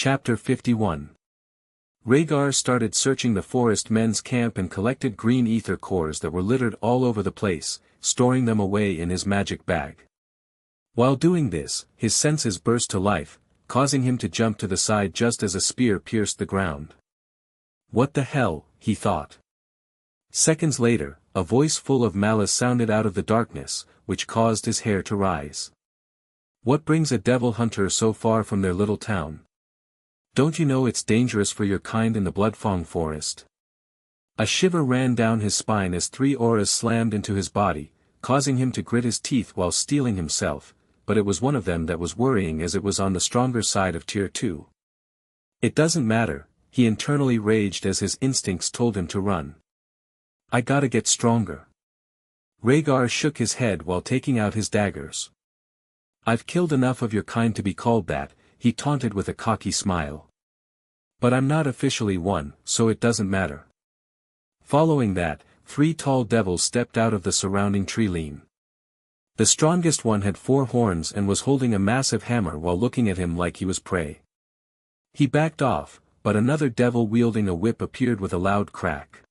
Chapter 51. Raegar started searching the forest men's camp and collected green ether cores that were littered all over the place, storing them away in his magic bag. While doing this, his senses burst to life, causing him to jump to the side just as a spear pierced the ground. What the hell, he thought. Seconds later, a voice full of malice sounded out of the darkness, which caused his hair to rise. What brings a devil hunter so far from their little town? Don't you know it's dangerous for your kind in the Bloodfang forest? A shiver ran down his spine as 3 auras slammed into his body, causing him to grit his teeth while steeling himself, but it was one of them that was worrying as it was on the stronger side of Tier 2. It doesn't matter, he internally raged as his instincts told him to run. I gotta get stronger. Raegar shook his head while taking out his daggers. I've killed enough of your kind to be called that, he taunted with a cocky smile. But I'm not officially one, so it doesn't matter. Following that, 3 tall devils stepped out of the surrounding tree line. The strongest one had 4 horns and was holding a massive hammer while looking at him like he was prey. He backed off, but another devil wielding a whip appeared with a loud crack.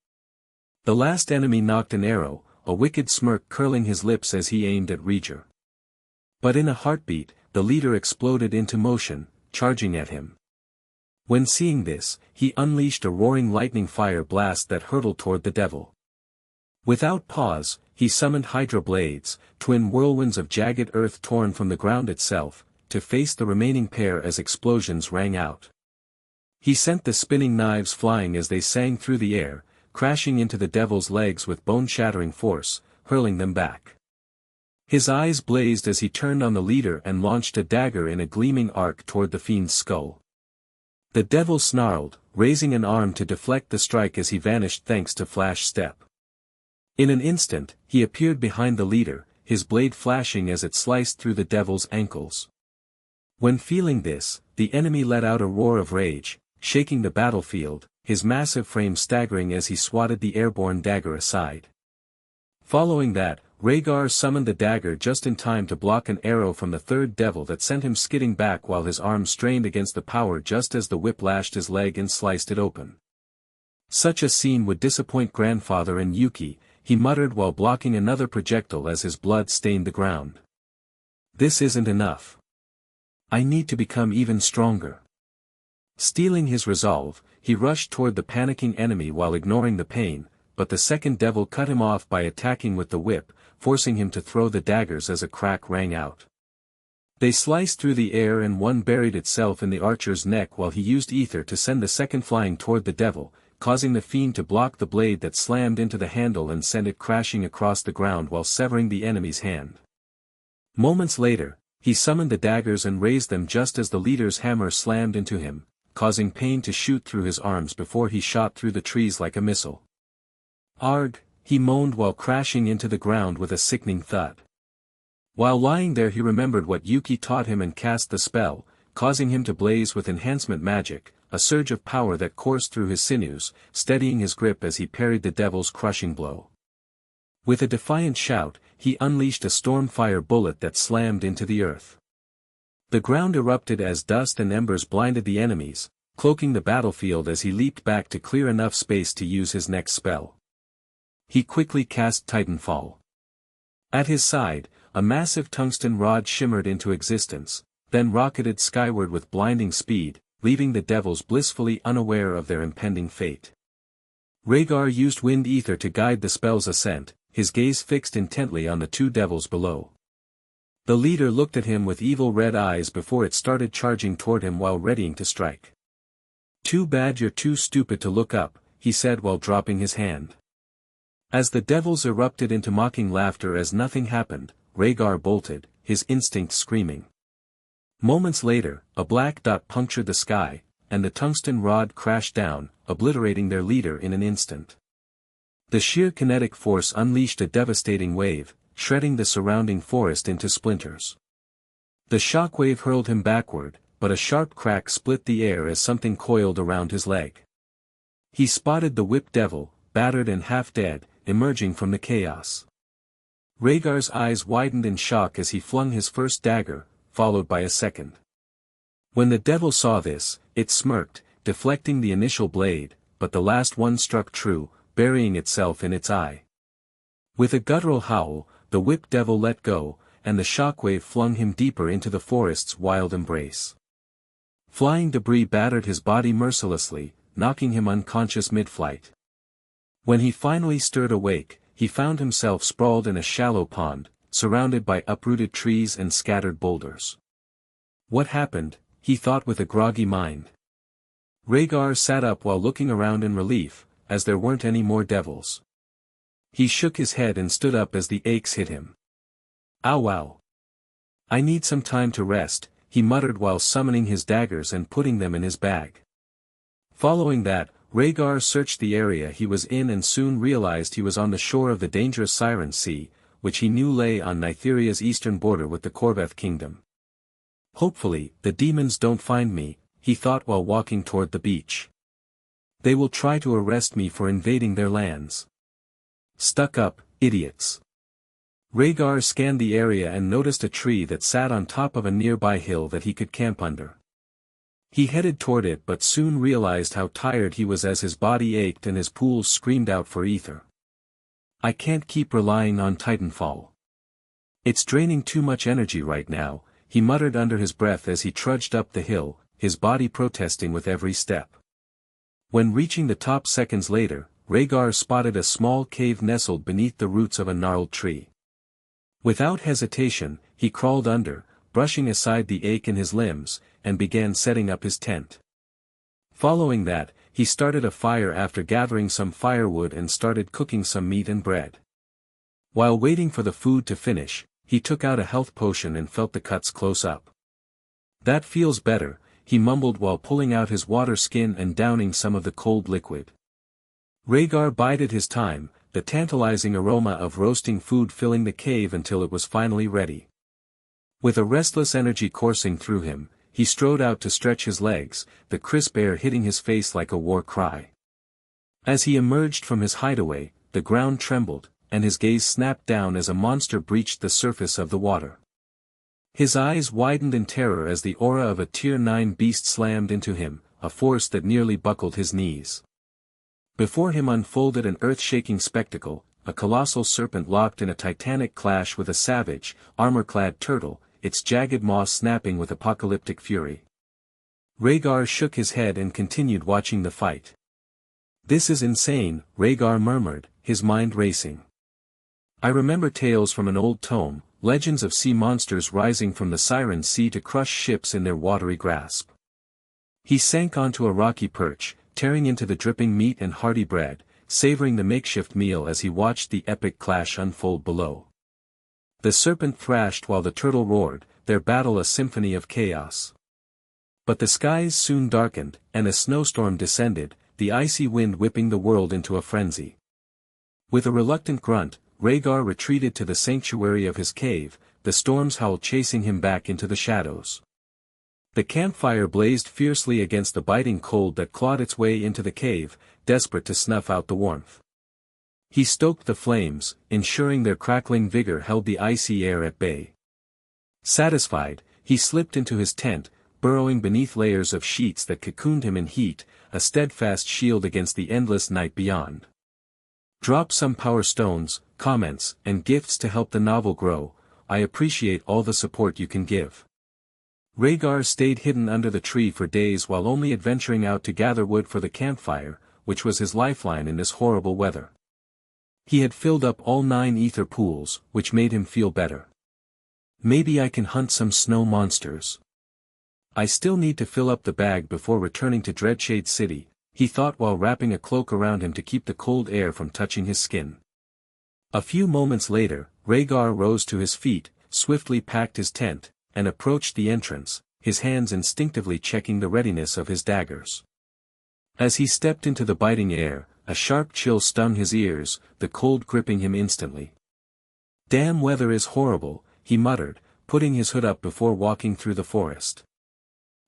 The last enemy knocked an arrow, a wicked smirk curling his lips as he aimed at Raegar. But in a heartbeat, the leader exploded into motion, charging at him. When seeing this, he unleashed a roaring lightning fire blast that hurtled toward the devil. Without pause, he summoned Hydra blades, twin whirlwinds of jagged earth torn from the ground itself, to face the remaining pair as explosions rang out. He sent the spinning knives flying as they sang through the air, crashing into the devil's legs with bone-shattering force, hurling them back. His eyes blazed as he turned on the leader and launched a dagger in a gleaming arc toward the fiend's skull. The devil snarled, raising an arm to deflect the strike as he vanished thanks to Flash Step. In an instant, he appeared behind the leader, his blade flashing as it sliced through the devil's ankles. When feeling this, the enemy let out a roar of rage, shaking the battlefield, his massive frame staggering as he swatted the airborne dagger aside. Following that, Raegar summoned the dagger just in time to block an arrow from the 3rd devil that sent him skidding back while his arm strained against the power just as the whip lashed his leg and sliced it open. Such a scene would disappoint grandfather and Yuki, he muttered while blocking another projectile as his blood stained the ground. This isn't enough. I need to become even stronger. Steeling his resolve, he rushed toward the panicking enemy while ignoring the pain, but the 2nd devil cut him off by attacking with the whip, forcing him to throw the daggers as a crack rang out. They sliced through the air and one buried itself in the archer's neck while he used ether to send the 2nd flying toward the devil, causing the fiend to block the blade that slammed into the handle and sent it crashing across the ground while severing the enemy's hand. Moments later, he summoned the daggers and raised them just as the leader's hammer slammed into him, causing pain to shoot through his arms before he shot through the trees like a missile. Arg, he moaned while crashing into the ground with a sickening thud. While lying there he remembered what Yuki taught him and cast the spell, causing him to blaze with enhancement magic, a surge of power that coursed through his sinews, steadying his grip as he parried the devil's crushing blow. With a defiant shout, he unleashed a stormfire bullet that slammed into the earth. The ground erupted as dust and embers blinded the enemies, cloaking the battlefield as he leaped back to clear enough space to use his next spell. He quickly cast Titanfall. At his side, a massive tungsten rod shimmered into existence, then rocketed skyward with blinding speed, leaving the devils blissfully unaware of their impending fate. Raegar used wind ether to guide the spell's ascent, his gaze fixed intently on the 2 devils below. The leader looked at him with evil red eyes before it started charging toward him while readying to strike. Too bad you're too stupid to look up, he said while dropping his hand. As the devils erupted into mocking laughter as nothing happened, Raegar bolted, his instinct screaming. Moments later, a black dot punctured the sky, and the tungsten rod crashed down, obliterating their leader in an instant. The sheer kinetic force unleashed a devastating wave, shredding the surrounding forest into splinters. The shockwave hurled him backward, but a sharp crack split the air as something coiled around his leg. He spotted the whipped devil, battered and half dead, emerging from the chaos. Raegar's eyes widened in shock as he flung his first dagger, followed by a second. When the devil saw this, It smirked, deflecting the initial blade, but the last one struck true, burying itself in its eye. With a guttural howl, the whip devil let go, and the shockwave flung him deeper into the forest's wild embrace. Flying debris battered his body mercilessly, knocking him unconscious mid-flight. When he finally stirred awake, he found himself sprawled in a shallow pond, surrounded by uprooted trees and scattered boulders. What happened? He thought with a groggy mind. Raegar sat up while looking around in relief, as there weren't any more devils. He shook his head and stood up as the aches hit him. Ow wow. I need some time to rest, he muttered while summoning his daggers and putting them in his bag. Following that, Raegar searched the area he was in and soon realized he was on the shore of the dangerous Siren Sea, which he knew lay on Nytheria's eastern border with the Corveth Kingdom. Hopefully, the demons don't find me, he thought while walking toward the beach. They will try to arrest me for invading their lands. Stuck up, idiots. Raegar scanned the area and noticed a tree that sat on top of a nearby hill that he could camp under. He headed toward it but soon realized how tired he was as his body ached and his pools screamed out for ether. I can't keep relying on Titanfall. It's draining too much energy right now, he muttered under his breath as he trudged up the hill, his body protesting with every step. When reaching the top seconds later, Raegar spotted a small cave nestled beneath the roots of a gnarled tree. Without hesitation, he crawled under, brushing aside the ache in his limbs, and began setting up his tent. Following that, he started a fire after gathering some firewood and started cooking some meat and bread. While waiting for the food to finish, he took out a health potion and felt the cuts close up. That feels better, he mumbled while pulling out his water skin and downing some of the cold liquid. Raegar bided his time, the tantalizing aroma of roasting food filling the cave until it was finally ready. With a restless energy coursing through him, he strode out to stretch his legs, the crisp air hitting his face like a war cry. As he emerged from his hideaway, the ground trembled, and his gaze snapped down as a monster breached the surface of the water. His eyes widened in terror as the aura of a Tier 9 beast slammed into him, a force that nearly buckled his knees. Before him unfolded an earth-shaking spectacle, a colossal serpent locked in a titanic clash with a savage, armor-clad turtle, its jagged maw snapping with apocalyptic fury. Raegar shook his head and continued watching the fight. This is insane, Raegar murmured, his mind racing. I remember tales from an old tome, legends of sea monsters rising from the Siren Sea to crush ships in their watery grasp. He sank onto a rocky perch, tearing into the dripping meat and hearty bread, savoring the makeshift meal as he watched the epic clash unfold below. The serpent thrashed while the turtle roared, their battle a symphony of chaos. But the skies soon darkened, and a snowstorm descended, the icy wind whipping the world into a frenzy. With a reluctant grunt, Raegar retreated to the sanctuary of his cave, the storm's howl chasing him back into the shadows. The campfire blazed fiercely against the biting cold that clawed its way into the cave, desperate to snuff out the warmth. He stoked the flames, ensuring their crackling vigor held the icy air at bay. Satisfied, he slipped into his tent, burrowing beneath layers of sheets that cocooned him in heat, a steadfast shield against the endless night beyond. Drop some power stones, comments, and gifts to help the novel grow. I appreciate all the support you can give. Raegar stayed hidden under the tree for days while only adventuring out to gather wood for the campfire, which was his lifeline in this horrible weather. He had filled up all 9 ether pools, which made him feel better. Maybe I can hunt some snow monsters. I still need to fill up the bag before returning to Dreadshade City, he thought while wrapping a cloak around him to keep the cold air from touching his skin. A few moments later, Raegar rose to his feet, swiftly packed his tent, and approached the entrance, his hands instinctively checking the readiness of his daggers. As he stepped into the biting air, a sharp chill stung his ears, the cold gripping him instantly. Damn weather is horrible, he muttered, putting his hood up before walking through the forest.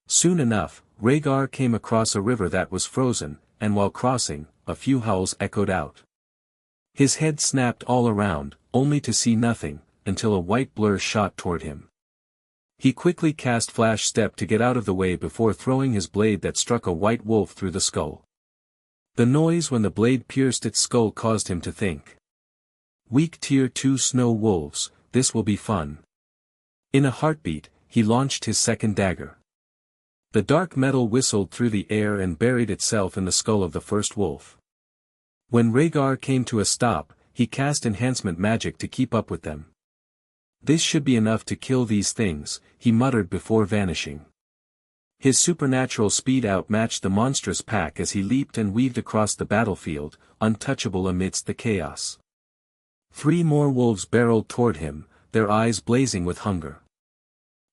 Soon enough, Raegar came across a river that was frozen, and while crossing, a few howls echoed out. His head snapped all around, only to see nothing, until a white blur shot toward him. He quickly cast Flash Step to get out of the way before throwing his blade that struck a white wolf through the skull. The noise when the blade pierced its skull caused him to think. Weak Tier 2 snow wolves, this will be fun. In a heartbeat, he launched his second dagger. The dark metal whistled through the air and buried itself in the skull of the first wolf. When Raegar came to a stop, he cast enhancement magic to keep up with them. This should be enough to kill these things, he muttered before vanishing. His supernatural speed outmatched the monstrous pack as he leaped and weaved across the battlefield, untouchable amidst the chaos. 3 more wolves barreled toward him, their eyes blazing with hunger.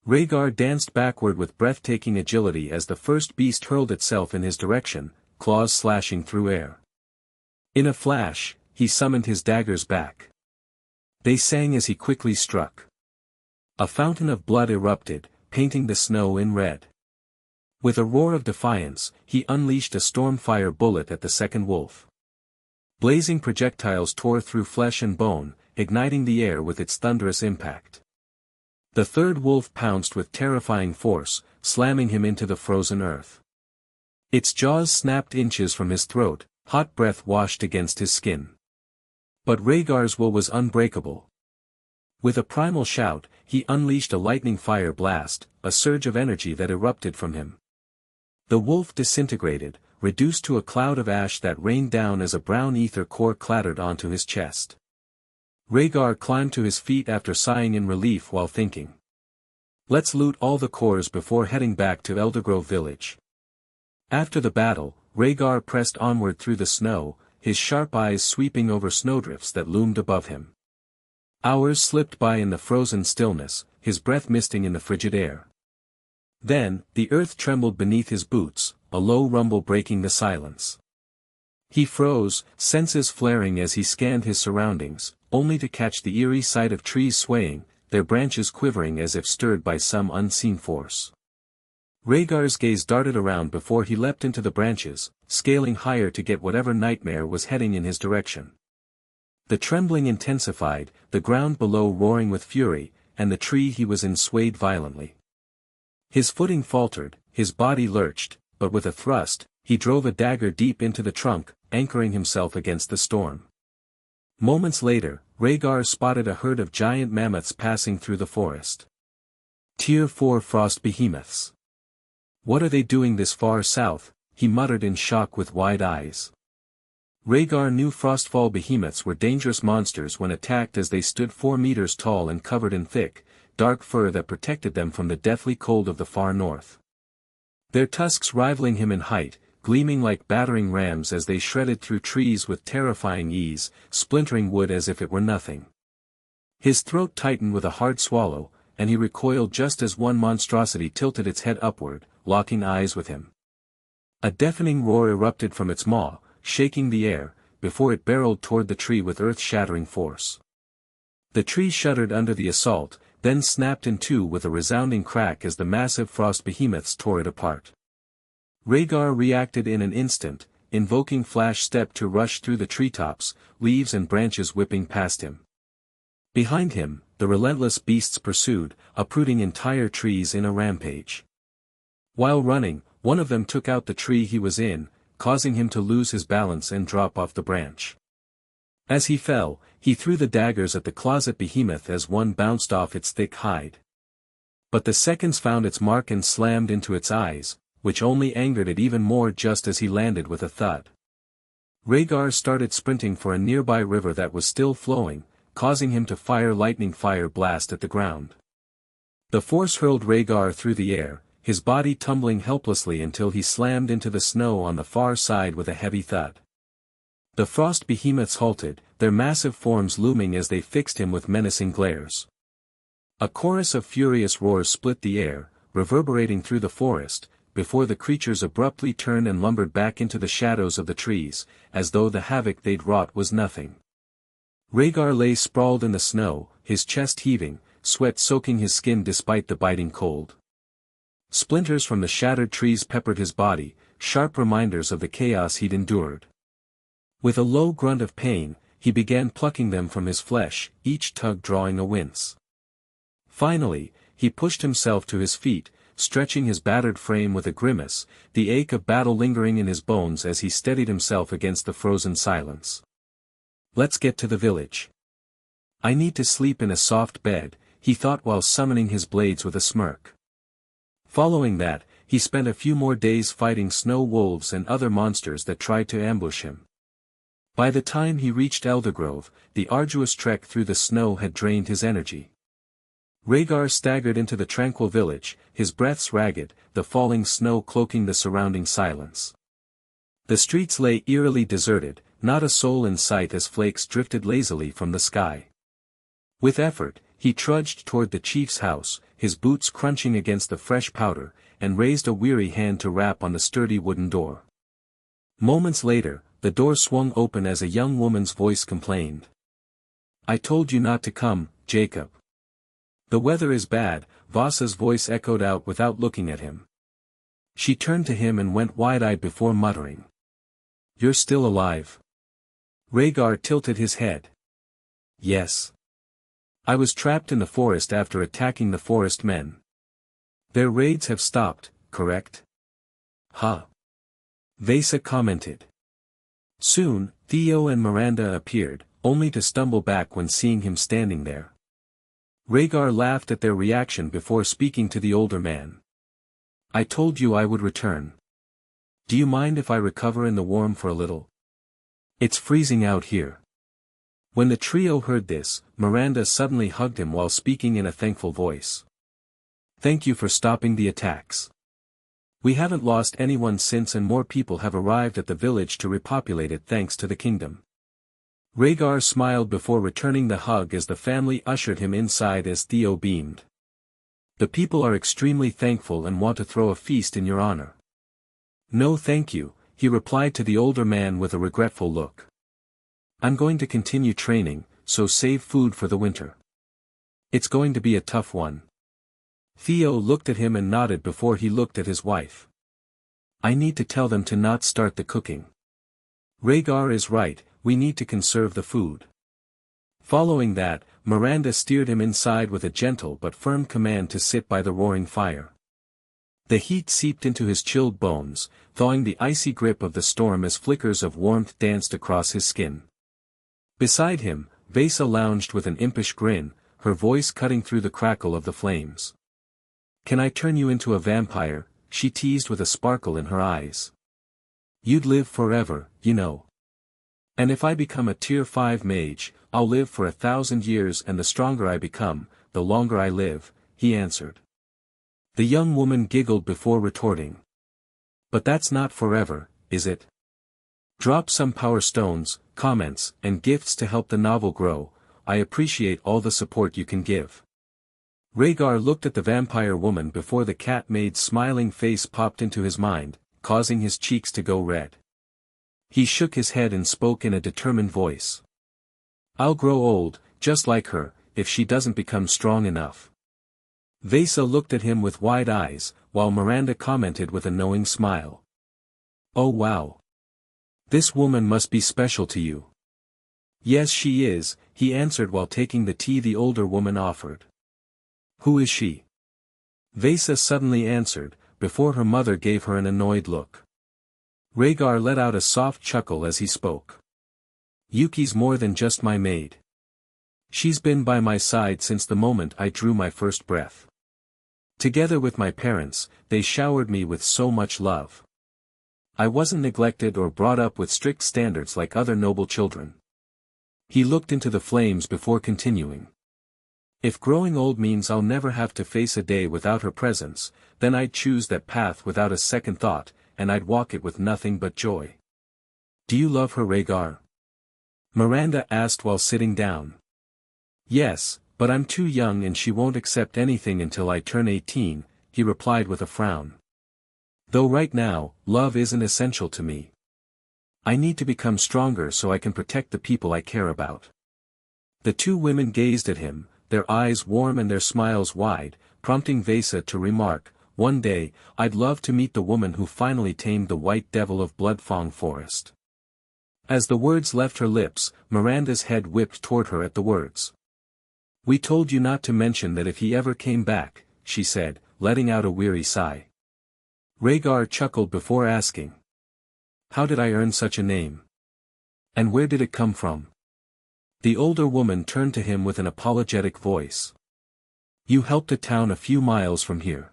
Raegar danced backward with breathtaking agility as the first beast hurled itself in his direction, claws slashing through air. In a flash, he summoned his daggers back. They sang as he quickly struck. A fountain of blood erupted, painting the snow in red. With a roar of defiance, he unleashed a stormfire bullet at the second wolf. Blazing projectiles tore through flesh and bone, igniting the air with its thunderous impact. The third wolf pounced with terrifying force, slamming him into the frozen earth. Its jaws snapped inches from his throat, hot breath washed against his skin. But Rhaegar's will was unbreakable. With a primal shout, he unleashed a lightning fire blast, a surge of energy that erupted from him. The wolf disintegrated, reduced to a cloud of ash that rained down as a brown ether core clattered onto his chest. Rhaegar climbed to his feet after sighing in relief while thinking. Let's loot all the cores before heading back to Eldergrove village. After the battle, Rhaegar pressed onward through the snow, his sharp eyes sweeping over snowdrifts that loomed above him. Hours slipped by in the frozen stillness, his breath misting in the frigid air. Then, the earth trembled beneath his boots, a low rumble breaking the silence. He froze, senses flaring as he scanned his surroundings, only to catch the eerie sight of trees swaying, their branches quivering as if stirred by some unseen force. Rhaegar's gaze darted around before he leapt into the branches, scaling higher to get whatever nightmare was heading in his direction. The trembling intensified, the ground below roaring with fury, and the tree he was in swayed violently. His footing faltered, his body lurched, but with a thrust, he drove a dagger deep into the trunk, anchoring himself against the storm. Moments later, Rhaegar spotted a herd of giant mammoths passing through the forest. Tier 4 frost behemoths. What are they doing this far south? He muttered in shock with wide eyes. Rhaegar knew frostfall behemoths were dangerous monsters when attacked, as they stood 4 meters tall and covered in thick, dark fur that protected them from the deathly cold of the far north. Their tusks rivaling him in height, gleaming like battering rams as they shredded through trees with terrifying ease, splintering wood as if it were nothing. His throat tightened with a hard swallow, and he recoiled just as one monstrosity tilted its head upward, locking eyes with him. A deafening roar erupted from its maw, shaking the air, before it barreled toward the tree with earth-shattering force. The tree shuddered under the assault, then snapped in two with a resounding crack as the massive frost behemoths tore it apart. Rhaegar reacted in an instant, invoking Flash Step to rush through the treetops, leaves and branches whipping past him. Behind him, the relentless beasts pursued, uprooting entire trees in a rampage. While running, one of them took out the tree he was in, causing him to lose his balance and drop off the branch. As he fell, he threw the daggers at the closet behemoth as one bounced off its thick hide. But the seconds found its mark and slammed into its eyes, which only angered it even more just as he landed with a thud. Rhaegar started sprinting for a nearby river that was still flowing, causing him to fire lightning fire blast at the ground. The force hurled Rhaegar through the air, his body tumbling helplessly until he slammed into the snow on the far side with a heavy thud. The frost behemoths halted, their massive forms looming as they fixed him with menacing glares. A chorus of furious roars split the air, reverberating through the forest, before the creatures abruptly turned and lumbered back into the shadows of the trees, as though the havoc they'd wrought was nothing. Rhaegar lay sprawled in the snow, his chest heaving, sweat soaking his skin despite the biting cold. Splinters from the shattered trees peppered his body, sharp reminders of the chaos he'd endured. With a low grunt of pain, he began plucking them from his flesh, each tug drawing a wince. Finally, he pushed himself to his feet, stretching his battered frame with a grimace, the ache of battle lingering in his bones as he steadied himself against the frozen silence. Let's get to the village. I need to sleep in a soft bed, he thought while summoning his blades with a smirk. Following that, he spent a few more days fighting snow wolves and other monsters that tried to ambush him. By the time he reached Eldergrove, the arduous trek through the snow had drained his energy. Raegar staggered into the tranquil village, his breaths ragged, the falling snow cloaking the surrounding silence. The streets lay eerily deserted, not a soul in sight as flakes drifted lazily from the sky. With effort, he trudged toward the chief's house, his boots crunching against the fresh powder, and raised a weary hand to rap on the sturdy wooden door. Moments later, the door swung open as a young woman's voice complained. "I told you not to come, Jacob." "The weather is bad," Vasa's voice echoed out without looking at him. She turned to him and went wide-eyed before muttering. "You're still alive." Raegar tilted his head. "Yes. I was trapped in the forest after attacking the forest men. Their raids have stopped, correct?" "Huh." Vasa commented. Soon, Theo and Miranda appeared, only to stumble back when seeing him standing there. Raegar laughed at their reaction before speaking to the older man. "I told you I would return. Do you mind if I recover in the warm for a little? It's freezing out here." When the trio heard this, Miranda suddenly hugged him while speaking in a thankful voice. "Thank you for stopping the attacks. We haven't lost anyone since and more people have arrived at the village to repopulate it thanks to the kingdom." Raegar smiled before returning the hug as the family ushered him inside as Theo beamed. "The people are extremely thankful and want to throw a feast in your honor." "No thank you," he replied to the older man with a regretful look. "I'm going to continue training, so save food for the winter. It's going to be a tough one." Theo looked at him and nodded before he looked at his wife. "I need to tell them to not start the cooking. Raegar is right, we need to conserve the food." Following that, Miranda steered him inside with a gentle but firm command to sit by the roaring fire. The heat seeped into his chilled bones, thawing the icy grip of the storm as flickers of warmth danced across his skin. Beside him, Vasa lounged with an impish grin, her voice cutting through the crackle of the flames. "Can I turn you into a vampire?" she teased with a sparkle in her eyes. "You'd live forever, you know. And if I become a tier 5 mage, I'll live for 1,000 years and the stronger I become, the longer I live," he answered. The young woman giggled before retorting. "But that's not forever, is it? Drop some power stones, comments, and gifts to help the novel grow. I appreciate all the support you can give." Raegar looked at the vampire woman before the cat-maid's smiling face popped into his mind, causing his cheeks to go red. He shook his head and spoke in a determined voice. "I'll grow old, just like her, if she doesn't become strong enough." Vasa looked at him with wide eyes, while Miranda commented with a knowing smile. "Oh wow. This woman must be special to you." "Yes she is," he answered while taking the tea the older woman offered. "Who is she?" Vasa suddenly answered, before her mother gave her an annoyed look. Raegar let out a soft chuckle as he spoke. "Yuki's more than just my maid. She's been by my side since the moment I drew my first breath. Together with my parents, they showered me with so much love. I wasn't neglected or brought up with strict standards like other noble children." He looked into the flames before continuing. "If growing old means I'll never have to face a day without her presence, then I'd choose that path without a second thought, and I'd walk it with nothing but joy." "Do you love her, Raegar?" Miranda asked while sitting down. "Yes, but I'm too young and she won't accept anything until I turn 18, he replied with a frown. "Though right now, love isn't essential to me. I need to become stronger so I can protect the people I care about." The two women gazed at him, their eyes warm and their smiles wide, prompting Vasa to remark, "One day, I'd love to meet the woman who finally tamed the white devil of Bloodfang Forest." As the words left her lips, Miranda's head whipped toward her at the words. "We told you not to mention that if he ever came back," she said, letting out a weary sigh. Raegar chuckled before asking. How did I earn such a name? And where did it come from? The older woman turned to him with an apologetic voice. You helped a town a few miles from here.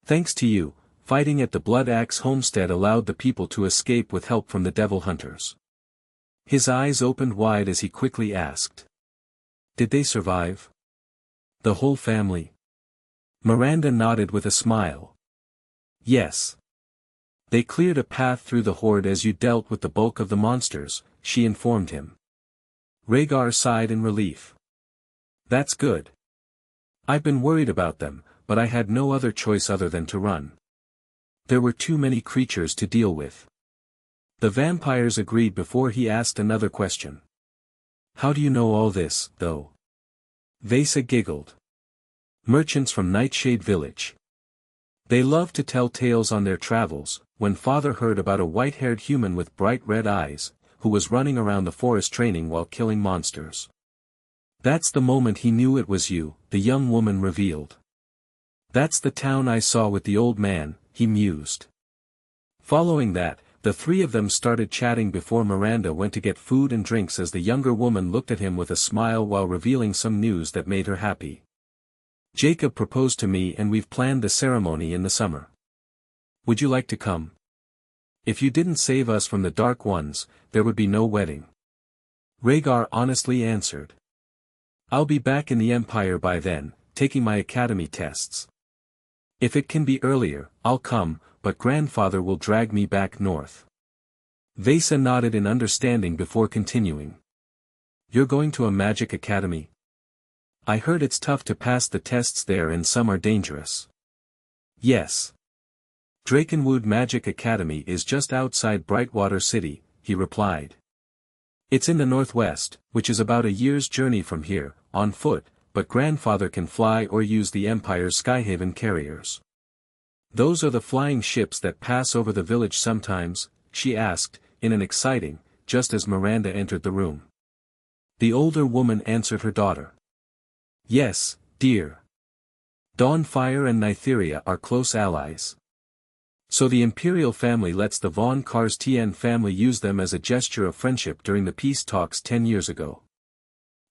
Thanks to you, fighting at the Blood Axe homestead allowed the people to escape with help from the devil hunters. His eyes opened wide as he quickly asked. Did they survive? The whole family? Miranda nodded with a smile. Yes. They cleared a path through the horde as you dealt with the bulk of the monsters, she informed him. Raegar sighed in relief. That's good. I've been worried about them, but I had no other choice other than to run. There were too many creatures to deal with. The vampires agreed before he asked another question. How do you know all this, though? Vesa giggled. Merchants from Nightshade Village. They loved to tell tales on their travels. When father heard about a white-haired human with bright red eyes, who was running around the forest training while killing monsters. That's the moment he knew it was you, the young woman revealed. That's the town I saw with the old man, he mused. Following that, the three of them started chatting before Miranda went to get food and drinks as the younger woman looked at him with a smile while revealing some news that made her happy. Jacob proposed to me and we've planned the ceremony in the summer. Would you like to come? If you didn't save us from the Dark Ones, there would be no wedding. Raegar honestly answered. I'll be back in the Empire by then, taking my academy tests. If it can be earlier, I'll come, but grandfather will drag me back north. Vesa nodded in understanding before continuing. You're going to a magic academy? I heard it's tough to pass the tests there and some are dangerous. Yes. Drakenwood Magic Academy is just outside Brightwater City, he replied. It's in the northwest, which is about a year's journey from here, on foot, but grandfather can fly or use the Empire's Skyhaven carriers. Those are the flying ships that pass over the village sometimes, she asked, in an exciting, just as Miranda entered the room. The older woman answered her daughter. Yes, dear. Dawnfire and Nytheria are close allies. So the Imperial family lets the Von Karstien family use them as a gesture of friendship during the peace talks 10 years ago.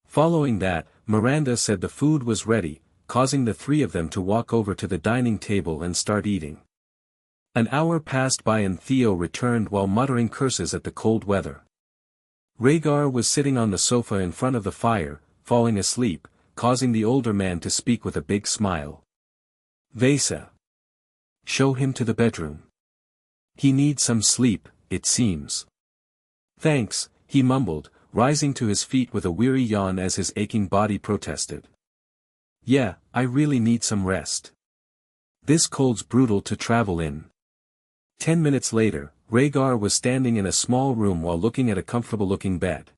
Following that, Miranda said the food was ready, causing the three of them to walk over to the dining table and start eating. An hour passed by and Theo returned while muttering curses at the cold weather. Raegar was sitting on the sofa in front of the fire, falling asleep, causing the older man to speak with a big smile. Vesa. Show him to the bedroom. He needs some sleep, it seems. Thanks, he mumbled, rising to his feet with a weary yawn as his aching body protested. Yeah, I really need some rest. This cold's brutal to travel in. 10 minutes later, Raegar was standing in a small room while looking at a comfortable-looking bed.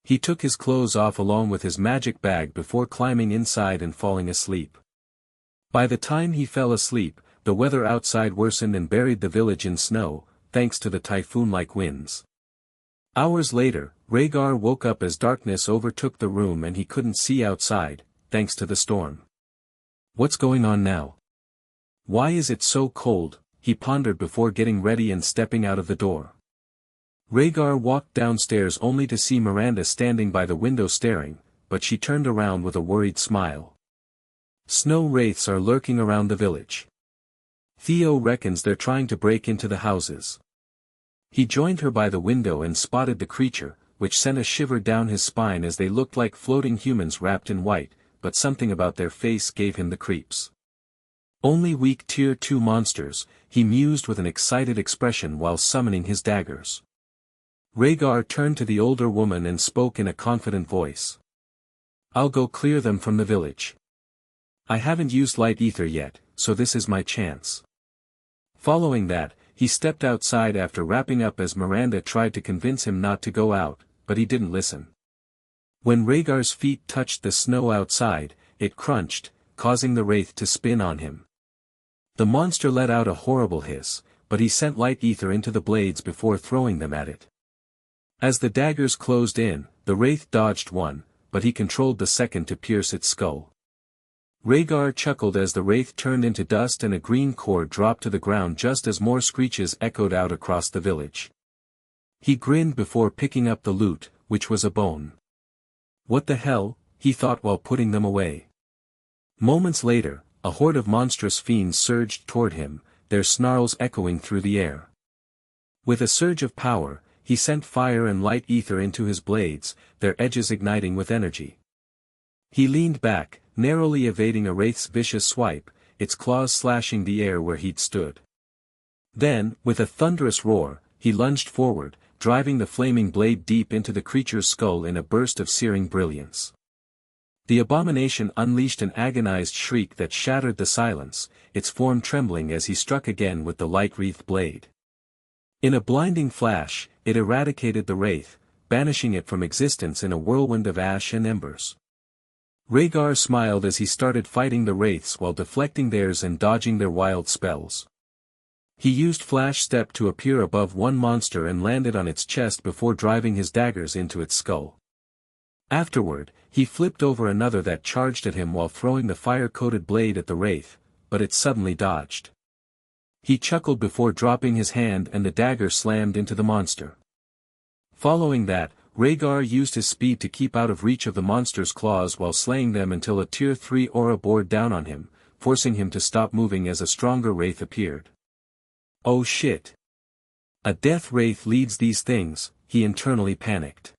He took his clothes off along with his magic bag before climbing inside and falling asleep. By the time he fell asleep, the weather outside worsened and buried the village in snow, thanks to the typhoon-like winds. Hours later, Raegar woke up as darkness overtook the room and he couldn't see outside, thanks to the storm. What's going on now? Why is it so cold? He pondered before getting ready and stepping out of the door. Raegar walked downstairs only to see Miranda standing by the window staring, but she turned around with a worried smile. Snow wraiths are lurking around the village. Theo reckons they're trying to break into the houses. He joined her by the window and spotted the creature, which sent a shiver down his spine as they looked like floating humans wrapped in white, but something about their face gave him the creeps. Only weak tier 2 monsters, he mused with an excited expression while summoning his daggers. Raegar turned to the older woman and spoke in a confident voice. I'll go clear them from the village. I haven't used light ether yet, so this is my chance. Following that, he stepped outside after wrapping up as Miranda tried to convince him not to go out, but he didn't listen. When Raegar's feet touched the snow outside, it crunched, causing the wraith to spin on him. The monster let out a horrible hiss, but he sent light ether into the blades before throwing them at it. As the daggers closed in, the wraith dodged one, but he controlled the second to pierce its skull. Raegar chuckled as the wraith turned into dust and a green core dropped to the ground just as more screeches echoed out across the village. He grinned before picking up the loot, which was a bone. What the hell, he thought while putting them away. Moments later, a horde of monstrous fiends surged toward him, their snarls echoing through the air. With a surge of power, he sent fire and light ether into his blades, their edges igniting with energy. He leaned back, narrowly evading a wraith's vicious swipe, its claws slashing the air where he'd stood. Then, with a thunderous roar, he lunged forward, driving the flaming blade deep into the creature's skull in a burst of searing brilliance. The abomination unleashed an agonized shriek that shattered the silence, its form trembling as he struck again with the light-wreathed blade. In a blinding flash, it eradicated the wraith, banishing it from existence in a whirlwind of ash and embers. Raegar smiled as he started fighting the wraiths while deflecting theirs and dodging their wild spells. He used Flash Step to appear above one monster and landed on its chest before driving his daggers into its skull. Afterward, he flipped over another that charged at him while throwing the fire-coated blade at the wraith, but it suddenly dodged. He chuckled before dropping his hand and the dagger slammed into the monster. Following that, Raegar used his speed to keep out of reach of the monster's claws while slaying them until a Tier 3 aura bore down on him, forcing him to stop moving as a stronger wraith appeared. Oh shit! A death wraith leads these things, he internally panicked.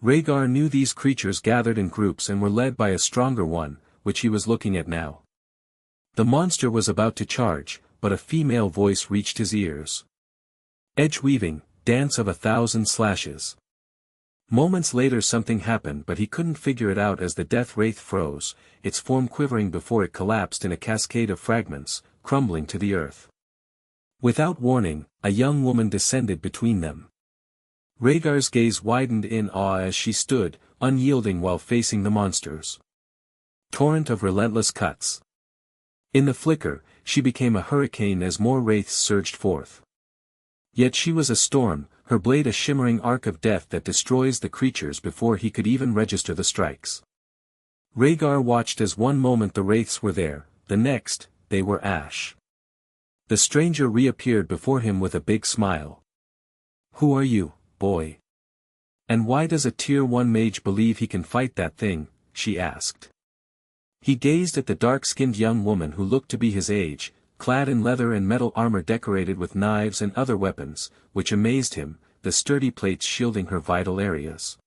Raegar knew these creatures gathered in groups and were led by a stronger one, which he was looking at now. The monster was about to charge, but a female voice reached his ears. Edge-weaving, dance of 1,000 slashes. Moments later something happened but he couldn't figure it out as the death wraith froze, its form quivering before it collapsed in a cascade of fragments, crumbling to the earth. Without warning, a young woman descended between them. Raegar's gaze widened in awe as she stood, unyielding while facing the monsters. Torrent of relentless cuts. In the flicker, she became a hurricane as more wraiths surged forth. Yet she was a storm, her blade a shimmering arc of death that destroys the creatures before he could even register the strikes. Raegar watched as one moment the wraiths were there, the next, they were ash. The stranger reappeared before him with a big smile. Who are you, boy? And why does a Tier 1 mage believe he can fight that thing? She asked. He gazed at the dark-skinned young woman who looked to be his age, clad in leather and metal armor decorated with knives and other weapons, which amazed him, the sturdy plates shielding her vital areas.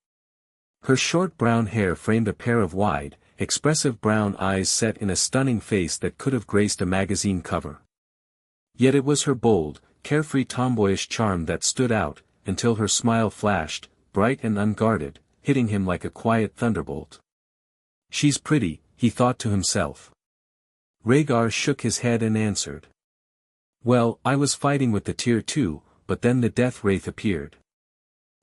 Her short brown hair framed a pair of wide, expressive brown eyes set in a stunning face that could have graced a magazine cover. Yet it was her bold, carefree tomboyish charm that stood out, until her smile flashed, bright and unguarded, hitting him like a quiet thunderbolt. She's pretty, he thought to himself. Raegar shook his head and answered. Well, I was fighting with the Tier 2, but then the death wraith appeared.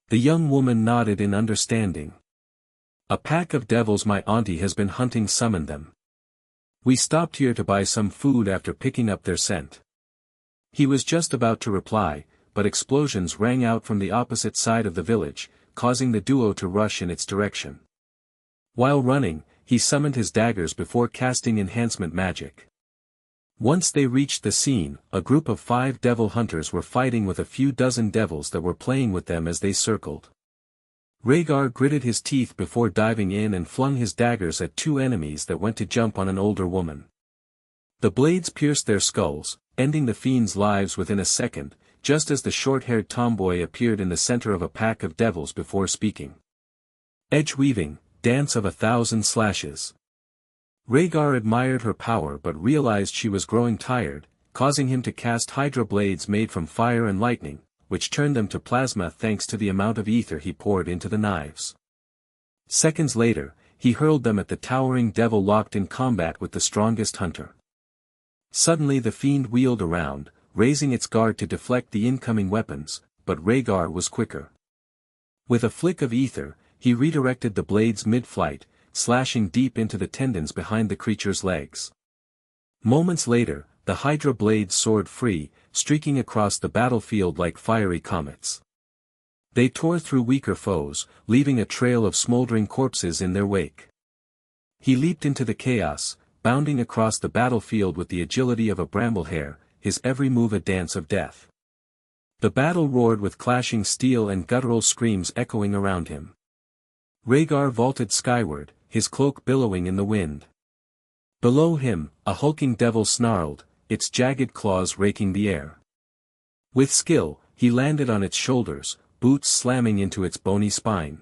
The young woman nodded in understanding. A pack of devils my auntie has been hunting summoned them. We stopped here to buy some food after picking up their scent. He was just about to reply, but explosions rang out from the opposite side of the village, causing the duo to rush in its direction. While running, he summoned his daggers before casting enhancement magic. Once they reached the scene, a group of 5 devil hunters were fighting with a few dozen devils that were playing with them as they circled. Raegar gritted his teeth before diving in and flung his daggers at 2 enemies that went to jump on an older woman. The blades pierced their skulls, ending the fiends' lives within a second, just as the short-haired tomboy appeared in the center of a pack of devils before speaking. Edge-weaving, dance of 1,000 slashes. Raegar admired her power but realized she was growing tired, causing him to cast Hydra blades made from fire and lightning, which turned them to plasma thanks to the amount of ether he poured into the knives. Seconds later, he hurled them at the towering devil locked in combat with the strongest hunter. Suddenly the fiend wheeled around, raising its guard to deflect the incoming weapons, but Raegar was quicker. With a flick of ether, he redirected the blades mid-flight, slashing deep into the tendons behind the creature's legs. Moments later, the Hydra blades soared free, streaking across the battlefield like fiery comets. They tore through weaker foes, leaving a trail of smoldering corpses in their wake. He leaped into the chaos, bounding across the battlefield with the agility of a bramblehare, his every move a dance of death. The battle roared with clashing steel and guttural screams echoing around him. Raegar vaulted skyward, his cloak billowing in the wind. Below him, a hulking devil snarled, its jagged claws raking the air. With skill, he landed on its shoulders, boots slamming into its bony spine.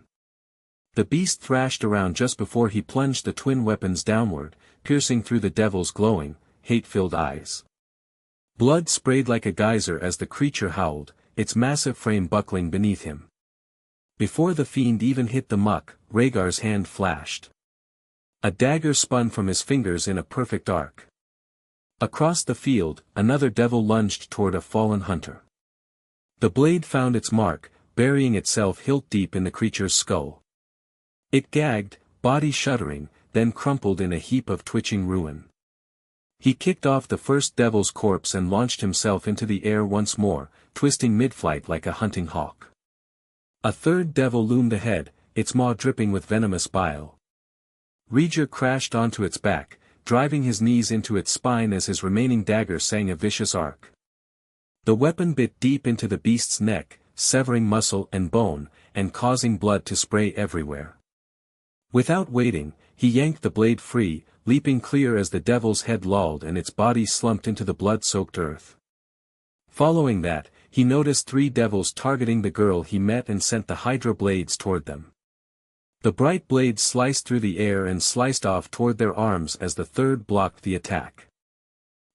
The beast thrashed around just before he plunged the twin weapons downward, piercing through the devil's glowing, hate-filled eyes. Blood sprayed like a geyser as the creature howled, its massive frame buckling beneath him. Before the fiend even hit the muck, Rhaegar's hand flashed. A dagger spun from his fingers in a perfect arc. Across the field, another devil lunged toward a fallen hunter. The blade found its mark, burying itself hilt-deep in the creature's skull. It gagged, body shuddering, then crumpled in a heap of twitching ruin. He kicked off the first devil's corpse and launched himself into the air once more, twisting mid-flight like a hunting hawk. A third devil loomed ahead, its maw dripping with venomous bile. Raegar crashed onto its back, driving his knees into its spine as his remaining dagger sang a vicious arc. The weapon bit deep into the beast's neck, severing muscle and bone, and causing blood to spray everywhere. Without waiting, he yanked the blade free, leaping clear as the devil's head lolled and its body slumped into the blood-soaked earth. Following that, he noticed 3 devils targeting the girl he met and sent the Hydra blades toward them. The bright blades sliced through the air and sliced off toward their arms as the third blocked the attack.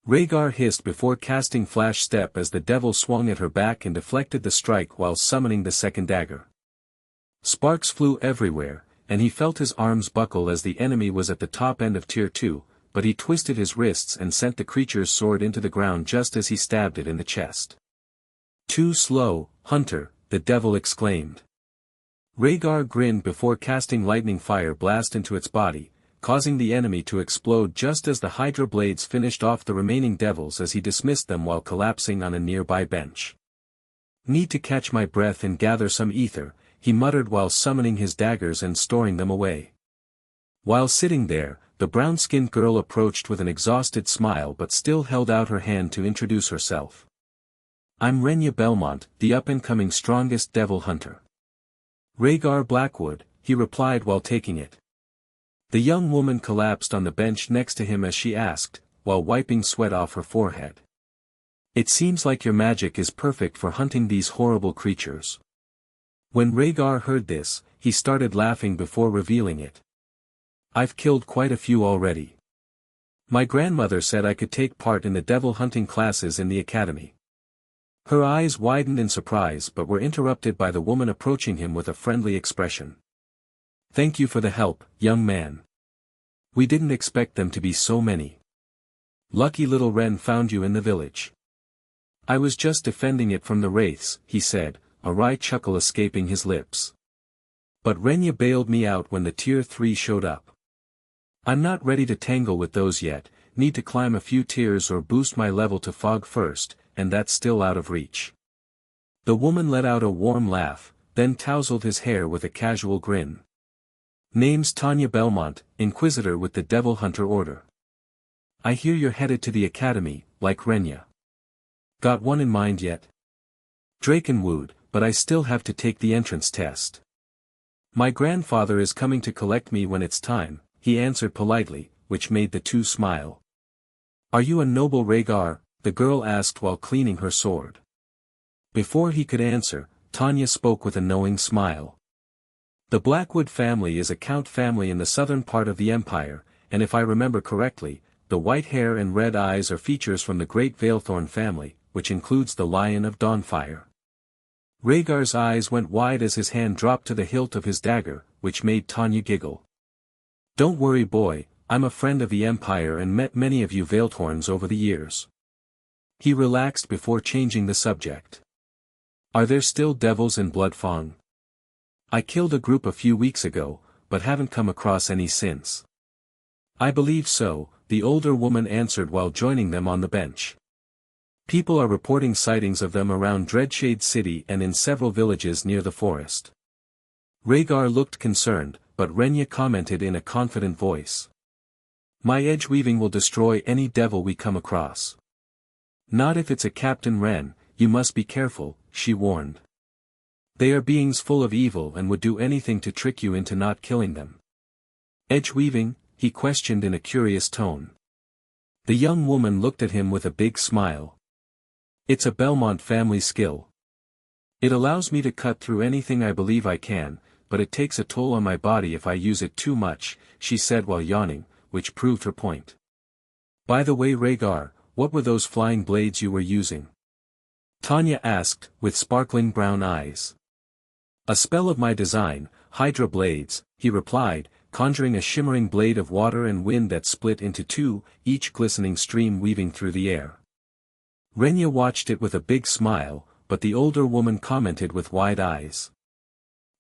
Raegar hissed before casting Flash Step as the devil swung at her back and deflected the strike while summoning the second dagger. Sparks flew everywhere, and he felt his arms buckle as the enemy was at the top end of Tier 2, but he twisted his wrists and sent the creature's sword into the ground just as he stabbed it in the chest. "Too slow, Hunter," the devil exclaimed. Raegar grinned before casting lightning fire blast into its body, causing the enemy to explode just as the Hydra blades finished off the remaining devils as he dismissed them while collapsing on a nearby bench. "Need to catch my breath and gather some ether," he muttered while summoning his daggers and storing them away. While sitting there, the brown-skinned girl approached with an exhausted smile but still held out her hand to introduce herself. "I'm Raegar Belmont, the up-and-coming strongest devil hunter." "Raegar Blackwood," he replied while taking it. The young woman collapsed on the bench next to him as she asked, while wiping sweat off her forehead. "It seems like your magic is perfect for hunting these horrible creatures." When Raegar heard this, he started laughing before revealing it. "I've killed quite a few already. My grandmother said I could take part in the devil hunting classes in the academy." Her eyes widened in surprise but were interrupted by the woman approaching him with a friendly expression. "Thank you for the help, young man. We didn't expect them to be so many. Lucky little Ren found you in the village." "I was just defending it from the wraiths," he said, a wry chuckle escaping his lips. "But Renya bailed me out when the Tier 3 showed up. I'm not ready to tangle with those yet, need to climb a few tiers or boost my level to fog first, and that's still out of reach." The woman let out a warm laugh, then tousled his hair with a casual grin. "Name's Tanya Belmont, Inquisitor with the Devil Hunter Order. I hear you're headed to the Academy, like Renya. Got one in mind yet?" "Drakenwood, but I still have to take the entrance test. My grandfather is coming to collect me when it's time," he answered politely, which made the two smile. "Are you a noble Raegar?" the girl asked while cleaning her sword. Before he could answer, Tanya spoke with a knowing smile. "The Blackwood family is a count family in the southern part of the Empire, and if I remember correctly, the white hair and red eyes are features from the great Veilthorn family, which includes the Lion of Dawnfire." Rhaegar's eyes went wide as his hand dropped to the hilt of his dagger, which made Tanya giggle. "Don't worry boy, I'm a friend of the Empire and met many of you Veilthorns over the years." He relaxed before changing the subject. "Are there still devils in Bloodfang? I killed a group a few weeks ago, but haven't come across any since." "I believe so," the older woman answered while joining them on the bench. "People are reporting sightings of them around Dreadshade City and in several villages near the forest." Rhaegar looked concerned, but Renya commented in a confident voice. My edge weaving will destroy any devil we come across. Not if it's a Captain Wren, you must be careful, she warned. They are beings full of evil and would do anything to trick you into not killing them. Edge weaving? He questioned in a curious tone. The young woman looked at him with a big smile. It's a Belmont family skill. It allows me to cut through anything I believe I can, but it takes a toll on my body if I use it too much, she said while yawning, which proved her point. By the way, Raegar, what were those flying blades you were using? Tanya asked, with sparkling brown eyes. A spell of my design, Hydra blades, he replied, conjuring a shimmering blade of water and wind that split into two, each glistening stream weaving through the air. Renya watched it with a big smile, but the older woman commented with wide eyes.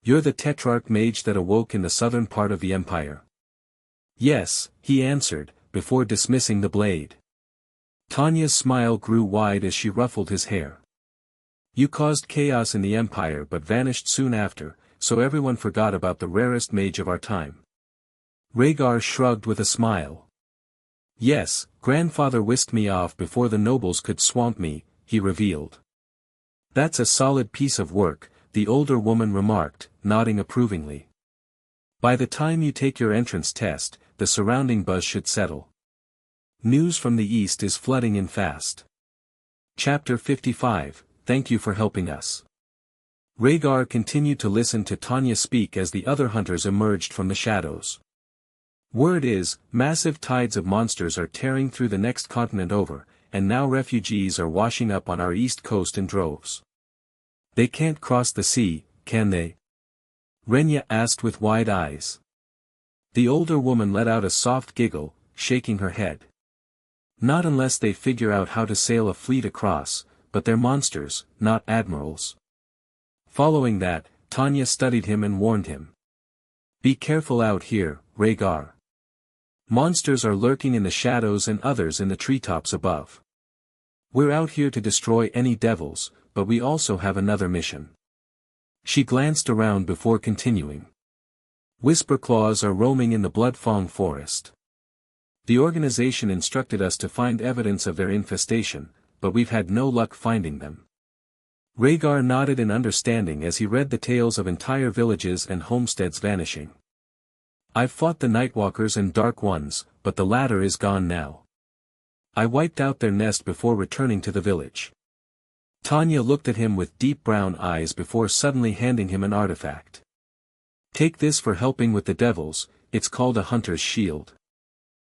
You're the Tetrarch mage that awoke in the southern part of the Empire. Yes, he answered, before dismissing the blade. Tanya's smile grew wide as she ruffled his hair. You caused chaos in the Empire but vanished soon after, so everyone forgot about the rarest mage of our time. Raegar shrugged with a smile. Yes, grandfather whisked me off before the nobles could swamp me, he revealed. That's a solid piece of work, the older woman remarked, nodding approvingly. By the time you take your entrance test, the surrounding buzz should settle. News from the east is flooding in fast. Chapter 55, Thank you for helping us. Raegar continued to listen to Tanya speak as the other hunters emerged from the shadows. Word is, massive tides of monsters are tearing through the next continent over, and now refugees are washing up on our east coast in droves. They can't cross the sea, can they? Renya asked with wide eyes. The older woman let out a soft giggle, shaking her head. Not unless they figure out how to sail a fleet across, but they're monsters, not admirals. Following that, Tanya studied him and warned him. Be careful out here, Raegar. Monsters are lurking in the shadows and others in the treetops above. We're out here to destroy any devils, but we also have another mission. She glanced around before continuing. Whisperclaws are roaming in the Bloodfang forest. The organization instructed us to find evidence of their infestation, but we've had no luck finding them. Raegar nodded in understanding as he read the tales of entire villages and homesteads vanishing. I've fought the Nightwalkers and Dark Ones, but the latter is gone now. I wiped out their nest before returning to the village. Tanya looked at him with deep brown eyes before suddenly handing him an artifact. Take this for helping with the devils, it's called a hunter's shield.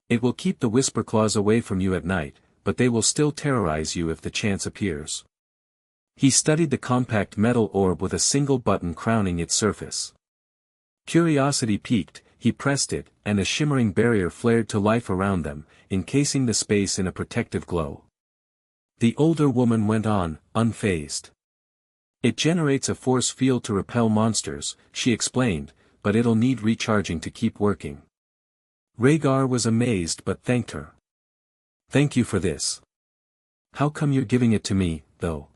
It will keep the Whisperclaws away from you at night, but they will still terrorize you if the chance appears. He studied the compact metal orb with a single button crowning its surface. Curiosity piqued, he pressed it, and a shimmering barrier flared to life around them, encasing the space in a protective glow. The older woman went on, unfazed. It generates a force field to repel monsters, she explained, but it'll need recharging to keep working. Raegar was amazed but thanked her. Thank you for this. How come you're giving it to me, though?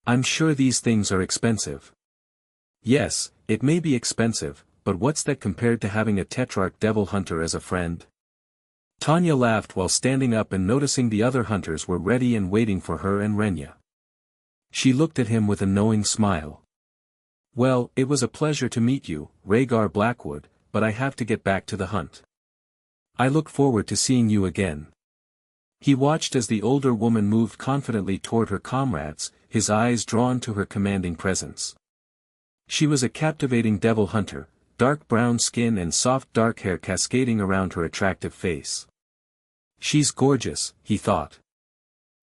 I'm sure these things are expensive. Yes, it may be expensive, but what's that compared to having a Tetrarch devil hunter as a friend? Tanya laughed while standing up and noticing the other hunters were ready and waiting for her and Renya. She looked at him with a knowing smile. Well, it was a pleasure to meet you, Raegar Blackwood, but I have to get back to the hunt. I look forward to seeing you again. He watched as the older woman moved confidently toward her comrades, his eyes drawn to her commanding presence. She was a captivating devil hunter, dark brown skin and soft dark hair cascading around her attractive face. She's gorgeous, he thought.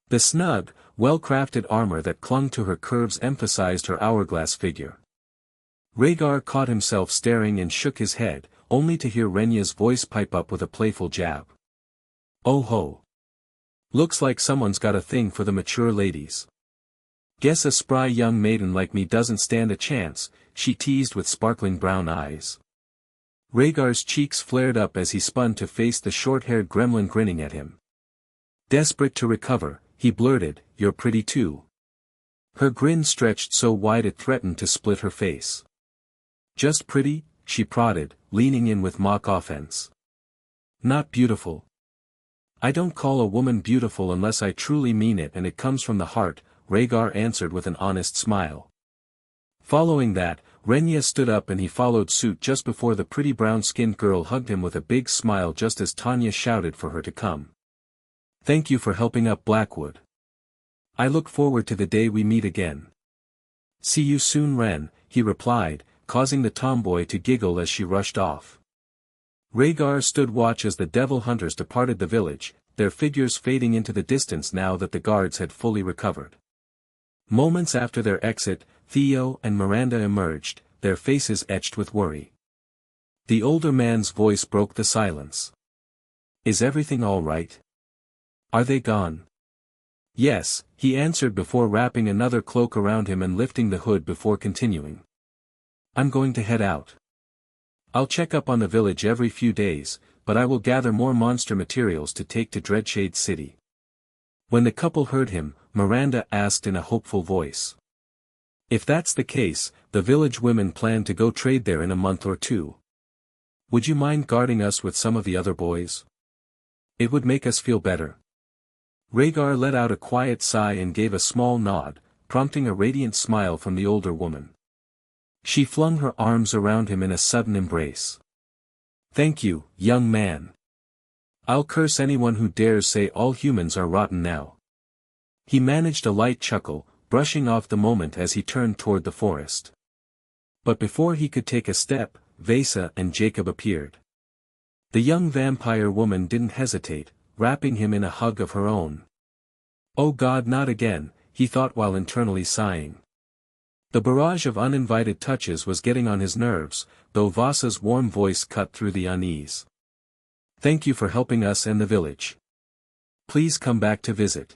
The snug, well-crafted armor that clung to her curves emphasized her hourglass figure. Raegar caught himself staring and shook his head, only to hear Renya's voice pipe up with a playful jab. Oh ho! Looks like someone's got a thing for the mature ladies. Guess a spry young maiden like me doesn't stand a chance, she teased with sparkling brown eyes. Rhaegar's cheeks flared up as he spun to face the short-haired gremlin grinning at him. Desperate to recover, he blurted, "You're pretty too." Her grin stretched so wide it threatened to split her face. Just pretty, she prodded, leaning in with mock offense. Not beautiful. I don't call a woman beautiful unless I truly mean it and it comes from the heart, Raegar answered with an honest smile. Following that, Renya stood up and he followed suit just before the pretty brown-skinned girl hugged him with a big smile just as Tanya shouted for her to come. Thank you for helping up Blackwood. I look forward to the day we meet again. See you soon, Ren, he replied, causing the tomboy to giggle as she rushed off. Raegar stood watch as the devil hunters departed the village, their figures fading into the distance now that the guards had fully recovered. Moments after their exit, Theo and Miranda emerged, their faces etched with worry. The older man's voice broke the silence. Is everything all right? Are they gone? Yes, he answered before wrapping another cloak around him and lifting the hood before continuing. I'm going to head out. I'll check up on the village every few days, but I will gather more monster materials to take to Dreadshade City. When the couple heard him, Miranda asked in a hopeful voice. If that's the case, the village women plan to go trade there in a month or two. Would you mind guarding us with some of the other boys? It would make us feel better. Raegar let out a quiet sigh and gave a small nod, prompting a radiant smile from the older woman. She flung her arms around him in a sudden embrace. Thank you, young man. I'll curse anyone who dares say all humans are rotten now. He managed a light chuckle, brushing off the moment as he turned toward the forest. But before he could take a step, Vesa and Jacob appeared. The young vampire woman didn't hesitate, wrapping him in a hug of her own. Oh God, not again, he thought while internally sighing. The barrage of uninvited touches was getting on his nerves, though Vasa's warm voice cut through the unease. Thank you for helping us and the village. Please come back to visit.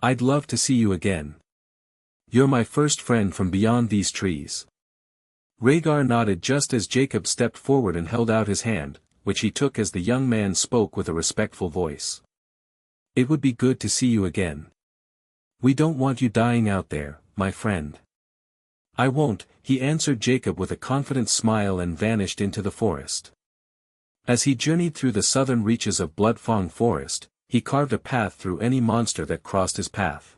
I'd love to see you again. You're my first friend from beyond these trees. Raegar nodded just as Jacob stepped forward and held out his hand, which he took as the young man spoke with a respectful voice. It would be good to see you again. We don't want you dying out there, my friend. I won't, he answered Jacob with a confident smile and vanished into the forest. As he journeyed through the southern reaches of Bloodfang Forest, he carved a path through any monster that crossed his path.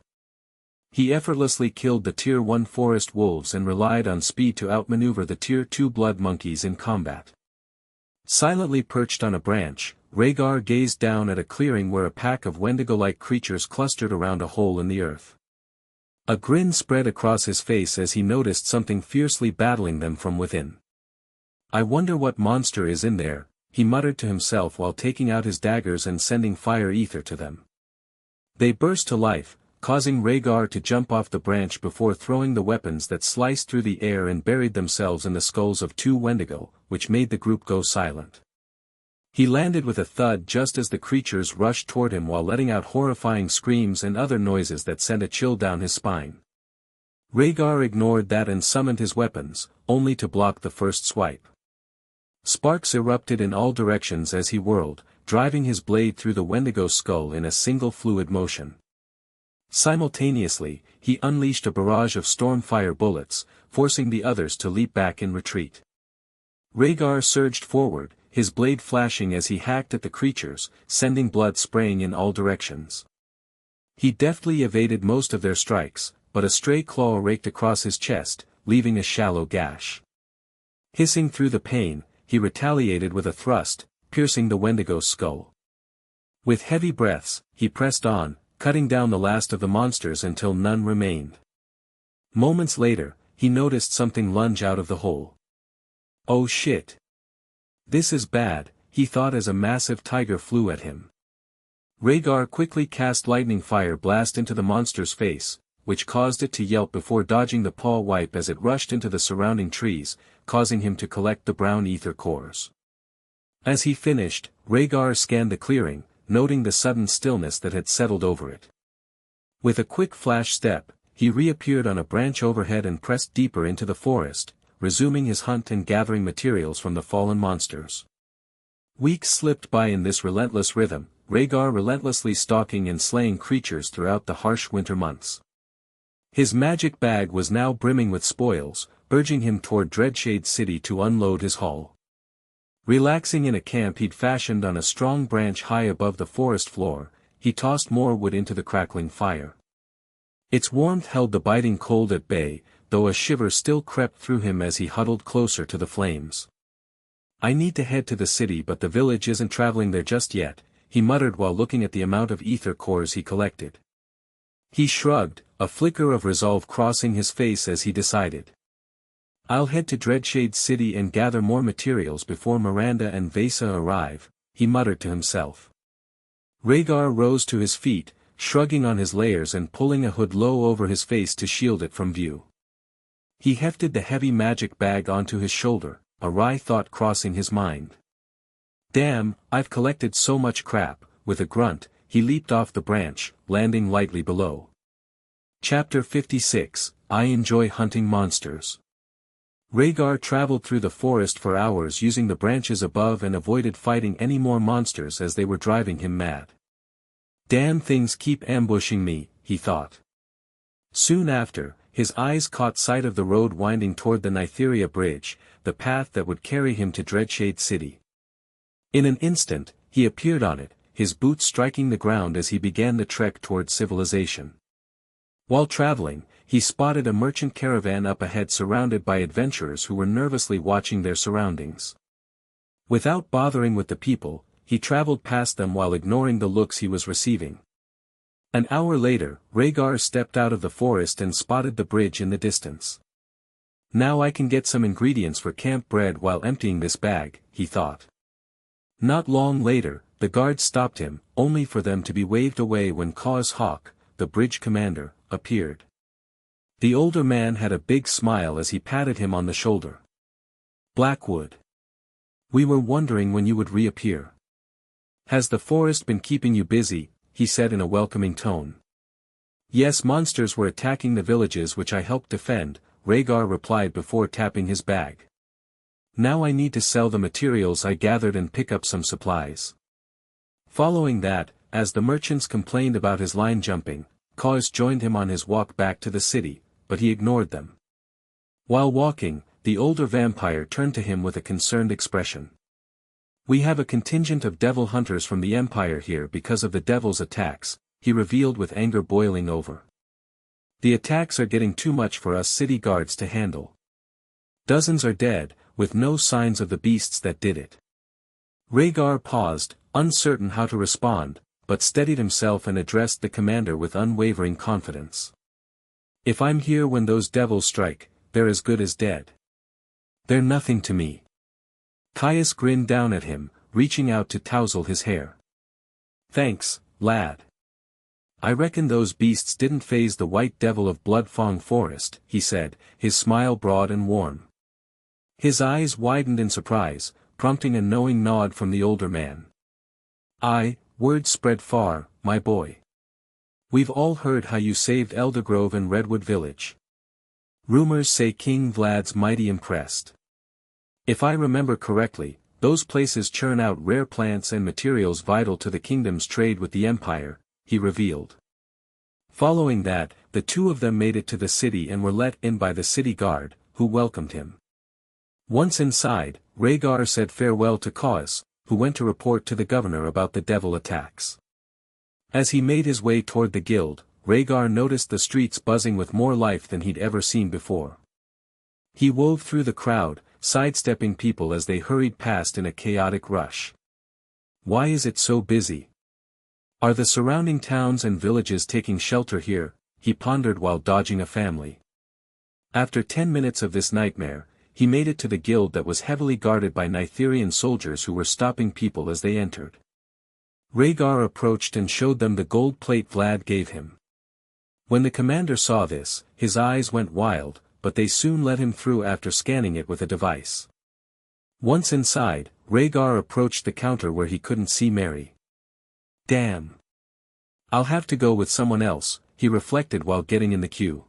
He effortlessly killed the Tier 1 forest wolves and relied on speed to outmaneuver the Tier 2 blood monkeys in combat. Silently perched on a branch, Raegar gazed down at a clearing where a pack of Wendigo-like creatures clustered around a hole in the earth. A grin spread across his face as he noticed something fiercely battling them from within. I wonder what monster is in there, he muttered to himself while taking out his daggers and sending fire ether to them. They burst to life, causing Raegar to jump off the branch before throwing the weapons that sliced through the air and buried themselves in the skulls of two Wendigo, which made the group go silent. He landed with a thud just as the creatures rushed toward him while letting out horrifying screams and other noises that sent a chill down his spine. Raegar ignored that and summoned his weapons, only to block the first swipe. Sparks erupted in all directions as he whirled, driving his blade through the Wendigo's skull in a single fluid motion. Simultaneously, he unleashed a barrage of stormfire bullets, forcing the others to leap back in retreat. Raegar surged forward, his blade flashing as he hacked at the creatures, sending blood spraying in all directions. He deftly evaded most of their strikes, but a stray claw raked across his chest, leaving a shallow gash. Hissing through the pain, he retaliated with a thrust, piercing the Wendigo's skull. With heavy breaths, he pressed on, cutting down the last of the monsters until none remained. Moments later, he noticed something lunge out of the hole. Oh shit! This is bad, he thought as a massive tiger flew at him. Raegar quickly cast lightning fire blast into the monster's face, which caused it to yelp before dodging the paw wipe as it rushed into the surrounding trees, causing him to collect the brown ether cores. As he finished, Raegar scanned the clearing, noting the sudden stillness that had settled over it. With a quick flash step, he reappeared on a branch overhead and pressed deeper into the forest, resuming his hunt and gathering materials from the fallen monsters. Weeks slipped by in this relentless rhythm, Raegar relentlessly stalking and slaying creatures throughout the harsh winter months. His magic bag was now brimming with spoils, urging him toward Dreadshade City to unload his haul. Relaxing in a camp he'd fashioned on a strong branch high above the forest floor, he tossed more wood into the crackling fire. Its warmth held the biting cold at bay, though a shiver still crept through him as he huddled closer to the flames. "I need to head to the city, but the village isn't traveling there just yet," he muttered while looking at the amount of ether cores he collected. He shrugged, a flicker of resolve crossing his face as he decided. "I'll head to Dreadshade City and gather more materials before Miranda and Vesa arrive," he muttered to himself. Raegar rose to his feet, shrugging on his layers and pulling a hood low over his face to shield it from view. He hefted the heavy magic bag onto his shoulder, a wry thought crossing his mind. "Damn, I've collected so much crap." With a grunt, he leaped off the branch, landing lightly below. Chapter 56, I Enjoy Hunting Monsters. Raegar traveled through the forest for hours using the branches above and avoided fighting any more monsters as they were driving him mad. "Damn things keep ambushing me," he thought. Soon after, his eyes caught sight of the road winding toward the Nytheria Bridge, the path that would carry him to Dreadshade City. In an instant, he appeared on it, his boots striking the ground as he began the trek toward civilization. While traveling, he spotted a merchant caravan up ahead surrounded by adventurers who were nervously watching their surroundings. Without bothering with the people, he traveled past them while ignoring the looks he was receiving. An hour later, Raegar stepped out of the forest and spotted the bridge in the distance. "Now I can get some ingredients for camp bread while emptying this bag," he thought. Not long later, the guards stopped him, only for them to be waved away when Cause Hawk, the bridge commander, appeared. The older man had a big smile as he patted him on the shoulder. "Blackwood. We were wondering when you would reappear. Has the forest been keeping you busy?" he said in a welcoming tone. "Yes, monsters were attacking the villages which I helped defend," Raegar replied before tapping his bag. "Now I need to sell the materials I gathered and pick up some supplies." Following that, as the merchants complained about his line jumping, Cause joined him on his walk back to the city, but he ignored them. While walking, the older vampire turned to him with a concerned expression. "We have a contingent of devil hunters from the Empire here because of the devil's attacks," he revealed with anger boiling over. "The attacks are getting too much for us city guards to handle. Dozens are dead, with no signs of the beasts that did it." Raegar paused, uncertain how to respond, but steadied himself and addressed the commander with unwavering confidence. "If I'm here when those devils strike, they're as good as dead. They're nothing to me." Caius grinned down at him, reaching out to tousle his hair. "Thanks, lad. I reckon those beasts didn't faze the white devil of Bloodfang Forest," he said, his smile broad and warm. His eyes widened in surprise, prompting a knowing nod from the older man. "Aye, word spread far, my boy. We've all heard how you saved Eldergrove and Redwood Village. Rumors say King Vlad's mighty impressed. If I remember correctly, those places churn out rare plants and materials vital to the kingdom's trade with the Empire," he revealed. Following that, the two of them made it to the city and were let in by the city guard, who welcomed him. Once inside, Raegar said farewell to Cause, who went to report to the governor about the devil attacks. As he made his way toward the guild, Raegar noticed the streets buzzing with more life than he'd ever seen before. He wove through the crowd, sidestepping people as they hurried past in a chaotic rush. Why is it so busy? Are the surrounding towns and villages taking shelter here? He pondered while dodging a family. After 10 minutes of this nightmare, he made it to the guild that was heavily guarded by Nytherian soldiers who were stopping people as they entered. Raegar approached and showed them the gold plate Vlad gave him. When the commander saw this, his eyes went wild, but they soon let him through after scanning it with a device. Once inside, Raegar approached the counter where he couldn't see Mary. "Damn. I'll have to go with someone else," he reflected while getting in the queue.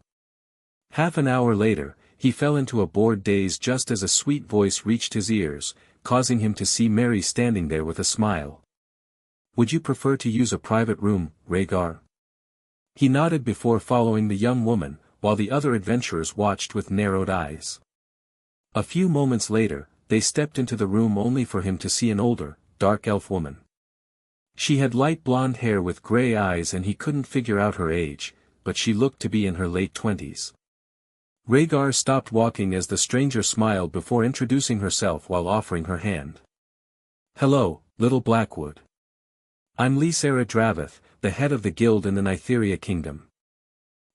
Half an hour later, he fell into a bored daze just as a sweet voice reached his ears, causing him to see Mary standing there with a smile. "Would you prefer to use a private room, Raegar?" He nodded before following the young woman, while the other adventurers watched with narrowed eyes. A few moments later, they stepped into the room only for him to see an older, dark elf woman. She had light blonde hair with gray eyes and he couldn't figure out her age, but she looked to be in her late 20s. Raegar stopped walking as the stranger smiled before introducing herself while offering her hand. "Hello, little Blackwood. I'm Sylvara Draveth, the head of the guild in the Nytheria kingdom.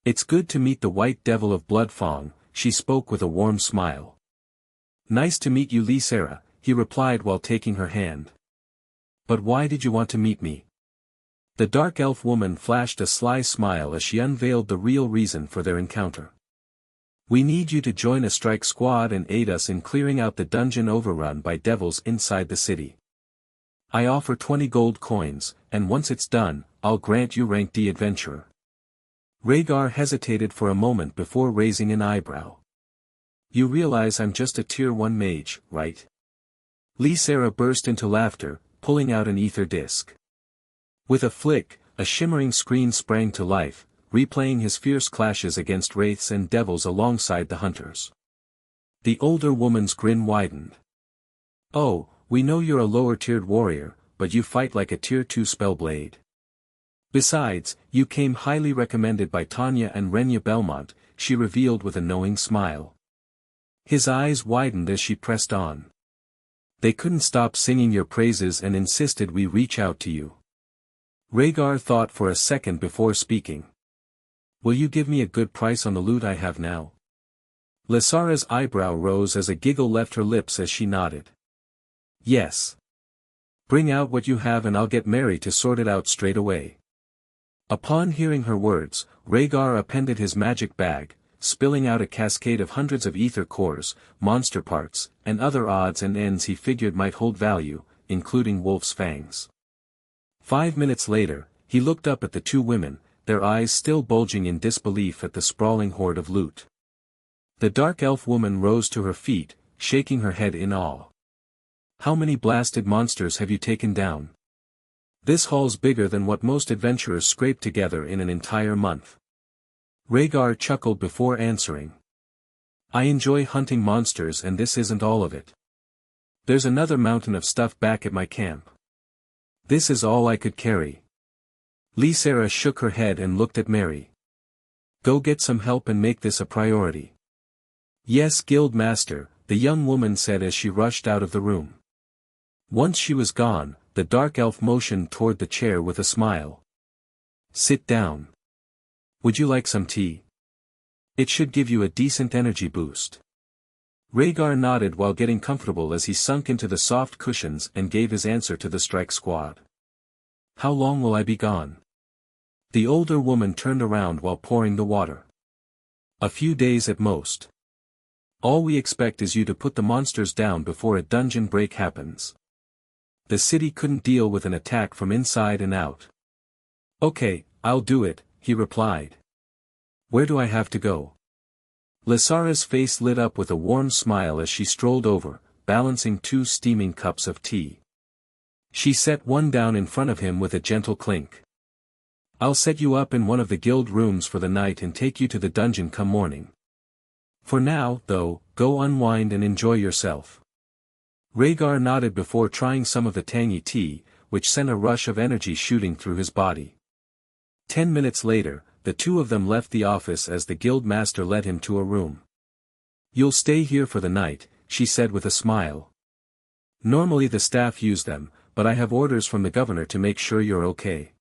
It's good to meet the White Devil of Bloodfang," she spoke with a warm smile. "Nice to meet you, Sylvara," he replied while taking her hand. "But why did you want to meet me?" The dark elf woman flashed a sly smile as she unveiled the real reason for their encounter. "We need you to join a strike squad and aid us in clearing out the dungeon overrun by devils inside the city. I offer 20 gold coins, and once it's done, I'll grant you rank D adventurer." Raegar hesitated for a moment before raising an eyebrow. "You realize I'm just a tier 1 mage, right?" Sylvara burst into laughter, pulling out an ether disc. With a flick, a shimmering screen sprang to life, replaying his fierce clashes against wraiths and devils alongside the hunters. The older woman's grin widened. "Oh, we know you're a lower-tiered warrior, but you fight like a tier 2 spellblade. Besides, you came highly recommended by Tanya and Renya Belmont," she revealed with a knowing smile. His eyes widened as she pressed on. "They couldn't stop singing your praises and insisted we reach out to you." Raegar thought for a second before speaking. "Will you give me a good price on the loot I have now?" Lysara's eyebrow rose as a giggle left her lips as she nodded. "Yes. Bring out what you have and I'll get Mary to sort it out straight away." Upon hearing her words, Raegar appended his magic bag, spilling out a cascade of hundreds of ether cores, monster parts, and other odds and ends he figured might hold value, including wolf's fangs. 5 minutes later, he looked up at the two women, their eyes still bulging in disbelief at the sprawling horde of loot. The dark elf woman rose to her feet, shaking her head in awe. "How many blasted monsters have you taken down? This haul's bigger than what most adventurers scrape together in an entire month." Raegar chuckled before answering. "I enjoy hunting monsters and this isn't all of it. There's another mountain of stuff back at my camp. This is all I could carry." Sylvara shook her head and looked at Mary. "Go get some help and make this a priority." "Yes, Guild Master," the young woman said as she rushed out of the room. Once she was gone, the dark elf motioned toward the chair with a smile. "Sit down. Would you like some tea? It should give you a decent energy boost." Raegar nodded while getting comfortable as he sunk into the soft cushions and gave his answer to the strike squad. "How long will I be gone?" The older woman turned around while pouring the water. "A few days at most. All we expect is you to put the monsters down before a dungeon break happens. The city couldn't deal with an attack from inside and out." "Okay, I'll do it," he replied. "Where do I have to go?" Lysara's face lit up with a warm smile as she strolled over, balancing 2 steaming cups of tea. She set one down in front of him with a gentle clink. "I'll set you up in one of the guild rooms for the night and take you to the dungeon come morning. For now, though, go unwind and enjoy yourself." Raegar nodded before trying some of the tangy tea, which sent a rush of energy shooting through his body. 10 minutes later, the two of them left the office as the guild master led him to a room. "You'll stay here for the night," she said with a smile. "Normally the staff use them, but I have orders from the governor to make sure you're okay."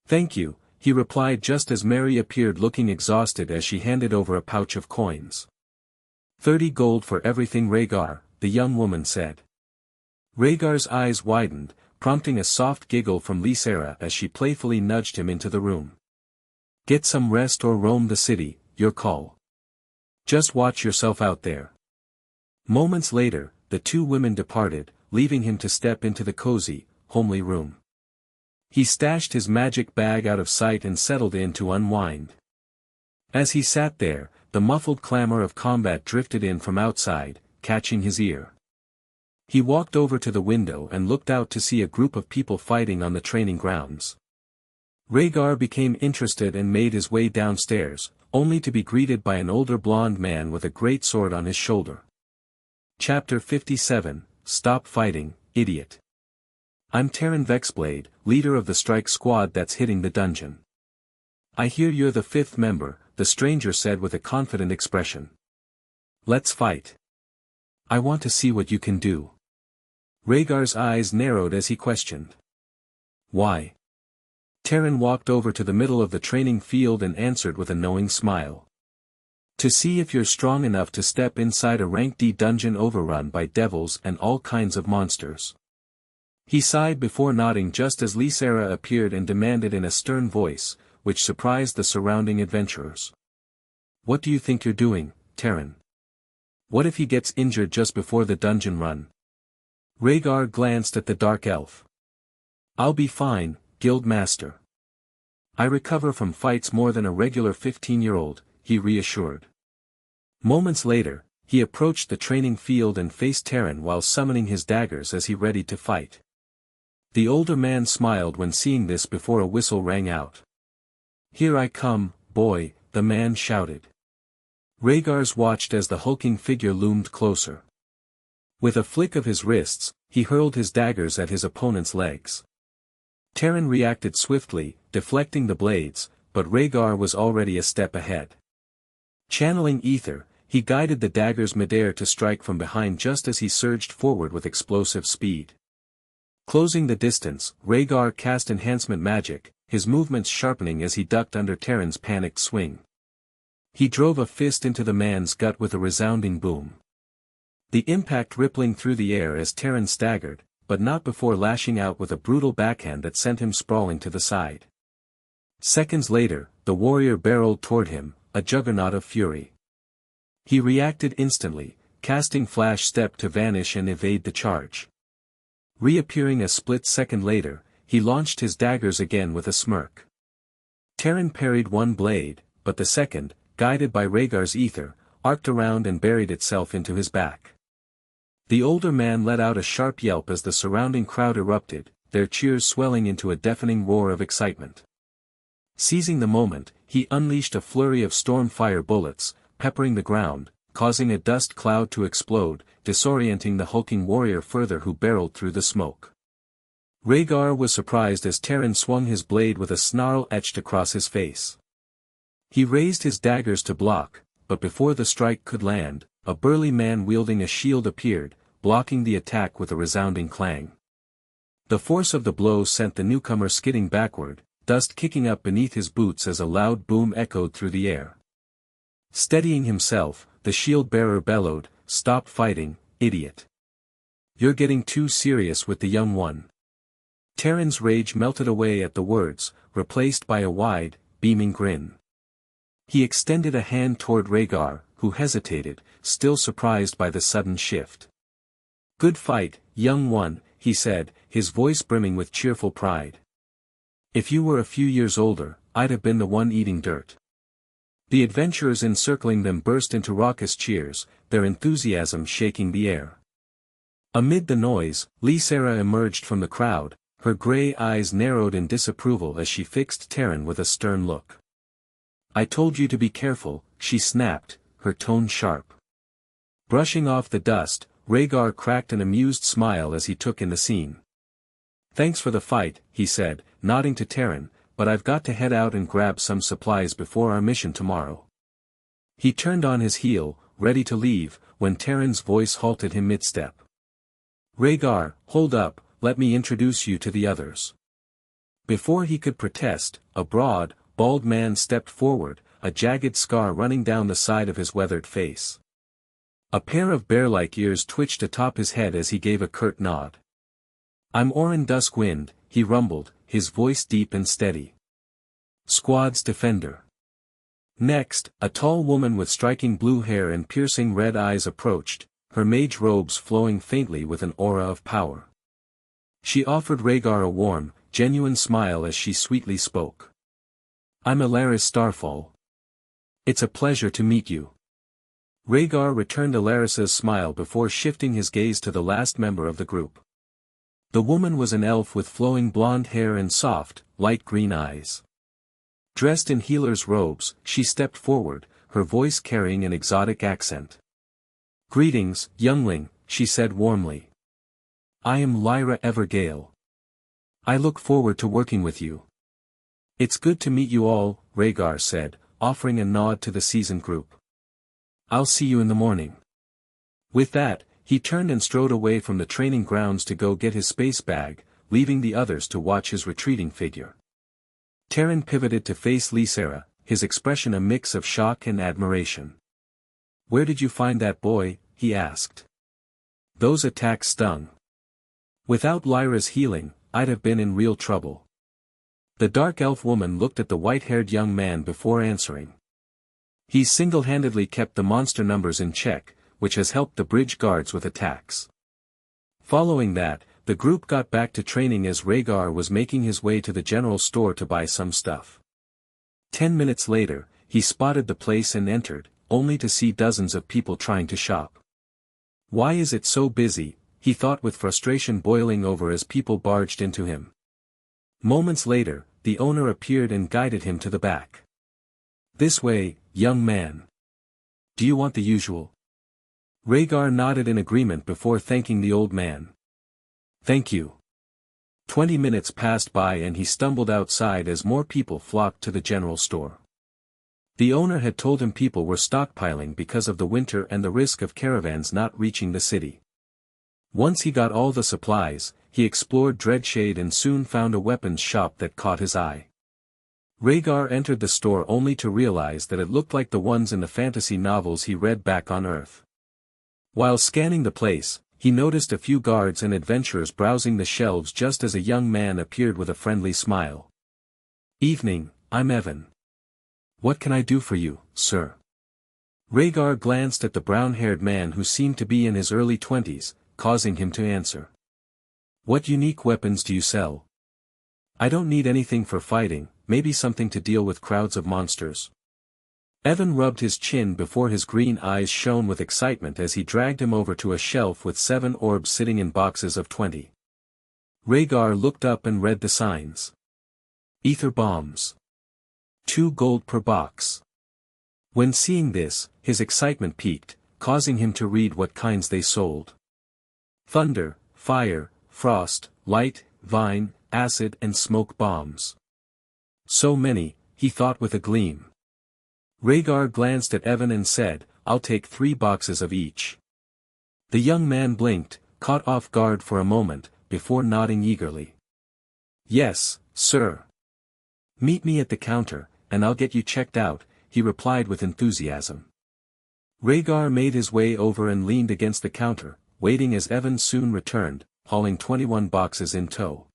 "Thank you," he replied just as Mary appeared looking exhausted as she handed over a pouch of coins. 30 gold for everything, Raegar," the young woman said. Raegar's eyes widened, prompting a soft giggle from Sylvara as she playfully nudged him into the room. "Get some rest or roam the city, your call. Just watch yourself out there." Moments later, the two women departed, leaving him to step into the cozy, homely room. He stashed his magic bag out of sight and settled in to unwind. As he sat there, the muffled clamor of combat drifted in from outside, catching his ear. He walked over to the window and looked out to see a group of people fighting on the training grounds. Raegar became interested and made his way downstairs, only to be greeted by an older blonde man with a great sword on his shoulder. Chapter 57, Stop Fighting, Idiot. I'm Terran Vexblade, leader of the strike squad that's hitting the dungeon. I hear you're the fifth member, the stranger said with a confident expression. Let's fight. I want to see what you can do. Raegar's eyes narrowed as he questioned. Why? Terran walked over to the middle of the training field and answered with a knowing smile. To see if you're strong enough to step inside a rank D dungeon overrun by devils and all kinds of monsters. He sighed before nodding just as Sylvara appeared and demanded in a stern voice, which surprised the surrounding adventurers. What do you think you're doing, Terran? What if he gets injured just before the dungeon run? Raegar glanced at the dark elf. I'll be fine, Guild Master. I recover from fights more than a regular 15-year-old, he reassured. Moments later, he approached the training field and faced Terran while summoning his daggers as he readied to fight. The older man smiled when seeing this before a whistle rang out. Here I come, boy, the man shouted. Raegar watched as the hulking figure loomed closer. With a flick of his wrists, he hurled his daggers at his opponent's legs. Terran reacted swiftly, deflecting the blades, but Raegar was already a step ahead. Channeling Aether, he guided the daggers midair to strike from behind just as he surged forward with explosive speed. Closing the distance, Raegar cast enhancement magic, his movements sharpening as he ducked under Terran's panicked swing. He drove a fist into the man's gut with a resounding boom. The impact rippling through the air as Terran staggered, but not before lashing out with a brutal backhand that sent him sprawling to the side. Seconds later, the warrior barreled toward him, a juggernaut of fury. He reacted instantly, casting Flash Step to vanish and evade the charge. Reappearing a split second later, he launched his daggers again with a smirk. Terran parried one blade, but the second, guided by Raegar's Aether, arced around and buried itself into his back. The older man let out a sharp yelp as the surrounding crowd erupted, their cheers swelling into a deafening roar of excitement. Seizing the moment, he unleashed a flurry of storm fire bullets, peppering the ground, causing a dust cloud to explode, disorienting the hulking warrior further who barreled through the smoke. Raegar was surprised as Terran swung his blade with a snarl etched across his face. He raised his daggers to block, but before the strike could land, a burly man wielding a shield appeared, blocking the attack with a resounding clang. The force of the blow sent the newcomer skidding backward, dust kicking up beneath his boots as a loud boom echoed through the air. Steadying himself, the shield-bearer bellowed, "Stop fighting, idiot. You're getting too serious with the young one." Terran's rage melted away at the words, replaced by a wide, beaming grin. He extended a hand toward Raegar, who hesitated, still surprised by the sudden shift. "Good fight, young one," he said, his voice brimming with cheerful pride. "If you were a few years older, I'd have been the one eating dirt." The adventurers encircling them burst into raucous cheers, their enthusiasm shaking the air. Amid the noise, Sylvara emerged from the crowd, her gray eyes narrowed in disapproval as she fixed Terran with a stern look. "I told you to be careful," she snapped, her tone sharp. Brushing off the dust, Raegar cracked an amused smile as he took in the scene. "Thanks for the fight," he said, nodding to Terran, "but I've got to head out and grab some supplies before our mission tomorrow." He turned on his heel, ready to leave, when Terran's voice halted him mid-step. "Raegar, hold up, let me introduce you to the others." Before he could protest, a broad, bald man stepped forward, a jagged scar running down the side of his weathered face. A pair of bear-like ears twitched atop his head as he gave a curt nod. "I'm Orin Duskwind," he rumbled, his voice deep and steady. "Squad's defender." Next, a tall woman with striking blue hair and piercing red eyes approached, her mage robes flowing faintly with an aura of power. She offered Raegar a warm, genuine smile as she sweetly spoke. "I'm Alaris Starfall. It's a pleasure to meet you." Raegar returned Alaris's smile before shifting his gaze to the last member of the group. The woman was an elf with flowing blonde hair and soft, light green eyes. Dressed in healer's robes, she stepped forward, her voice carrying an exotic accent. "Greetings, youngling," she said warmly. "I am Lyra Evergale. I look forward to working with you." "It's good to meet you all," Raegar said, offering a nod to the seasoned group. "I'll see you in the morning." With that, he turned and strode away from the training grounds to go get his space bag, leaving the others to watch his retreating figure. Terran pivoted to face Lysera, his expression a mix of shock and admiration. "Where did you find that boy?" he asked. "Those attacks stung. Without Lyra's healing, I'd have been in real trouble." The dark elf woman looked at the white-haired young man before answering. "He's single-handedly kept the monster numbers in check, which has helped the bridge guards with attacks." Following that, the group got back to training as Raegar was making his way to the general store to buy some stuff. 10 minutes later, he spotted the place and entered, only to see dozens of people trying to shop. "Why is it so busy?" he thought with frustration boiling over as people barged into him. Moments later, the owner appeared and guided him to the back. "This way, young man. Do you want the usual?" Raegar nodded in agreement before thanking the old man. "Thank you." 20 minutes passed by and he stumbled outside as more people flocked to the general store. The owner had told him people were stockpiling because of the winter and the risk of caravans not reaching the city. Once he got all the supplies, he explored Dreadshade and soon found a weapons shop that caught his eye. Raegar entered the store only to realize that it looked like the ones in the fantasy novels he read back on Earth. While scanning the place, he noticed a few guards and adventurers browsing the shelves just as a young man appeared with a friendly smile. "Evening, I'm Evan. What can I do for you, sir?" Raegar glanced at the brown-haired man who seemed to be in his early 20s, causing him to answer. "What unique weapons do you sell?" "I don't need anything for fighting, maybe something to deal with crowds of monsters." Evan rubbed his chin before his green eyes shone with excitement as he dragged him over to a shelf with 7 orbs sitting in boxes of 20. Raegar looked up and read the signs. "Aether bombs. 2 gold per box." When seeing this, his excitement peaked, causing him to read what kinds they sold. Thunder, fire, frost, light, vine, acid and smoke bombs. So many, he thought with a gleam. Raegar glanced at Evan and said, "I'll take 3 boxes of each." The young man blinked, caught off guard for a moment, before nodding eagerly. "Yes, sir. Meet me at the counter, and I'll get you checked out," he replied with enthusiasm. Raegar made his way over and leaned against the counter, waiting as Evan soon returned, hauling 21 boxes in tow.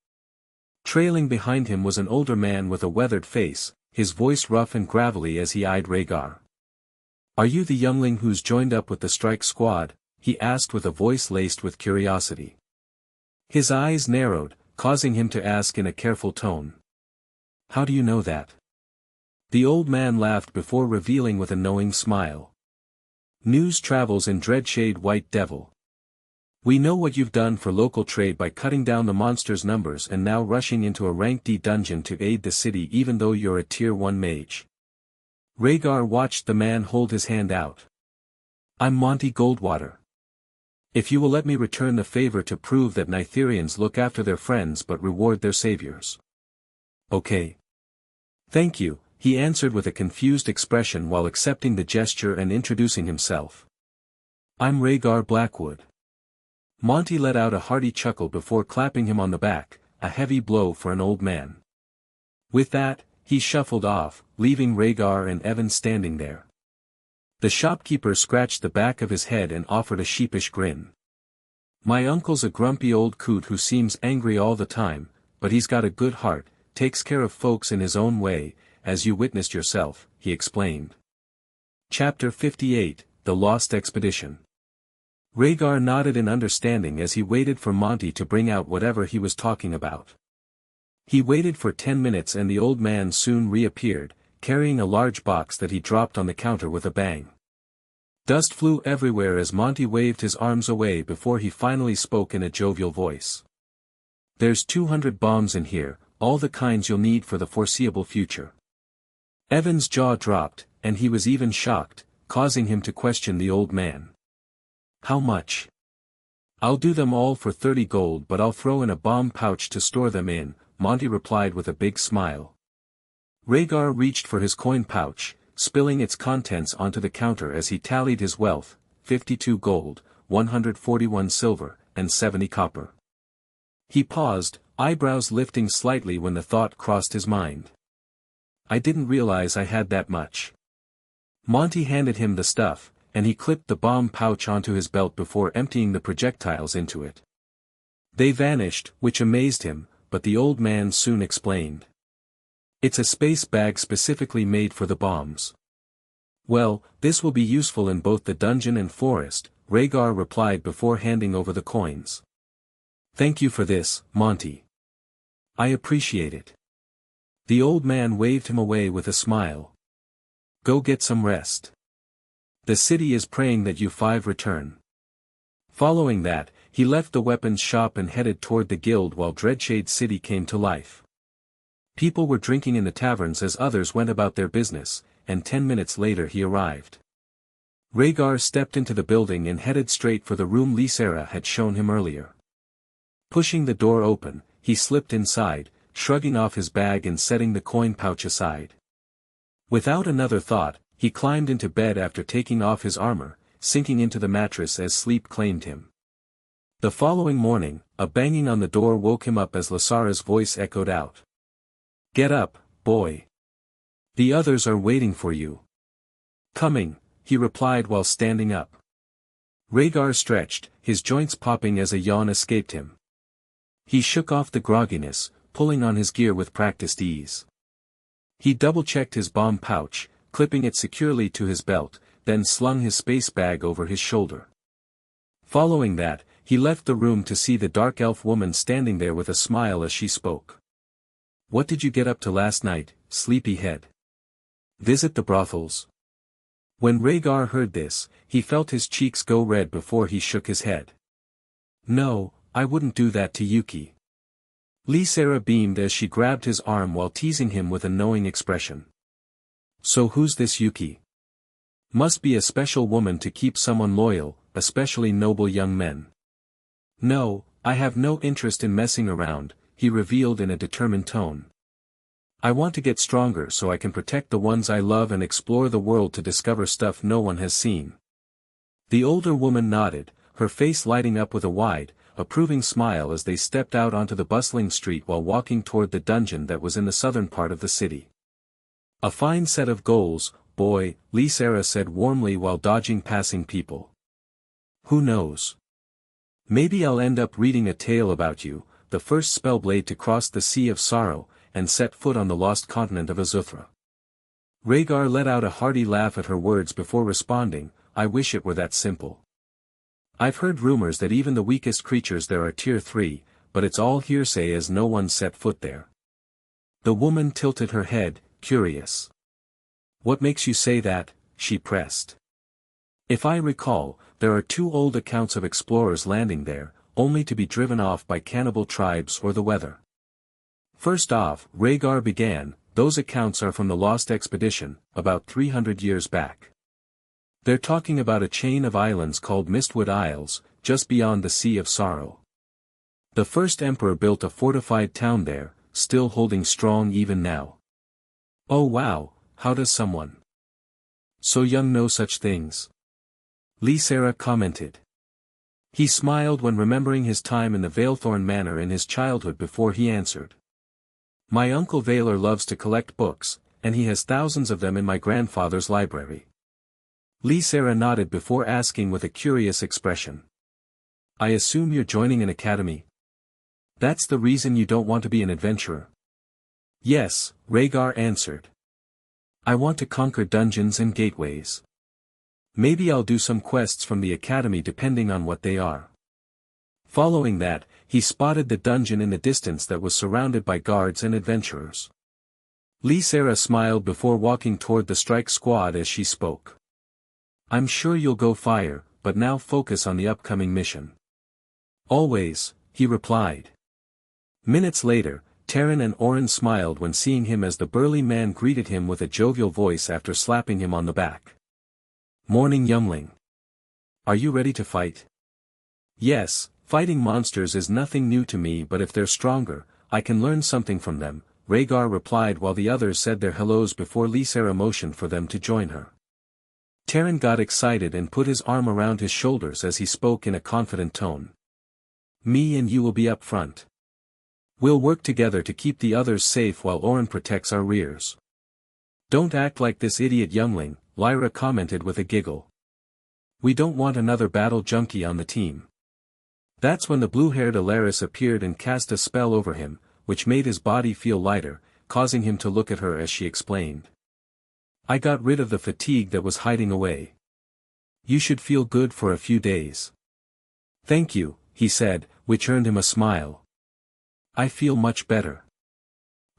Trailing behind him was an older man with a weathered face, his voice rough and gravelly as he eyed Raegar. "Are you the youngling who's joined up with the strike squad?" he asked with a voice laced with curiosity. His eyes narrowed, causing him to ask in a careful tone. "How do you know that?" The old man laughed before revealing with a knowing smile. "News travels in Dreadshade, White Devil. We know what you've done for local trade by cutting down the monsters' numbers and now rushing into a rank D dungeon to aid the city even though you're a tier 1 mage." Raegar watched the man hold his hand out. "I'm Monty Goldwater. If you will let me return the favor to prove that Nitherians look after their friends but reward their saviors." "Okay. Thank you," he answered with a confused expression while accepting the gesture and introducing himself. "I'm Raegar Blackwood." Monty let out a hearty chuckle before clapping him on the back, a heavy blow for an old man. With that, he shuffled off, leaving Raegar and Evan standing there. The shopkeeper scratched the back of his head and offered a sheepish grin. "My uncle's a grumpy old coot who seems angry all the time, but he's got a good heart, takes care of folks in his own way, as you witnessed yourself," he explained. Chapter 58, The Lost Expedition. Raegar nodded in understanding as he waited for Monty to bring out whatever he was talking about. He waited for 10 minutes and the old man soon reappeared, carrying a large box that he dropped on the counter with a bang. Dust flew everywhere as Monty waved his arms away before he finally spoke in a jovial voice. "There's 200 bombs in here, all the kinds you'll need for the foreseeable future." Evan's jaw dropped, and he was even shocked, causing him to question the old man. How much? I'll do them all for 30 gold, but I'll throw in a bomb pouch to store them in, Monty replied with a big smile. Raegar reached for his coin pouch, spilling its contents onto the counter as he tallied his wealth: 52 gold, 141 silver, and 70 copper. He paused, eyebrows lifting slightly when the thought crossed his mind. I didn't realize I had that much. Monty handed him the stuff, and he clipped the bomb pouch onto his belt before emptying the projectiles into it. They vanished, which amazed him, but the old man soon explained. It's a space bag specifically made for the bombs. Well, this will be useful in both the dungeon and forest, Raegar replied before handing over the coins. Thank you for this, Monty. I appreciate it. The old man waved him away with a smile. Go get some rest. The city is praying that you five return. Following that, he left the weapons shop and headed toward the guild while Dreadshade City came to life. People were drinking in the taverns as others went about their business, and 10 minutes later he arrived. Raegar stepped into the building and headed straight for the room Sylvara had shown him earlier. Pushing the door open, he slipped inside, shrugging off his bag and setting the coin pouch aside. Without another thought, he climbed into bed after taking off his armor, sinking into the mattress as sleep claimed him. The following morning, a banging on the door woke him up as Lysara's voice echoed out. Get up, boy. The others are waiting for you. Coming, he replied while standing up. Raegar stretched, his joints popping as a yawn escaped him. He shook off the grogginess, pulling on his gear with practiced ease. He double-checked his bomb pouch, clipping it securely to his belt, then slung his space bag over his shoulder. Following that, he left the room to see the dark elf woman standing there with a smile as she spoke. What did you get up to last night, sleepyhead? Visit the brothels? When Raegar heard this, he felt his cheeks go red before he shook his head. No, I wouldn't do that to Yuki. Sylvara beamed as she grabbed his arm while teasing him with a knowing expression. So who's this Yuki? Must be a special woman to keep someone loyal, especially noble young men. No, I have no interest in messing around, he revealed in a determined tone. I want to get stronger so I can protect the ones I love and explore the world to discover stuff no one has seen. The older woman nodded, her face lighting up with a wide, approving smile as they stepped out onto the bustling street while walking toward the dungeon that was in the southern part of the city. A fine set of goals, boy, Sylvara said warmly while dodging passing people. Who knows? Maybe I'll end up reading a tale about you, the first spellblade to cross the Sea of Sorrow, and set foot on the lost continent of Azuthra. Raegar let out a hearty laugh at her words before responding, I wish it were that simple. I've heard rumors that even the weakest creatures there are tier 3, but it's all hearsay as no one set foot there. The woman tilted her head, curious. What makes you say that? She pressed. If I recall, there are 2 old accounts of explorers landing there, only to be driven off by cannibal tribes or the weather. First off, Raegar began, those accounts are from the Lost Expedition, about 300 years back. They're talking about a chain of islands called Mistwood Isles, just beyond the Sea of Sorrow. The first emperor built a fortified town there, still holding strong even now. Oh wow, how does someone so young know such things? Sylvara commented. He smiled when remembering his time in the Veilthorn Manor in his childhood before he answered. My uncle Valar loves to collect books, and he has thousands of them in my grandfather's library. Sylvara nodded before asking with a curious expression. I assume you're joining an academy? That's the reason you don't want to be an adventurer? Yes, Raegar answered. I want to conquer dungeons and gateways. Maybe I'll do some quests from the academy depending on what they are. Following that, he spotted the dungeon in the distance that was surrounded by guards and adventurers. Sylvara smiled before walking toward the strike squad as she spoke. I'm sure you'll go fire, but now focus on the upcoming mission. Always, he replied. Minutes later, Terran and Orin smiled when seeing him as the burly man greeted him with a jovial voice after slapping him on the back. Morning youngling. Are you ready to fight? Yes, fighting monsters is nothing new to me, but if they're stronger, I can learn something from them, Raegar replied while the others said their hellos before Sylvara motioned for them to join her. Terran got excited and put his arm around his shoulders as he spoke in a confident tone. Me and you will be up front. We'll work together to keep the others safe while Oren protects our rears. Don't act like this idiot youngling, Lyra commented with a giggle. We don't want another battle junkie on the team. That's when the blue-haired Alaris appeared and cast a spell over him, which made his body feel lighter, causing him to look at her as she explained. I got rid of the fatigue that was hiding away. You should feel good for a few days. Thank you, he said, which earned him a smile. I feel much better.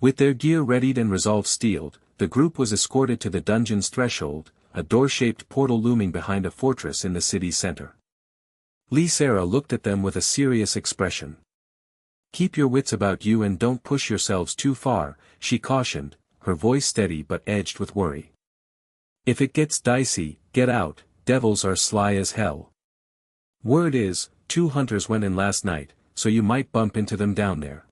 With their gear readied and resolve steeled, the group was escorted to the dungeon's threshold, a door-shaped portal looming behind a fortress in the city's center. Sylvara looked at them with a serious expression. Keep your wits about you and don't push yourselves too far, she cautioned, her voice steady but edged with worry. If it gets dicey, get out, devils are sly as hell. Word is, 2 hunters went in last night, so you might bump into them down there.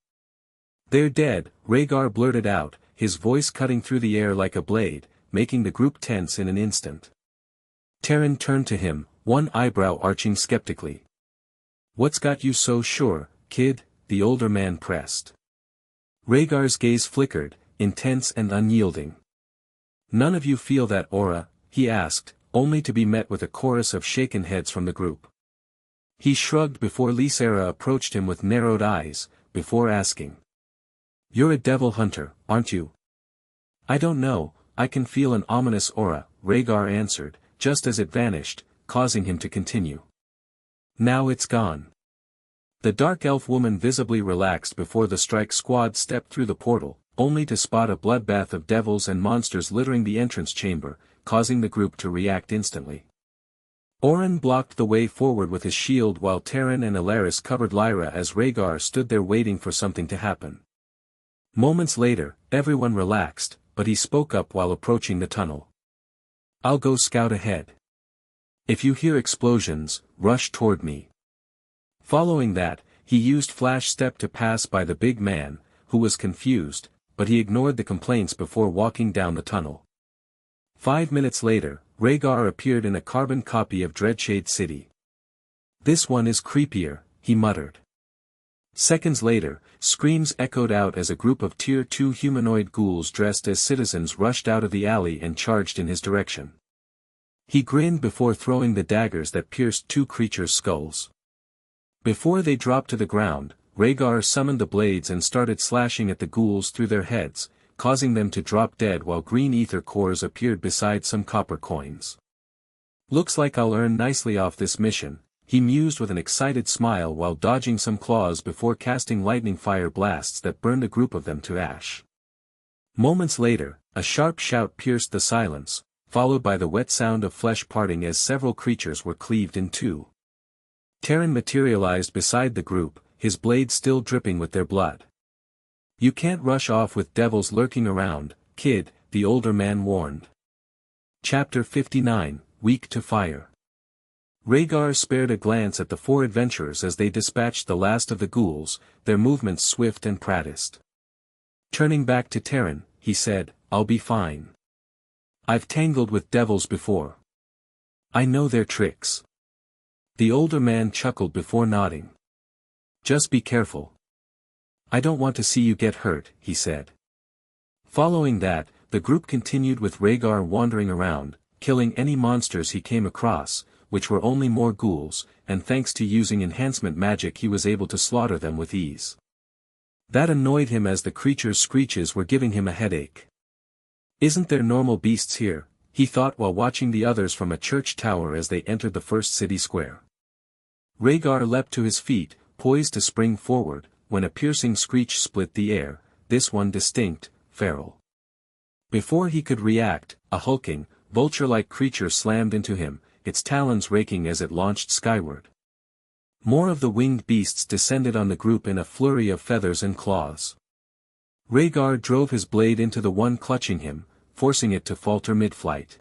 They're dead, Raegar blurted out, his voice cutting through the air like a blade, making the group tense in an instant. Terran turned to him, one eyebrow arching skeptically. What's got you so sure, kid? The older man pressed. Rhaegar's gaze flickered, intense and unyielding. None of you feel that aura, he asked, only to be met with a chorus of shaken heads from the group. He shrugged before Sylvara approached him with narrowed eyes, before asking. You're a devil hunter, aren't you? I don't know, I can feel an ominous aura, Raegar answered, just as it vanished, causing him to continue. Now it's gone. The dark elf woman visibly relaxed before the strike squad stepped through the portal, only to spot a bloodbath of devils and monsters littering the entrance chamber, causing the group to react instantly. Oren blocked the way forward with his shield while Terran and Alaris covered Lyra as Raegar stood there waiting for something to happen. Moments later, everyone relaxed, but he spoke up while approaching the tunnel. I'll go scout ahead. If you hear explosions, rush toward me. Following that, he used flash step to pass by the big man, who was confused, but he ignored the complaints before walking down the tunnel. 5 minutes later, Raegar appeared in a carbon copy of Dreadshade City. This one is creepier, he muttered. Seconds later, screams echoed out as a group of Tier 2 humanoid ghouls dressed as citizens rushed out of the alley and charged in his direction. He grinned before throwing the daggers that pierced 2 creatures' skulls. Before they dropped to the ground, Raegar summoned the blades and started slashing at the ghouls through their heads, causing them to drop dead while green ether cores appeared beside some copper coins. Looks like I'll earn nicely off this mission, he mused with an excited smile while dodging some claws before casting lightning fire blasts that burned a group of them to ash. Moments later, a sharp shout pierced the silence, followed by the wet sound of flesh parting as several creatures were cleaved in two. Terran materialized beside the group, his blade still dripping with their blood. You can't rush off with devils lurking around, kid, the older man warned. Chapter 59, Weak to Fire. Raegar spared a glance at the 4 adventurers as they dispatched the last of the ghouls, their movements swift and practiced. Turning back to Terran, he said, I'll be fine. I've tangled with devils before. I know their tricks. The older man chuckled before nodding. Just be careful. I don't want to see you get hurt, he said. Following that, the group continued with Raegar wandering around, killing any monsters he came across, which were only more ghouls, and thanks to using enhancement magic he was able to slaughter them with ease. That annoyed him as the creatures' screeches were giving him a headache. Isn't there normal beasts here, he thought while watching the others from a church tower as they entered the first city square. Raegar leapt to his feet, poised to spring forward, when a piercing screech split the air, this one distinct, feral. Before he could react, a hulking, vulture-like creature slammed into him, its talons raking as it launched skyward. More of the winged beasts descended on the group in a flurry of feathers and claws. Raegar drove his blade into the one clutching him, forcing it to falter mid-flight.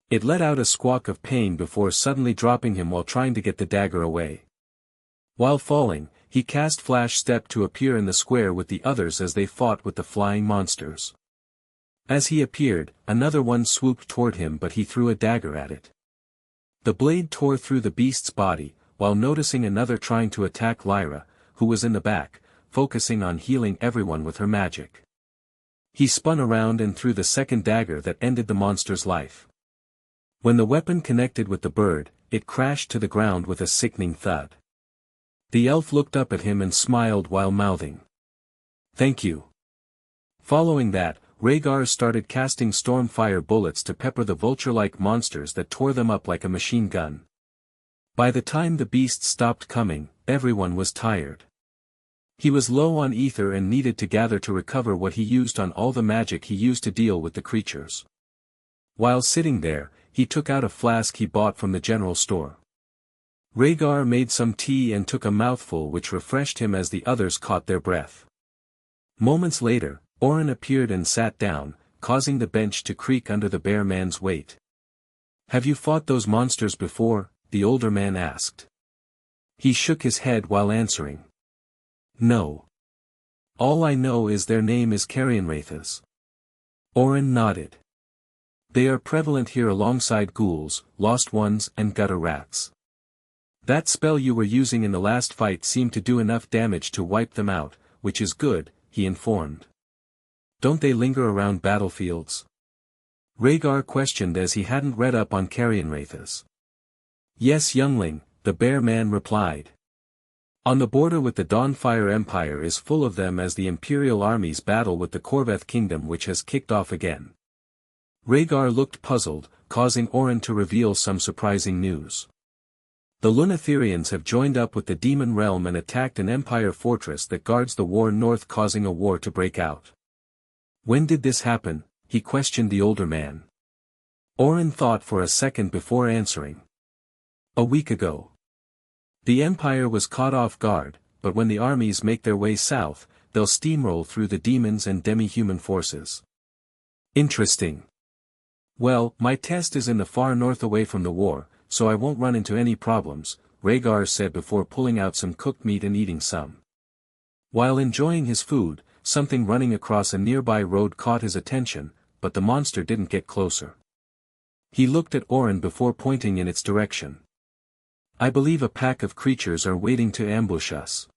It let out a squawk of pain before suddenly dropping him while trying to get the dagger away. While falling, he cast Flash Step to appear in the square with the others as they fought with the flying monsters. As he appeared, another one swooped toward him, but he threw a dagger at it. The blade tore through the beast's body, while noticing another trying to attack Lyra, who was in the back, focusing on healing everyone with her magic. He spun around and threw the second dagger that ended the monster's life. When the weapon connected with the bird, it crashed to the ground with a sickening thud. The elf looked up at him and smiled while mouthing, "Thank you." Following that, Raegar started casting stormfire bullets to pepper the vulture-like monsters that tore them up like a machine gun. By the time the beasts stopped coming, everyone was tired. He was low on ether and needed to gather to recover what he used on all the magic he used to deal with the creatures. While sitting there, he took out a flask he bought from the general store. Raegar made some tea and took a mouthful, which refreshed him as the others caught their breath. Moments later, Orin appeared and sat down, causing the bench to creak under the bear man's weight. "Have you fought those monsters before?" the older man asked. He shook his head while answering, "No. All I know is their name is Carrionwraiths." Orin nodded. "They are prevalent here alongside ghouls, lost ones and gutter rats. That spell you were using in the last fight seemed to do enough damage to wipe them out, which is good," he informed. "Don't they linger around battlefields?" Raegar questioned, as he hadn't read up on Carrionwraiths. "Yes, youngling," the bear man replied. "On the border with the Dawnfire Empire is full of them as the Imperial armies battle with the Corveth Kingdom, which has kicked off again." Raegar looked puzzled, causing Orin to reveal some surprising news. "The Lunatherians have joined up with the Demon Realm and attacked an Empire fortress that guards the war north, causing a war to break out." "When did this happen?" he questioned the older man. Orin thought for a second before answering. "A week ago. The Empire was caught off guard, but when the armies make their way south, they'll steamroll through the demons and demi-human forces." "Interesting. Well, my test is in the far north away from the war, so I won't run into any problems," Raegar said before pulling out some cooked meat and eating some. While enjoying his food, something running across a nearby road caught his attention, but the monster didn't get closer. He looked at Orin before pointing in its direction. "I believe a pack of creatures are waiting to ambush us."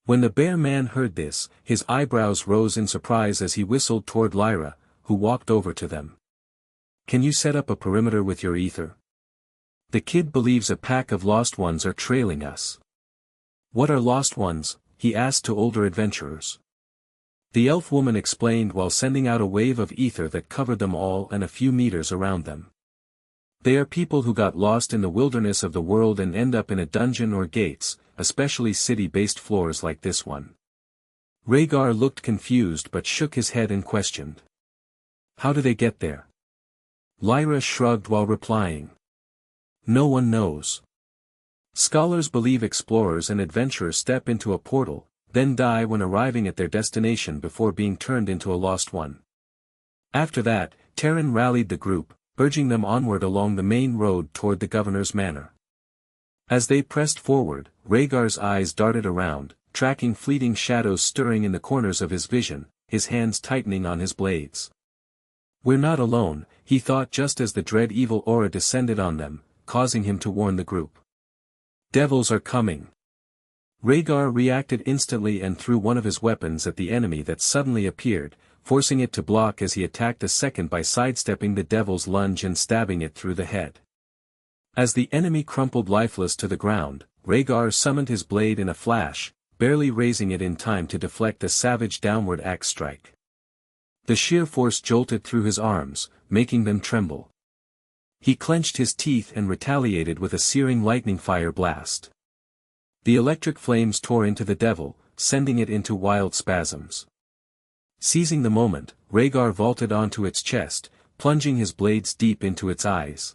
When the bear man heard this, his eyebrows rose in surprise as he whistled toward Lyra, who walked over to them. "Can you set up a perimeter with your ether? The kid believes a pack of lost ones are trailing us." "What are lost ones?" he asked to older adventurers. The elf woman explained while sending out a wave of ether that covered them all and a few meters around them. "They are people who got lost in the wilderness of the world and end up in a dungeon or gates, especially city-based floors like this one." Raegar looked confused but shook his head and questioned. "How do they get there?" Lyra shrugged while replying, "No one knows. Scholars believe explorers and adventurers step into a portal, then die when arriving at their destination before being turned into a lost one. After that, Terran rallied the group, urging them onward along the main road toward the governor's manor." As they pressed forward, Rhaegar's eyes darted around, tracking fleeting shadows stirring in the corners of his vision, his hands tightening on his blades. "We're not alone," he thought just as the dread evil aura descended on them, causing him to warn the group. "Devils are coming." Rhaegar reacted instantly and threw one of his weapons at the enemy that suddenly appeared, forcing it to block as he attacked a second by sidestepping the devil's lunge and stabbing it through the head. As the enemy crumpled lifeless to the ground, Rhaegar summoned his blade in a flash, barely raising it in time to deflect a savage downward axe strike. The sheer force jolted through his arms, making them tremble. He clenched his teeth and retaliated with a searing lightning fire blast. The electric flames tore into the devil, sending it into wild spasms. Seizing the moment, Rhaegar vaulted onto its chest, plunging his blades deep into its eyes.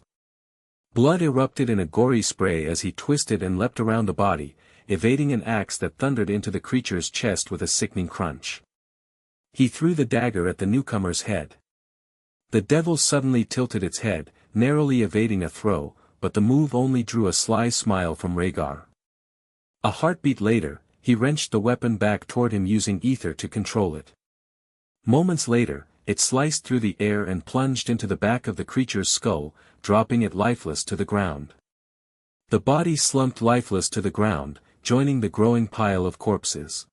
Blood erupted in a gory spray as he twisted and leapt around the body, evading an axe that thundered into the creature's chest with a sickening crunch. He threw the dagger at the newcomer's head. The devil suddenly tilted its head, narrowly evading a throw, but the move only drew a sly smile from Raegar. A heartbeat later, he wrenched the weapon back toward him using Aether to control it. Moments later, it sliced through the air and plunged into the back of the creature's skull, dropping it lifeless to the ground. The body slumped lifeless to the ground, joining the growing pile of corpses.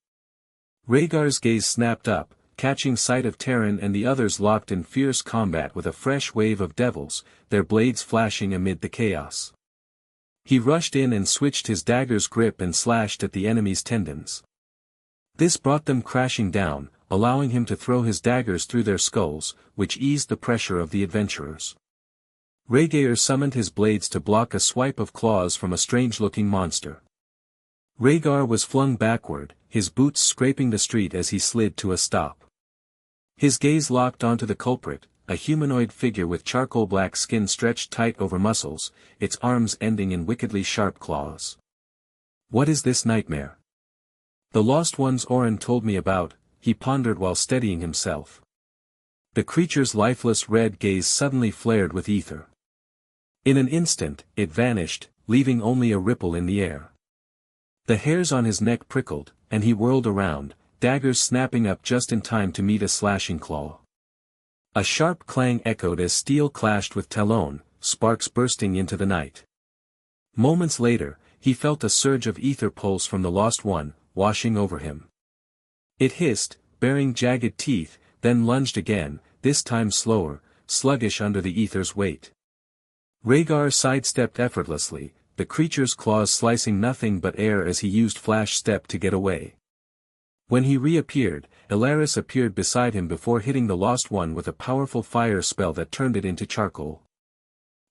Rhaegar's gaze snapped up, catching sight of Terran and the others locked in fierce combat with a fresh wave of devils, their blades flashing amid the chaos. He rushed in and switched his dagger's grip and slashed at the enemy's tendons. This brought them crashing down, allowing him to throw his daggers through their skulls, which eased the pressure of the adventurers. Rhaegar summoned his blades to block a swipe of claws from a strange-looking monster. Rhaegar was flung backward, his boots scraping the street as he slid to a stop. His gaze locked onto the culprit, a humanoid figure with charcoal black skin stretched tight over muscles, its arms ending in wickedly sharp claws. What is this nightmare? The lost ones Oren told me about, he pondered while steadying himself. The creature's lifeless red gaze suddenly flared with ether. In an instant, it vanished, leaving only a ripple in the air. The hairs on his neck prickled, and he whirled around, daggers snapping up just in time to meet a slashing claw. A sharp clang echoed as steel clashed with talon, sparks bursting into the night. Moments later, he felt a surge of ether pulse from the lost one, washing over him. It hissed, baring jagged teeth, then lunged again, this time slower, sluggish under the ether's weight. Rhaegar sidestepped effortlessly, the creature's claws slicing nothing but air as he used flash step to get away. When he reappeared, Elaris appeared beside him before hitting the lost one with a powerful fire spell that turned it into charcoal.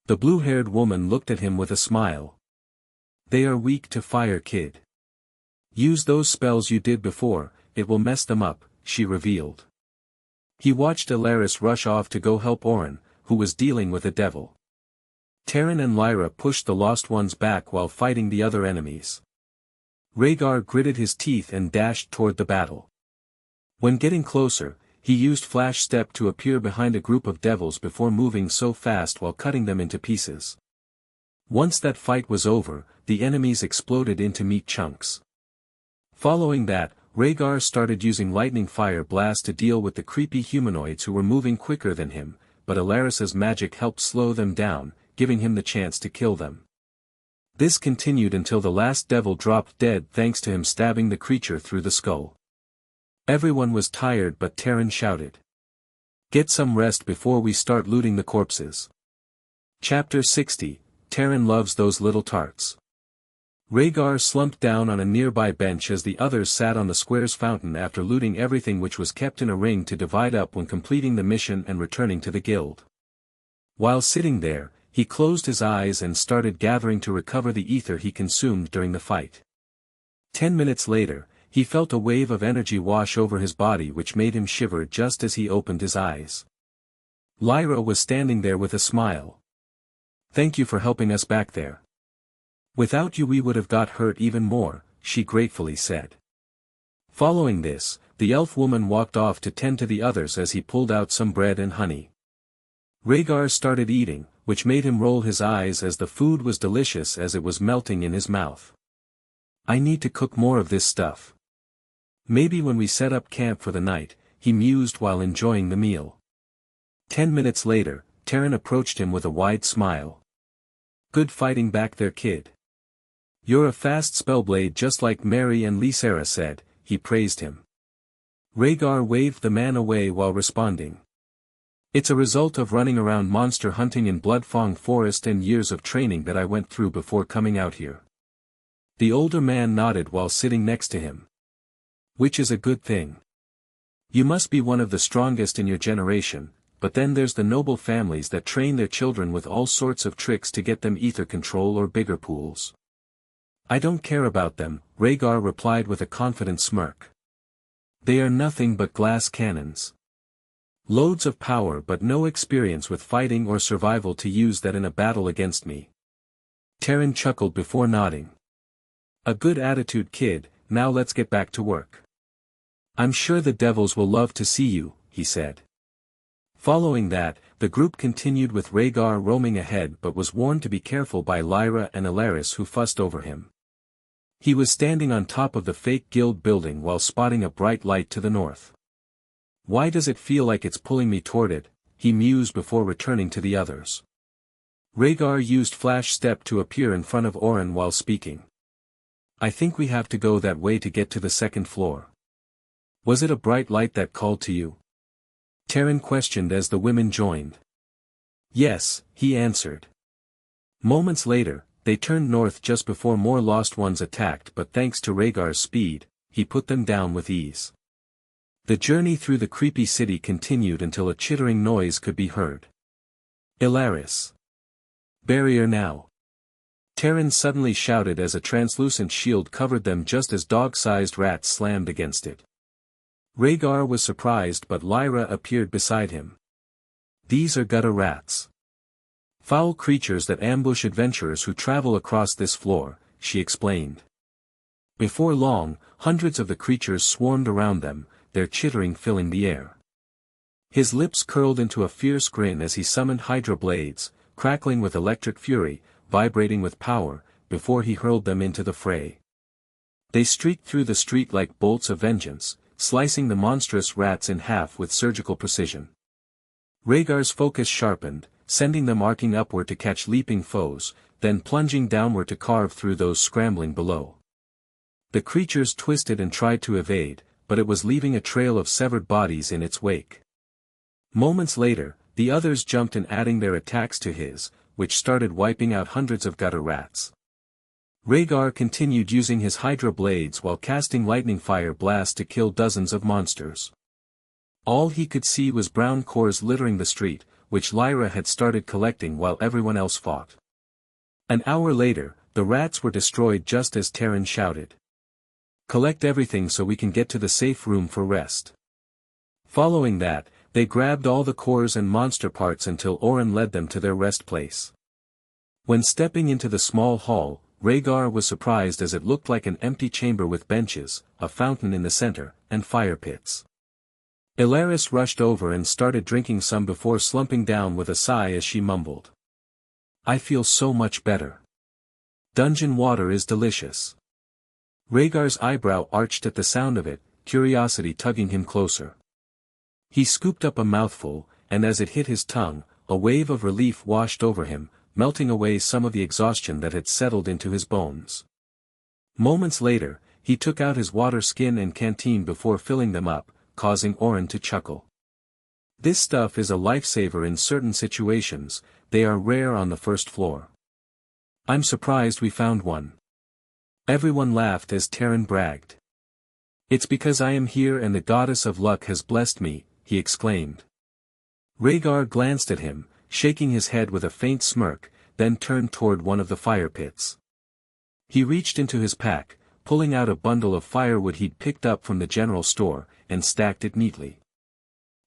The blue-haired woman looked at him with a smile. They are weak to fire, kid. Use those spells you did before, it will mess them up, she revealed. He watched Elaris rush off to go help Oren, who was dealing with a devil. Terran and Lyra pushed the lost ones back while fighting the other enemies. Rhaegar gritted his teeth and dashed toward the battle. When getting closer, he used flash step to appear behind a group of devils before moving so fast while cutting them into pieces. Once that fight was over, the enemies exploded into meat chunks. Following that, Rhaegar started using lightning fire blast to deal with the creepy humanoids who were moving quicker than him, but Elaris's magic helped slow them down, giving him the chance to kill them. This continued until the last devil dropped dead thanks to him stabbing the creature through the skull. Everyone was tired but Terran shouted. Get some rest before we start looting the corpses. Chapter 60, Terran loves those little tarts. Rhaegar slumped down on a nearby bench as the others sat on the square's fountain after looting everything which was kept in a ring to divide up when completing the mission and returning to the guild. While sitting there, he closed his eyes and started gathering to recover the ether he consumed during the fight. 10 minutes later, he felt a wave of energy wash over his body which made him shiver just as he opened his eyes. Lyra was standing there with a smile. Thank you for helping us back there. Without you we would have got hurt even more, she gratefully said. Following this, the elf woman walked off to tend to the others as he pulled out some bread and honey. Rhaegar started eating, which made him roll his eyes as the food was delicious as it was melting in his mouth. I need to cook more of this stuff. Maybe when we set up camp for the night, he mused while enjoying the meal. 10 minutes later, Terran approached him with a wide smile. Good fighting back there, kid. You're a fast spellblade just like Mary and Lysera said, he praised him. Rhaegar waved the man away while responding. It's a result of running around monster hunting in Bloodfang Forest and years of training that I went through before coming out here. The older man nodded while sitting next to him. Which is a good thing. You must be one of the strongest in your generation, but then there's the noble families that train their children with all sorts of tricks to get them ether control or bigger pools. I don't care about them, Rhaegar replied with a confident smirk. They are nothing but glass cannons. Loads of power but no experience with fighting or survival to use that in a battle against me. Terran chuckled before nodding. A good attitude, kid, now let's get back to work. I'm sure the devils will love to see you, he said. Following that, the group continued with Raegar roaming ahead but was warned to be careful by Lyra and Alaris who fussed over him. He was standing on top of the fake guild building while spotting a bright light to the north. "Why does it feel like it's pulling me toward it?" he mused before returning to the others. Raegar used Flash Step to appear in front of Orin while speaking. "I think we have to go that way to get to the second floor." "Was it a bright light that called to you?" Terran questioned as the women joined. "Yes," he answered. Moments later, they turned north just before more Lost Ones attacked, but thanks to Rhaegar's speed, he put them down with ease. The journey through the creepy city continued until a chittering noise could be heard. "Alaris! Barrier now!" Terran suddenly shouted as a translucent shield covered them just as dog-sized rats slammed against it. Rhaegar was surprised, but Lyra appeared beside him. "These are gutter rats. Foul creatures that ambush adventurers who travel across this floor," she explained. Before long, hundreds of the creatures swarmed around them, their chittering filling the air. His lips curled into a fierce grin as he summoned Hydra blades, crackling with electric fury, vibrating with power, before he hurled them into the fray. They streaked through the street like bolts of vengeance, slicing the monstrous rats in half with surgical precision. Rhaegar's focus sharpened, sending them arcing upward to catch leaping foes, then plunging downward to carve through those scrambling below. The creatures twisted and tried to evade, but it was leaving a trail of severed bodies in its wake. Moments later, the others jumped and adding their attacks to his, which started wiping out hundreds of gutter rats. Rhaegar continued using his Hydra blades while casting lightning fire blasts to kill dozens of monsters. All he could see was brown cores littering the street, which Lyra had started collecting while everyone else fought. An hour later, the rats were destroyed just as Terran shouted. "Collect everything so we can get to the safe room for rest." Following that, they grabbed all the cores and monster parts until Orin led them to their rest place. When stepping into the small hall, Rhaegar was surprised as it looked like an empty chamber with benches, a fountain in the center, and fire pits. Alaris rushed over and started drinking some before slumping down with a sigh as she mumbled. "I feel so much better. Dungeon water is delicious." Rhaegar's eyebrow arched at the sound of it, curiosity tugging him closer. He scooped up a mouthful, and as it hit his tongue, a wave of relief washed over him, melting away some of the exhaustion that had settled into his bones. Moments later, he took out his water skin and canteen before filling them up, causing Orin to chuckle. "This stuff is a lifesaver in certain situations, they are rare on the first floor. I'm surprised we found one." Everyone laughed as Terran bragged. "It's because I am here and the goddess of luck has blessed me," he exclaimed. Rhaegar glanced at him, shaking his head with a faint smirk, then turned toward one of the fire pits. He reached into his pack, pulling out a bundle of firewood he'd picked up from the general store, and stacked it neatly.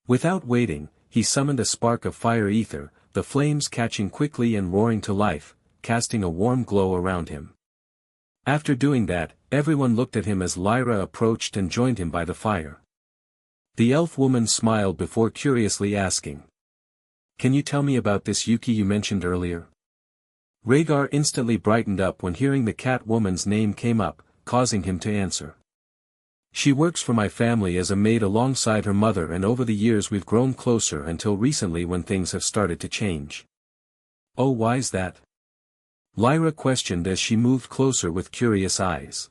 Without waiting, he summoned a spark of fire ether, the flames catching quickly and roaring to life, casting a warm glow around him. After doing that, everyone looked at him as Lyra approached and joined him by the fire. The elf woman smiled before curiously asking. "Can you tell me about this Yuki you mentioned earlier?" Rhaegar instantly brightened up when hearing the cat woman's name came up, causing him to answer. "She works for my family as a maid alongside her mother, and over the years we've grown closer until recently when things have started to change." "Oh, why's that?" Lyra questioned as she moved closer with curious eyes.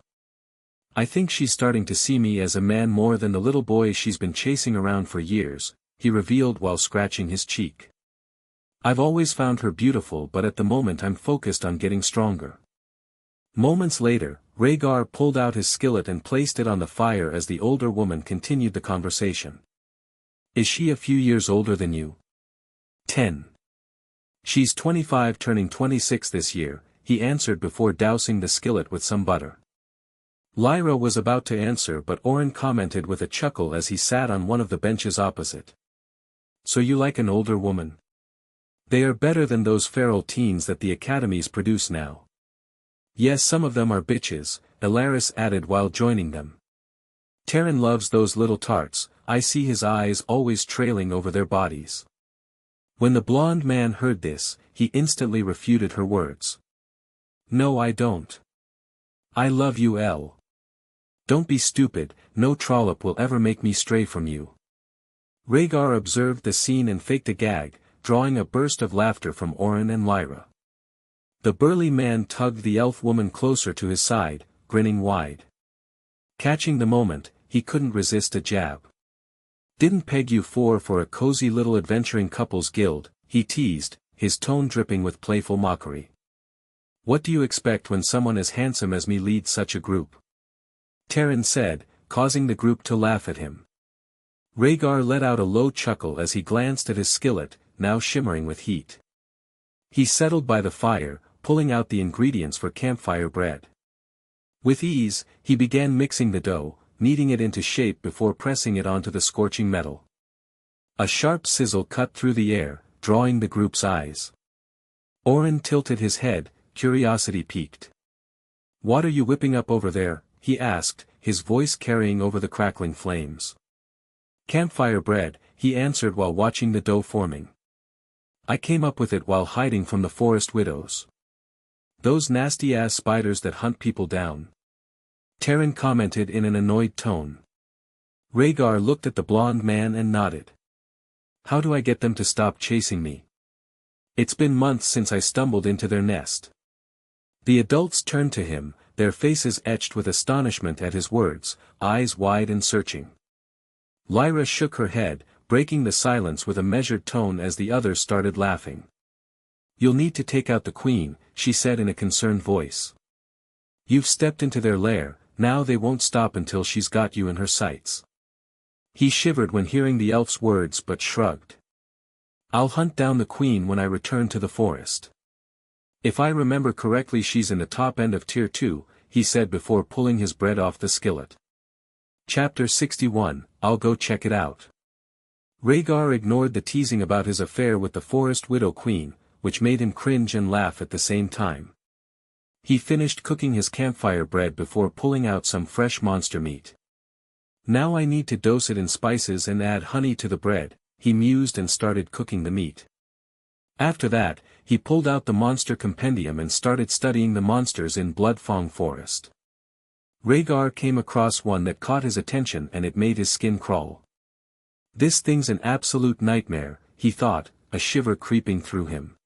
"I think she's starting to see me as a man more than the little boy she's been chasing around for years," he revealed while scratching his cheek. "I've always found her beautiful, but at the moment I'm focused on getting stronger." Moments later, Rhaegar pulled out his skillet and placed it on the fire as the older woman continued the conversation. "Is she a few years older than you?" 10. "She's 25 turning 26 this year," he answered before dousing the skillet with some butter. Lyra was about to answer, but Orin commented with a chuckle as he sat on one of the benches opposite. "So you like an older woman? They are better than those feral teens that the academies produce now." "Yes, some of them are bitches," Alaris added while joining them. "Terran loves those little tarts, I see his eyes always trailing over their bodies." When the blonde man heard this, he instantly refuted her words. No, I don't. I love you, Elle. Don't be stupid, no trollop will ever make me stray from you. Raegar observed the scene and faked a gag, drawing a burst of laughter from Orin and Lyra. The burly man tugged the elf woman closer to his side, grinning wide. Catching the moment, he couldn't resist a jab. Didn't peg you for a cozy little adventuring couples guild, he teased, his tone dripping with playful mockery. What do you expect when someone as handsome as me leads such a group? Terran said, causing the group to laugh at him. Raegar let out a low chuckle as he glanced at his skillet, now shimmering with heat. He settled by the fire, pulling out the ingredients for campfire bread. With ease, he began mixing the dough, kneading it into shape before pressing it onto the scorching metal. A sharp sizzle cut through the air, drawing the group's eyes. Orin tilted his head, curiosity piqued. What are you whipping up over there? He asked, his voice carrying over the crackling flames. Campfire bread, he answered while watching the dough forming. I came up with it while hiding from the forest widows. Those nasty-ass spiders that hunt people down. Terran commented in an annoyed tone. Raegar looked at the blonde man and nodded. How do I get them to stop chasing me? It's been months since I stumbled into their nest. The adults turned to him, their faces etched with astonishment at his words, eyes wide and searching. Lyra shook her head, breaking the silence with a measured tone as the others started laughing. You'll need to take out the queen, she said in a concerned voice. You've stepped into their lair, now they won't stop until she's got you in her sights. He shivered when hearing the elf's words but shrugged. I'll hunt down the queen when I return to the forest. If I remember correctly, she's in the top end of tier 2, he said before pulling his bread off the skillet. Chapter 61, I'll go check it out. Raegar ignored the teasing about his affair with the forest widow queen, which made him cringe and laugh at the same time. He finished cooking his campfire bread before pulling out some fresh monster meat. Now I need to dose it in spices and add honey to the bread, he mused and started cooking the meat. After that, he pulled out the monster compendium and started studying the monsters in Bloodfang Forest. Raegar came across one that caught his attention and it made his skin crawl. This thing's an absolute nightmare, he thought, a shiver creeping through him.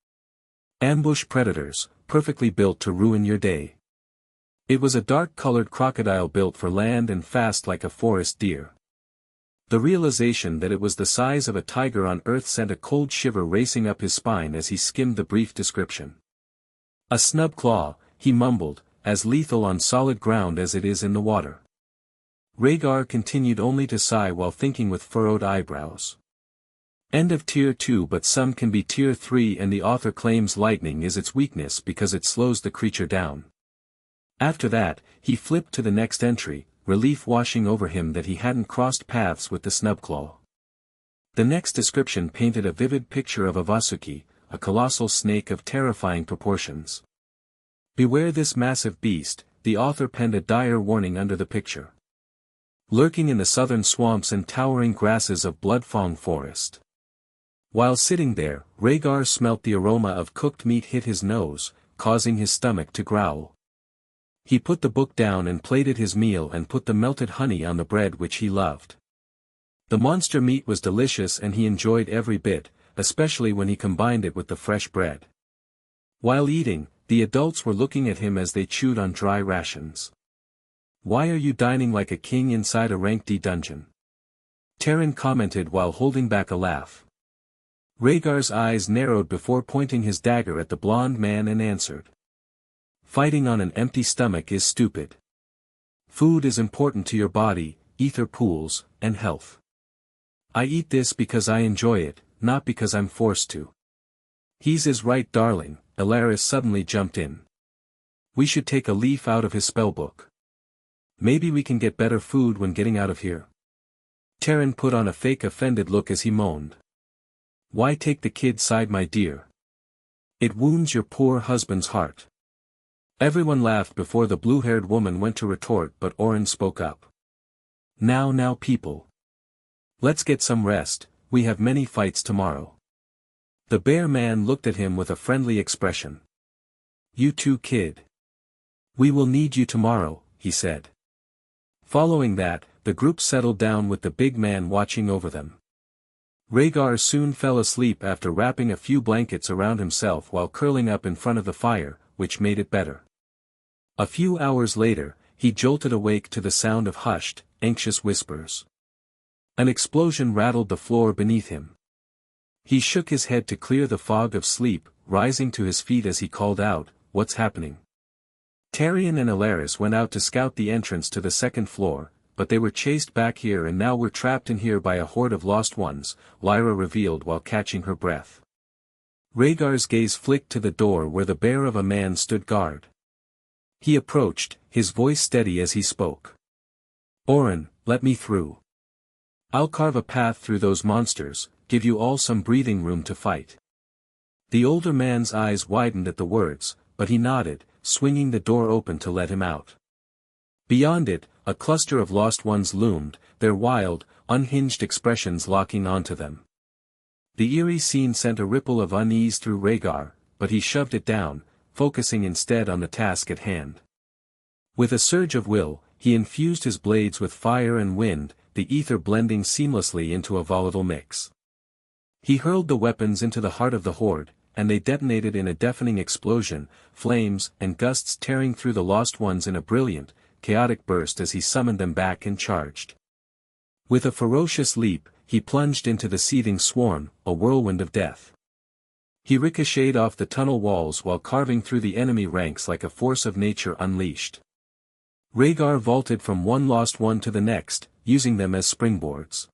Ambush predators, perfectly built to ruin your day. It was a dark-colored crocodile built for land and fast like a forest deer. The realization that it was the size of a tiger on Earth sent a cold shiver racing up his spine as he skimmed the brief description. A snub claw, he mumbled, as lethal on solid ground as it is in the water. Raegar continued only to sigh while thinking with furrowed eyebrows. End of tier 2, but some can be tier 3 and the author claims lightning is its weakness because it slows the creature down. After that, he flipped to the next entry, relief washing over him that he hadn't crossed paths with the snubclaw. The next description painted a vivid picture of a Vasuki, a colossal snake of terrifying proportions. Beware this massive beast, the author penned a dire warning under the picture. Lurking in the southern swamps and towering grasses of Bloodfang Forest. While sitting there, Raegar smelt the aroma of cooked meat hit his nose, causing his stomach to growl. He put the book down and plated his meal and put the melted honey on the bread which he loved. The monster meat was delicious and he enjoyed every bit, especially when he combined it with the fresh bread. While eating, the adults were looking at him as they chewed on dry rations. Why are you dining like a king inside a rank D dungeon? Terran commented while holding back a laugh. Raegar's eyes narrowed before pointing his dagger at the blonde man and answered. Fighting on an empty stomach is stupid. Food is important to your body, ether pools, and health. I eat this because I enjoy it, not because I'm forced to. He's is right, darling, Alaris suddenly jumped in. We should take a leaf out of his spellbook. Maybe we can get better food when getting out of here. Terran put on a fake offended look as he moaned. Why take the kid's side, my dear? It wounds your poor husband's heart. Everyone laughed before the blue-haired woman went to retort, but Orin spoke up. Now people. Let's get some rest, we have many fights tomorrow. The bear man looked at him with a friendly expression. "You too, kid. We will need you tomorrow," he said. Following that, the group settled down with the big man watching over them. Raegar soon fell asleep after wrapping a few blankets around himself while curling up in front of the fire, which made it better. A few hours later, he jolted awake to the sound of hushed, anxious whispers. An explosion rattled the floor beneath him. He shook his head to clear the fog of sleep, rising to his feet as he called out, "What's happening?" Tarion and Alaris went out to scout the entrance to the second floor, but they were chased back here and now were trapped in here by a horde of lost ones, Lyra revealed while catching her breath. Rhaegar's gaze flicked to the door where the bear of a man stood guard. He approached, his voice steady as he spoke. "Oren, let me through. I'll carve a path through those monsters, give you all some breathing room to fight." The older man's eyes widened at the words, but he nodded, swinging the door open to let him out. Beyond it, a cluster of lost ones loomed, their wild, unhinged expressions locking onto them. The eerie scene sent a ripple of unease through Rhaegar, but he shoved it down, focusing instead on the task at hand. With a surge of will, he infused his blades with fire and wind, the ether blending seamlessly into a volatile mix. He hurled the weapons into the heart of the horde, and they detonated in a deafening explosion, flames and gusts tearing through the lost ones in a brilliant, chaotic burst as he summoned them back and charged. With a ferocious leap, he plunged into the seething swarm, a whirlwind of death. He ricocheted off the tunnel walls while carving through the enemy ranks like a force of nature unleashed. Rhaegar vaulted from one lost one to the next, using them as springboards.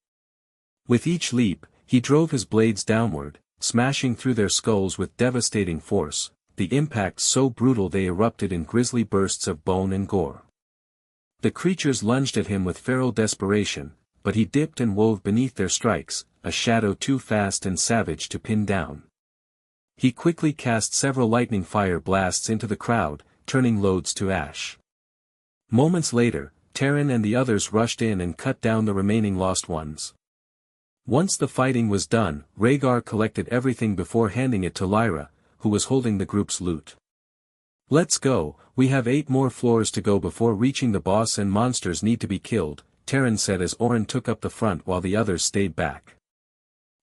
With each leap, he drove his blades downward, smashing through their skulls with devastating force, the impact so brutal they erupted in grisly bursts of bone and gore. The creatures lunged at him with feral desperation, but he dipped and wove beneath their strikes, a shadow too fast and savage to pin down. He quickly cast several lightning fire blasts into the crowd, turning loads to ash. Moments later, Tarion and the others rushed in and cut down the remaining lost ones. Once the fighting was done, Rhaegar collected everything before handing it to Lyra, who was holding the group's loot. "Let's go, we have 8 more floors to go before reaching the boss and monsters need to be killed," Tarion said as Oren took up the front while the others stayed back.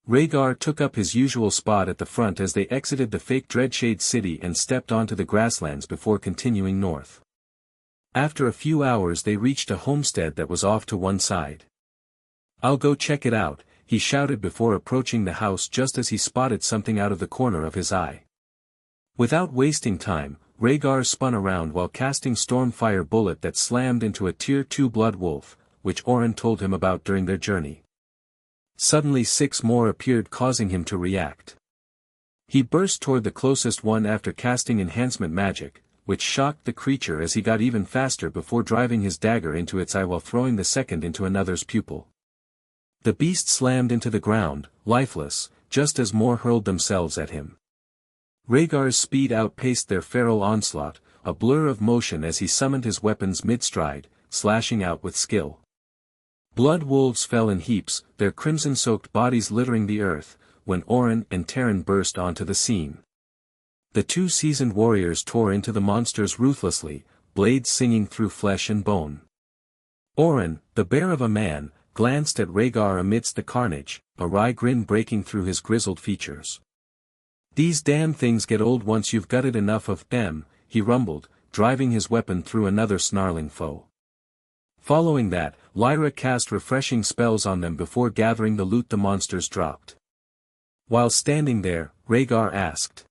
Rhaegar took up his usual spot at the front as they exited the fake Dreadshade city and stepped onto the grasslands before continuing north. After a few hours they reached a homestead that was off to one side. "I'll go check it out," he shouted before approaching the house just as he spotted something out of the corner of his eye. Without wasting time, Rhaegar spun around while casting Stormfire Bullet that slammed into a Tier 2 blood wolf, which Oren told him about during their journey. Suddenly 6 more appeared, causing him to react. He burst toward the closest one after casting enhancement magic, which shocked the creature as he got even faster before driving his dagger into its eye while throwing the second into another's pupil. The beast slammed into the ground, lifeless, just as more hurled themselves at him. Rhaegar's speed outpaced their feral onslaught, a blur of motion as he summoned his weapons mid-stride, slashing out with skill. Blood wolves fell in heaps, their crimson-soaked bodies littering the earth, when Oren and Tarion burst onto the scene. The 2 seasoned warriors tore into the monsters ruthlessly, blades singing through flesh and bone. Oren, the bear of a man, glanced at Rhaegar amidst the carnage, a wry grin breaking through his grizzled features. "These damn things get old once you've gutted enough of them," he rumbled, driving his weapon through another snarling foe. Following that, Lyra cast refreshing spells on them before gathering the loot the monsters dropped. While standing there, Rhaegar asked,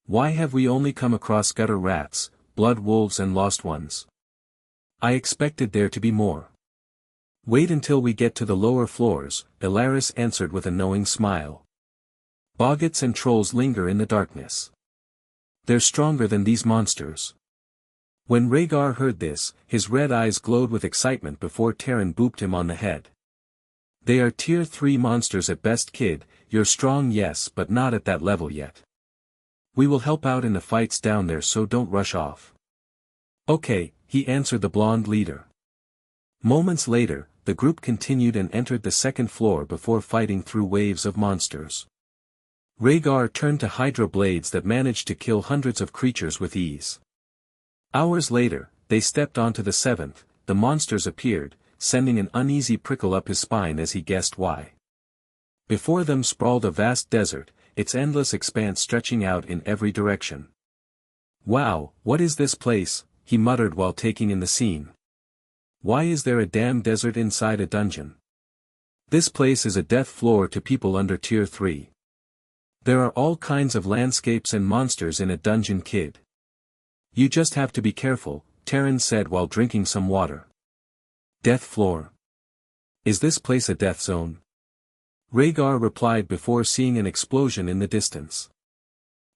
"Why have we only come across gutter rats, blood wolves and lost ones? I expected there to be more." "Wait until we get to the lower floors," Alaris answered with a knowing smile. "Boggots and trolls linger in the darkness. They're stronger than these monsters." When Rhaegar heard this, his red eyes glowed with excitement before Tarion booped him on the head. "They are Tier 3 monsters at best, kid. You're strong, yes, but not at that level yet. We will help out in the fights down there, so don't rush off." "Okay," he answered the blonde leader. Moments later, the group continued and entered the second floor before fighting through waves of monsters. Raegar turned to Hydra blades that managed to kill hundreds of creatures with ease. Hours later, they stepped onto the seventh. The monsters appeared, sending an uneasy prickle up his spine as he guessed why. Before them sprawled a vast desert, its endless expanse stretching out in every direction. "Wow, what is this place?" he muttered while taking in the scene. "Why is there a damn desert inside a dungeon? This place is a death floor to people under Tier 3. There are all kinds of landscapes and monsters in a dungeon, kid. You just have to be careful," Terran said while drinking some water. "Death floor? Is this place a death zone?" Raegar replied before seeing an explosion in the distance.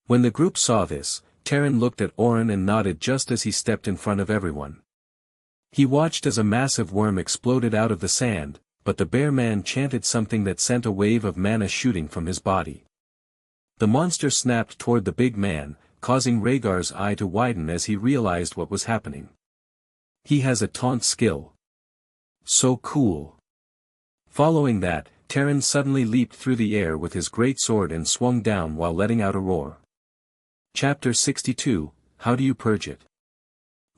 When the group saw this, Terran looked at Orin and nodded just as he stepped in front of everyone. He watched as a massive worm exploded out of the sand, but the bear man chanted something that sent a wave of mana shooting from his body. The monster snapped toward the big man, causing Rhaegar's eye to widen as he realized what was happening. He has a taunt skill. So cool. Following that, Terran suddenly leaped through the air with his greatsword and swung down while letting out a roar. Chapter 62, How Do You Purge It?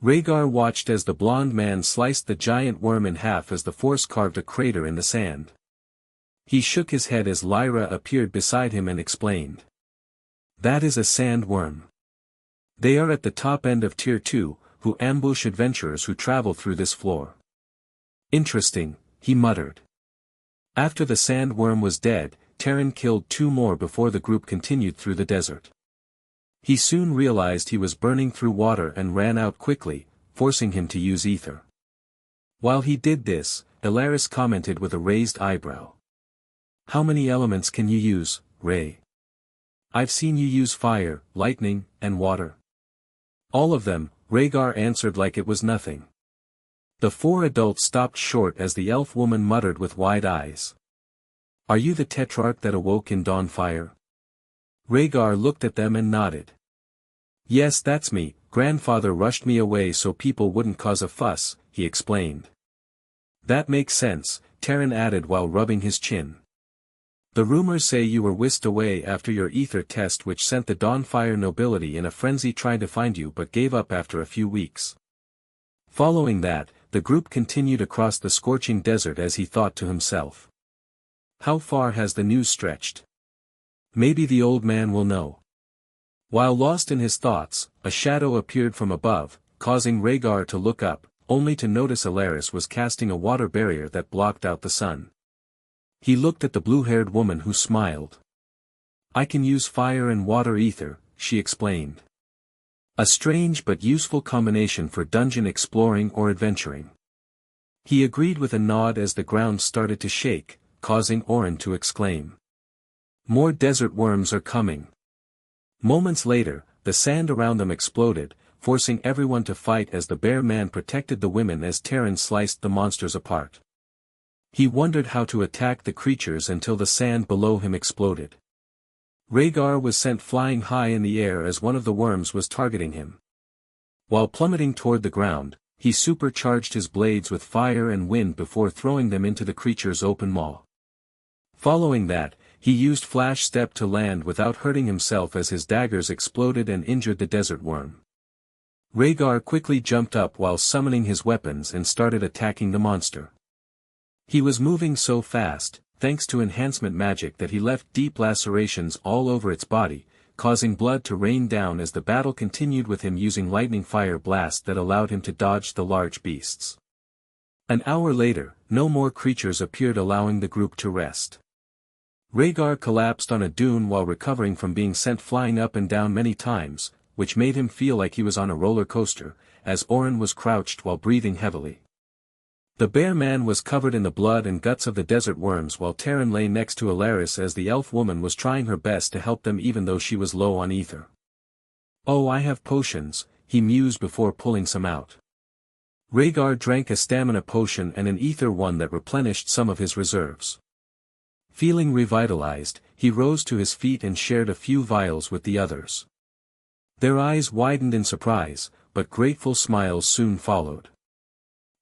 Rhaegar watched as the blond man sliced the giant worm in half as the force carved a crater in the sand. He shook his head as Lyra appeared beside him and explained. "That is a sandworm. They are at the top end of Tier 2, who ambush adventurers who travel through this floor." "Interesting," he muttered. After the sandworm was dead, Terran killed 2 more before the group continued through the desert. He soon realized he was burning through water and ran out quickly, forcing him to use ether. While he did this, Ilaris commented with a raised eyebrow. "How many elements can you use, Ray? I've seen you use fire, lightning, and water." "All of them," Rhaegar answered like it was nothing. The 4 adults stopped short as the elf woman muttered with wide eyes. "Are you the tetrarch that awoke in Dawnfire?" Rhaegar looked at them and nodded. "Yes, that's me. Grandfather rushed me away so people wouldn't cause a fuss," he explained. "That makes sense," Terran added while rubbing his chin. "The rumors say you were whisked away after your ether test, which sent the Dawnfire nobility in a frenzy trying to find you but gave up after a few weeks." Following that, the group continued across the scorching desert as he thought to himself. How far has the news stretched? Maybe the old man will know. While lost in his thoughts, a shadow appeared from above, causing Rhaegar to look up, only to notice Ilaris was casting a water barrier that blocked out the sun. He looked at the blue-haired woman who smiled. "I can use fire and water ether," she explained. "A strange but useful combination for dungeon exploring or adventuring." He agreed with a nod as the ground started to shake, causing Orin to exclaim. "More desert worms are coming." Moments later, the sand around them exploded, forcing everyone to fight as the bear man protected the women as Terran sliced the monsters apart. He wondered how to attack the creatures until the sand below him exploded. Rhaegar was sent flying high in the air as one of the worms was targeting him. While plummeting toward the ground, he supercharged his blades with fire and wind before throwing them into the creature's open maw. Following that, he used Flash Step to land without hurting himself as his daggers exploded and injured the desert worm. Rhaegar quickly jumped up while summoning his weapons and started attacking the monster. He was moving so fast, thanks to enhancement magic, that he left deep lacerations all over its body, causing blood to rain down as the battle continued with him using lightning fire blast that allowed him to dodge the large beasts. An hour later, no more creatures appeared, allowing the group to rest. Rhaegar collapsed on a dune while recovering from being sent flying up and down many times, which made him feel like he was on a roller coaster, as Orin was crouched while breathing heavily. The bear man was covered in the blood and guts of the desert worms while Terran lay next to Ilaris as the elf woman was trying her best to help them even though she was low on ether. "Oh, I have potions," he mused before pulling some out. Rhaegar drank a stamina potion and an ether one that replenished some of his reserves. Feeling revitalized, he rose to his feet and shared a few vials with the others. Their eyes widened in surprise, but grateful smiles soon followed.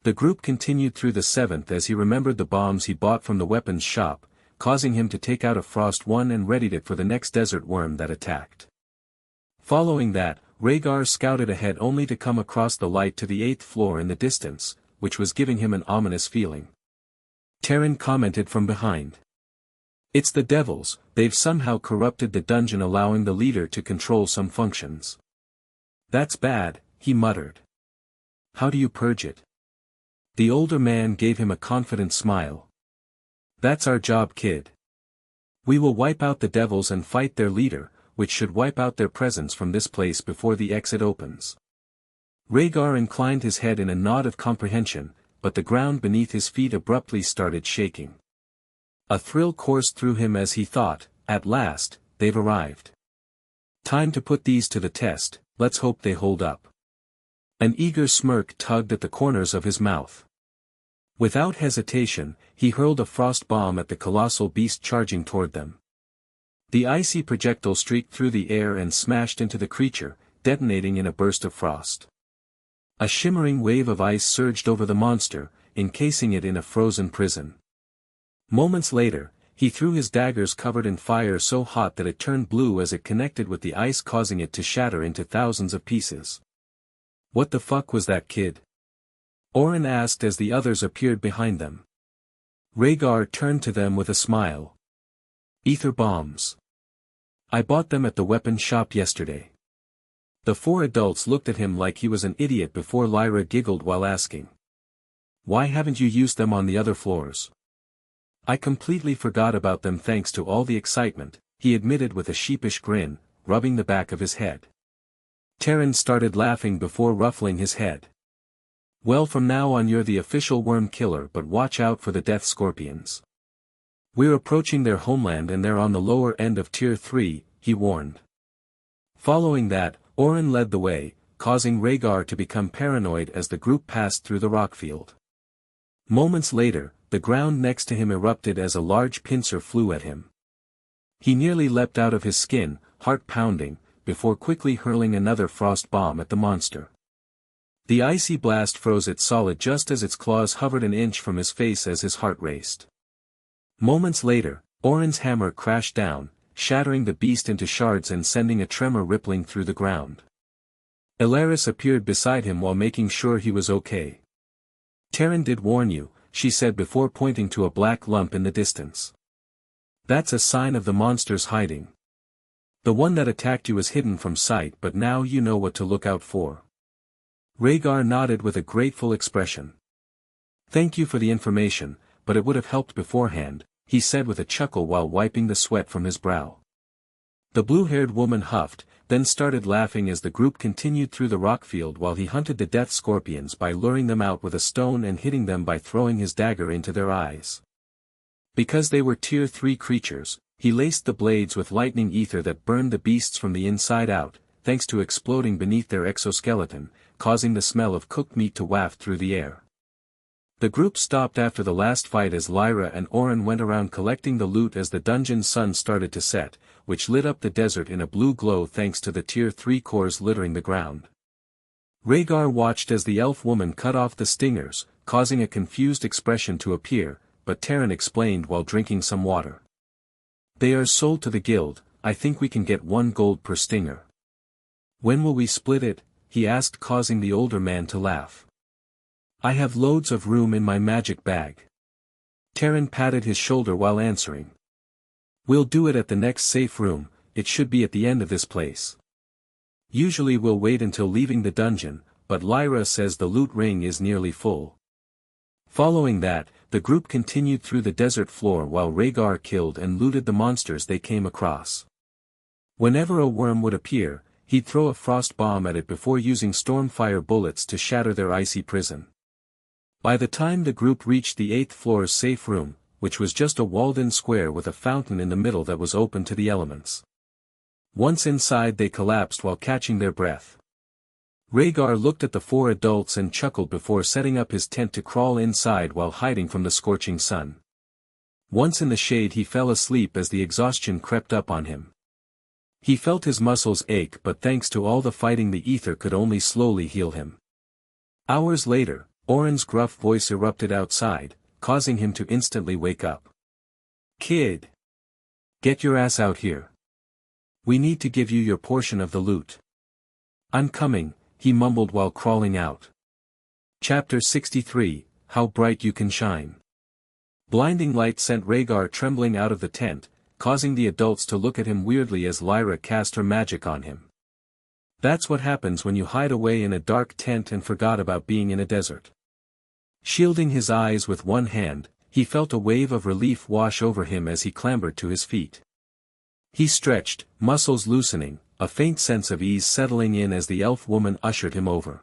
The group continued through the seventh as he remembered the bombs he bought from the weapons shop, causing him to take out a frost one and readied it for the next desert worm that attacked. Following that, Raegar scouted ahead only to come across the light to the 8th floor in the distance, which was giving him an ominous feeling. Terran commented from behind. "It's the devils, they've somehow corrupted the dungeon, allowing the leader to control some functions." "That's bad," he muttered. "How do you purge it?" The older man gave him a confident smile. "That's our job, kid. We will wipe out the devils and fight their leader, which should wipe out their presence from this place before the exit opens." Raegar inclined his head in a nod of comprehension, but the ground beneath his feet abruptly started shaking. A thrill coursed through him as he thought, "At last, they've arrived. Time to put these to the test, let's hope they hold up." An eager smirk tugged at the corners of his mouth. Without hesitation, he hurled a frost bomb at the colossal beast charging toward them. The icy projectile streaked through the air and smashed into the creature, detonating in a burst of frost. A shimmering wave of ice surged over the monster, encasing it in a frozen prison. Moments later, he threw his daggers covered in fire so hot that it turned blue as it connected with the ice, causing it to shatter into thousands of pieces. "What the fuck was that, kid?" Orin asked as the others appeared behind them. Raegar turned to them with a smile. "Aether bombs. I bought them at the weapon shop yesterday." The 4 adults looked at him like he was an idiot before Lyra giggled while asking, "Why haven't you used them on the other floors?" "I completely forgot about them thanks to all the excitement," he admitted with a sheepish grin, rubbing the back of his head. Terran started laughing before ruffling his head. "Well, from now on you're the official worm killer, but watch out for the death scorpions. We're approaching their homeland and they're on the lower end of Tier 3, he warned. Following that, Orin led the way, causing Raegar to become paranoid as the group passed through the rockfield. Moments later, the ground next to him erupted as a large pincer flew at him. He nearly leapt out of his skin, heart pounding, before quickly hurling another frost bomb at the monster. The icy blast froze it solid just as its claws hovered an inch from his face as his heart raced. Moments later, Orin's hammer crashed down, shattering the beast into shards and sending a tremor rippling through the ground. Ilaris appeared beside him while making sure he was okay. "Terran did warn you," she said before pointing to a black lump in the distance. "That's a sign of the monsters hiding. The one that attacked you is hidden from sight, but now you know what to look out for." Raegar nodded with a grateful expression. "Thank you for the information, but it would have helped beforehand," he said with a chuckle while wiping the sweat from his brow. The blue-haired woman huffed, then started laughing as the group continued through the rockfield while he hunted the death scorpions by luring them out with a stone and hitting them by throwing his dagger into their eyes. Because they were Tier 3 creatures, he laced the blades with lightning ether that burned the beasts from the inside out, thanks to exploding beneath their exoskeleton, causing the smell of cooked meat to waft through the air. The group stopped after the last fight as Lyra and Orin went around collecting the loot as the dungeon's sun started to set, which lit up the desert in a blue glow thanks to the Tier 3 cores littering the ground. Raegar watched as the elf woman cut off the stingers, causing a confused expression to appear, but Terran explained while drinking some water. "They are sold to the guild, I think we can get 1 gold per stinger." "When will we split it?" he asked, causing the older man to laugh. "I have loads of room in my magic bag." Terran patted his shoulder while answering. "We'll do it at the next safe room, it should be at the end of this place. Usually we'll wait until leaving the dungeon, but Lyra says the loot ring is nearly full." Following that, the group continued through the desert floor while Raegar killed and looted the monsters they came across. Whenever a worm would appear, he'd throw a frost bomb at it before using stormfire bullets to shatter their icy prison. By the time the group reached the 8th floor's safe room, which was just a walled-in square with a fountain in the middle that was open to the elements. Once inside they collapsed while catching their breath. Raegar looked at the 4 adults and chuckled before setting up his tent to crawl inside while hiding from the scorching sun. Once in the shade he fell asleep as the exhaustion crept up on him. He felt his muscles ache, but thanks to all the fighting the ether could only slowly heal him. Hours later, Orin's gruff voice erupted outside, causing him to instantly wake up. Kid! Get your ass out here. We need to give you your portion of the loot. I'm coming, he mumbled while crawling out. Chapter 63, How Bright You Can Shine. Blinding light sent Raegar trembling out of the tent, causing the adults to look at him weirdly as Lyra cast her magic on him. That's what happens when you hide away in a dark tent and forgot about being in a desert. Shielding his eyes with one hand, he felt a wave of relief wash over him as he clambered to his feet. He stretched, muscles loosening, a faint sense of ease settling in as the elf woman ushered him over.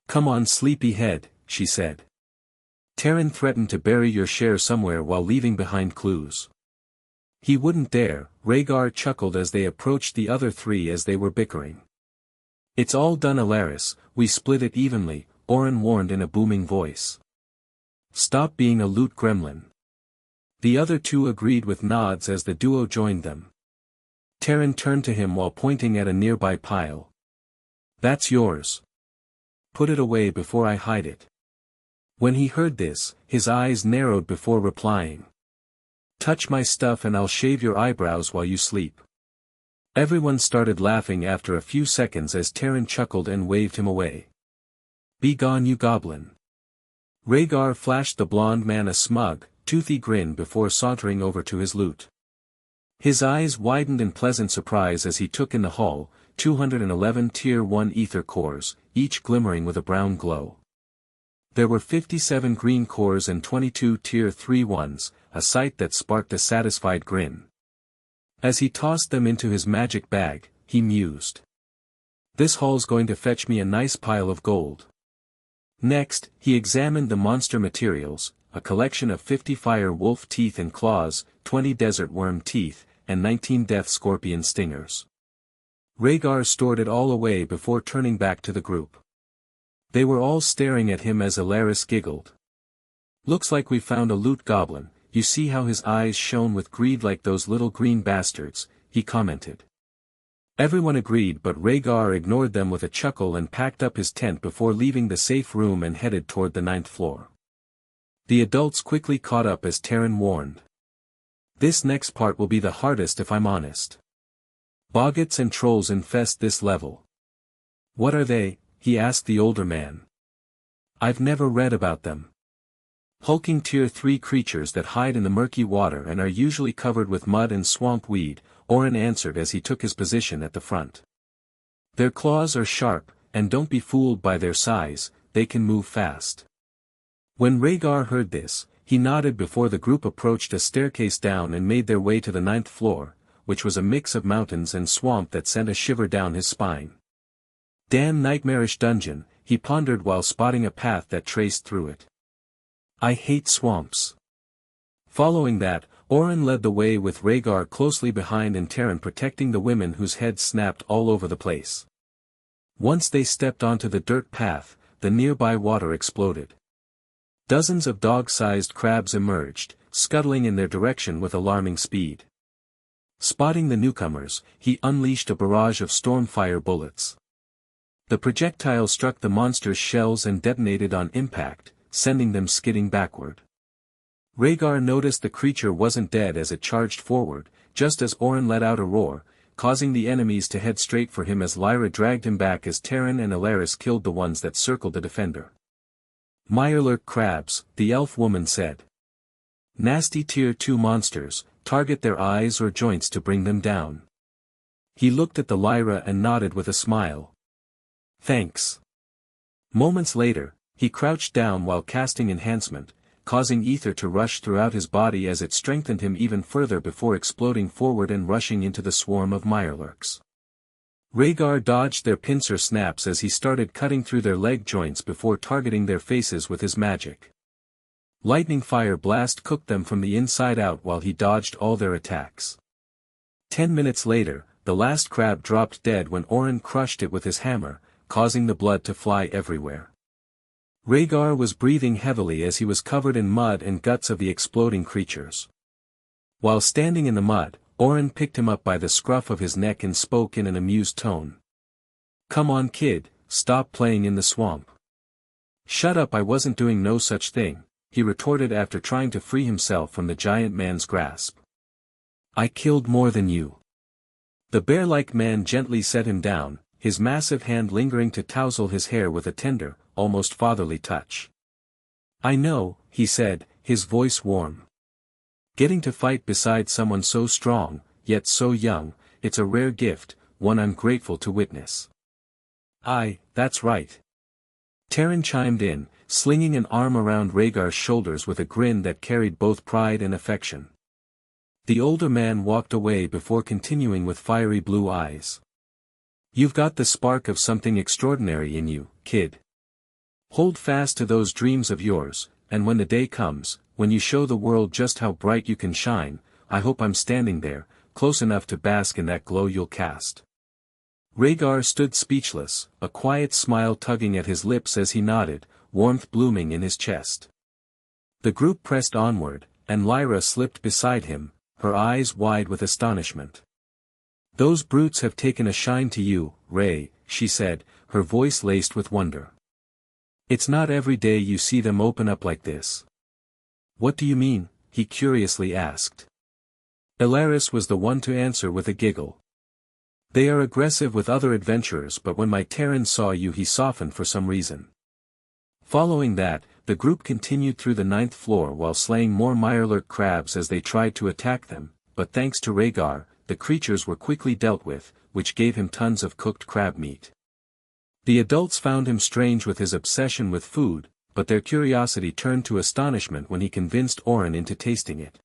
Come on, sleepyhead, she said. Terran threatened to bury your share somewhere while leaving behind clues. He wouldn't dare, Raegar chuckled as they approached the other three as they were bickering. It's all done, Alaris, we split it evenly, Orin warned in a booming voice. Stop being a loot gremlin. The other two agreed with nods as the duo joined them. Terran turned to him while pointing at a nearby pile. That's yours. Put it away before I hide it. When he heard this, his eyes narrowed before replying. Touch my stuff and I'll shave your eyebrows while you sleep. Everyone started laughing after a few seconds as Terran chuckled and waved him away. Be gone, you goblin. Raegar flashed the blond man a smug, toothy grin before sauntering over to his loot. His eyes widened in pleasant surprise as he took in the haul, 211 Tier 1 Aether cores, each glimmering with a brown glow. There were 57 green cores and 22 Tier 3 ones, a sight that sparked a satisfied grin. As he tossed them into his magic bag, he mused. This haul's going to fetch me a nice pile of gold. Next, he examined the monster materials, a collection of 50 fire wolf teeth and claws, 20 desert worm teeth, and 19 death scorpion stingers. Raegar stored it all away before turning back to the group. They were all staring at him as Alaris giggled. Looks like we found a loot goblin, you see how his eyes shone with greed like those little green bastards, he commented. Everyone agreed, but Raegar ignored them with a chuckle and packed up his tent before leaving the safe room and headed toward the 9th floor. The adults quickly caught up as Terran warned. This next part will be the hardest if I'm honest. Boggots and trolls infest this level. What are they? He asked the older man. I've never read about them. Hulking Tier 3 creatures that hide in the murky water and are usually covered with mud and swamp weed, Orin answered as he took his position at the front. Their claws are sharp, and don't be fooled by their size, they can move fast. When Raegar heard this, he nodded before the group approached a staircase down and made their way to the 9th floor, which was a mix of mountains and swamp that sent a shiver down his spine. Damn nightmarish dungeon, he pondered while spotting a path that traced through it. I hate swamps. Following that, Orin led the way with Raegar closely behind and Terran protecting the women whose heads snapped all over the place. Once they stepped onto the dirt path, the nearby water exploded. Dozens of dog-sized crabs emerged, scuttling in their direction with alarming speed. Spotting the newcomers, he unleashed a barrage of stormfire bullets. The projectile struck the monster's shells and detonated on impact, sending them skidding backward. Raegar noticed the creature wasn't dead as it charged forward, just as Orin let out a roar, causing the enemies to head straight for him as Lyra dragged him back as Terran and Alaris killed the ones that circled the defender. Mirelurk crabs, the elf woman said. Nasty Tier 2 monsters, target their eyes or joints to bring them down. He looked at the Lyra and nodded with a smile. Thanks. Moments later, he crouched down while casting enhancement, causing ether to rush throughout his body as it strengthened him even further before exploding forward and rushing into the swarm of Mirelurks. Raegar dodged their pincer snaps as he started cutting through their leg joints before targeting their faces with his magic. Lightning fire blast cooked them from the inside out while he dodged all their attacks. 10 minutes later, the last crab dropped dead when Orin crushed it with his hammer, causing the blood to fly everywhere. Raegar was breathing heavily as he was covered in mud and guts of the exploding creatures. While standing in the mud, Orin picked him up by the scruff of his neck and spoke in an amused tone. Come on kid, stop playing in the swamp. Shut up, I wasn't doing no such thing, he retorted after trying to free himself from the giant man's grasp. I killed more than you. The bear-like man gently set him down, his massive hand lingering to tousle his hair with a tender, almost fatherly touch. I know, he said, his voice warm. Getting to fight beside someone so strong, yet so young, it's a rare gift, one I'm grateful to witness. That's right. Terran chimed in, slinging an arm around Raegar's shoulders with a grin that carried both pride and affection. The older man walked away before continuing with fiery blue eyes. You've got the spark of something extraordinary in you, kid. Hold fast to those dreams of yours, and when the day comes, when you show the world just how bright you can shine, I hope I'm standing there, close enough to bask in that glow you'll cast. Raegar stood speechless, a quiet smile tugging at his lips as he nodded, warmth blooming in his chest. The group pressed onward, and Lyra slipped beside him, her eyes wide with astonishment. Those brutes have taken a shine to you, Ray, she said, her voice laced with wonder. It's not every day you see them open up like this. What do you mean? He curiously asked. Ilaris was the one to answer with a giggle. They are aggressive with other adventurers, but when my Terran saw you he softened for some reason. Following that, the group continued through the 9th floor while slaying more mirelurk crabs as they tried to attack them, but thanks to Raegar, the creatures were quickly dealt with, which gave him tons of cooked crab meat. The adults found him strange with his obsession with food, but their curiosity turned to astonishment when he convinced Orin into tasting it.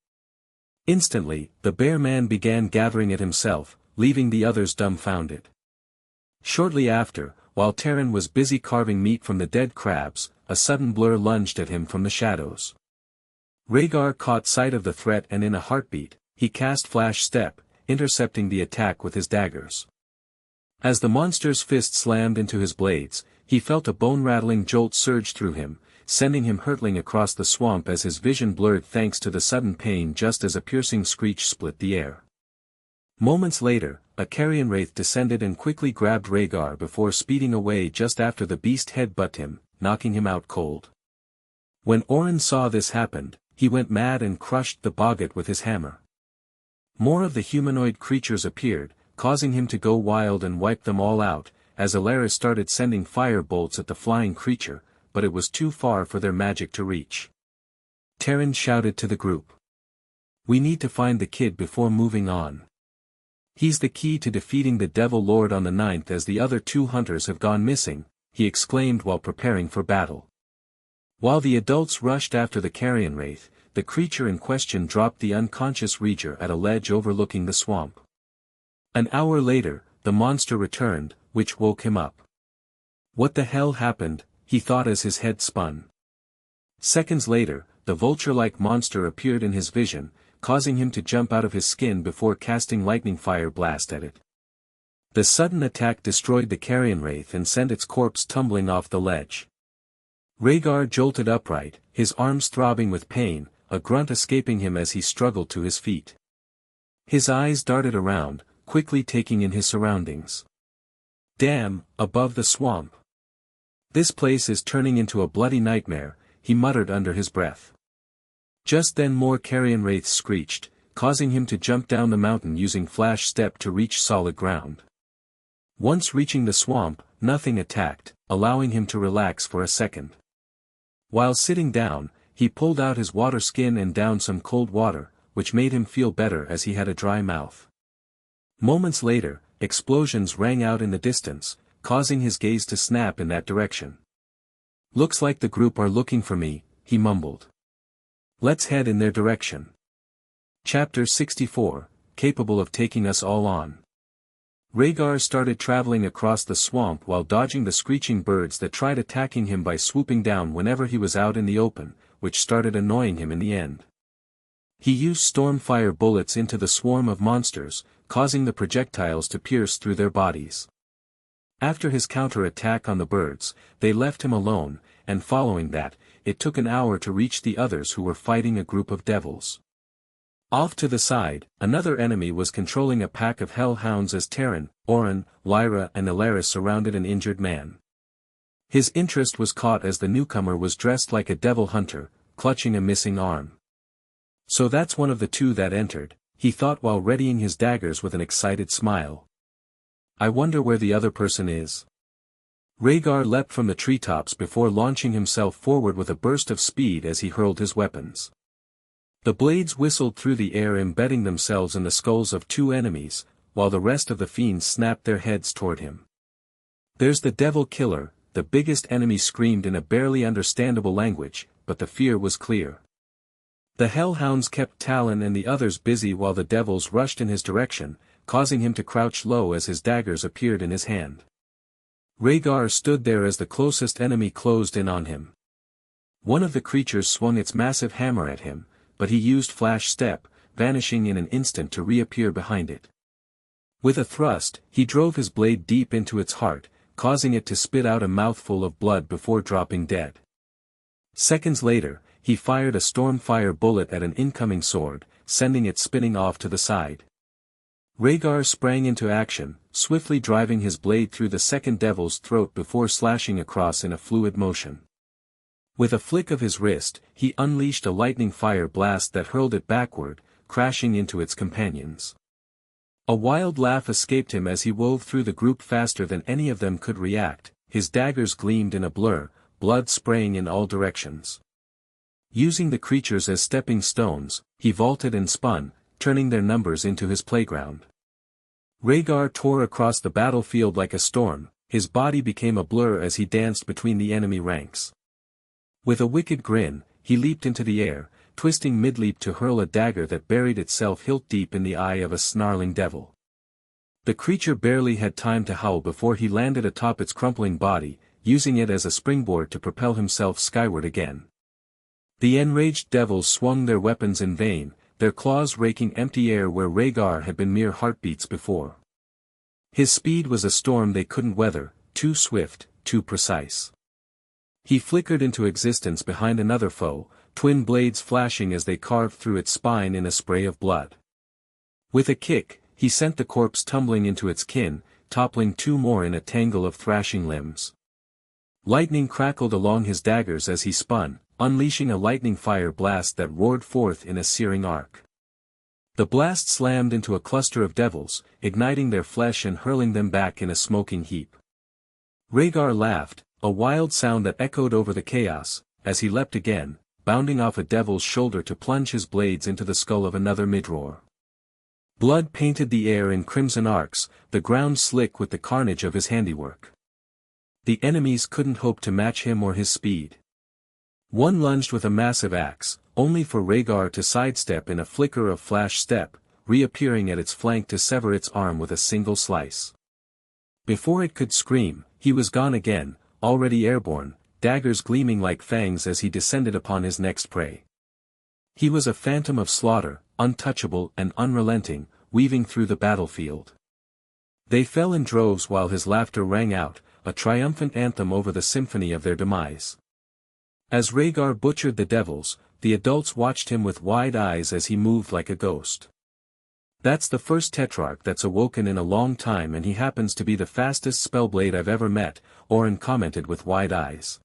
Instantly, the bear man began gathering it himself, leaving the others dumbfounded. Shortly after, while Terran was busy carving meat from the dead crabs, a sudden blur lunged at him from the shadows. Raegar caught sight of the threat and in a heartbeat, he cast Flash Step, intercepting the attack with his daggers. As the monster's fist slammed into his blades, he felt a bone-rattling jolt surge through him, sending him hurtling across the swamp as his vision blurred thanks to the sudden pain just as a piercing screech split the air. Moments later, a carrion wraith descended and quickly grabbed Raegar before speeding away just after the beast headbutted him, knocking him out cold. When Orin saw this happen, he went mad and crushed the boggart with his hammer. More of the humanoid creatures appeared, causing him to go wild and wipe them all out, as Ilaris started sending fire bolts at the flying creature, but it was too far for their magic to reach. Terran shouted to the group. We need to find the kid before moving on. He's the key to defeating the Devil Lord on the 9th as the other 2 hunters have gone missing, he exclaimed while preparing for battle. While the adults rushed after the carrion wraith, the creature in question dropped the unconscious Raegar at a ledge overlooking the swamp. An hour later, the monster returned, which woke him up. What the hell happened, he thought as his head spun. Seconds later, the vulture-like monster appeared in his vision, causing him to jump out of his skin before casting lightning fire blast at it. The sudden attack destroyed the carrion wraith and sent its corpse tumbling off the ledge. Raegar jolted upright, his arms throbbing with pain, a grunt escaping him as he struggled to his feet. His eyes darted around, quickly taking in his surroundings. Damn, above the swamp. This place is turning into a bloody nightmare, he muttered under his breath. Just then more carrion wraiths screeched, causing him to jump down the mountain using Flash Step to reach solid ground. Once reaching the swamp, nothing attacked, allowing him to relax for a second. While sitting down, he pulled out his water skin and downed some cold water, which made him feel better as he had a dry mouth. Moments later, explosions rang out in the distance, causing his gaze to snap in that direction. Looks like the group are looking for me, he mumbled. Let's head in their direction. Chapter 64, capable of taking us all on. Raegar started traveling across the swamp while dodging the screeching birds that tried attacking him by swooping down whenever he was out in the open, which started annoying him in the end. He used stormfire bullets into the swarm of monsters, causing the projectiles to pierce through their bodies. After his counter-attack on the birds, they left him alone, and following that, it took an hour to reach the others who were fighting a group of devils. Off to the side, another enemy was controlling a pack of hellhounds as Terran, Orin, Lyra and Ilaris surrounded an injured man. His interest was caught as the newcomer was dressed like a devil hunter, clutching a missing arm. So that's one of the two that entered, he thought while readying his daggers with an excited smile. I wonder where the other person is. Raegar leapt from the treetops before launching himself forward with a burst of speed as he hurled his weapons. The blades whistled through the air, embedding themselves in the skulls of two enemies, while the rest of the fiends snapped their heads toward him. There's the devil killer, the biggest enemy screamed in a barely understandable language, but the fear was clear. The hellhounds kept Talon and the others busy while the devils rushed in his direction, causing him to crouch low as his daggers appeared in his hand. Raegar stood there as the closest enemy closed in on him. One of the creatures swung its massive hammer at him, but he used flash step, vanishing in an instant to reappear behind it. With a thrust, he drove his blade deep into its heart, causing it to spit out a mouthful of blood before dropping dead. Seconds later, he fired a stormfire bullet at an incoming sword, sending it spinning off to the side. Raegar sprang into action, swiftly driving his blade through the second devil's throat before slashing across in a fluid motion. With a flick of his wrist, he unleashed a lightning fire blast that hurled it backward, crashing into its companions. A wild laugh escaped him as he wove through the group faster than any of them could react, his daggers gleamed in a blur, blood spraying in all directions. Using the creatures as stepping stones, he vaulted and spun, turning their numbers into his playground. Raegar tore across the battlefield like a storm, his body became a blur as he danced between the enemy ranks. With a wicked grin, he leaped into the air, twisting mid-leap to hurl a dagger that buried itself hilt-deep in the eye of a snarling devil. The creature barely had time to howl before he landed atop its crumpling body, using it as a springboard to propel himself skyward again. The enraged devils swung their weapons in vain, their claws raking empty air where Raegar had been mere heartbeats before. His speed was a storm they couldn't weather, too swift, too precise. He flickered into existence behind another foe, twin blades flashing as they carved through its spine in a spray of blood. With a kick, he sent the corpse tumbling into its kin, toppling two more in a tangle of thrashing limbs. Lightning crackled along his daggers as he spun, unleashing a lightning fire blast that roared forth in a searing arc. The blast slammed into a cluster of devils, igniting their flesh and hurling them back in a smoking heap. Raegar laughed, a wild sound that echoed over the chaos, as he leapt again, bounding off a devil's shoulder to plunge his blades into the skull of another midroar. Blood painted the air in crimson arcs, the ground slick with the carnage of his handiwork. The enemies couldn't hope to match him or his speed. One lunged with a massive axe, only for Raegar to sidestep in a flicker of flash step, reappearing at its flank to sever its arm with a single slice. Before it could scream, he was gone again, already airborne, daggers gleaming like fangs as he descended upon his next prey. He was a phantom of slaughter, untouchable and unrelenting, weaving through the battlefield. They fell in droves while his laughter rang out, a triumphant anthem over the symphony of their demise. As Raegar butchered the devils, the adults watched him with wide eyes as he moved like a ghost. That's the first tetrarch that's awoken in a long time, and he happens to be the fastest spellblade I've ever met, Orin commented with wide eyes.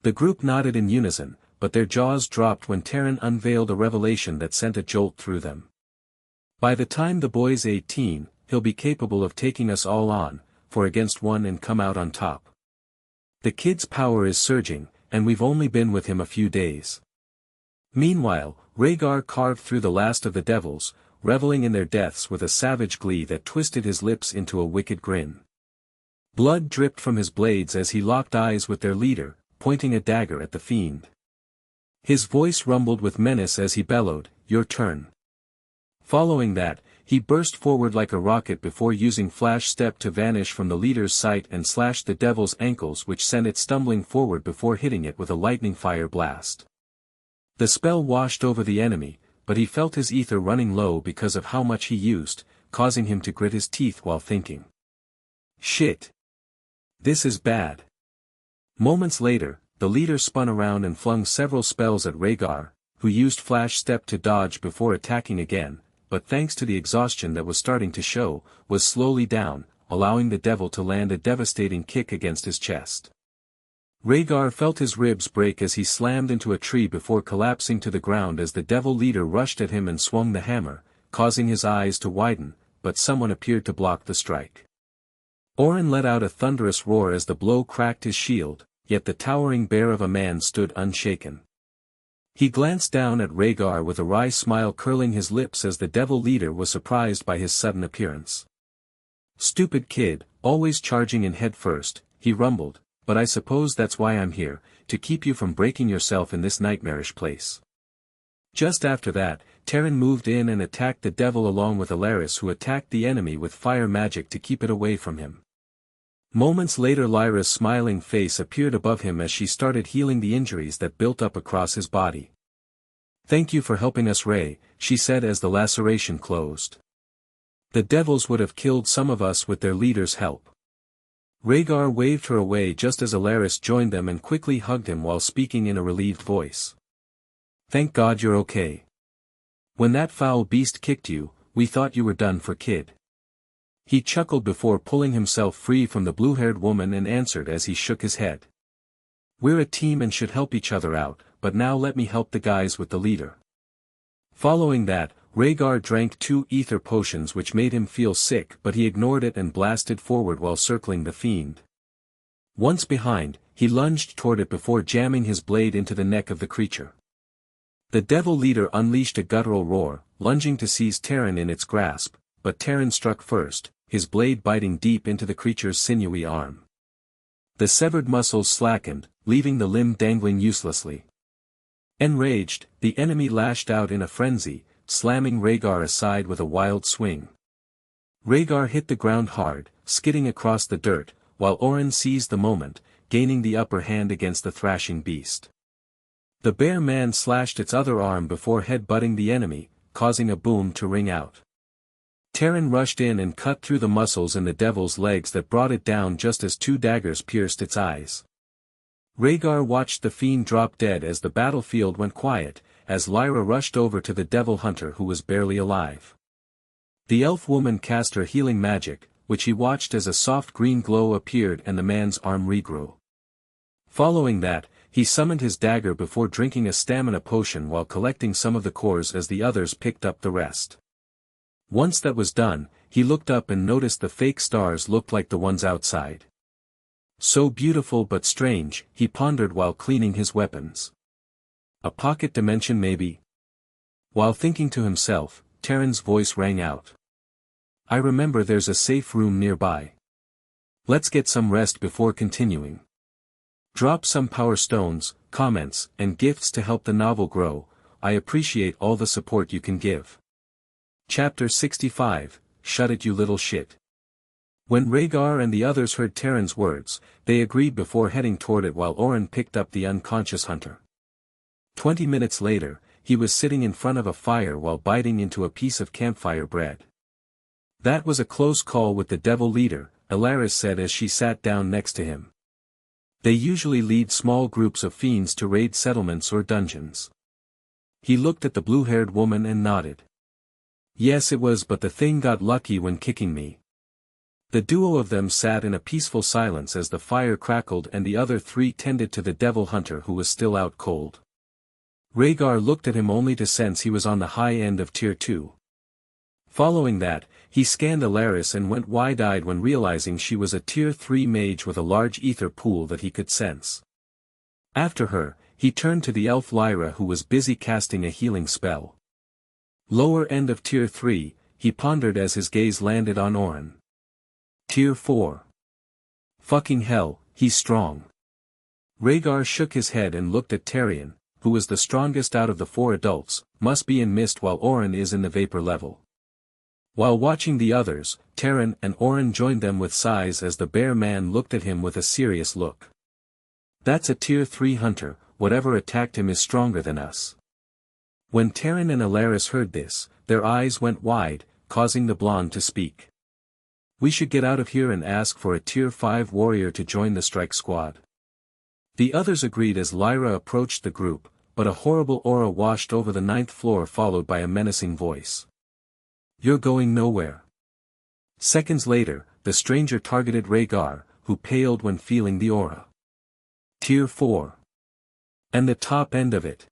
The group nodded in unison, but their jaws dropped when Terran unveiled a revelation that sent a jolt through them. By the time the boy's 18, he'll be capable of taking us all on, 4 against 1 and come out on top. The kid's power is surging, and we've only been with him a few days. Meanwhile, Raegar carved through the last of the devils, reveling in their deaths with a savage glee that twisted his lips into a wicked grin. Blood dripped from his blades as he locked eyes with their leader, pointing a dagger at the fiend. His voice rumbled with menace as he bellowed, "Your turn." Following that, he burst forward like a rocket before using flash step to vanish from the leader's sight and slashed the devil's ankles, which sent it stumbling forward before hitting it with a lightning fire blast. The spell washed over the enemy, but he felt his ether running low because of how much he used, causing him to grit his teeth while thinking. Shit. This is bad. Moments later, the leader spun around and flung several spells at Raegar, who used flash step to dodge before attacking again, but thanks to the exhaustion that was starting to show, was slowly down, allowing the devil to land a devastating kick against his chest. Raegar felt his ribs break as he slammed into a tree before collapsing to the ground as the devil leader rushed at him and swung the hammer, causing his eyes to widen, but someone appeared to block the strike. Orin let out a thunderous roar as the blow cracked his shield, yet the towering bear of a man stood unshaken. He glanced down at Raegar with a wry smile curling his lips as the devil leader was surprised by his sudden appearance. "Stupid kid, always charging in head first," he rumbled, "but I suppose that's why I'm here, to keep you from breaking yourself in this nightmarish place." Just after that, Terran moved in and attacked the devil along with Alaris, who attacked the enemy with fire magic to keep it away from him. Moments later, Lyra's smiling face appeared above him as she started healing the injuries that built up across his body. "Thank you for helping us, Ray," she said as the laceration closed. "The devils would have killed some of us with their leader's help." Raegar waved her away just as Alaris joined them and quickly hugged him while speaking in a relieved voice. "Thank God you're okay. When that foul beast kicked you, we thought you were done for, kid." He chuckled before pulling himself free from the blue-haired woman and answered as he shook his head. "We're a team and should help each other out, but now let me help the guys with the leader." Following that, Raegar drank 2 ether potions which made him feel sick, but he ignored it and blasted forward while circling the fiend. Once behind, he lunged toward it before jamming his blade into the neck of the creature. The devil leader unleashed a guttural roar, lunging to seize Terran in its grasp, but Terran struck first, his blade biting deep into the creature's sinewy arm. The severed muscles slackened, leaving the limb dangling uselessly. Enraged, the enemy lashed out in a frenzy, slamming Raegar aside with a wild swing. Raegar hit the ground hard, skidding across the dirt, while Orin seized the moment, gaining the upper hand against the thrashing beast. The bear man slashed its other arm before head-butting the enemy, causing a boom to ring out. Terran rushed in and cut through the muscles in the devil's legs that brought it down just as 2 daggers pierced its eyes. Raegar watched the fiend drop dead as the battlefield went quiet, as Lyra rushed over to the devil hunter who was barely alive. The elf woman cast her healing magic, which he watched as a soft green glow appeared and the man's arm regrew. Following that, he summoned his dagger before drinking a stamina potion while collecting some of the cores as the others picked up the rest. Once that was done, he looked up and noticed the fake stars looked like the ones outside. So beautiful but strange, he pondered while cleaning his weapons. A pocket dimension maybe? While thinking to himself, Terran's voice rang out. "I remember there's a safe room nearby. Let's get some rest before continuing. Drop some power stones, comments, and gifts to help the novel grow. I appreciate all the support you can give." Chapter 65, Shut It You Little Shit. When Raegar and the others heard Terran's words, they agreed before heading toward it while Orin picked up the unconscious hunter. 20 minutes later, he was sitting in front of a fire while biting into a piece of campfire bread. "That was a close call with the devil leader," Alaris said as she sat down next to him. "They usually lead small groups of fiends to raid settlements or dungeons." He looked at the blue-haired woman and nodded. "Yes it was, but the thing got lucky when kicking me." The duo of them sat in a peaceful silence as the fire crackled and the other 3 tended to the devil hunter who was still out cold. Raegar looked at him only to sense he was on the high end of Tier 2. Following that, he scanned Alaris and went wide-eyed when realizing she was a Tier 3 mage with a large ether pool that he could sense. After her, he turned to the elf Lyra who was busy casting a healing spell. Lower end of Tier 3, he pondered as his gaze landed on Orin. Tier 4. Fucking hell, he's strong. Raegar shook his head and looked at Terrian, who was the strongest out of the 4 adults, must be in mist while Orin is in the vapor level. While watching the others, Terran and Orin joined them with sighs as the bear man looked at him with a serious look. "That's a Tier 3 hunter, whatever attacked him is stronger than us." When Terran and Alaris heard this, their eyes went wide, causing the blonde to speak. "We should get out of here and ask for a Tier 5 warrior to join the strike squad." The others agreed as Lyra approached the group, but a horrible aura washed over the 9th floor followed by a menacing voice. "You're going nowhere." Seconds later, the stranger targeted Raegar, who paled when feeling the aura. Tier 4. And the top end of it.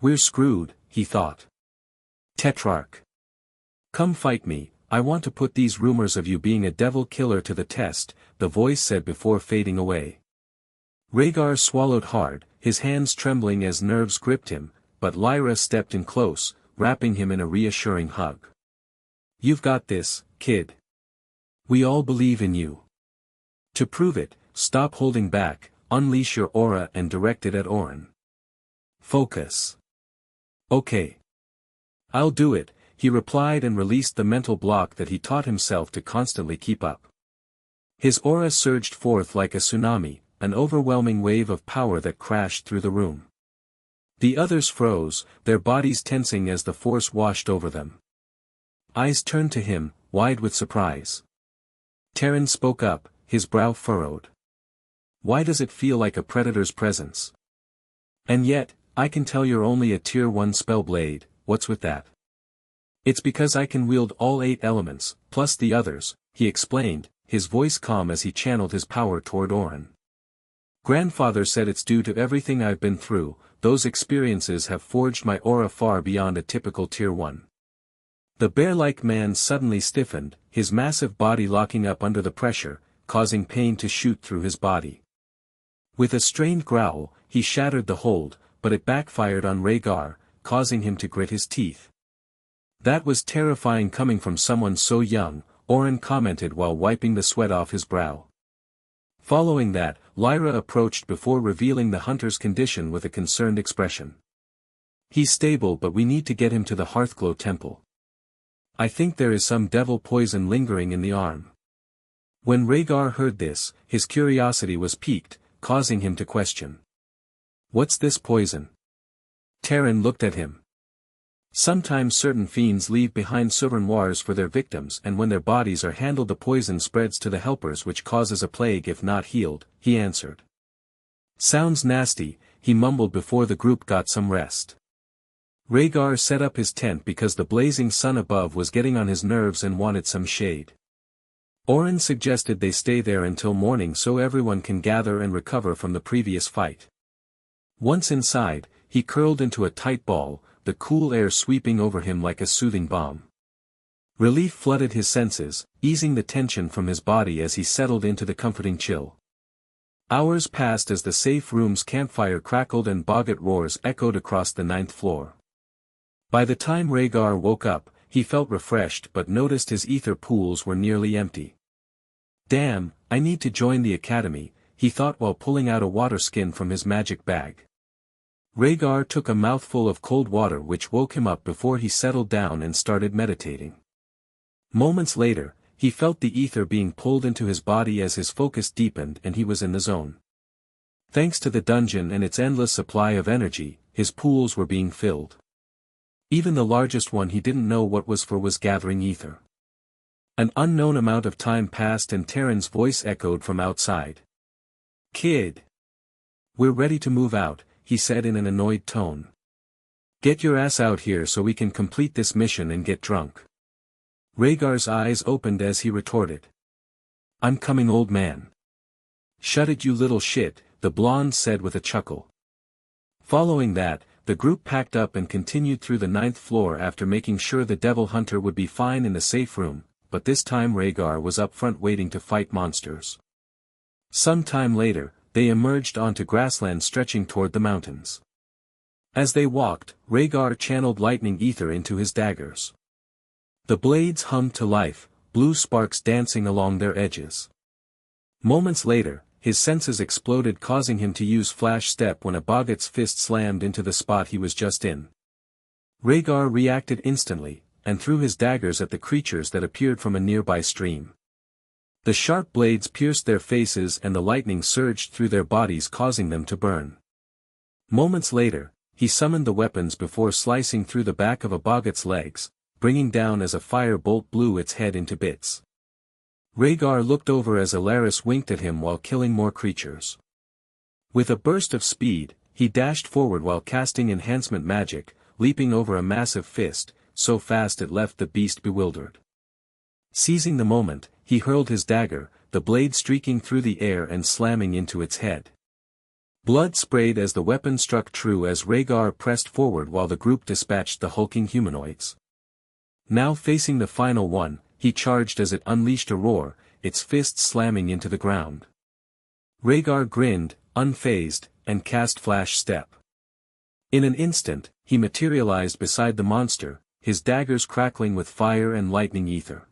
We're screwed, he thought. Tetrarch. Come fight me, I want to put these rumors of you being a devil killer to the test, the voice said before fading away. Raegar swallowed hard, his hands trembling as nerves gripped him, but Lyra stepped in close, wrapping him in a reassuring hug. You've got this, kid. We all believe in you. To prove it, stop holding back, unleash your aura and direct it at Orin. Focus. Okay. I'll do it, he replied and released the mental block that he taught himself to constantly keep up. His aura surged forth like a tsunami, an overwhelming wave of power that crashed through the room. The others froze, their bodies tensing as the force washed over them. Eyes turned to him, wide with surprise. Terran spoke up, his brow furrowed. Why does it feel like a predator's presence? And yet, I can tell you're only a tier 1 spellblade, what's with that? It's because I can wield all 8 elements, plus the others, he explained, his voice calm as he channeled his power toward Orin. Grandfather said it's due to everything I've been through, those experiences have forged my aura far beyond a typical tier 1. The bear-like man suddenly stiffened, his massive body locking up under the pressure, causing pain to shoot through his body. With a strained growl, he shattered the hold, but it backfired on Raegar, causing him to grit his teeth. That was terrifying coming from someone so young, Orin commented while wiping the sweat off his brow. Following that, Lyra approached before revealing the hunter's condition with a concerned expression. He's stable, but we need to get him to the Hearthglow temple. I think there is some devil poison lingering in the arm. When Raegar heard this, his curiosity was piqued, causing him to question. What's this poison? Terran looked at him. Sometimes certain fiends leave behind souvenirs for their victims, and when their bodies are handled the poison spreads to the helpers, which causes a plague if not healed, he answered. Sounds nasty, he mumbled before the group got some rest. Raegar set up his tent because the blazing sun above was getting on his nerves and wanted some shade. Orin suggested they stay there until morning so everyone can gather and recover from the previous fight. Once inside, he curled into a tight ball, the cool air sweeping over him like a soothing balm. Relief flooded his senses, easing the tension from his body as he settled into the comforting chill. Hours passed as the safe room's campfire crackled and boggart roars echoed across the 9th floor. By the time Raegar woke up, he felt refreshed but noticed his ether pools were nearly empty. Damn, I need to join the academy, he thought while pulling out a water skin from his magic bag. Raegar took a mouthful of cold water which woke him up before he settled down and started meditating. Moments later, he felt the ether being pulled into his body as his focus deepened and he was in the zone. Thanks to the dungeon and its endless supply of energy, his pools were being filled. Even the largest one he didn't know what was for was gathering ether. An unknown amount of time passed and Terran's voice echoed from outside. Kid! We're ready to move out, he said in an annoyed tone. Get your ass out here so we can complete this mission and get drunk. Raegar's eyes opened as he retorted. I'm coming, old man. Shut it, you little shit, the blonde said with a chuckle. Following that, the group packed up and continued through the 9th floor after making sure the devil hunter would be fine in the safe room, but this time Raegar was up front waiting to fight monsters. Some time later, they emerged onto grassland stretching toward the mountains. As they walked, Raegar channeled lightning ether into his daggers. The blades hummed to life, blue sparks dancing along their edges. Moments later, his senses exploded, causing him to use flash step when a boggart's fist slammed into the spot he was just in. Raegar reacted instantly, and threw his daggers at the creatures that appeared from a nearby stream. The sharp blades pierced their faces and the lightning surged through their bodies, causing them to burn. Moments later, he summoned the weapons before slicing through the back of a boggart's legs, bringing down as a fire bolt blew its head into bits. Raegar looked over as Alaris winked at him while killing more creatures. With a burst of speed, he dashed forward while casting enhancement magic, leaping over a massive fist, so fast it left the beast bewildered. Seizing the moment, he hurled his dagger, the blade streaking through the air and slamming into its head. Blood sprayed as the weapon struck true as Raegar pressed forward while the group dispatched the hulking humanoids. Now facing the final one, he charged as it unleashed a roar, its fists slamming into the ground. Raegar grinned, unfazed, and cast Flash Step. In an instant, he materialized beside the monster, his daggers crackling with fire and lightning ether.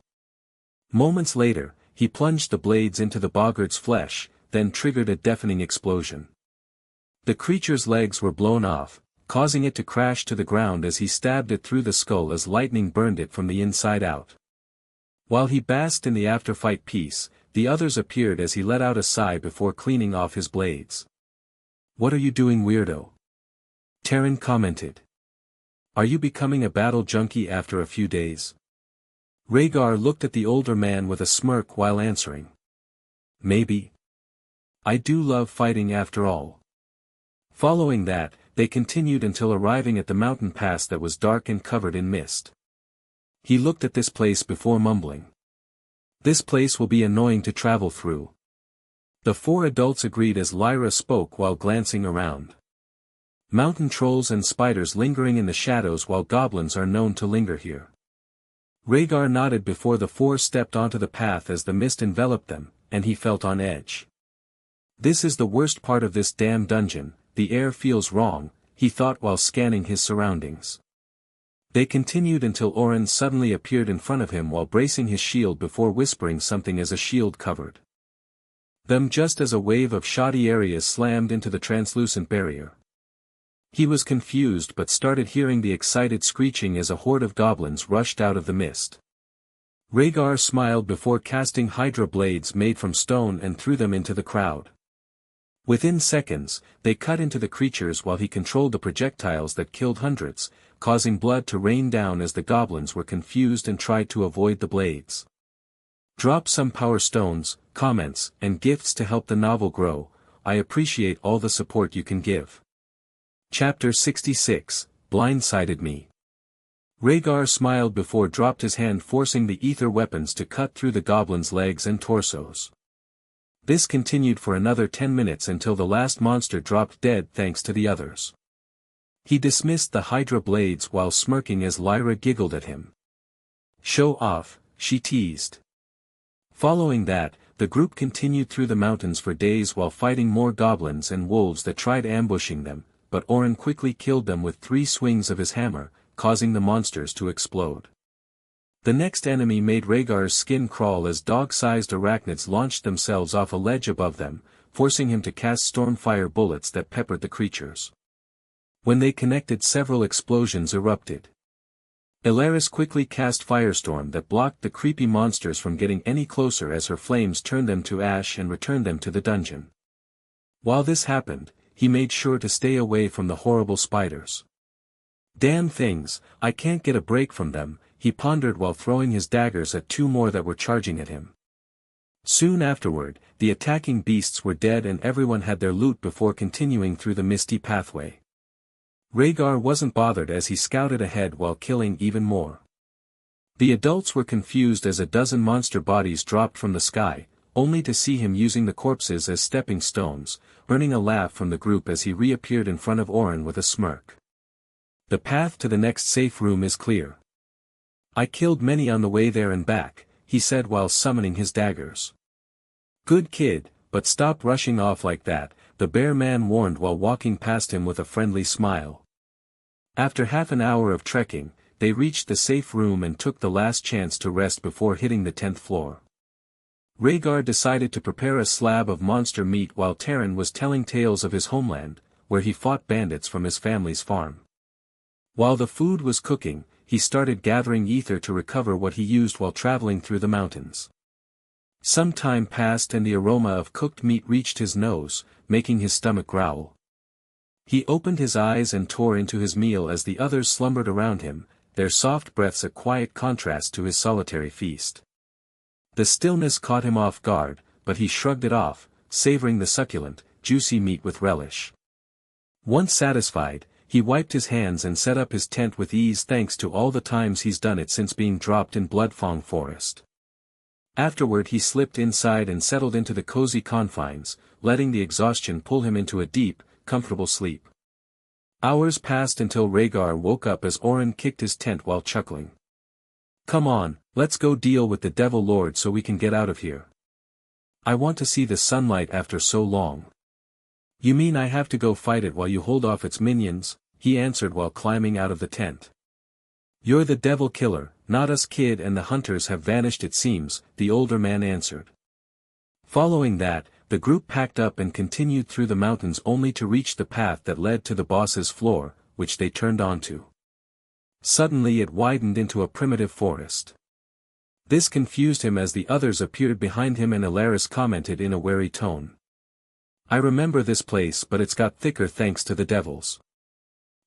Moments later, he plunged the blades into the boggart's flesh, then triggered a deafening explosion. The creature's legs were blown off, causing it to crash to the ground as he stabbed it through the skull as lightning burned it from the inside out. While he basked in the after-fight peace, the others appeared as he let out a sigh before cleaning off his blades. "What are you doing, weirdo?" Terran commented. "Are you becoming a battle junkie after a few days?" Raegar looked at the older man with a smirk while answering. "Maybe. I do love fighting after all." Following that, they continued until arriving at the mountain pass that was dark and covered in mist. He looked at this place before mumbling. "This place will be annoying to travel through." The four adults agreed as Lyra spoke while glancing around. "Mountain trolls and spiders lingering in the shadows while goblins are known to linger here." Raegar nodded before the four stepped onto the path as the mist enveloped them, and he felt on edge. "This is the worst part of this damn dungeon. The air feels wrong," he thought while scanning his surroundings. They continued until Orin suddenly appeared in front of him while bracing his shield before whispering something as a shield covered them just as a wave of shoddy areas slammed into the translucent barrier. He was confused but started hearing the excited screeching as a horde of goblins rushed out of the mist. Raegar smiled before casting Hydra blades made from stone and threw them into the crowd. Within seconds, they cut into the creatures while he controlled the projectiles that killed hundreds, causing blood to rain down as the goblins were confused and tried to avoid the blades. "Drop some power stones, comments, and gifts to help the novel grow. I appreciate all the support you can give." Chapter 66, Blindsided Me. Raegar smiled before dropped his hand forcing the ether weapons to cut through the goblins' legs and torsos. This continued for another 10 minutes until the last monster dropped dead thanks to the others. He dismissed the Hydra blades while smirking as Lyra giggled at him. "Show off," she teased. Following that, the group continued through the mountains for days while fighting more goblins and wolves that tried ambushing them, but Orin quickly killed them with 3 swings of his hammer, causing the monsters to explode. The next enemy made Raegar's skin crawl as dog-sized arachnids launched themselves off a ledge above them, forcing him to cast stormfire bullets that peppered the creatures. When they connected, several explosions erupted. Ilaris quickly cast Firestorm that blocked the creepy monsters from getting any closer as her flames turned them to ash and returned them to the dungeon. While this happened, he made sure to stay away from the horrible spiders. "Damn things, I can't get a break from them," he pondered while throwing his daggers at 2 more that were charging at him. Soon afterward, the attacking beasts were dead and everyone had their loot before continuing through the misty pathway. Raegar wasn't bothered as he scouted ahead while killing even more. The adults were confused as a dozen monster bodies dropped from the sky, only to see him using the corpses as stepping stones, earning a laugh from the group as he reappeared in front of Orin with a smirk. "The path to the next safe room is clear. I killed many on the way there and back," he said while summoning his daggers. "Good kid, but stop rushing off like that," the bear man warned while walking past him with a friendly smile. After half an hour of trekking, they reached the safe room and took the last chance to rest before hitting the 10th floor. Raegar decided to prepare a slab of monster meat while Terran was telling tales of his homeland, where he fought bandits from his family's farm. While the food was cooking, he started gathering ether to recover what he used while traveling through the mountains. Some time passed and the aroma of cooked meat reached his nose, making his stomach growl. He opened his eyes and tore into his meal as the others slumbered around him, their soft breaths a quiet contrast to his solitary feast. The stillness caught him off guard, but he shrugged it off, savoring the succulent, juicy meat with relish. Once satisfied, he wiped his hands and set up his tent with ease thanks to all the times he's done it since being dropped in Bloodfang Forest. Afterward he slipped inside and settled into the cozy confines, letting the exhaustion pull him into a deep, comfortable sleep. Hours passed until Raegar woke up as Orin kicked his tent while chuckling. "Come on, let's go deal with the Devil Lord so we can get out of here. I want to see the sunlight after so long." "You mean I have to go fight it while you hold off its minions?" he answered while climbing out of the tent. "You're the devil killer, not us kid, and the hunters have vanished it seems," the older man answered. Following that, the group packed up and continued through the mountains only to reach the path that led to the boss's floor, which they turned onto. Suddenly it widened into a primitive forest. This confused him as the others appeared behind him and Alaris commented in a wary tone. "I remember this place, but it's got thicker thanks to the devils."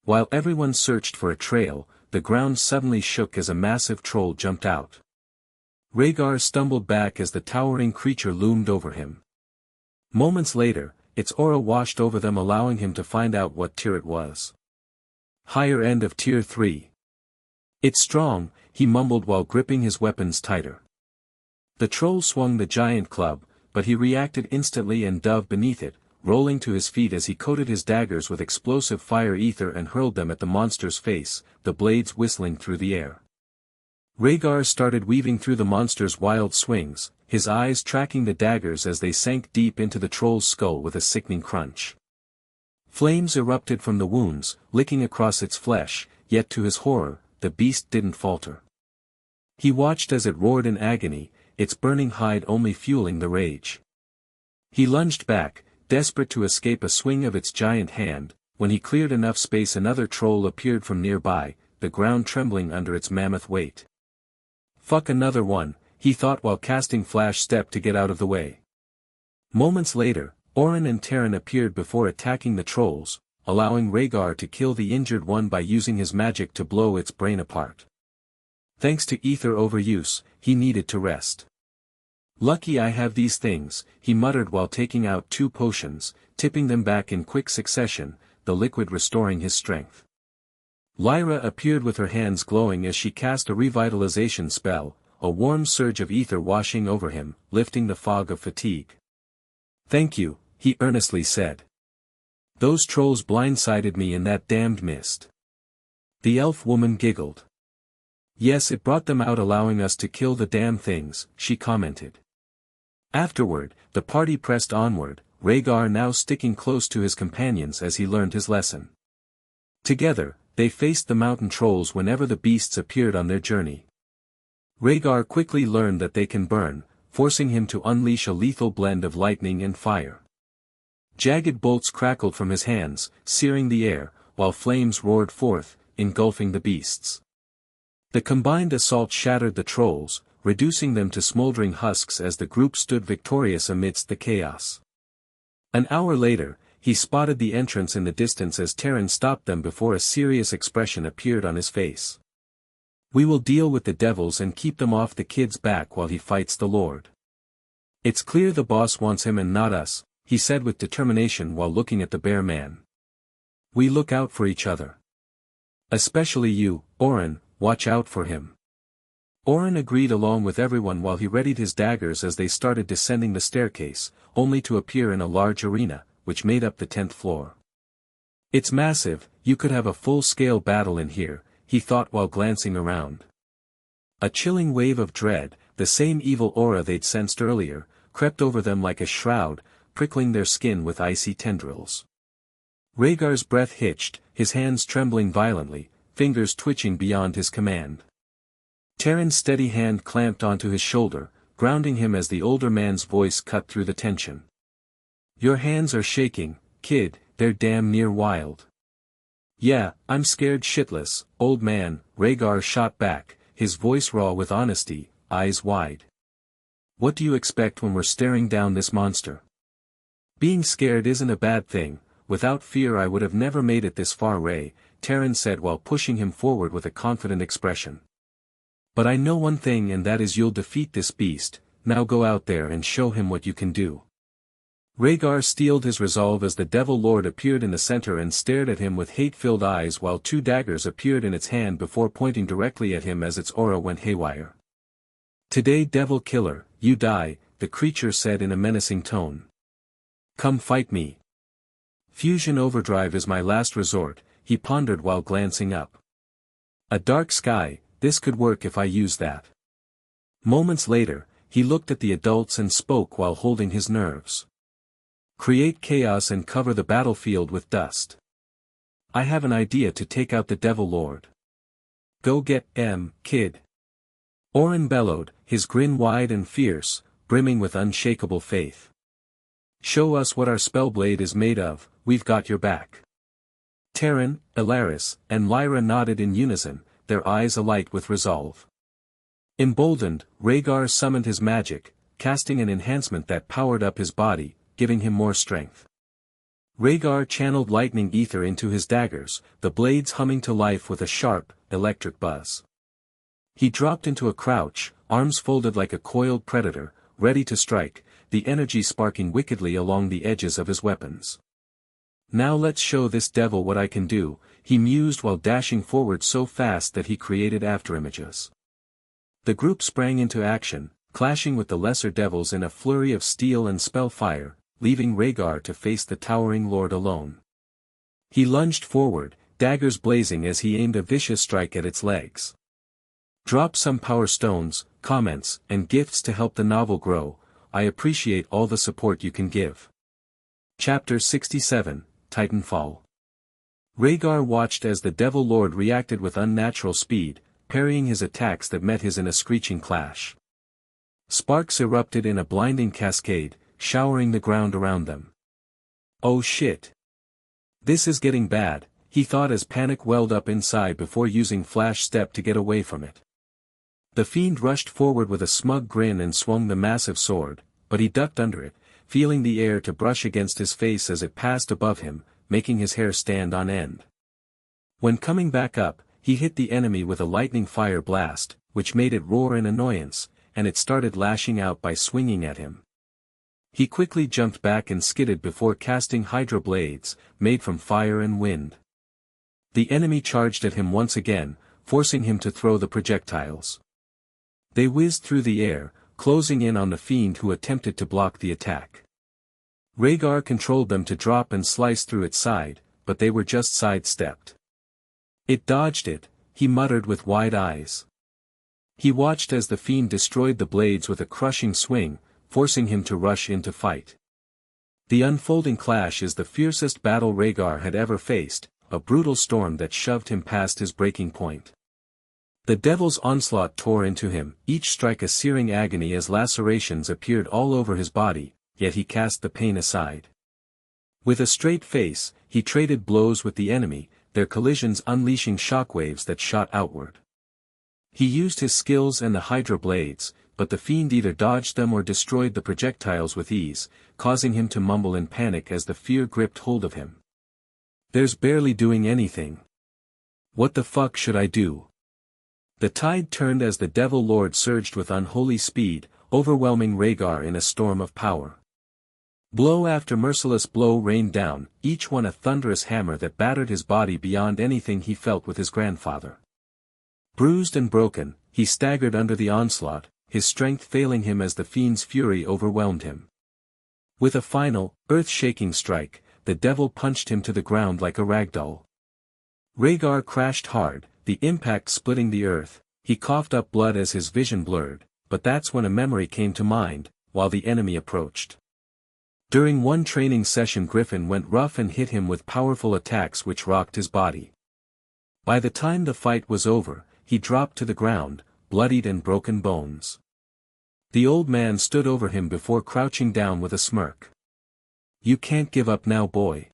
While everyone searched for a trail, the ground suddenly shook as a massive troll jumped out. Raegar stumbled back as the towering creature loomed over him. Moments later, its aura washed over them, allowing him to find out what tier it was. Higher end of tier 3. "It's strong," he mumbled while gripping his weapons tighter. The troll swung the giant club, but he reacted instantly and dove beneath it, rolling to his feet as he coated his daggers with explosive fire ether and hurled them at the monster's face, the blades whistling through the air. Raegar started weaving through the monster's wild swings, his eyes tracking the daggers as they sank deep into the troll's skull with a sickening crunch. Flames erupted from the wounds, licking across its flesh, yet to his horror, the beast didn't falter. He watched as it roared in agony, its burning hide only fueling the rage. He lunged back, desperate to escape a swing of its giant hand. When he cleared enough space, another troll appeared from nearby, the ground trembling under its mammoth weight. "Fuck, another one," he thought while casting Flash Step to get out of the way. Moments later, Orin and Terran appeared before attacking the trolls, allowing Raegar to kill the injured one by using his magic to blow its brain apart. Thanks to ether overuse, he needed to rest. "Lucky I have these things," he muttered while taking out 2 potions, tipping them back in quick succession, the liquid restoring his strength. Lyra appeared with her hands glowing as she cast a revitalization spell, a warm surge of ether washing over him, lifting the fog of fatigue. "Thank you," he earnestly said. "Those trolls blindsided me in that damned mist." The elf woman giggled. "Yes, it brought them out, allowing us to kill the damn things," she commented. Afterward, the party pressed onward, Raegar now sticking close to his companions as he learned his lesson. Together, they faced the mountain trolls whenever the beasts appeared on their journey. Raegar quickly learned that they can burn, forcing him to unleash a lethal blend of lightning and fire. Jagged bolts crackled from his hands, searing the air, while flames roared forth, engulfing the beasts. The combined assault shattered the trolls, reducing them to smoldering husks as the group stood victorious amidst the chaos. An hour later, he spotted the entrance in the distance as Terran stopped them before a serious expression appeared on his face. "We will deal with the devils and keep them off the kid's back while he fights the Lord. It's clear the boss wants him and not us," he said with determination while looking at the bear man. "We look out for each other. Especially you, Orin, watch out for him." Orin agreed along with everyone while he readied his daggers as they started descending the staircase, only to appear in a large arena, which made up the 10th floor. "It's massive, you could have a full-scale battle in here," he thought while glancing around. A chilling wave of dread, the same evil aura they'd sensed earlier, crept over them like a shroud, prickling their skin with icy tendrils. Rhaegar's breath hitched, his hands trembling violently, fingers twitching beyond his command. Terran's steady hand clamped onto his shoulder, grounding him as the older man's voice cut through the tension. "Your hands are shaking, kid, they're damn near wild." "Yeah, I'm scared shitless, old man," Rhaegar shot back, his voice raw with honesty, eyes wide. "What do you expect when we're staring down this monster? Being scared isn't a bad thing. Without fear I would have never made it this far, Ray," Terran said while pushing him forward with a confident expression. "But I know one thing, and that is you'll defeat this beast. Now go out there and show him what you can do." Rhaegar steeled his resolve as the Devil Lord appeared in the center and stared at him with hate-filled eyes while 2 daggers appeared in its hand before pointing directly at him as its aura went haywire. "Today, Devil Killer, you die, the creature said in a menacing tone. Come fight me. Fusion overdrive is my last resort, he pondered while glancing up. A dark sky, this could work if I use that. Moments later, he looked at the adults and spoke while holding his nerves. Create chaos and cover the battlefield with dust. I have an idea to take out the Devil Lord. Go get kid. Orin bellowed, his grin wide and fierce, brimming with unshakable faith. Show us what our spellblade is made of, we've got your back. Terran, Ilaris, and Lyra nodded in unison, their eyes alight with resolve. Emboldened, Raegar summoned his magic, casting an enhancement that powered up his body, giving him more strength. Raegar channeled lightning ether into his daggers, the blades humming to life with a sharp, electric buzz. He dropped into a crouch, arms folded like a coiled predator, ready to strike, the energy sparking wickedly along the edges of his weapons. Now let's show this devil what I can do, he mused while dashing forward so fast that he created afterimages. The group sprang into action, clashing with the lesser devils in a flurry of steel and spell fire, leaving Raegar to face the towering lord alone. He lunged forward, daggers blazing as he aimed a vicious strike at its legs. Drop some power stones, comments, and gifts to help the novel grow, I appreciate all the support you can give. Chapter 67, Titanfall. Raegar watched as the Devil Lord reacted with unnatural speed, parrying his attacks that met his in a screeching clash. Sparks erupted in a blinding cascade, showering the ground around them. Oh shit. This is getting bad, he thought as panic welled up inside before using Flash Step to get away from it. The fiend rushed forward with a smug grin and swung the massive sword, but he ducked under it, feeling the air to brush against his face as it passed above him, making his hair stand on end. When coming back up, he hit the enemy with a lightning fire blast, which made it roar in annoyance, and it started lashing out by swinging at him. He quickly jumped back and skidded before casting Hydra blades, made from fire and wind. The enemy charged at him once again, forcing him to throw the projectiles. They whizzed through the air, closing in on the fiend who attempted to block the attack. Raegar controlled them to drop and slice through its side, but they were just sidestepped. It dodged it, he muttered with wide eyes. He watched as the fiend destroyed the blades with a crushing swing, forcing him to rush into fight. The unfolding clash is the fiercest battle Raegar had ever faced, a brutal storm that shoved him past his breaking point. The devil's onslaught tore into him, each strike a searing agony as lacerations appeared all over his body, yet he cast the pain aside. With a straight face, he traded blows with the enemy, their collisions unleashing shockwaves that shot outward. He used his skills and the Hydra blades, but the fiend either dodged them or destroyed the projectiles with ease, causing him to mumble in panic as the fear gripped hold of him. There's barely doing anything. What the fuck should I do? The tide turned as the Devil Lord surged with unholy speed, overwhelming Raegar in a storm of power. Blow after merciless blow rained down, each one a thunderous hammer that battered his body beyond anything he felt with his grandfather. Bruised and broken, he staggered under the onslaught, his strength failing him as the fiend's fury overwhelmed him. With a final, earth-shaking strike, the devil punched him to the ground like a ragdoll. Raegar crashed hard, the impact splitting the earth. He coughed up blood as his vision blurred, but that's when a memory came to mind, while the enemy approached. During one training session Griffin went rough and hit him with powerful attacks which rocked his body. By the time the fight was over, he dropped to the ground, bloodied and broken bones. The old man stood over him before crouching down with a smirk. You can't give up now, boy.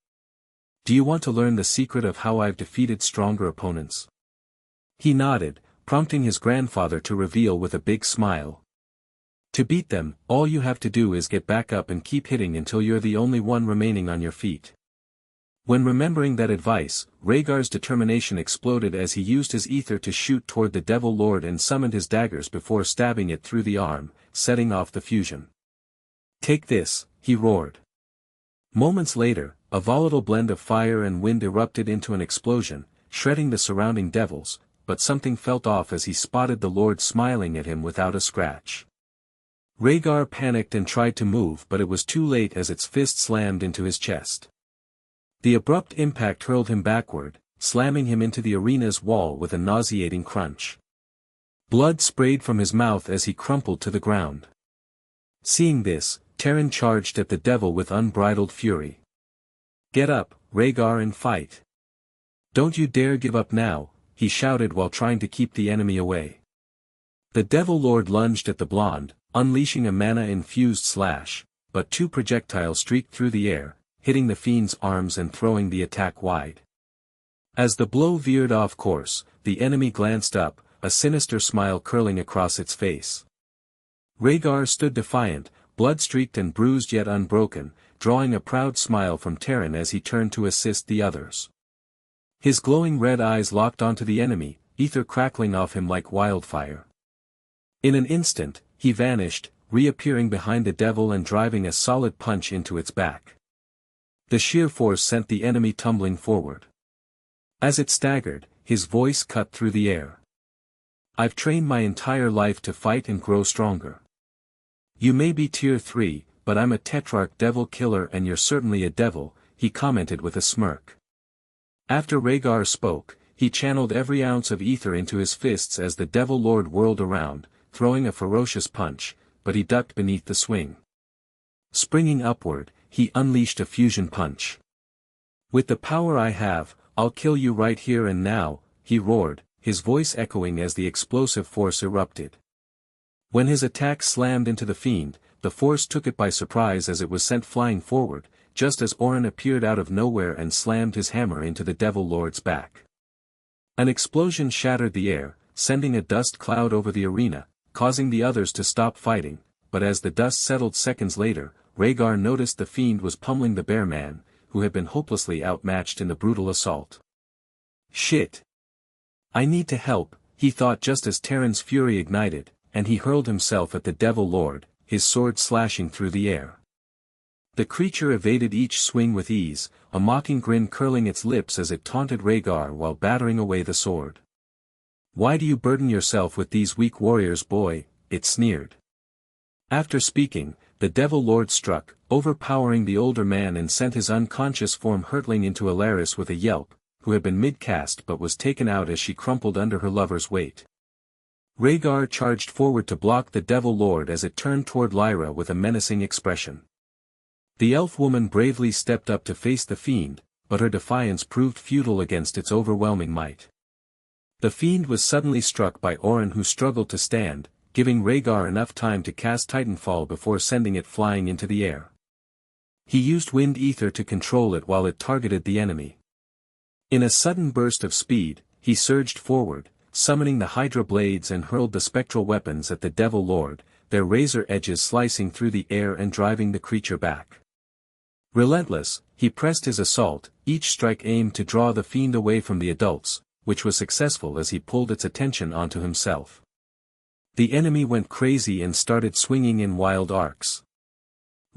Do you want to learn the secret of how I've defeated stronger opponents? He nodded, prompting his grandfather to reveal with a big smile. To beat them, all you have to do is get back up and keep hitting until you're the only one remaining on your feet. When remembering that advice, Raegar's determination exploded as he used his ether to shoot toward the Devil Lord and summoned his daggers before stabbing it through the arm, setting off the fusion. Take this, he roared. Moments later, a volatile blend of fire and wind erupted into an explosion, shredding the surrounding devils, but something felt off as he spotted the Lord smiling at him without a scratch. Raegar panicked and tried to move, but it was too late as its fist slammed into his chest. The abrupt impact hurled him backward, slamming him into the arena's wall with a nauseating crunch. Blood sprayed from his mouth as he crumpled to the ground. Seeing this, Terran charged at the devil with unbridled fury. "Get up, Raegar, and fight. Don't you dare give up now," he shouted while trying to keep the enemy away. The Devil Lord lunged at the blonde, unleashing a mana-infused slash, but two projectiles streaked through the air, hitting the fiend's arms and throwing the attack wide. As the blow veered off course, the enemy glanced up, a sinister smile curling across its face. Raegar stood defiant, blood-streaked and bruised yet unbroken, drawing a proud smile from Terran as he turned to assist the others. His glowing red eyes locked onto the enemy, ether crackling off him like wildfire. In an instant, he vanished, reappearing behind the devil and driving a solid punch into its back. The sheer force sent the enemy tumbling forward. As it staggered, his voice cut through the air. "I've trained my entire life to fight and grow stronger. You may be tier 3, but I'm a tetrarch devil killer and you're certainly a devil," he commented with a smirk. After Raegar spoke, he channeled every ounce of ether into his fists as the Devil Lord whirled around, throwing a ferocious punch, but he ducked beneath the swing. Springing upward, he unleashed a fusion punch. "With the power I have, I'll kill you right here and now," he roared, his voice echoing as the explosive force erupted. When his attack slammed into the fiend, the force took it by surprise as it was sent flying forward, just as Orin appeared out of nowhere and slammed his hammer into the Devil Lord's back. An explosion shattered the air, sending a dust cloud over the arena, causing the others to stop fighting, but as the dust settled seconds later, Raegar noticed the fiend was pummeling the bear man, who had been hopelessly outmatched in the brutal assault. "Shit! I need to help," he thought just as Terran's fury ignited, and he hurled himself at the Devil Lord, his sword slashing through the air. The creature evaded each swing with ease, a mocking grin curling its lips as it taunted Raegar while battering away the sword. "Why do you burden yourself with these weak warriors, boy?" it sneered. After speaking, the Devil Lord struck, overpowering the older man and sent his unconscious form hurtling into Alaris with a yelp, who had been mid-cast but was taken out as she crumpled under her lover's weight. Raegar charged forward to block the Devil Lord as it turned toward Lyra with a menacing expression. The elf woman bravely stepped up to face the fiend, but her defiance proved futile against its overwhelming might. The fiend was suddenly struck by Orin, who struggled to stand, giving Raegar enough time to cast Titanfall before sending it flying into the air. He used wind ether to control it while it targeted the enemy. In a sudden burst of speed, he surged forward, summoning the Hydra blades and hurled the spectral weapons at the Devil Lord, their razor edges slicing through the air and driving the creature back. Relentless, he pressed his assault, each strike aimed to draw the fiend away from the adults, which was successful as he pulled its attention onto himself. The enemy went crazy and started swinging in wild arcs.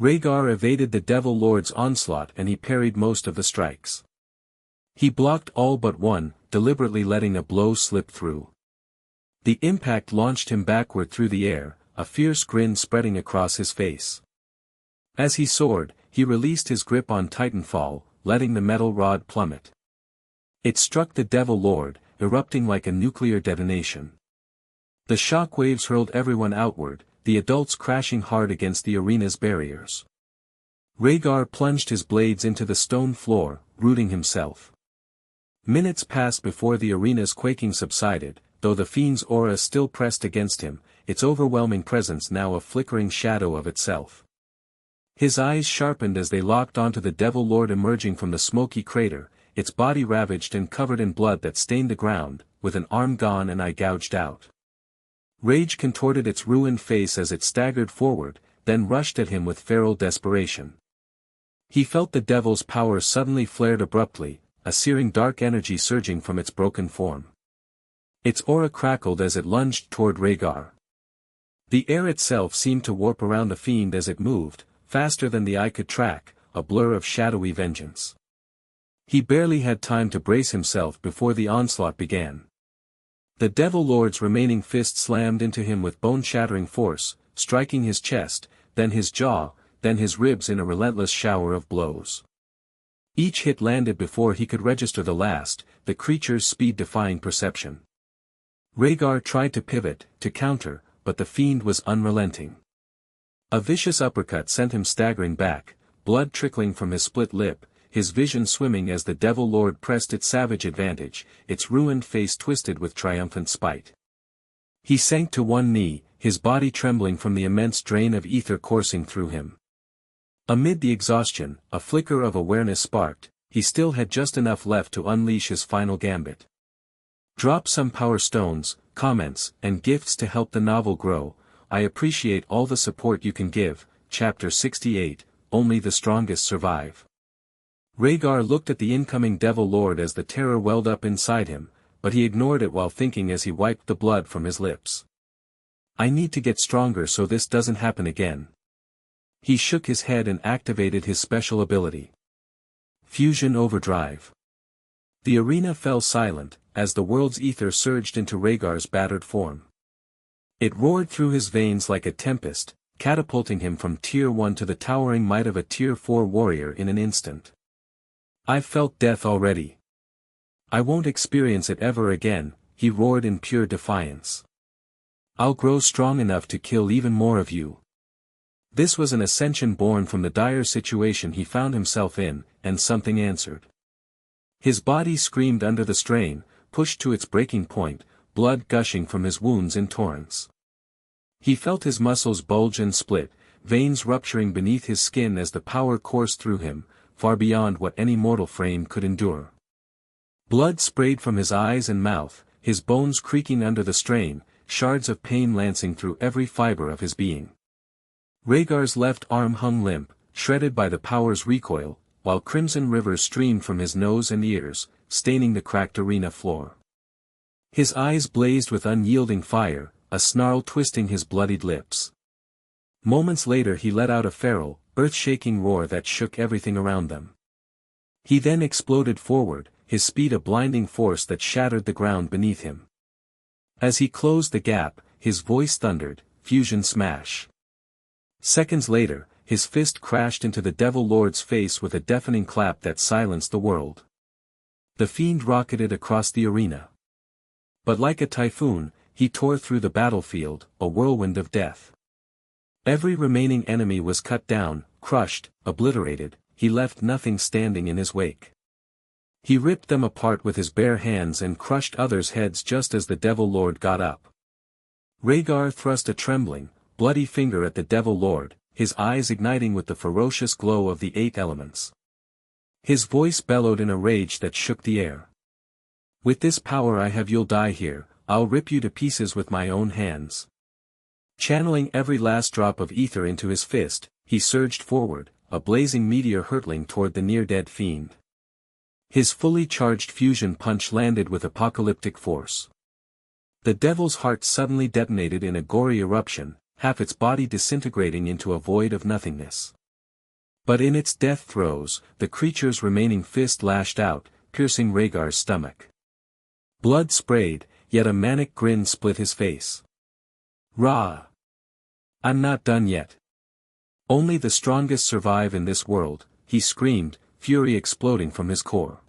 Raegar evaded the Devil Lord's onslaught and he parried most of the strikes. He blocked all but one, deliberately letting a blow slip through. The impact launched him backward through the air, a fierce grin spreading across his face. As he soared, he released his grip on Titanfall, letting the metal rod plummet. It struck the Devil Lord, erupting like a nuclear detonation. The shock waves hurled everyone outward, the adults crashing hard against the arena's barriers. Raegar plunged his blades into the stone floor, rooting himself. Minutes passed before the arena's quaking subsided, though the fiend's aura still pressed against him, its overwhelming presence now a flickering shadow of itself. His eyes sharpened as they locked onto the Devil Lord emerging from the smoky crater, its body ravaged and covered in blood that stained the ground, with an arm gone and eye gouged out. Rage contorted its ruined face as it staggered forward, then rushed at him with feral desperation. He felt the devil's power suddenly flared abruptly, a searing dark energy surging from its broken form. Its aura crackled as it lunged toward Raegar. The air itself seemed to warp around the fiend as it moved, faster than the eye could track, a blur of shadowy vengeance. He barely had time to brace himself before the onslaught began. The Devil Lord's remaining fist slammed into him with bone-shattering force, striking his chest, then his jaw, then his ribs in a relentless shower of blows. Each hit landed before he could register the last, the creature's speed defying perception. Raegar tried to pivot, to counter, but the fiend was unrelenting. A vicious uppercut sent him staggering back, blood trickling from his split lip, his vision swimming as the Devil Lord pressed its savage advantage, its ruined face twisted with triumphant spite. He sank to one knee, his body trembling from the immense drain of ether coursing through him. Amid the exhaustion, a flicker of awareness sparked, he still had just enough left to unleash his final gambit. Drop some power stones, comments, and gifts to help the novel grow. I appreciate all the support you can give. Chapter 68, Only the Strongest Survive. Raegar looked at the incoming Devil Lord as the terror welled up inside him, but he ignored it while thinking as he wiped the blood from his lips. I need to get stronger so this doesn't happen again. He shook his head and activated his special ability. Fusion Overdrive. The arena fell silent, as the world's ether surged into Raegar's battered form. It roared through his veins like a tempest, catapulting him from Tier 1 to the towering might of a Tier 4 warrior in an instant. I've felt death already. I won't experience it ever again, he roared in pure defiance. I'll grow strong enough to kill even more of you. This was an ascension born from the dire situation he found himself in, and something answered. His body screamed under the strain, pushed to its breaking point, blood gushing from his wounds in torrents. He felt his muscles bulge and split, veins rupturing beneath his skin as the power coursed through him, far beyond what any mortal frame could endure. Blood sprayed from his eyes and mouth, his bones creaking under the strain, shards of pain lancing through every fiber of his being. Raegar's left arm hung limp, shredded by the power's recoil, while crimson rivers streamed from his nose and ears, staining the cracked arena floor. His eyes blazed with unyielding fire, a snarl twisting his bloodied lips. Moments later he let out a feral, earth-shaking roar that shook everything around them. He then exploded forward, his speed a blinding force that shattered the ground beneath him. As he closed the gap, his voice thundered, "Fusion smash." Seconds later, his fist crashed into the Devil Lord's face with a deafening clap that silenced the world. The fiend rocketed across the arena. But like a typhoon, he tore through the battlefield, a whirlwind of death. Every remaining enemy was cut down, crushed, obliterated, he left nothing standing in his wake. He ripped them apart with his bare hands and crushed others' heads just as the Devil Lord got up. Raegar thrust a trembling, bloody finger at the Devil Lord, his eyes igniting with the ferocious glow of the 8 elements. His voice bellowed in a rage that shook the air. "With this power I have, you'll die here, I'll rip you to pieces with my own hands." Channeling every last drop of ether into his fist, he surged forward, a blazing meteor hurtling toward the near-dead fiend. His fully charged fusion punch landed with apocalyptic force. The devil's heart suddenly detonated in a gory eruption, half its body disintegrating into a void of nothingness. But in its death throes, the creature's remaining fist lashed out, piercing Raegar's stomach. Blood sprayed, yet a manic grin split his face. "Rah! I'm not done yet. Only the strongest survive in this world," he screamed, fury exploding from his core.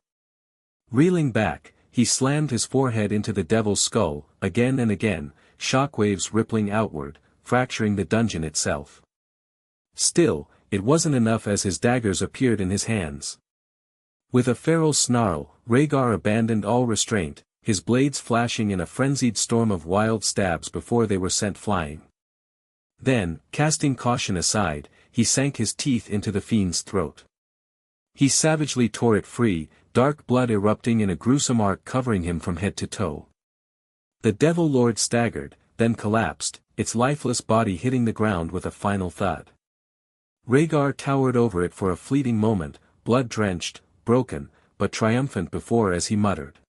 Reeling back, he slammed his forehead into the devil's skull, again and again, shockwaves rippling outward, fracturing the dungeon itself. Still, it wasn't enough as his daggers appeared in his hands. With a feral snarl, Raegar abandoned all restraint, his blades flashing in a frenzied storm of wild stabs before they were sent flying. Then, casting caution aside, he sank his teeth into the fiend's throat. He savagely tore it free, dark blood erupting in a gruesome arc covering him from head to toe. The Devil Lord staggered, then collapsed, its lifeless body hitting the ground with a final thud. Raegar towered over it for a fleeting moment, blood-drenched, broken, but triumphant before as he muttered.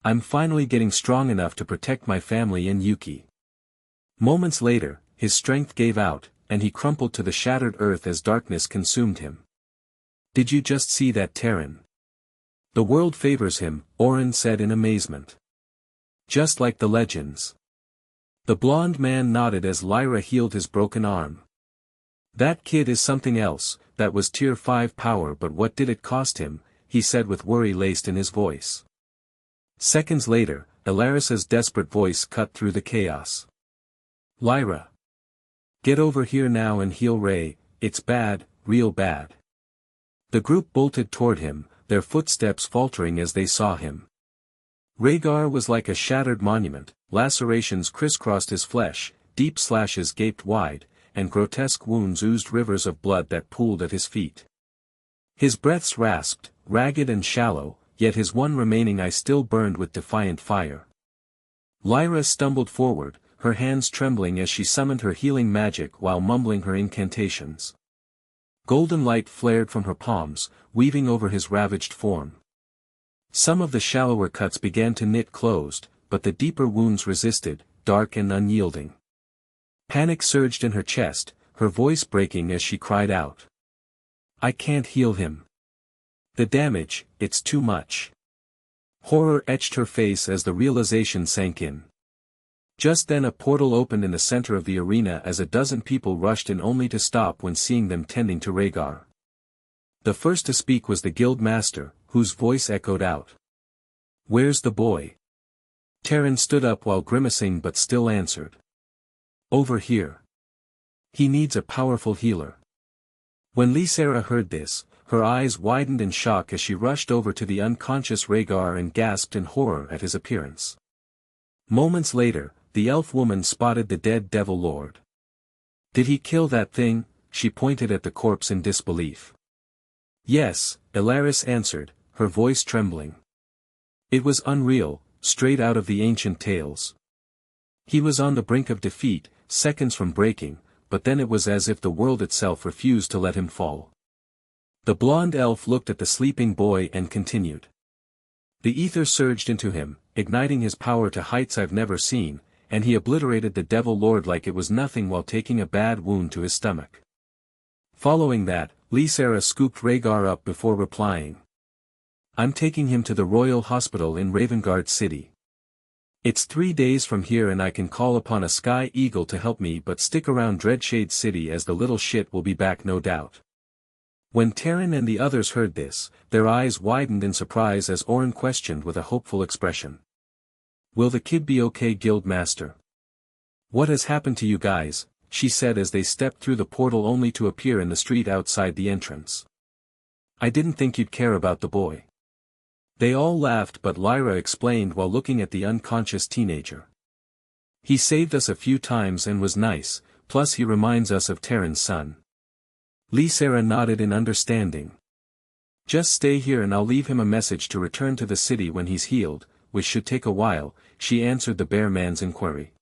"I'm finally getting strong enough to protect my family and Yuki." Moments later, his strength gave out, and he crumpled to the shattered earth as darkness consumed him. "Did you just see that, Terran?" "The world favors him," Orin said in amazement. "Just like the legends." The blond man nodded as Lyra healed his broken arm. That kid is something else, that was tier 5 power, but what did it cost him, he said with worry laced in his voice. Seconds later, Ilaris's desperate voice cut through the chaos. Lyra. Get over here now and heal Ray, it's bad, real bad. The group bolted toward him, their footsteps faltering as they saw him. Raegar was like a shattered monument, lacerations crisscrossed his flesh, deep slashes gaped wide, and grotesque wounds oozed rivers of blood that pooled at his feet. His breaths rasped, ragged and shallow, yet his one remaining eye still burned with defiant fire. Lyra stumbled forward, her hands trembling as she summoned her healing magic while mumbling her incantations. Golden light flared from her palms, weaving over his ravaged form. Some of the shallower cuts began to knit closed, but the deeper wounds resisted, dark and unyielding. Panic surged in her chest, her voice breaking as she cried out. I can't heal him. The damage, it's too much. Horror etched her face as the realization sank in. Just then a portal opened in the center of the arena as a dozen people rushed in only to stop when seeing them tending to Raegar. The first to speak was the guild master, whose voice echoed out. Where's the boy? Terran stood up while grimacing but still answered. Over here. He needs a powerful healer. When Sylvara heard this, her eyes widened in shock as she rushed over to the unconscious Raegar and gasped in horror at his appearance. Moments later, the elf woman spotted the dead devil lord. Did he kill that thing? She pointed at the corpse in disbelief. Yes, Ilaris answered, her voice trembling. It was unreal, straight out of the ancient tales. He was on the brink of defeat, seconds from breaking, but then it was as if the world itself refused to let him fall. The blonde elf looked at the sleeping boy and continued. The ether surged into him, igniting his power to heights I've never seen, and he obliterated the devil lord like it was nothing while taking a bad wound to his stomach. Following that, Sylvara scooped Raegar up before replying. I'm taking him to the Royal Hospital in Ravengard City. It's 3 days from here and I can call upon a Sky Eagle to help me, but stick around Dreadshade City as the little shit will be back no doubt. When Terran and the others heard this, their eyes widened in surprise as Orin questioned with a hopeful expression. Will the kid be okay, Guildmaster? What has happened to you guys? She said as they stepped through the portal only to appear in the street outside the entrance. I didn't think you'd care about the boy. They all laughed, but Lyra explained while looking at the unconscious teenager. He saved us a few times and was nice, plus he reminds us of Terran's son. Sylvara nodded in understanding. Just stay here and I'll leave him a message to return to the city when he's healed, which should take a while, she answered the bear man's inquiry.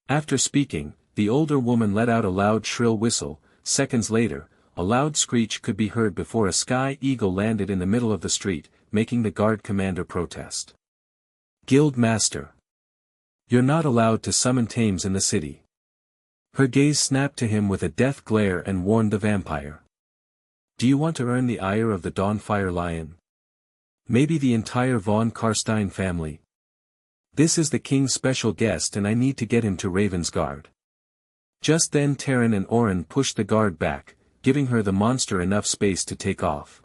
After speaking, the older woman let out a loud shrill whistle. Seconds later, a loud screech could be heard before a Sky Eagle landed in the middle of the street, making the guard commander protest. Guild Master. You're not allowed to summon tames in the city. Her gaze snapped to him with a death glare and warned the vampire. Do you want to earn the ire of the Dawnfire Lion? Maybe the entire von Karstein family? This is the king's special guest and I need to get him to Ravensguard. Just then Terran and Orin pushed the guard back, giving her the monster enough space to take off.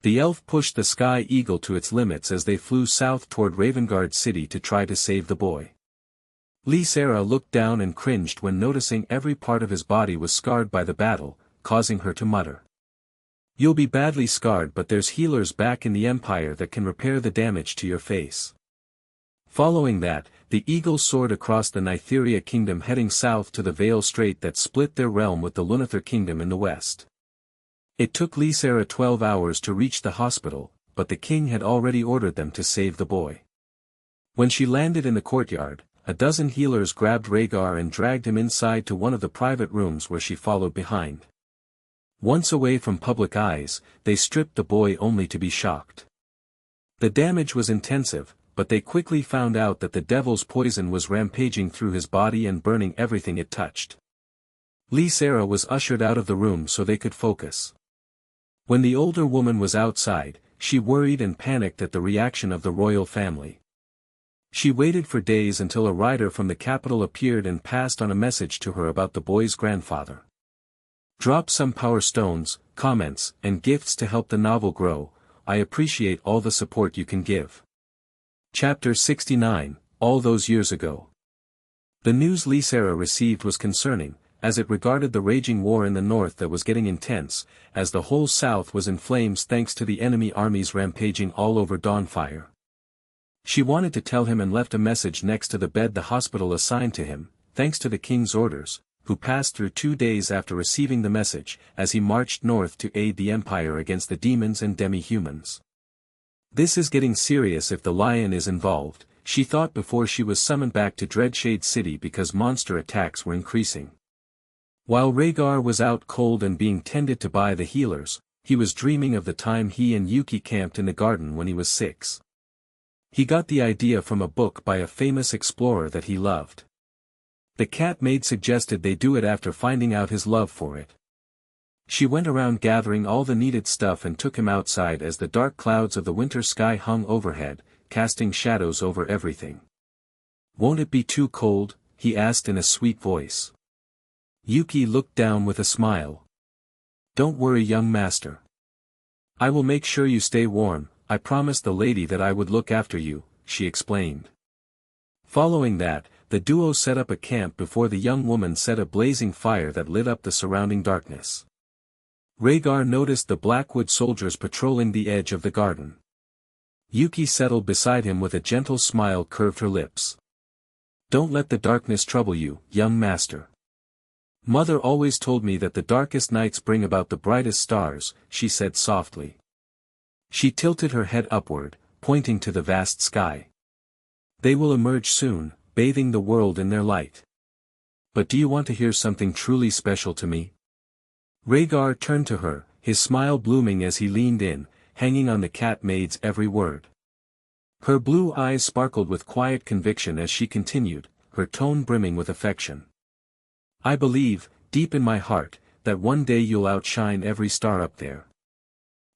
The elf pushed the Sky Eagle to its limits as they flew south toward Ravengard City to try to save the boy. Sylvara looked down and cringed when noticing every part of his body was scarred by the battle, causing her to mutter. You'll be badly scarred, but there's healers back in the Empire that can repair the damage to your face. Following that, the eagle soared across the Nytheria kingdom heading south to the Vale Strait that split their realm with the Lunathar kingdom in the west. It took Sylvara 12 hours to reach the hospital, but the king had already ordered them to save the boy. When she landed in the courtyard, a dozen healers grabbed Raegar and dragged him inside to one of the private rooms where she followed behind. Once away from public eyes, they stripped the boy only to be shocked. The damage was intensive, but they quickly found out that the devil's poison was rampaging through his body and burning everything it touched. Sylvara was ushered out of the room so they could focus. When the older woman was outside, she worried and panicked at the reaction of the royal family. She waited for days until a rider from the capital appeared and passed on a message to her about the boy's grandfather. Drop some power stones, comments, and gifts to help the novel grow. I appreciate all the support you can give. Chapter 69, All Those Years Ago. The news Sylvara received was concerning, as it regarded the raging war in the north that was getting intense, as the whole south was in flames thanks to the enemy armies rampaging all over Dawnfire. She wanted to tell him and left a message next to the bed the hospital assigned to him, thanks to the king's orders, who passed through 2 days after receiving the message, as he marched north to aid the Empire against the demons and demi-humans. This is getting serious if the lion is involved, she thought before she was summoned back to Dreadshade City because monster attacks were increasing. While Raegar was out cold and being tended to by the healers, he was dreaming of the time he and Yuki camped in the garden when he was 6. He got the idea from a book by a famous explorer that he loved. The cat maid suggested they do it after finding out his love for it. She went around gathering all the needed stuff and took him outside as the dark clouds of the winter sky hung overhead, casting shadows over everything. "Won't it be too cold?" he asked in a sweet voice. Yuki looked down with a smile. "Don't worry, young master. I will make sure you stay warm. I promised the lady that I would look after you," she explained. Following that, the duo set up a camp before the young woman set a blazing fire that lit up the surrounding darkness. Raegar noticed the Blackwood soldiers patrolling the edge of the garden. Yuki settled beside him with a gentle smile curved her lips. "Don't let the darkness trouble you, young master. Mother always told me that the darkest nights bring about the brightest stars," she said softly. She tilted her head upward, pointing to the vast sky. "They will emerge soon, bathing the world in their light. But do you want to hear something truly special to me?" Raegar turned to her, his smile blooming as he leaned in, hanging on the cat maid's every word. Her blue eyes sparkled with quiet conviction as she continued, her tone brimming with affection. "I believe, deep in my heart, that one day you'll outshine every star up there.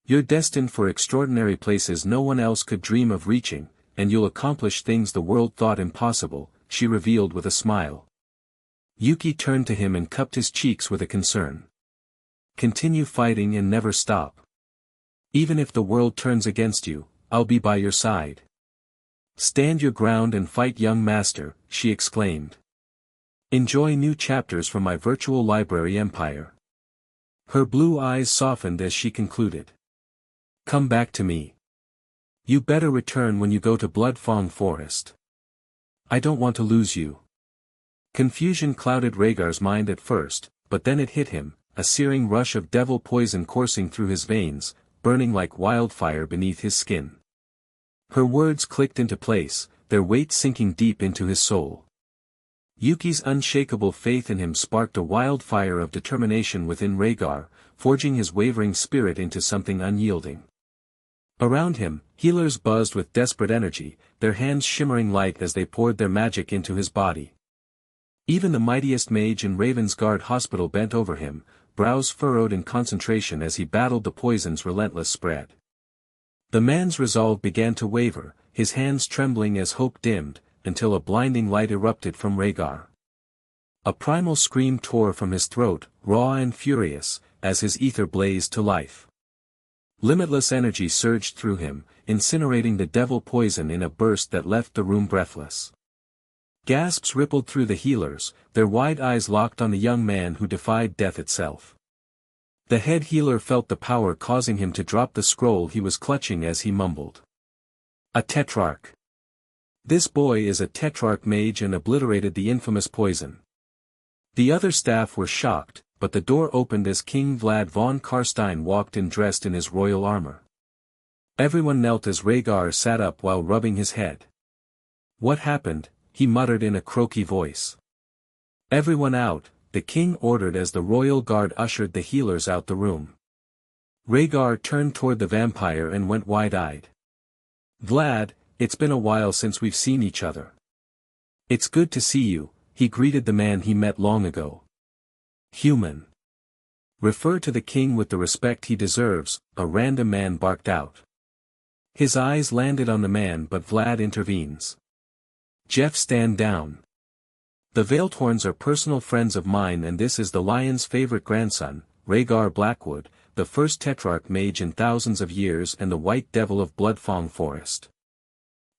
You're destined for extraordinary places no one else could dream of reaching, and you'll accomplish things the world thought impossible," she revealed with a smile. Yuki turned to him and cupped his cheeks with a concern. "Continue fighting and never stop. Even if the world turns against you, I'll be by your side. Stand your ground and fight, young master," she exclaimed. "Enjoy new chapters from my virtual library empire." Her blue eyes softened as she concluded. "Come back to me. You better return when you go to Bloodfang Forest. I don't want to lose you." Confusion clouded Raegar's mind at first, but then it hit him, a searing rush of devil poison coursing through his veins, burning like wildfire beneath his skin. Her words clicked into place, their weight sinking deep into his soul. Yuki's unshakable faith in him sparked a wildfire of determination within Raegar, forging his wavering spirit into something unyielding. Around him, healers buzzed with desperate energy, their hands shimmering light as they poured their magic into his body. Even the mightiest mage in Ravensguard Hospital bent over him, brows furrowed in concentration as he battled the poison's relentless spread. The man's resolve began to waver, his hands trembling as hope dimmed, until a blinding light erupted from Raegar. A primal scream tore from his throat, raw and furious, as his ether blazed to life. Limitless energy surged through him, incinerating the devil poison in a burst that left the room breathless. Gasps rippled through the healers, their wide eyes locked on the young man who defied death itself. The head healer felt the power causing him to drop the scroll he was clutching as he mumbled. "A tetrarch. This boy is a tetrarch mage and obliterated the infamous poison." The other staff were shocked, but the door opened as King Vlad von Karstein walked in dressed in his royal armor. Everyone knelt as Raegar sat up while rubbing his head. "What happened?" he muttered in a croaky voice. "Everyone out," the king ordered as the royal guard ushered the healers out the room. Raegar turned toward the vampire and went wide-eyed. "Vlad, it's been a while since we've seen each other." "It's good to see you," he greeted the man he met long ago. "Human. Refer to the king with the respect he deserves," a random man barked out. His eyes landed on the man but Vlad intervenes. Jeff, stand down. The Veilthorns are personal friends of mine, and this is the Lion's favorite grandson, Raegar Blackwood, the first Tetrarch mage in thousands of years and the White Devil of Bloodfang Forest.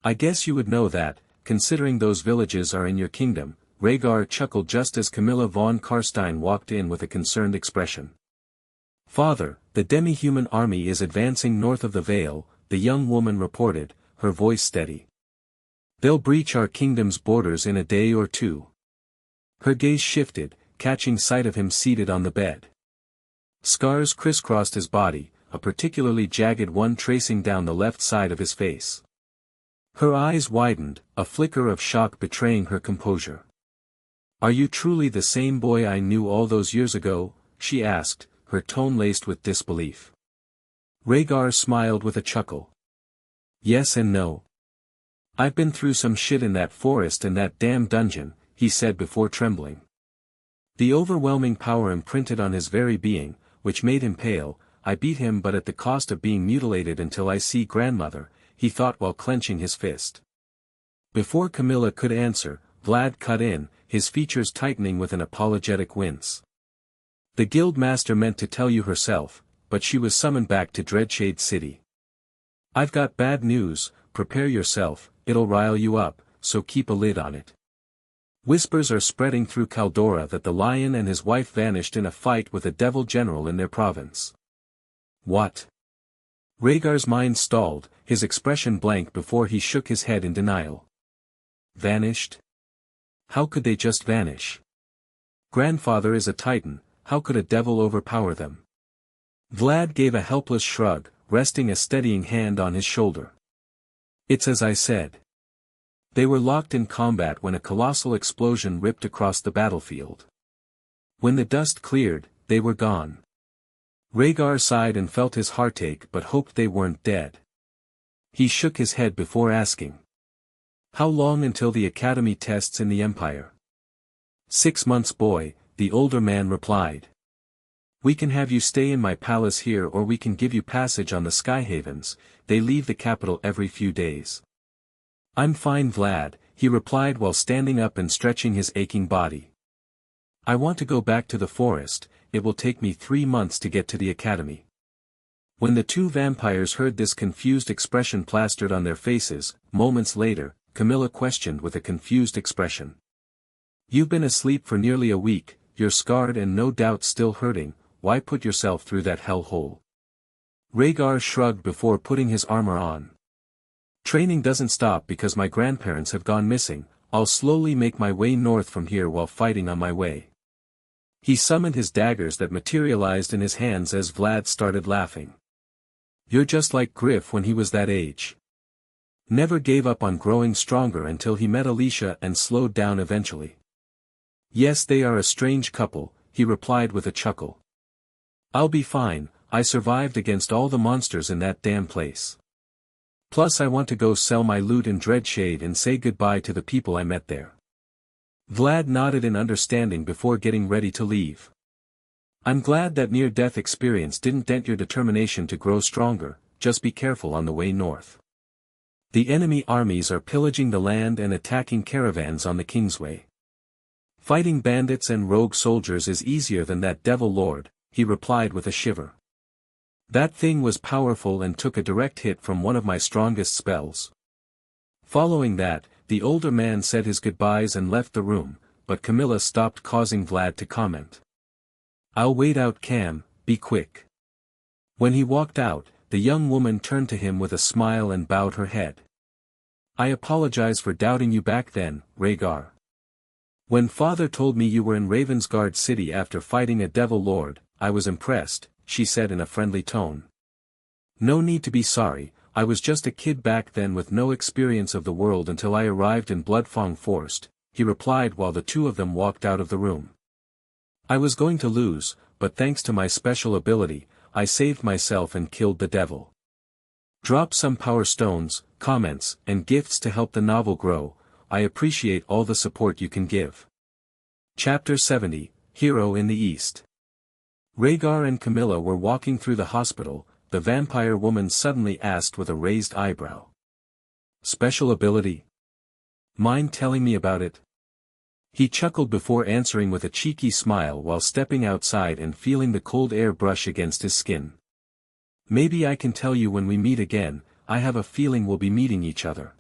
I guess you would know that, considering those villages are in your kingdom. Raegar chuckled just as Camilla von Karstein walked in with a concerned expression. Father, the demi-human army is advancing north of the Vale, the young woman reported, her voice steady. They'll breach our kingdom's borders in a day or two. Her gaze shifted, catching sight of him seated on the bed. Scars crisscrossed his body, a particularly jagged one tracing down the left side of his face. Her eyes widened, a flicker of shock betraying her composure. Are you truly the same boy I knew all those years ago? She asked, her tone laced with disbelief. Raegar smiled with a chuckle. Yes and no. I've been through some shit in that forest and that damn dungeon, he said before trembling. The overwhelming power imprinted on his very being, which made him pale. I beat him, but at the cost of being mutilated until I see grandmother, he thought while clenching his fist. Before Camilla could answer, Vlad cut in, his features tightening with an apologetic wince. The guild master meant to tell you herself, but she was summoned back to Dreadshade City. I've got bad news, prepare yourself, it'll rile you up, so keep a lid on it. Whispers are spreading through Caldora that the lion and his wife vanished in a fight with a devil general in their province. What? Rhaegar's mind stalled, his expression blank before he shook his head in denial. Vanished? How could they just vanish? Grandfather is a titan, how could a devil overpower them? Vlad gave a helpless shrug, resting a steadying hand on his shoulder. It's as I said. They were locked in combat when a colossal explosion ripped across the battlefield. When the dust cleared, they were gone. Rhaegar sighed and felt his heart ache but hoped they weren't dead. He shook his head before asking. How long until the academy tests in the Empire? 6 months, boy, the older man replied. We can have you stay in my palace here, or we can give you passage on the Skyhavens. They leave the capital every few days. I'm fine, Vlad, he replied while standing up and stretching his aching body. I want to go back to the forest. It will take me 3 months to get to the academy. When the two vampires heard this confused expression plastered on their faces, moments later, Camilla questioned with a confused expression. You've been asleep for nearly a week, you're scarred and no doubt still hurting, why put yourself through that hellhole? Rhaegar shrugged before putting his armor on. Training doesn't stop because my grandparents have gone missing. I'll slowly make my way north from here while fighting on my way. He summoned his daggers that materialized in his hands as Vlad started laughing. You're just like Griff when he was that age. Never gave up on growing stronger until he met Alicia and slowed down eventually. Yes, they are a strange couple, he replied with a chuckle. I'll be fine, I survived against all the monsters in that damn place. Plus I want to go sell my loot in Dreadshade and say goodbye to the people I met there. Vlad nodded in understanding before getting ready to leave. I'm glad that near-death experience didn't dent your determination to grow stronger, just be careful on the way north. The enemy armies are pillaging the land and attacking caravans on the Kingsway. Fighting bandits and rogue soldiers is easier than that devil lord, he replied with a shiver. That thing was powerful and took a direct hit from one of my strongest spells. Following that, the older man said his goodbyes and left the room, but Camilla stopped, causing Vlad to comment. I'll wait out, Cam, be quick. When he walked out, the young woman turned to him with a smile and bowed her head. I apologize for doubting you back then, Rhaegar. When father told me you were in Ravensguard City after fighting a devil lord, I was impressed, she said in a friendly tone. No need to be sorry, I was just a kid back then with no experience of the world until I arrived in Bloodfang Forest, he replied while the two of them walked out of the room. I was going to lose, but thanks to my special ability, I saved myself and killed the devil. Drop some power stones, comments, and gifts to help the novel grow. I appreciate all the support you can give. Chapter 70, Hero in the East. Rhaegar and Camilla were walking through the hospital. The vampire woman suddenly asked with a raised eyebrow. Special ability? Mind telling me about it? He chuckled before answering with a cheeky smile while stepping outside and feeling the cold air brush against his skin. Maybe I can tell you when we meet again. I have a feeling we'll be meeting each other.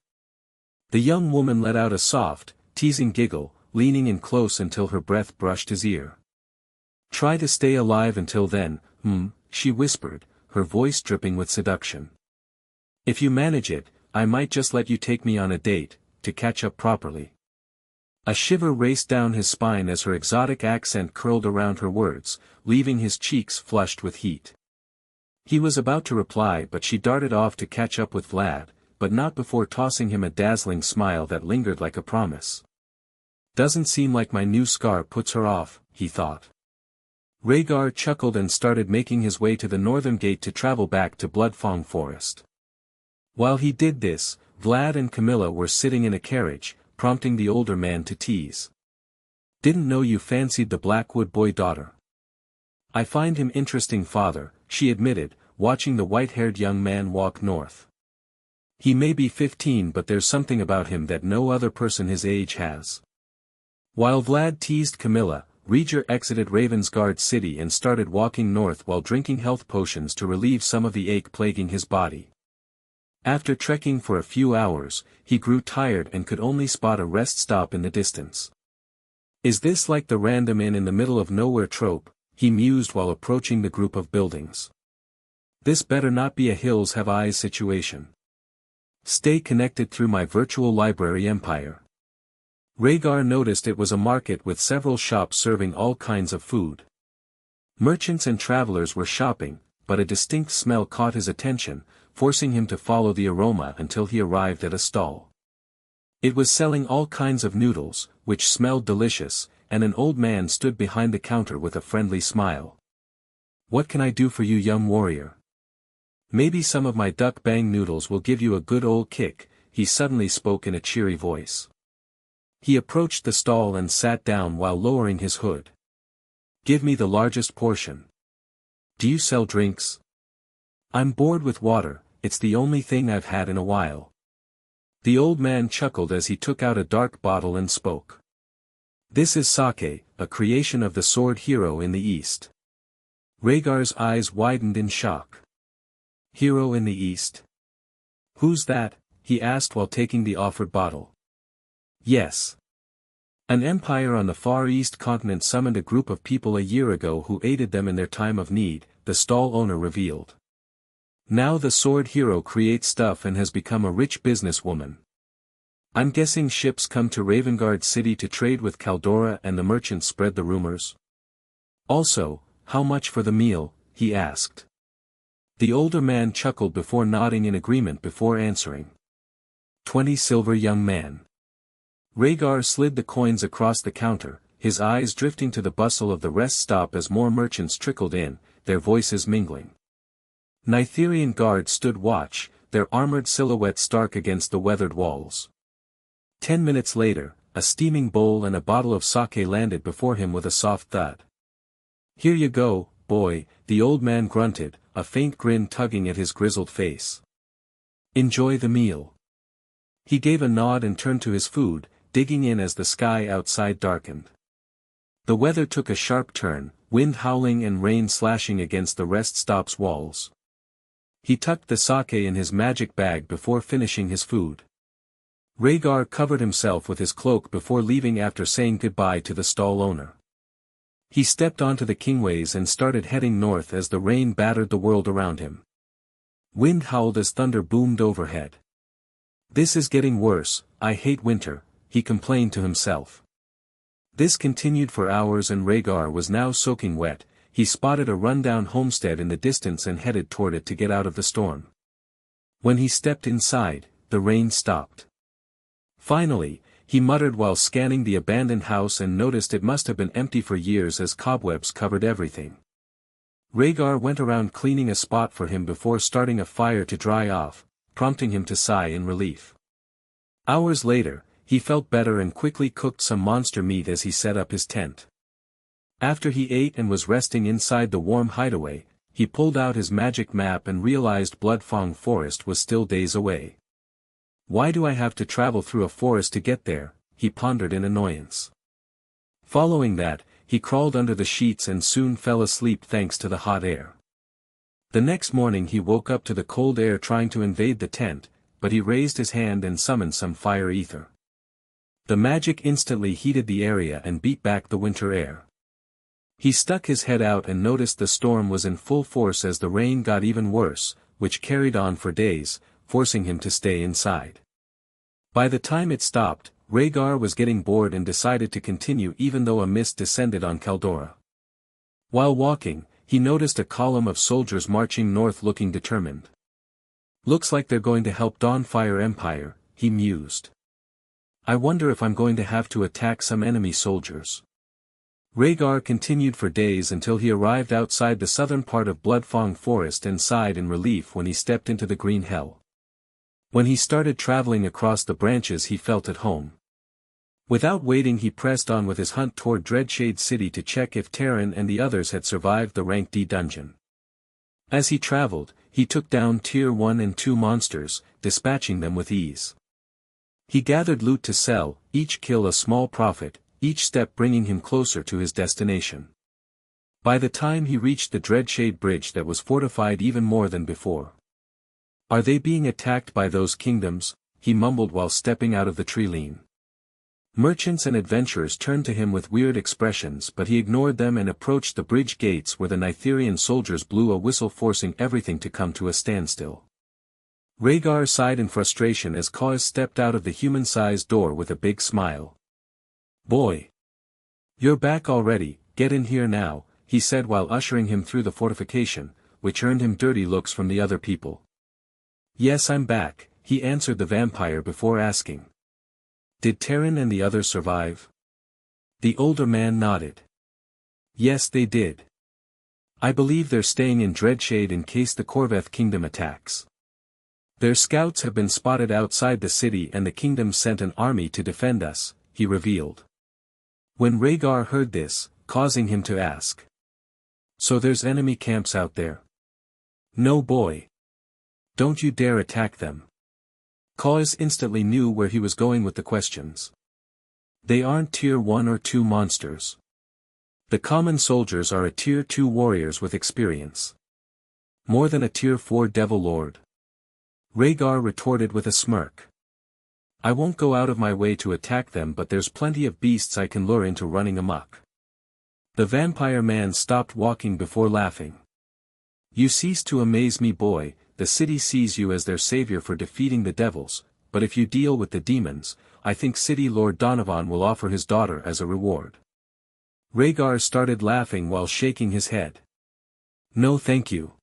The young woman let out a soft, teasing giggle, leaning in close until her breath brushed his ear. Try to stay alive until then, she whispered, her voice dripping with seduction. If you manage it, I might just let you take me on a date, to catch up properly. A shiver raced down his spine as her exotic accent curled around her words, leaving his cheeks flushed with heat. He was about to reply but she darted off to catch up with Vlad, but not before tossing him a dazzling smile that lingered like a promise. Doesn't seem like my new scar puts her off, he thought. Raegar chuckled and started making his way to the northern gate to travel back to Bloodfang Forest. While he did this, Vlad and Camilla were sitting in a carriage, prompting the older man to tease. Didn't know you fancied the Blackwood boy daughter. I find him interesting, father, she admitted, watching the white-haired young man walk north. He may be 15 but there's something about him that no other person his age has. While Vlad teased Camilla, Raegar exited Ravensguard City and started walking north while drinking health potions to relieve some of the ache plaguing his body. After trekking for a few hours, he grew tired and could only spot a rest stop in the distance. Is this like the random inn in the middle of nowhere trope? He mused while approaching the group of buildings. This better not be a hills have eyes situation. Stay connected through my virtual library empire. Raegar noticed it was a market with several shops serving all kinds of food. Merchants and travelers were shopping, but a distinct smell caught his attention, forcing him to follow the aroma until he arrived at a stall. It was selling all kinds of noodles, which smelled delicious, and an old man stood behind the counter with a friendly smile. What can I do for you, young warrior? Maybe some of my duck bang noodles will give you a good old kick, he suddenly spoke in a cheery voice. He approached the stall and sat down while lowering his hood. Give me the largest portion. Do you sell drinks? I'm bored with water, it's the only thing I've had in a while. The old man chuckled as he took out a dark bottle and spoke. This is sake, a creation of the sword hero in the East. Raegar's eyes widened in shock. Hero in the East? Who's that? He asked while taking the offered bottle. Yes. An empire on the Far East continent summoned a group of people a year ago who aided them in their time of need, the stall owner revealed. Now the sword hero creates stuff and has become a rich businesswoman. I'm guessing ships come to Ravengard City to trade with Caldora and the merchants spread the rumors. Also, how much for the meal? He asked. The older man chuckled before nodding in agreement before answering. 20 silver, young man. Raegar slid the coins across the counter, his eyes drifting to the bustle of the rest stop as more merchants trickled in, their voices mingling. Nitherian guards stood watch, their armored silhouettes stark against the weathered walls. 10 minutes later, a steaming bowl and a bottle of sake landed before him with a soft thud. Here you go, boy, the old man grunted, a faint grin tugging at his grizzled face. Enjoy the meal. He gave a nod and turned to his food, digging in as the sky outside darkened. The weather took a sharp turn, wind howling and rain slashing against the rest stop's walls. He tucked the sake in his magic bag before finishing his food. Raegar covered himself with his cloak before leaving after saying goodbye to the stall owner. He stepped onto the kingways and started heading north as the rain battered the world around him. Wind howled as thunder boomed overhead. This is getting worse, I hate winter, he complained to himself. This continued for hours and Raegar was now soaking wet. He spotted a rundown homestead in the distance and headed toward it to get out of the storm. When he stepped inside, the rain stopped. Finally, he muttered while scanning the abandoned house and noticed it must have been empty for years as cobwebs covered everything. Raegar went around cleaning a spot for him before starting a fire to dry off, prompting him to sigh in relief. Hours later, he felt better and quickly cooked some monster meat as he set up his tent. After he ate and was resting inside the warm hideaway, he pulled out his magic map and realized Bloodfang Forest was still days away. Why do I have to travel through a forest to get there? He pondered in annoyance. Following that, he crawled under the sheets and soon fell asleep thanks to the hot air. The next morning he woke up to the cold air trying to invade the tent, but he raised his hand and summoned some fire ether. The magic instantly heated the area and beat back the winter air. He stuck his head out and noticed the storm was in full force as the rain got even worse, which carried on for days, forcing him to stay inside. By the time it stopped, Raegar was getting bored and decided to continue even though a mist descended on Caldora. While walking, he noticed a column of soldiers marching north looking determined. Looks like they're going to help Dawnfire Empire, he mused. I wonder if I'm going to have to attack some enemy soldiers. Raegar continued for days until he arrived outside the southern part of Bloodfang Forest and sighed in relief when he stepped into the green hell. When he started traveling across the branches he felt at home. Without waiting he pressed on with his hunt toward Dreadshade City to check if Terran and the others had survived the Rank D dungeon. As he traveled, he took down Tier 1 and 2 monsters, dispatching them with ease. He gathered loot to sell, each kill a small profit, each step bringing him closer to his destination. By the time he reached the Dreadshade Bridge that was fortified even more than before. Are they being attacked by those kingdoms? He mumbled while stepping out of the treeline. Merchants and adventurers turned to him with weird expressions but he ignored them and approached the bridge gates where the Nitherian soldiers blew a whistle forcing everything to come to a standstill. Raegar sighed in frustration as Kaz stepped out of the human-sized door with a big smile. Boy! You're back already, get in here now, he said while ushering him through the fortification, which earned him dirty looks from the other people. Yes, I'm back, he answered the vampire before asking. Did Terran and the others survive? The older man nodded. Yes, they did. I believe they're staying in Dreadshade in case the Corveth Kingdom attacks. Their scouts have been spotted outside the city and the kingdom sent an army to defend us, he revealed. When Raegar heard this, causing him to ask. So there's enemy camps out there? No boy. Don't you dare attack them. Kaz instantly knew where he was going with the questions. They aren't Tier 1 or 2 monsters. The common soldiers are a Tier 2 warriors with experience. More than a Tier 4 Devil Lord. Raegar retorted with a smirk. I won't go out of my way to attack them but there's plenty of beasts I can lure into running amok. The vampire man stopped walking before laughing. You cease to amaze me boy. The city sees you as their savior for defeating the devils, but if you deal with the demons, I think City Lord Donovan will offer his daughter as a reward. Raegar started laughing while shaking his head. No thank you.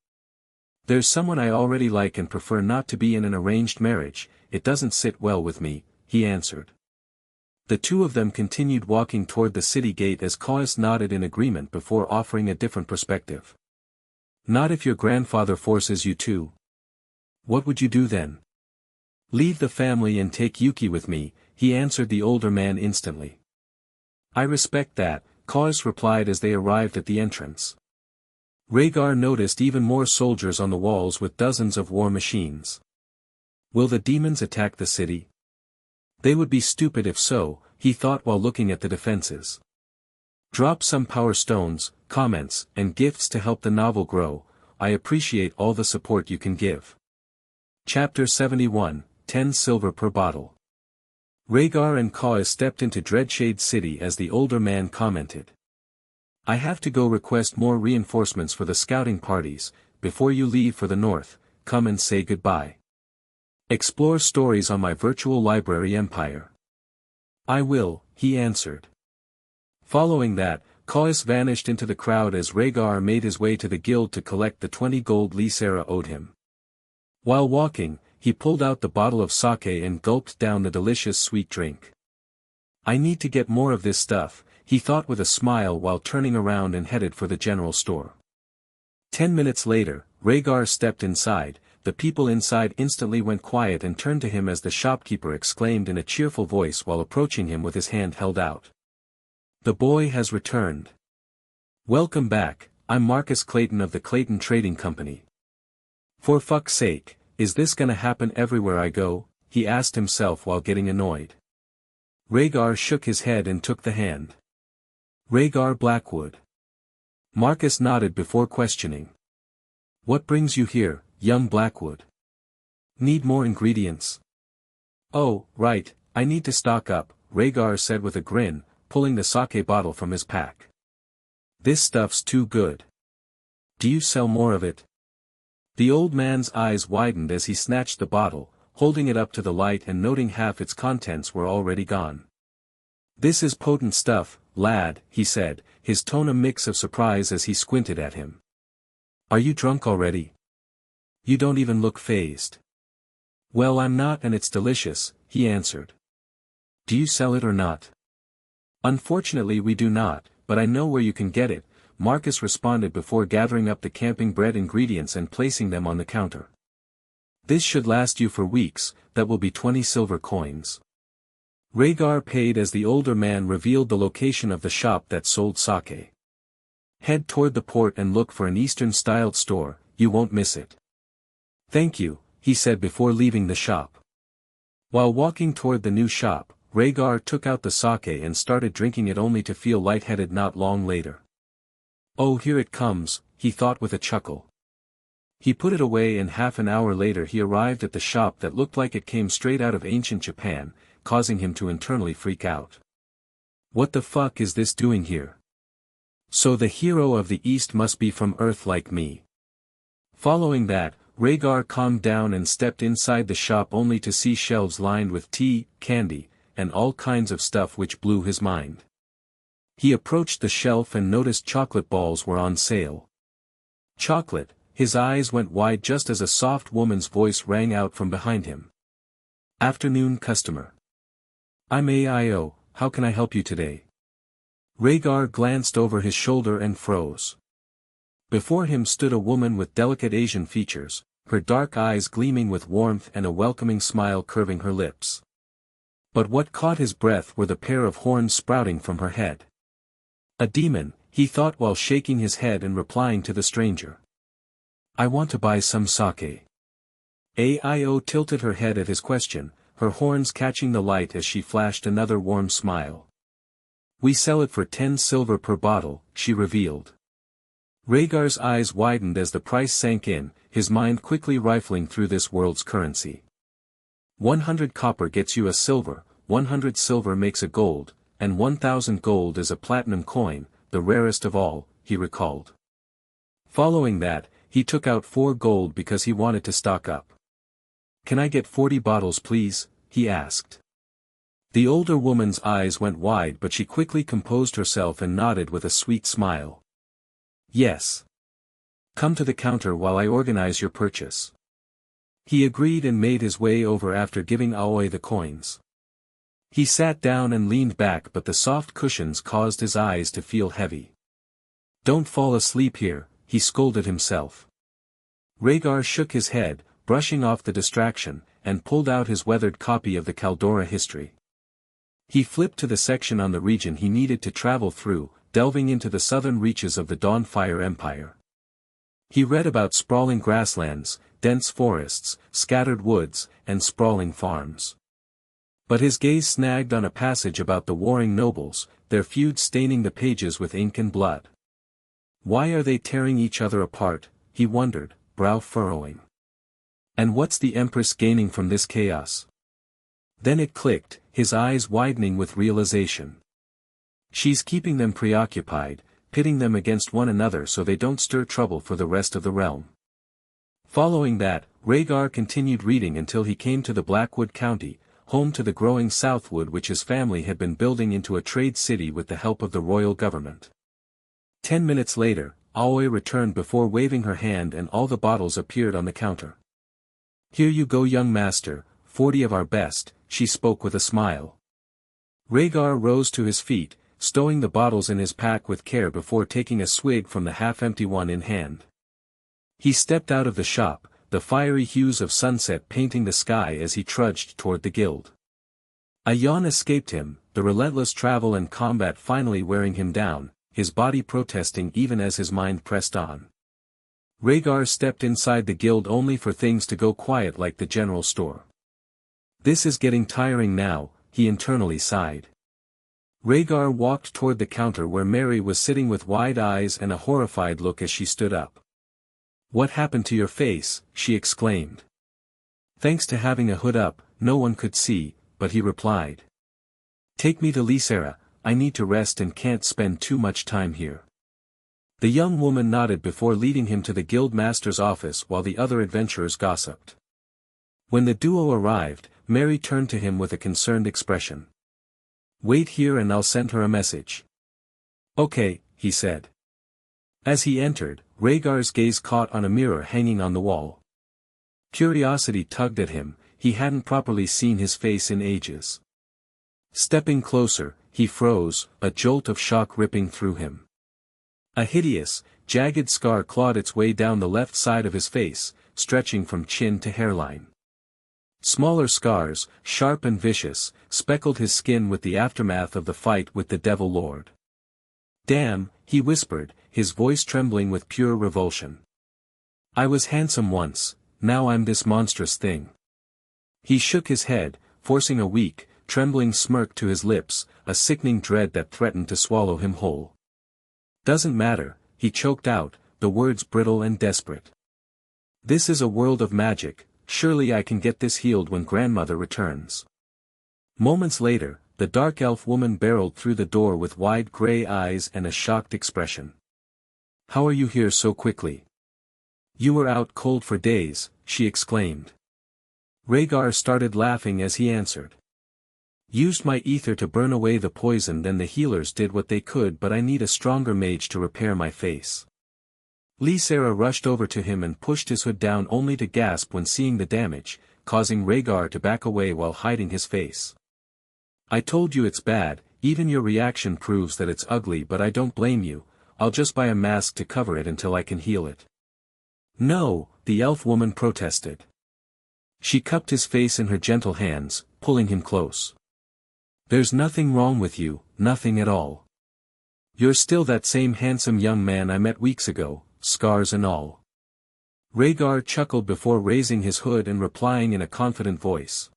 There's someone I already like and prefer not to be in an arranged marriage, it doesn't sit well with me, he answered. The two of them continued walking toward the city gate as Kaz nodded in agreement before offering a different perspective. Not if your grandfather forces you to. What would you do then? Leave the family and take Yuki with me, he answered the older man instantly. I respect that, Kaz replied as they arrived at the entrance. Raegar noticed even more soldiers on the walls with dozens of war machines. Will the demons attack the city? They would be stupid if so, he thought while looking at the defenses. Drop some power stones, comments, and gifts to help the novel grow, I appreciate all the support you can give. Chapter 71, 10 silver per bottle. Raegar and Kaz stepped into Dreadshade City as the older man commented. I have to go request more reinforcements for the scouting parties, before you leave for the north, come and say goodbye. Explore stories on my virtual library empire. I will, he answered. Following that, Kaz vanished into the crowd as Raegar made his way to the guild to collect the 20 gold Lysera owed him. While walking, he pulled out the bottle of sake and gulped down the delicious sweet drink. I need to get more of this stuff, he thought with a smile while turning around and headed for the general store. 10 minutes later, Raegar stepped inside, the people inside instantly went quiet and turned to him as the shopkeeper exclaimed in a cheerful voice while approaching him with his hand held out. The boy has returned. Welcome back, I'm Marcus Clayton of the Clayton Trading Company. For fuck's sake, is this gonna happen everywhere I go? he asked himself while getting annoyed. Raegar shook his head and took the hand. Raegar Blackwood. Marcus nodded before questioning. What brings you here, young Blackwood? Need more ingredients? Oh, right, I need to stock up, Raegar said with a grin, pulling the sake bottle from his pack. This stuff's too good. Do you sell more of it? The old man's eyes widened as he snatched the bottle, holding it up to the light and noting half its contents were already gone. This is potent stuff, lad, he said, his tone a mix of surprise as he squinted at him. Are you drunk already? You don't even look fazed. Well, I'm not, and it's delicious, he answered. Do you sell it or not? Unfortunately we do not, but I know where you can get it, Marcus responded before gathering up the camping bread ingredients and placing them on the counter. This should last you for weeks, that will be 20 silver coins. Raegar paid as the older man revealed the location of the shop that sold sake. Head toward the port and look for an Eastern-styled store, you won't miss it. Thank you, he said before leaving the shop. While walking toward the new shop, Raegar took out the sake and started drinking it only to feel lightheaded not long later. Oh, here it comes, he thought with a chuckle. He put it away and half an hour later he arrived at the shop that looked like it came straight out of ancient Japan, causing him to internally freak out. What the fuck is this doing here? So the hero of the East must be from Earth like me. Following that, Raegar calmed down and stepped inside the shop only to see shelves lined with tea, candy, and all kinds of stuff which blew his mind. He approached the shelf and noticed chocolate balls were on sale. Chocolate, his eyes went wide just as a soft woman's voice rang out from behind him. Afternoon customer. I'm AIO, how can I help you today? Raegar glanced over his shoulder and froze. Before him stood a woman with delicate Asian features, her dark eyes gleaming with warmth and a welcoming smile curving her lips. But what caught his breath were the pair of horns sprouting from her head. A demon, he thought while shaking his head and replying to the stranger. I want to buy some sake. AIO tilted her head at his question, her horns catching the light as she flashed another warm smile. We sell it for 10 silver per bottle, she revealed. Raegar's eyes widened as the price sank in, his mind quickly rifling through this world's currency. 100 copper gets you a silver, 100 silver makes a gold, and 1,000 gold is a platinum coin, the rarest of all, he recalled. Following that, he took out 4 gold because he wanted to stock up. Can I get 40 bottles please? He asked. The older woman's eyes went wide but she quickly composed herself and nodded with a sweet smile. Yes. Come to the counter while I organize your purchase. He agreed and made his way over after giving Aoi the coins. He sat down and leaned back but the soft cushions caused his eyes to feel heavy. Don't fall asleep here, he scolded himself. Raegar shook his head, brushing off the distraction, and pulled out his weathered copy of the Caldora history. He flipped to the section on the region he needed to travel through, delving into the southern reaches of the Dawnfire Empire. He read about sprawling grasslands, dense forests, scattered woods, and sprawling farms. But his gaze snagged on a passage about the warring nobles, their feud staining the pages with ink and blood. Why are they tearing each other apart, he wondered, brow furrowing. And what's the Empress gaining from this chaos? Then it clicked, his eyes widening with realization. She's keeping them preoccupied, pitting them against one another so they don't stir trouble for the rest of the realm. Following that, Raegar continued reading until he came to the Blackwood County, home to the growing Southwood which his family had been building into a trade city with the help of the royal government. 10 minutes later, Aoi returned before waving her hand and all the bottles appeared on the counter. Here you go young master, 40 of our best, she spoke with a smile. Raegar rose to his feet, stowing the bottles in his pack with care before taking a swig from the half-empty one in hand. He stepped out of the shop, the fiery hues of sunset painting the sky as he trudged toward the guild. A yawn escaped him, the relentless travel and combat finally wearing him down, his body protesting even as his mind pressed on. Raegar stepped inside the guild only for things to go quiet like the general store. This is getting tiring now, he internally sighed. Raegar walked toward the counter where Mary was sitting with wide eyes and a horrified look as she stood up. "What happened to your face?" she exclaimed. "Thanks to having a hood up, no one could see," but he replied. "Take me to Sylvara, I need to rest and can't spend too much time here." The young woman nodded before leading him to the guild master's office while the other adventurers gossiped. When the duo arrived, Mary turned to him with a concerned expression. "Wait here and I'll send her a message." "Okay," he said. As he entered, Raegar's gaze caught on a mirror hanging on the wall. Curiosity tugged at him, he hadn't properly seen his face in ages. Stepping closer, he froze, a jolt of shock ripping through him. A hideous, jagged scar clawed its way down the left side of his face, stretching from chin to hairline. Smaller scars, sharp and vicious, speckled his skin with the aftermath of the fight with the Devil Lord. "Damn," he whispered, his voice trembling with pure revulsion. "I was handsome once, now I'm this monstrous thing." He shook his head, forcing a weak, trembling smirk to his lips, a sickening dread that threatened to swallow him whole. "Doesn't matter," he choked out, the words brittle and desperate. "This is a world of magic, surely I can get this healed when grandmother returns." Moments later, the dark elf woman barreled through the door with wide gray eyes and a shocked expression. "How are you here so quickly?" "You were out cold for days," she exclaimed. Raegar started laughing as he answered. "Used my ether to burn away the poison, then the healers did what they could, but I need a stronger mage to repair my face." Sylvara rushed over to him and pushed his hood down only to gasp when seeing the damage, causing Raegar to back away while hiding his face. "I told you it's bad, even your reaction proves that it's ugly, but I don't blame you, I'll just buy a mask to cover it until I can heal it." "No," the elf woman protested. She cupped his face in her gentle hands, pulling him close. "There's nothing wrong with you, nothing at all. You're still that same handsome young man I met weeks ago, scars and all." Raegar chuckled before raising his hood and replying in a confident voice.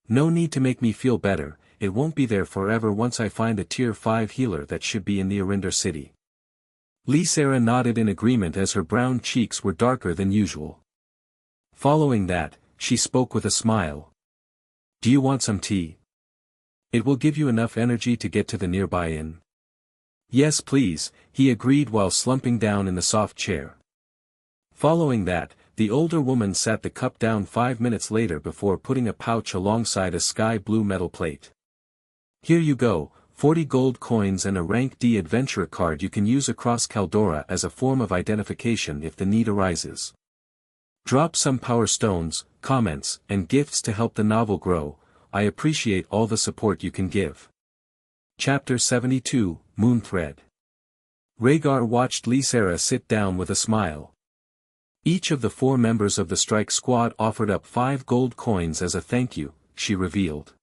"No need to make me feel better, it won't be there forever once I find a tier 5 healer that should be in the Arinder city." Sylvara nodded in agreement as her brown cheeks were darker than usual. Following that, she spoke with a smile. "Do you want some tea? It will give you enough energy to get to the nearby inn." "Yes please," he agreed while slumping down in the soft chair. Following that, the older woman sat the cup down 5 minutes later before putting a pouch alongside a sky blue metal plate. "Here you go, 40 gold coins and a rank D adventurer card you can use across Caldora as a form of identification if the need arises. Drop some power stones, comments, and gifts to help the novel grow. I appreciate all the support you can give." Chapter 72, Moonthread. Raegar watched Sylvara sit down with a smile. Each of the 4 members of the strike squad offered up 5 gold coins as a thank you, she revealed.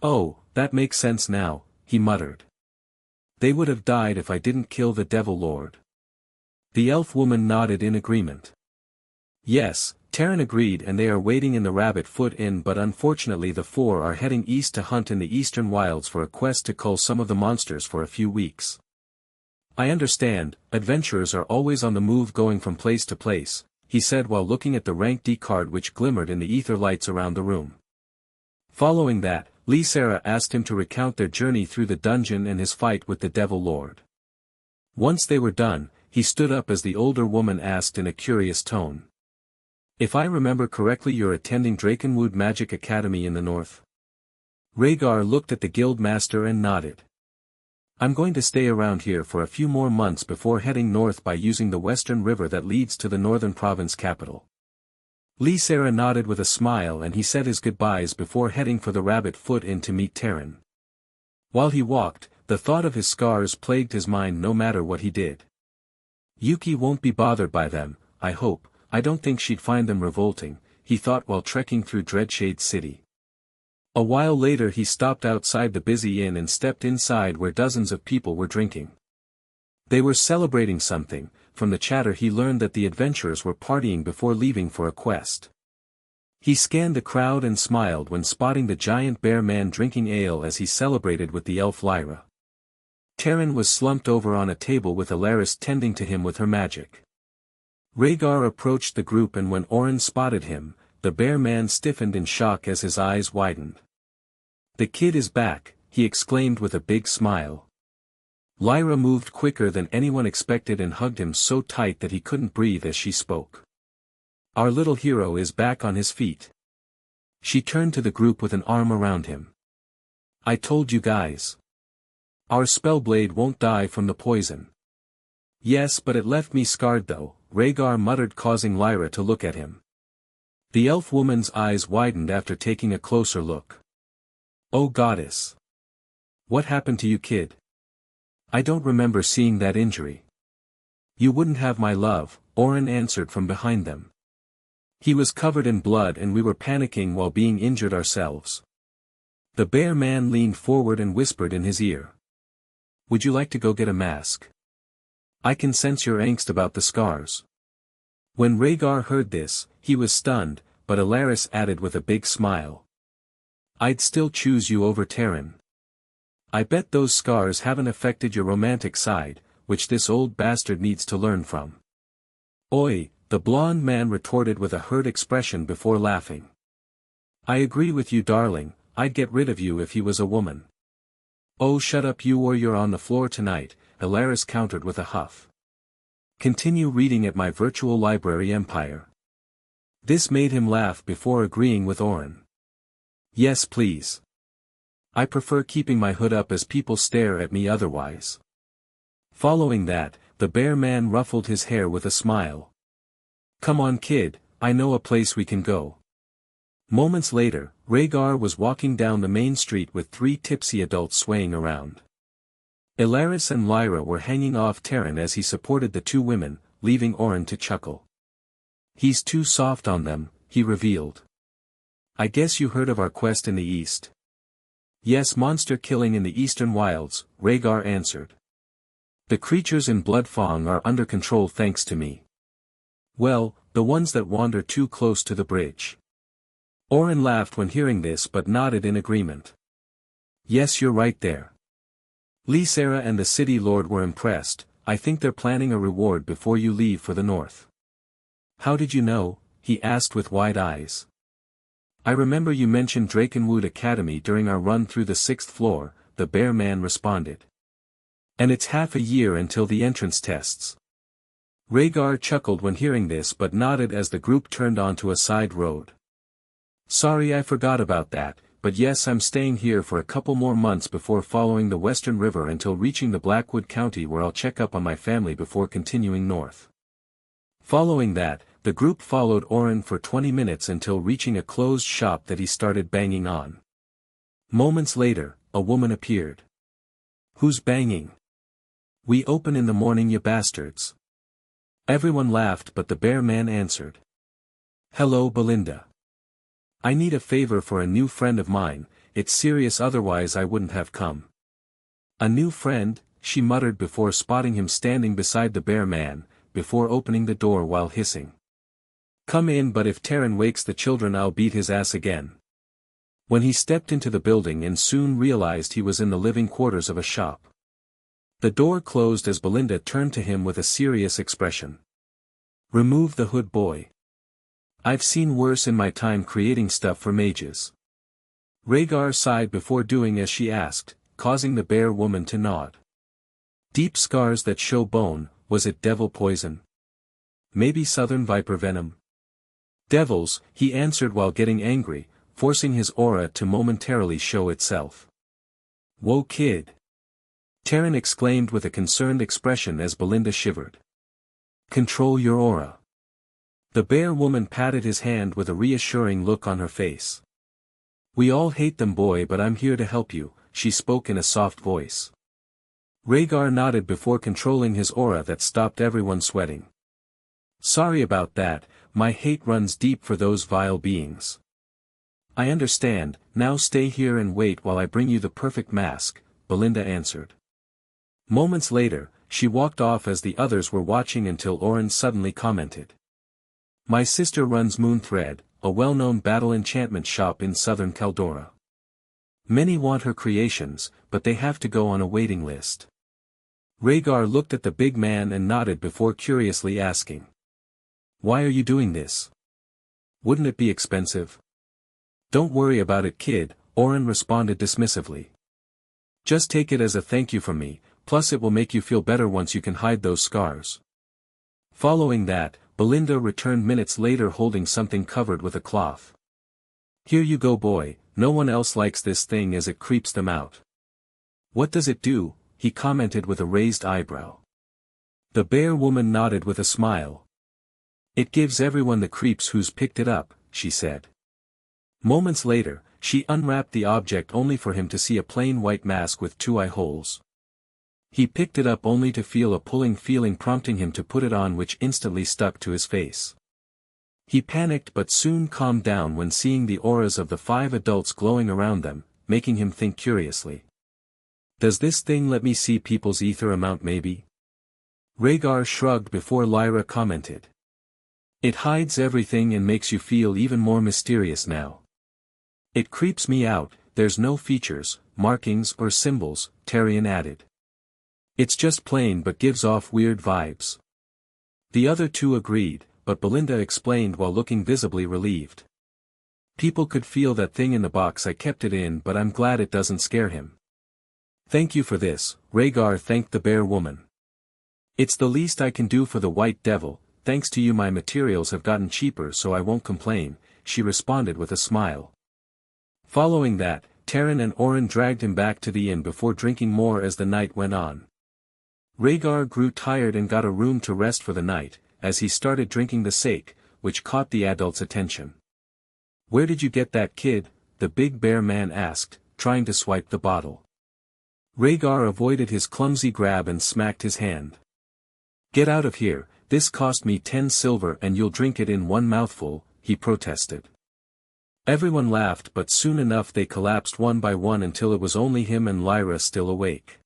"Oh, that makes sense now," he muttered. "They would have died if I didn't kill the Devil Lord." The elf woman nodded in agreement. "Yes," Terran agreed, "and they are waiting in the Rabbit Foot Inn, but unfortunately the 4 are heading east to hunt in the eastern wilds for a quest to cull some of the monsters for a few weeks." "I understand, adventurers are always on the move going from place to place," he said while looking at the rank D card which glimmered in the ether lights around the room. Following that, Sylvara asked him to recount their journey through the dungeon and his fight with the Devil Lord. Once they were done, he stood up as the older woman asked in a curious tone. "If I remember correctly, you're attending Drakenwood Magic Academy in the north?" Raegar looked at the guild master and nodded. "I'm going to stay around here for a few more months before heading north by using the western river that leads to the northern province capital." Sylvara nodded with a smile and he said his goodbyes before heading for the Rabbit Foot Inn to meet Terran. While he walked, the thought of his scars plagued his mind no matter what he did. "Yuki won't be bothered by them, I hope. I don't think she'd find them revolting," he thought while trekking through Dreadshade City. A while later he stopped outside the busy inn and stepped inside where dozens of people were drinking. They were celebrating something. From the chatter he learned that the adventurers were partying before leaving for a quest. He scanned the crowd and smiled when spotting the giant bear man drinking ale as he celebrated with the elf Lyra. Terran was slumped over on a table with Alaris tending to him with her magic. Raegar approached the group, and when Orin spotted him, the bear man stiffened in shock as his eyes widened. "The kid is back," he exclaimed with a big smile. Lyra moved quicker than anyone expected and hugged him so tight that he couldn't breathe as she spoke. "Our little hero is back on his feet." She turned to the group with an arm around him. "I told you guys. Our spellblade won't die from the poison." "Yes, but it left me scarred though," Raegar muttered, causing Lyra to look at him. The elf woman's eyes widened after taking a closer look. "Oh goddess. What happened to you, kid? I don't remember seeing that injury." "You wouldn't have my love," Orin answered from behind them. "He was covered in blood and we were panicking while being injured ourselves." The bear man leaned forward and whispered in his ear. "Would you like to go get a mask? I can sense your angst about the scars." When Raegar heard this, he was stunned, but Alaris added with a big smile. "I'd still choose you over Terran. I bet those scars haven't affected your romantic side, which this old bastard needs to learn from." "Oi," the blonde man retorted with a hurt expression before laughing. "I agree with you, darling, I'd get rid of you if he was a woman." "Oh, shut up you, or you're on the floor tonight," Alaris countered with a huff. "Continue reading at my virtual library empire." This made him laugh before agreeing with Orin. "Yes please. I prefer keeping my hood up as people stare at me otherwise." Following that, the bear man ruffled his hair with a smile. "Come on kid, I know a place we can go." Moments later, Raegar was walking down the main street with 3 tipsy adults swaying around. Alaris and Lyra were hanging off Terran as he supported the 2 women, leaving Orin to chuckle. "He's too soft on them," he revealed. "I guess you heard of our quest in the east." "Yes, monster killing in the eastern wilds," Raegar answered. "The creatures in Bloodfang are under control thanks to me." "Well, the ones that wander too close to the bridge." Orin laughed when hearing this but nodded in agreement. "Yes, you're right there. Lysera and the city lord were impressed. I think they're planning a reward before you leave for the north." "How did you know?" he asked with wide eyes. "I remember you mentioned Drakenwood Academy during our run through the 6th floor," the bear man responded. "And it's half a year until the entrance tests." Raegar chuckled when hearing this but nodded as the group turned onto a side road. "Sorry I forgot about that, but yes, I'm staying here for a couple more months before following the Western River until reaching the Blackwood County, where I'll check up on my family before continuing north." Following that, the group followed Orin for 20 minutes until reaching a closed shop that he started banging on. Moments later, a woman appeared. "Who's banging?" "We open in the morning, you bastards." Everyone laughed but the bear man answered. "Hello Belinda. I need a favor for a new friend of mine, it's serious otherwise I wouldn't have come." "A new friend?" she muttered before spotting him standing beside the bear man, before opening the door while hissing. "Come in, but if Terran wakes the children I'll beat his ass again." When he stepped into the building and soon realized he was in the living quarters of a shop. The door closed as Belinda turned to him with a serious expression. "Remove the hood, boy. I've seen worse in my time creating stuff for mages." Raegar sighed before doing as she asked, causing the bear woman to nod. "Deep scars that show bone, was it devil poison? Maybe southern viper venom?" "Devils," he answered while getting angry, forcing his aura to momentarily show itself. "Whoa kid!" Terran exclaimed with a concerned expression as Belinda shivered. "Control your aura." The bear woman patted his hand with a reassuring look on her face. "We all hate them, boy, but I'm here to help you," she spoke in a soft voice. Raegar nodded before controlling his aura that stopped everyone sweating. "Sorry about that, my hate runs deep for those vile beings." "I understand, now stay here and wait while I bring you the perfect mask," Belinda answered. Moments later, she walked off as the others were watching until Orin suddenly commented. "My sister runs Moonthread, a well-known battle enchantment shop in southern Caldora. Many want her creations, but they have to go on a waiting list. Raegar looked at the big man and nodded before curiously asking. Why are you doing this? Wouldn't it be expensive? Don't worry about it, kid, Oren responded dismissively. Just take it as a thank you from me, plus it will make you feel better once you can hide those scars. Following that, Belinda returned minutes later holding something covered with a cloth. Here you go, boy, no one else likes this thing as it creeps them out. What does it do? He commented with a raised eyebrow. The bear woman nodded with a smile. It gives everyone the creeps who's picked it up, she said. Moments later, she unwrapped the object only for him to see a plain white mask with 2 eye holes. He picked it up only to feel a pulling feeling prompting him to put it on, which instantly stuck to his face. He panicked but soon calmed down when seeing the auras of the 5 adults glowing around them, making him think curiously. Does this thing let me see people's ether amount maybe? Raegar shrugged before Lyra commented. It hides everything and makes you feel even more mysterious now. It creeps me out, there's no features, markings or symbols, Tyrion added. It's just plain but gives off weird vibes. The other 2 agreed, but Belinda explained while looking visibly relieved. People could feel that thing in the box I kept it in, but I'm glad it doesn't scare him. Thank you for this, Raegar thanked the bear woman. It's the least I can do for the white devil, thanks to you my materials have gotten cheaper so I won't complain, she responded with a smile. Following that, Tyrion and Oren dragged him back to the inn before drinking more as the night went on. Raegar grew tired and got a room to rest for the night, as he started drinking the sake, which caught the adult's attention. Where did you get that, kid? The big bear man asked, trying to swipe the bottle. Raegar avoided his clumsy grab and smacked his hand. Get out of here, this cost me 10 silver and you'll drink it in 1 mouthful, he protested. Everyone laughed, but soon enough they collapsed one by one until it was only him and Lyra still awake.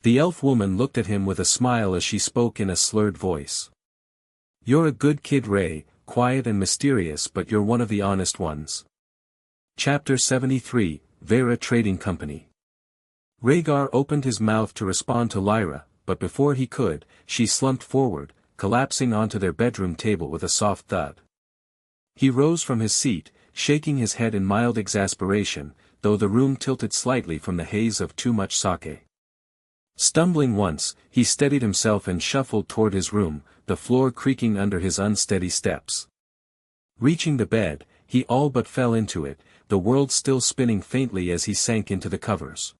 The elf woman looked at him with a smile as she spoke in a slurred voice. You're a good kid, Ray, quiet and mysterious, but you're one of the honest ones. Chapter 73, Vera Trading Company. Raegar opened his mouth to respond to Lyra, but before he could, she slumped forward, collapsing onto their bedroom table with a soft thud. He rose from his seat, shaking his head in mild exasperation, though the room tilted slightly from the haze of too much sake. Stumbling once, he steadied himself and shuffled toward his room, the floor creaking under his unsteady steps. Reaching the bed, he all but fell into it, the world still spinning faintly as he sank into the covers.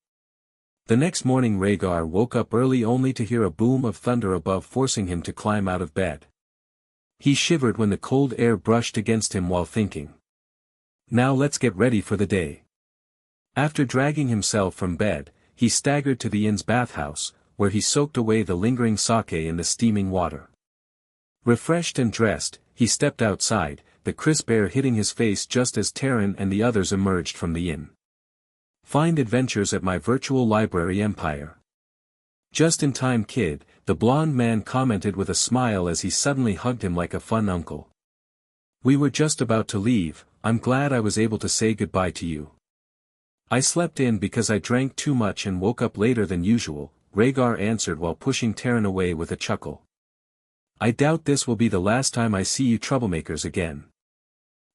The next morning Raegar woke up early only to hear a boom of thunder above, forcing him to climb out of bed. He shivered when the cold air brushed against him while thinking. Now let's get ready for the day. After dragging himself from bed, he staggered to the inn's bathhouse, where he soaked away the lingering sake in the steaming water. Refreshed and dressed, he stepped outside, the crisp air hitting his face just as Tyrion and the others emerged from the inn. Find adventures at my virtual library empire. Just in time, kid, the blonde man commented with a smile as he suddenly hugged him like a fun uncle. We were just about to leave, I'm glad I was able to say goodbye to you. I slept in because I drank too much and woke up later than usual, Raegar answered while pushing Tyrion away with a chuckle. I doubt this will be the last time I see you troublemakers again.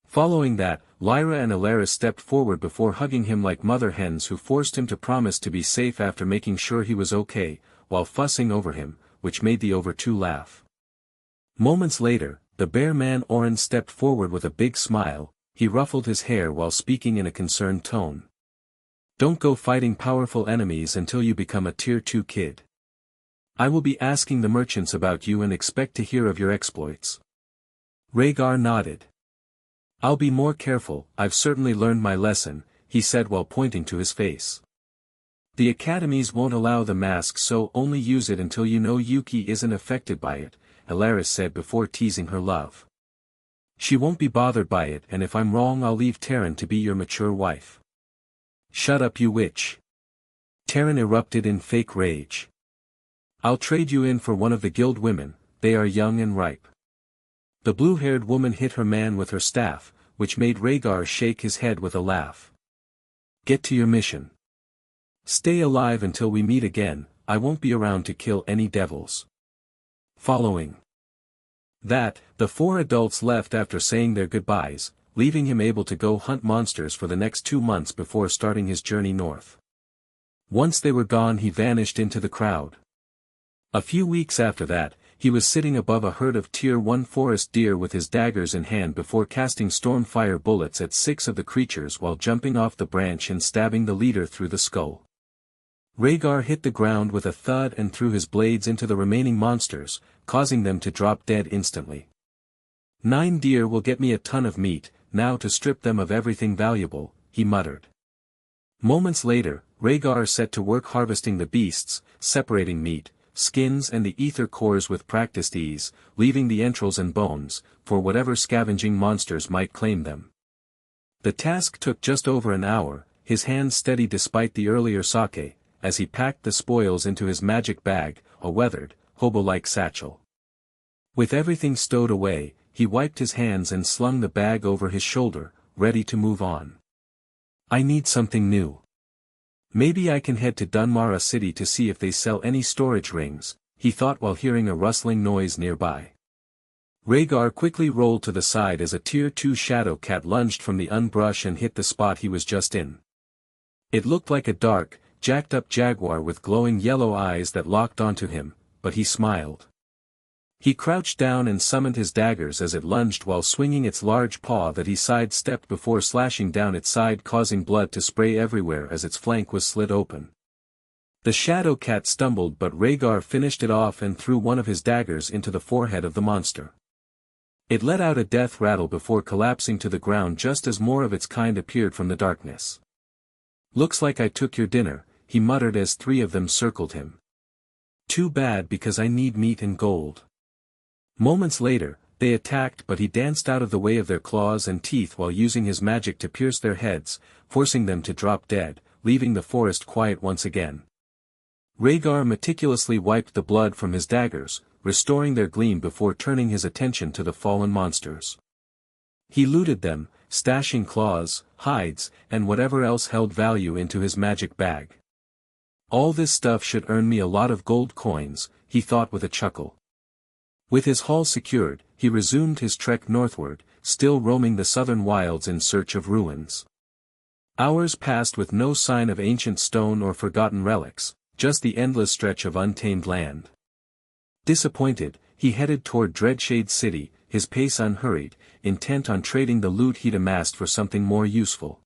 Following that, Lyra and Alaris stepped forward before hugging him like mother hens who forced him to promise to be safe after making sure he was okay, while fussing over him, which made the over 2 laugh. Moments later, the bear man Oren stepped forward with a big smile, he ruffled his hair while speaking in a concerned tone. Don't go fighting powerful enemies until you become a tier 2 kid. I will be asking the merchants about you and expect to hear of your exploits. Raegar nodded. I'll be more careful, I've certainly learned my lesson, he said while pointing to his face. The academies won't allow the mask, so only use it until you know Yuki isn't affected by it, Alaris said before teasing her love. She won't be bothered by it, and if I'm wrong I'll leave Tyrion to be your mature wife. Shut up, you witch. Tyrion erupted in fake rage. I'll trade you in for one of the guild women, they are young and ripe. The blue-haired woman hit her man with her staff, which made Raegar shake his head with a laugh. Get to your mission. Stay alive until we meet again, I won't be around to kill any devils. Following that, the four adults left after saying their goodbyes, leaving him able to go hunt monsters for the next 2 months before starting his journey north. Once they were gone, he vanished into the crowd. A few weeks after that, he was sitting above a herd of Tier 1 forest deer with his daggers in hand before casting stormfire bullets at 6 of the creatures while jumping off the branch and stabbing the leader through the skull. Raegar hit the ground with a thud and threw his blades into the remaining monsters, causing them to drop dead instantly. 9 deer will get me a ton of meat, now to strip them of everything valuable, he muttered. Moments later, Raegar set to work harvesting the beasts, separating meat, skins and the ether cores with practiced ease, leaving the entrails and bones, for whatever scavenging monsters might claim them. The task took just over an hour, his hands steady despite the earlier sake, as he packed the spoils into his magic bag, a weathered, hobo-like satchel. With everything stowed away, he wiped his hands and slung the bag over his shoulder, ready to move on. I need something new. Maybe I can head to Dunmara City to see if they sell any storage rings, he thought while hearing a rustling noise nearby. Raegar quickly rolled to the side as a Tier 2 shadow cat lunged from the unbrush and hit the spot he was just in. It looked like a dark, jacked-up jaguar with glowing yellow eyes that locked onto him, but he smiled. He crouched down and summoned his daggers as it lunged while swinging its large paw that he sidestepped before slashing down its side, causing blood to spray everywhere as its flank was slit open. The shadow cat stumbled, but Raegar finished it off and threw one of his daggers into the forehead of the monster. It let out a death rattle before collapsing to the ground just as more of its kind appeared from the darkness. Looks like I took your dinner, he muttered as 3 of them circled him. Too bad, because I need meat and gold. Moments later, they attacked, but he danced out of the way of their claws and teeth while using his magic to pierce their heads, forcing them to drop dead, leaving the forest quiet once again. Raegar meticulously wiped the blood from his daggers, restoring their gleam before turning his attention to the fallen monsters. He looted them, stashing claws, hides, and whatever else held value into his magic bag. All this stuff should earn me a lot of gold coins, he thought with a chuckle. With his haul secured, he resumed his trek northward, still roaming the southern wilds in search of ruins. Hours passed with no sign of ancient stone or forgotten relics, just the endless stretch of untamed land. Disappointed, he headed toward Dreadshade City, his pace unhurried, intent on trading the loot he'd amassed for something more useful.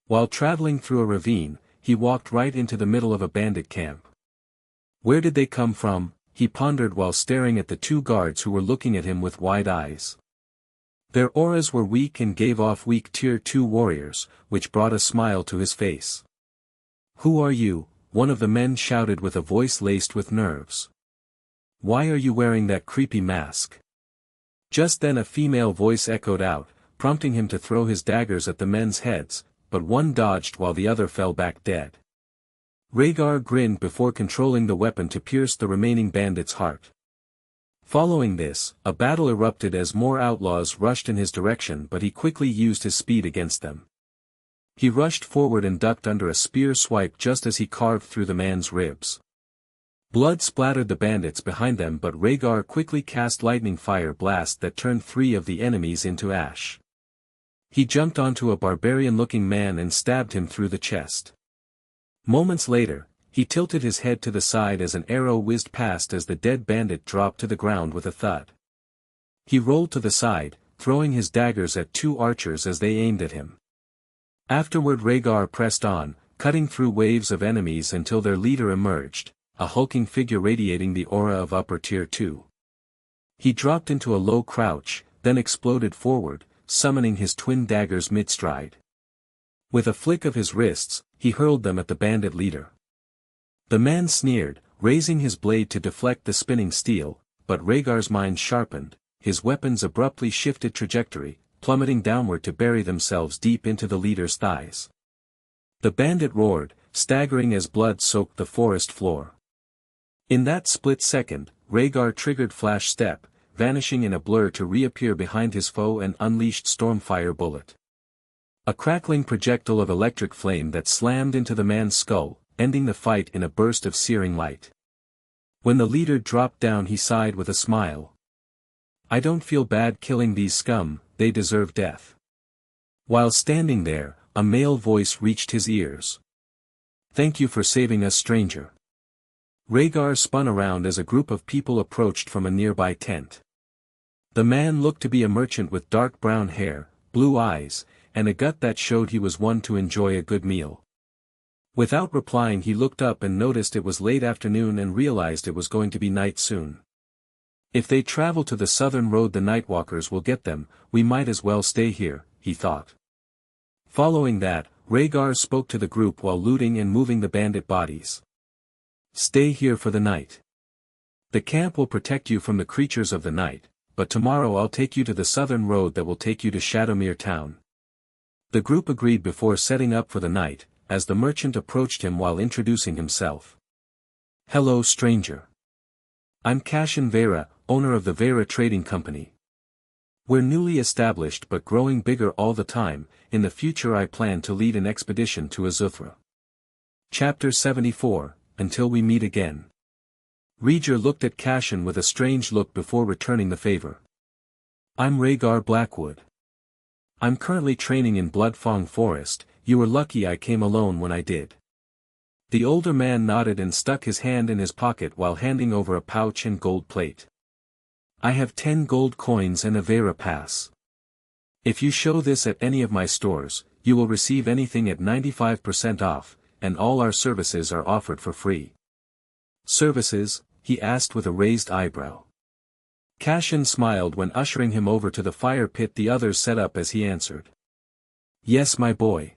While traveling through a ravine, he walked right into the middle of a bandit camp. Where did they come from? He pondered while staring at the 2 guards who were looking at him with wide eyes. Their auras were weak and gave off weak Tier 2 warriors, which brought a smile to his face. Who are you? One of the men shouted with a voice laced with nerves. Why are you wearing that creepy mask? Just then a female voice echoed out, prompting him to throw his daggers at the men's heads, but one dodged while the other fell back dead. Raegar grinned before controlling the weapon to pierce the remaining bandit's heart. Following this, a battle erupted as more outlaws rushed in his direction, but he quickly used his speed against them. He rushed forward and ducked under a spear swipe just as he carved through the man's ribs. Blood splattered the bandits behind them, but Raegar quickly cast lightning fire blast that turned 3 of the enemies into ash. He jumped onto a barbarian-looking man and stabbed him through the chest. Moments later, he tilted his head to the side as an arrow whizzed past as the dead bandit dropped to the ground with a thud. He rolled to the side, throwing his daggers at 2 archers as they aimed at him. Afterward Raegar pressed on, cutting through waves of enemies until their leader emerged, a hulking figure radiating the aura of upper Tier 2. He dropped into a low crouch, then exploded forward, summoning his twin daggers mid-stride. With a flick of his wrists, he hurled them at the bandit leader. The man sneered, raising his blade to deflect the spinning steel, but Rhaegar's mind sharpened, his weapons abruptly shifted trajectory, plummeting downward to bury themselves deep into the leader's thighs. The bandit roared, staggering as blood soaked the forest floor. In that split second, Raegar triggered Flash Step, vanishing in a blur to reappear behind his foe and unleashed Stormfire Bullet. A crackling projectile of electric flame that slammed into the man's skull, ending the fight in a burst of searing light. When the leader dropped down he sighed with a smile. "I don't feel bad killing these scum, they deserve death." While standing there, a male voice reached his ears. "Thank you for saving us, stranger." Raegar spun around as a group of people approached from a nearby tent. The man looked to be a merchant with dark brown hair, blue eyes, and a gut that showed he was one to enjoy a good meal. Without replying he looked up and noticed it was late afternoon and realized it was going to be night soon. If they travel to the southern road the Nightwalkers will get them, we might as well stay here, he thought. Following that, Raegar spoke to the group while looting and moving the bandit bodies. "Stay here for the night. The camp will protect you from the creatures of the night, but tomorrow I'll take you to the southern road that will take you to Shadowmere town." The group agreed before setting up for the night, as the merchant approached him while introducing himself. "Hello, stranger. I'm Cashin Vera, owner of the Vera Trading Company. We're newly established but growing bigger all the time. In the future I plan to lead an expedition to Azuthra." Chapter 74, Until We Meet Again. Raegar looked at Cashin with a strange look before returning the favor. "I'm Raegar Blackwood. I'm currently training in Bloodfang Forest. You were lucky I came alone when I did." The older man nodded and stuck his hand in his pocket while handing over a pouch and gold plate. "I have 10 gold coins and a Vera pass. If you show this at any of my stores, you will receive anything at 95% off, and all our services are offered for free." "Services?" he asked with a raised eyebrow. Cashin smiled when ushering him over to the fire pit the others set up as he answered. "Yes, my boy.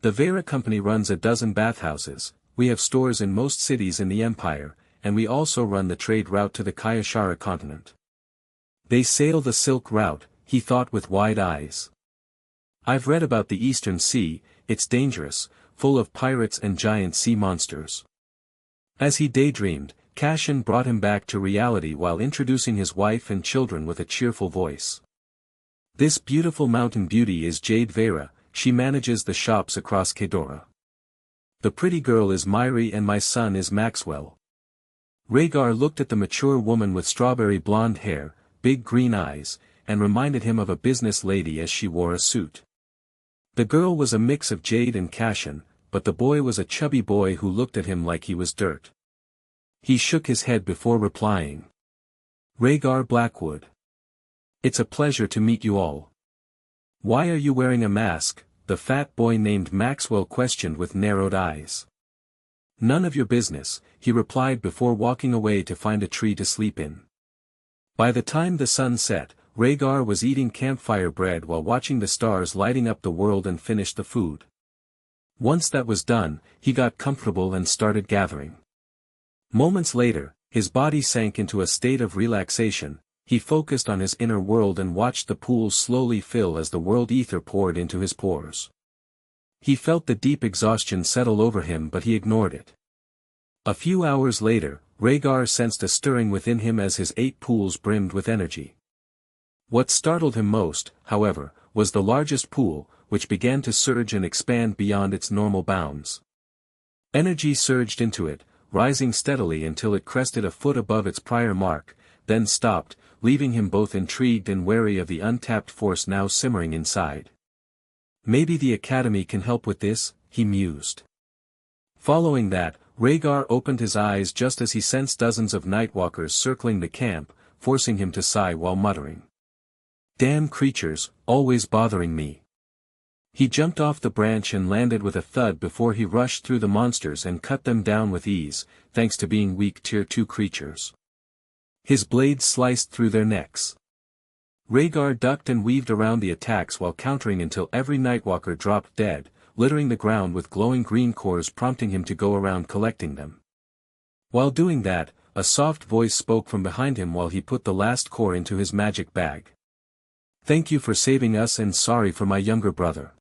The Vera Company runs a dozen bathhouses, we have stores in most cities in the Empire, and we also run the trade route to the Kayashara continent." "They sail the Silk Route," he thought with wide eyes. "I've read about the Eastern Sea, it's dangerous, full of pirates and giant sea monsters." As he daydreamed, Cashin brought him back to reality while introducing his wife and children with a cheerful voice. "This beautiful mountain beauty is Jade Vera, she manages the shops across Kedora. The pretty girl is Myri and my son is Maxwell." Raegar looked at the mature woman with strawberry blonde hair, big green eyes, and reminded him of a business lady as she wore a suit. The girl was a mix of Jade and Cashin, but the boy was a chubby boy who looked at him like he was dirt. He shook his head before replying. "Raegar Blackwood. It's a pleasure to meet you all." "Why are you wearing a mask?" the fat boy named Maxwell questioned with narrowed eyes. "None of your business," he replied before walking away to find a tree to sleep in. By the time the sun set, Raegar was eating campfire bread while watching the stars lighting up the world and finished the food. Once that was done, he got comfortable and started gathering. Moments later, his body sank into a state of relaxation. He focused on his inner world and watched the pools slowly fill as the world ether poured into his pores. He felt the deep exhaustion settle over him but he ignored it. A few hours later, Raegar sensed a stirring within him as his 8 pools brimmed with energy. What startled him most, however, was the largest pool, which began to surge and expand beyond its normal bounds. Energy surged into it, rising steadily until it crested a foot above its prior mark, then stopped, leaving him both intrigued and wary of the untapped force now simmering inside. "Maybe the Academy can help with this," he mused. Following that, Raegar opened his eyes just as he sensed dozens of Nightwalkers circling the camp, forcing him to sigh while muttering. "Damn creatures, always bothering me." He jumped off the branch and landed with a thud before he rushed through the monsters and cut them down with ease, thanks to being weak Tier 2 creatures. His blades sliced through their necks. Raegar ducked and weaved around the attacks while countering until every Nightwalker dropped dead, littering the ground with glowing green cores prompting him to go around collecting them. While doing that, a soft voice spoke from behind him while he put the last core into his magic bag. "Thank you for saving us and sorry for my younger brother."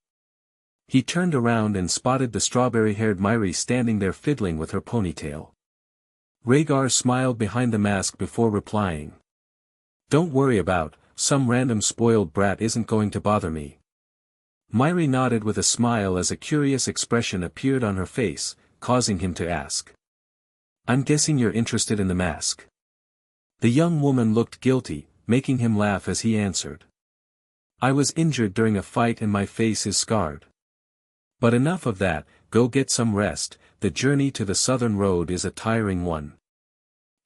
He turned around and spotted the strawberry-haired Myri standing there fiddling with her ponytail. Raegar smiled behind the mask before replying. Don't worry about, some random spoiled brat isn't going to bother me. Myri nodded with a smile as a curious expression appeared on her face, causing him to ask. I'm guessing you're interested in the mask. The young woman looked guilty, making him laugh as he answered. I was injured during a fight and my face is scarred. But enough of that, go get some rest, the journey to the southern road is a tiring one.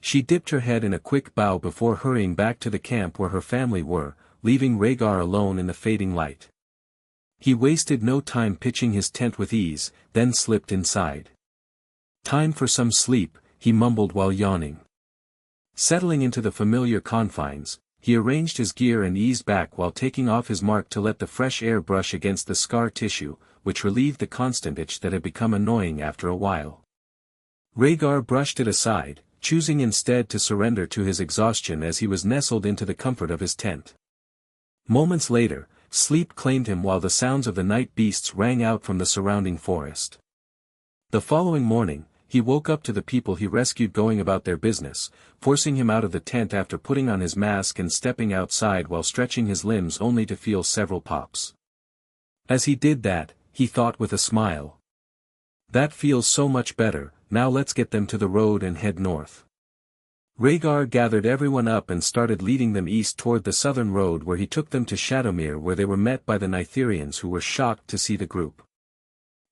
She dipped her head in a quick bow before hurrying back to the camp where her family were, leaving Raegar alone in the fading light. He wasted no time pitching his tent with ease, then slipped inside. Time for some sleep, he mumbled while yawning. Settling into the familiar confines, he arranged his gear and eased back while taking off his mark to let the fresh air brush against the scar tissue, which relieved the constant itch that had become annoying after a while. Raegar brushed it aside, choosing instead to surrender to his exhaustion as he was nestled into the comfort of his tent. Moments later, sleep claimed him while the sounds of the night beasts rang out from the surrounding forest. The following morning, he woke up to the people he rescued going about their business, forcing him out of the tent after putting on his mask and stepping outside while stretching his limbs only to feel several pops. As he did that, he thought with a smile. That feels so much better, now let's get them to the road and head north. Raegar gathered everyone up and started leading them east toward the southern road where he took them to Shadowmere where they were met by the Nitherians who were shocked to see the group.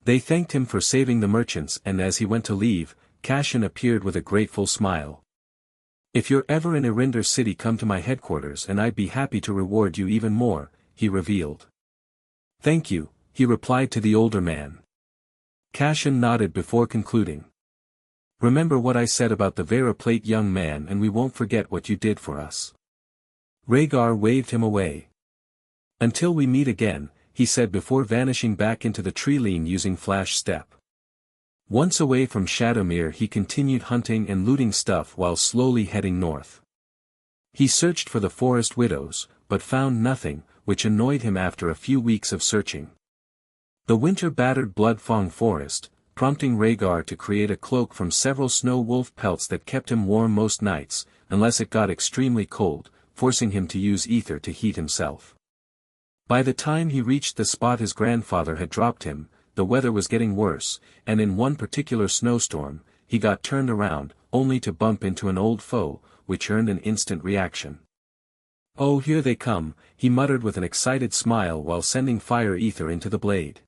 They thanked him for saving the merchants and as he went to leave, Cashin appeared with a grateful smile. If you're ever in Erinder City come to my headquarters and I'd be happy to reward you even more, he revealed. Thank you, he replied to the older man. Cashin nodded before concluding. Remember what I said about the Vera Plate young man and we won't forget what you did for us. Raegar waved him away. Until we meet again, he said before vanishing back into the tree line using flash step. Once away from Shadowmere he continued hunting and looting stuff while slowly heading north. He searched for the forest widows, but found nothing, which annoyed him after a few weeks of searching. The winter-battered Bloodfang forest, prompting Raegar to create a cloak from several snow wolf pelts that kept him warm most nights, unless it got extremely cold, forcing him to use ether to heat himself. By the time he reached the spot his grandfather had dropped him, the weather was getting worse, and in one particular snowstorm, he got turned around, only to bump into an old foe, which earned an instant reaction. Oh, here they come, he muttered with an excited smile while sending fire ether into the blade.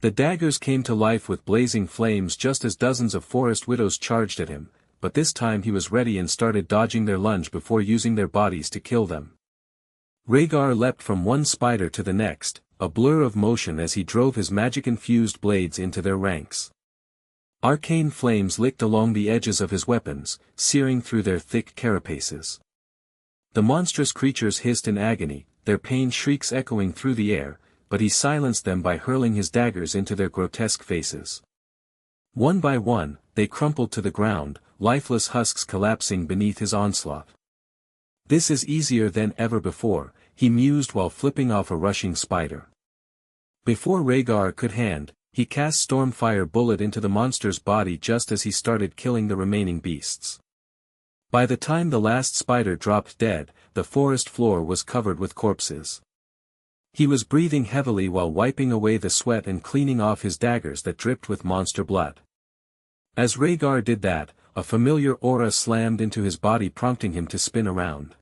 The daggers came to life with blazing flames just as dozens of forest widows charged at him, but this time he was ready and started dodging their lunge before using their bodies to kill them. Raegar leapt from one spider to the next, a blur of motion as he drove his magic-infused blades into their ranks. Arcane flames licked along the edges of his weapons, searing through their thick carapaces. The monstrous creatures hissed in agony, their pain shrieks echoing through the air, but he silenced them by hurling his daggers into their grotesque faces. One by one, they crumpled to the ground, lifeless husks collapsing beneath his onslaught. This is easier than ever before, he mused while flipping off a rushing spider. Before Raegar could hand, he cast Stormfire Bullet into the monster's body just as he started killing the remaining beasts. By the time the last spider dropped dead, the forest floor was covered with corpses. He was breathing heavily while wiping away the sweat and cleaning off his daggers that dripped with monster blood. As Raegar did that, a familiar aura slammed into his body prompting him to spin around.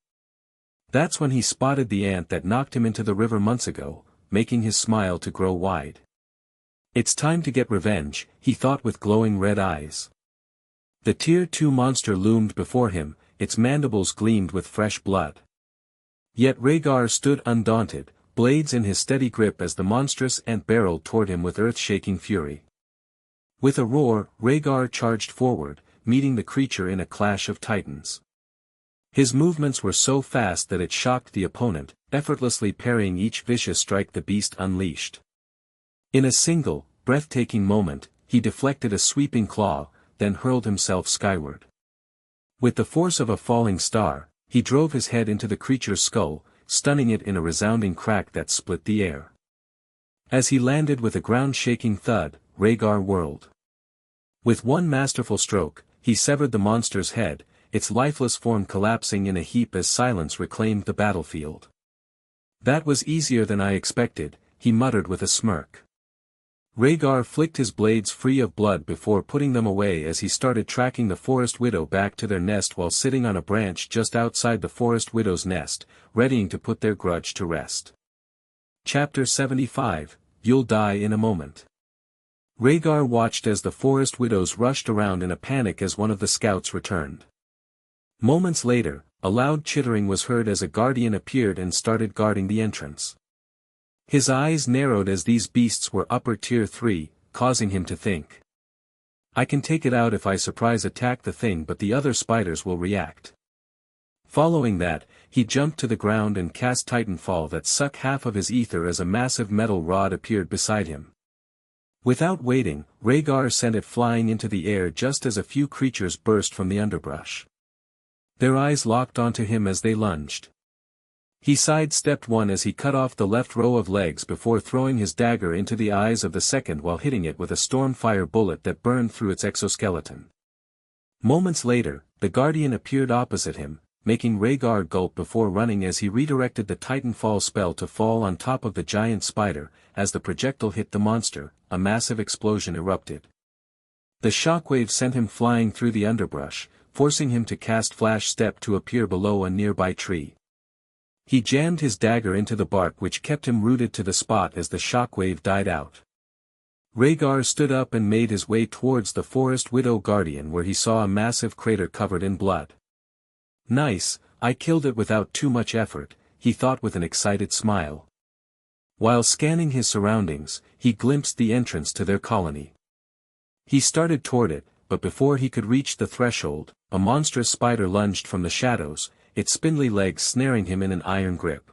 That's when he spotted the ant that knocked him into the river months ago, making his smile to grow wide. It's time to get revenge, he thought with glowing red eyes. The Tier 2 monster loomed before him, its mandibles gleamed with fresh blood. Yet Raegar stood undaunted, blades in his steady grip as the monstrous ant barreled toward him with earth-shaking fury. With a roar, Raegar charged forward, meeting the creature in a clash of titans. His movements were so fast that it shocked the opponent, effortlessly parrying each vicious strike the beast unleashed. In a single, breathtaking moment, he deflected a sweeping claw, then hurled himself skyward. With the force of a falling star, he drove his head into the creature's skull, stunning it in a resounding crack that split the air. As he landed with a ground-shaking thud, Raegar whirled. With one masterful stroke, he severed the monster's head, its lifeless form collapsing in a heap as silence reclaimed the battlefield. "That was easier than I expected," he muttered with a smirk. Raegar flicked his blades free of blood before putting them away as he started tracking the forest widow back to their nest while sitting on a branch just outside the forest widow's nest, readying to put their grudge to rest. Chapter 75, You'll Die in a Moment. Raegar watched as the forest widows rushed around in a panic as one of the scouts returned. Moments later, a loud chittering was heard as a guardian appeared and started guarding the entrance. His eyes narrowed as these beasts were upper tier 3, causing him to think. "I can take it out if I surprise attack the thing, but the other spiders will react." Following that, he jumped to the ground and cast Titanfall that sucked half of his ether as a massive metal rod appeared beside him. Without waiting, Raegar sent it flying into the air just as a few creatures burst from the underbrush. Their eyes locked onto him as they lunged. He sidestepped one as he cut off the left row of legs before throwing his dagger into the eyes of the second while hitting it with a stormfire bullet that burned through its exoskeleton. Moments later, the guardian appeared opposite him, making Raegar gulp before running as he redirected the Titanfall spell to fall on top of the giant spider. As the projectile hit the monster, a massive explosion erupted. The shockwave sent him flying through the underbrush, forcing him to cast Flash Step to appear below a nearby tree. He jammed his dagger into the bark which kept him rooted to the spot as the shockwave died out. Raegar stood up and made his way towards the forest widow guardian where he saw a massive crater covered in blood. "Nice, I killed it without too much effort," he thought with an excited smile. While scanning his surroundings, he glimpsed the entrance to their colony. He started toward it, but before he could reach the threshold, a monstrous spider lunged from the shadows, its spindly legs snaring him in an iron grip.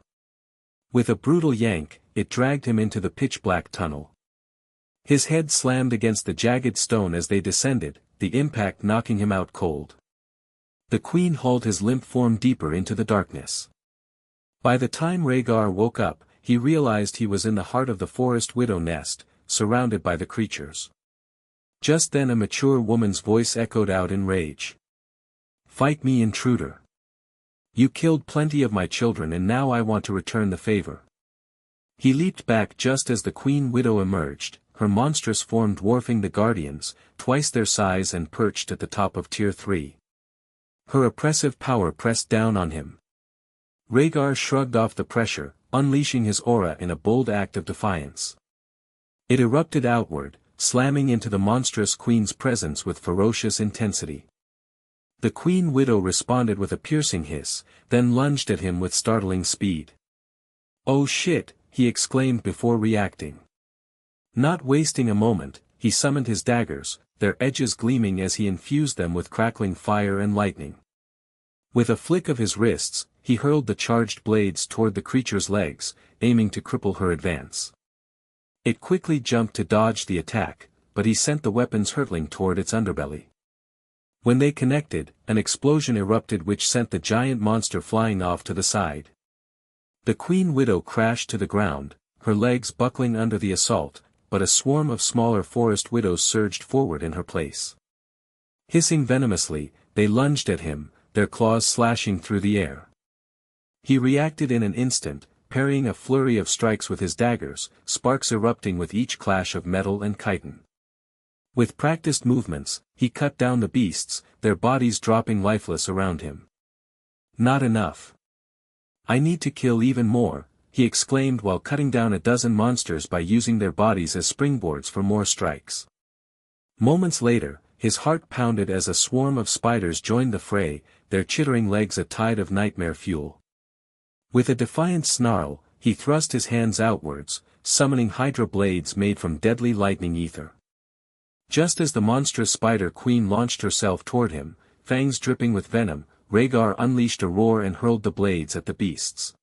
With a brutal yank, it dragged him into the pitch-black tunnel. His head slammed against the jagged stone as they descended, the impact knocking him out cold. The queen hauled his limp form deeper into the darkness. By the time Raegar woke up, he realized he was in the heart of the forest widow nest, surrounded by the creatures. Just then a mature woman's voice echoed out in rage. "Fight me, intruder. You killed plenty of my children and now I want to return the favor." He leaped back just as the queen widow emerged, her monstrous form dwarfing the guardians, twice their size and perched at the top of tier 3. Her oppressive power pressed down on him. Raegar shrugged off the pressure, unleashing his aura in a bold act of defiance. It erupted outward, slamming into the monstrous queen's presence with ferocious intensity. The queen widow responded with a piercing hiss, then lunged at him with startling speed. "Oh shit," he exclaimed before reacting. Not wasting a moment, he summoned his daggers, their edges gleaming as he infused them with crackling fire and lightning. With a flick of his wrists, he hurled the charged blades toward the creature's legs, aiming to cripple her advance. It quickly jumped to dodge the attack, but he sent the weapons hurtling toward its underbelly. When they connected, an explosion erupted which sent the giant monster flying off to the side. The queen widow crashed to the ground, her legs buckling under the assault, but a swarm of smaller forest widows surged forward in her place. Hissing venomously, they lunged at him, their claws slashing through the air. He reacted in an instant, parrying a flurry of strikes with his daggers, sparks erupting with each clash of metal and chitin. With practiced movements, he cut down the beasts, their bodies dropping lifeless around him. "Not enough. I need to kill even more," he exclaimed while cutting down a dozen monsters by using their bodies as springboards for more strikes. Moments later, his heart pounded as a swarm of spiders joined the fray, their chittering legs a tide of nightmare fuel. With a defiant snarl, he thrust his hands outwards, summoning hydra blades made from deadly lightning ether. Just as the monstrous spider queen launched herself toward him, fangs dripping with venom, Raegar unleashed a roar and hurled the blades at the beasts.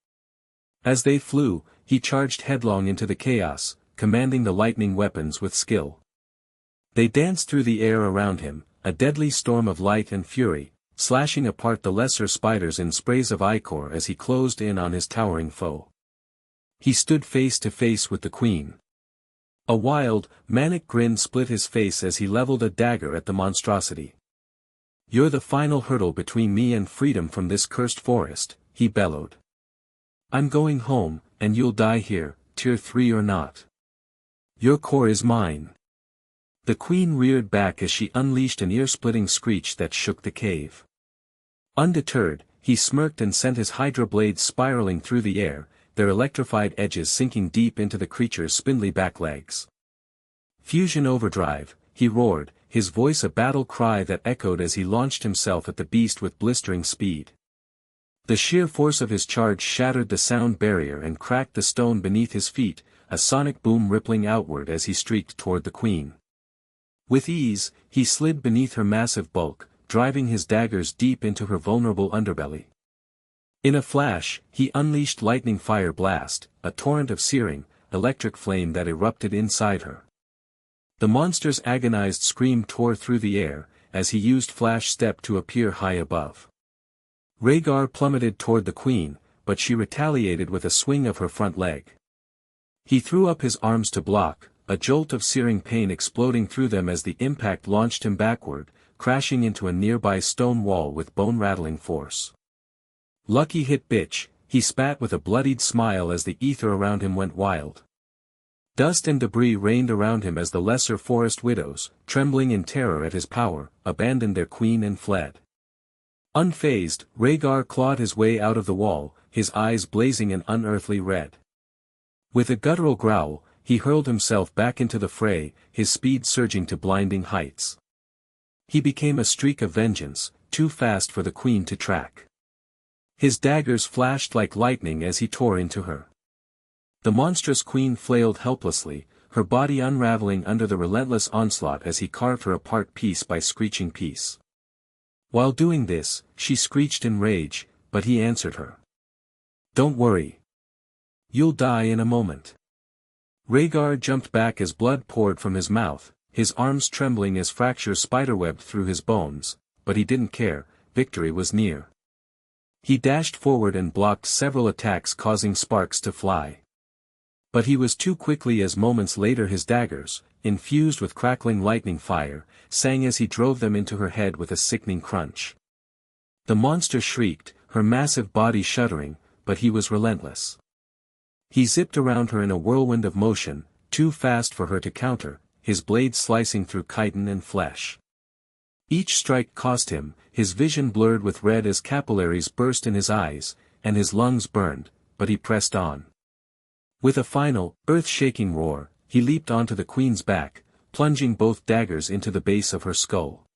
As they flew, he charged headlong into the chaos, commanding the lightning weapons with skill. They danced through the air around him, a deadly storm of light and fury, slashing apart the lesser spiders in sprays of ichor as he closed in on his towering foe. He stood face to face with the queen. A wild, manic grin split his face as he leveled a dagger at the monstrosity. You're the final hurdle between me and freedom from this cursed forest, he bellowed. I'm going home, and you'll die here, tier 3 or not. Your core is mine. The queen reared back as she unleashed an ear-splitting screech that shook the cave. Undeterred, he smirked and sent his hydra blades spiraling through the air, their electrified edges sinking deep into the creature's spindly back legs. Fusion overdrive, he roared, his voice a battle cry that echoed as he launched himself at the beast with blistering speed. The sheer force of his charge shattered the sound barrier and cracked the stone beneath his feet, a sonic boom rippling outward as he streaked toward the queen. With ease, he slid beneath her massive bulk, driving his daggers deep into her vulnerable underbelly. In a flash, he unleashed lightning fire blast, a torrent of searing, electric flame that erupted inside her. The monster's agonized scream tore through the air, as he used flash step to appear high above. Raegar plummeted toward the queen, but she retaliated with a swing of her front leg. He threw up his arms to block, a jolt of searing pain exploding through them as the impact launched him backward, crashing into a nearby stone wall with bone-rattling force. Lucky hit bitch, he spat with a bloodied smile as the ether around him went wild. Dust and debris rained around him as the lesser forest widows, trembling in terror at his power, abandoned their queen and fled. Unfazed, Raegar clawed his way out of the wall, his eyes blazing an unearthly red. With a guttural growl, he hurled himself back into the fray, his speed surging to blinding heights. He became a streak of vengeance, too fast for the queen to track. His daggers flashed like lightning as he tore into her. The monstrous queen flailed helplessly, her body unraveling under the relentless onslaught as he carved her apart piece by screeching piece. While doing this, she screeched in rage, but he answered her. Don't worry. You'll die in a moment. Raegar jumped back as blood poured from his mouth, his arms trembling as fractures spiderwebbed through his bones, but he didn't care, victory was near. He dashed forward and blocked several attacks causing sparks to fly. But he was too quickly as moments later his daggers, infused with crackling lightning fire, sang as he drove them into her head with a sickening crunch. The monster shrieked, her massive body shuddering, but he was relentless. He zipped around her in a whirlwind of motion, too fast for her to counter, his blades slicing through chitin and flesh. Each strike cost him, his vision blurred with red as capillaries burst in his eyes, and his lungs burned, but he pressed on. With a final, earth-shaking roar, he leaped onto the queen's back, plunging both daggers into the base of her skull.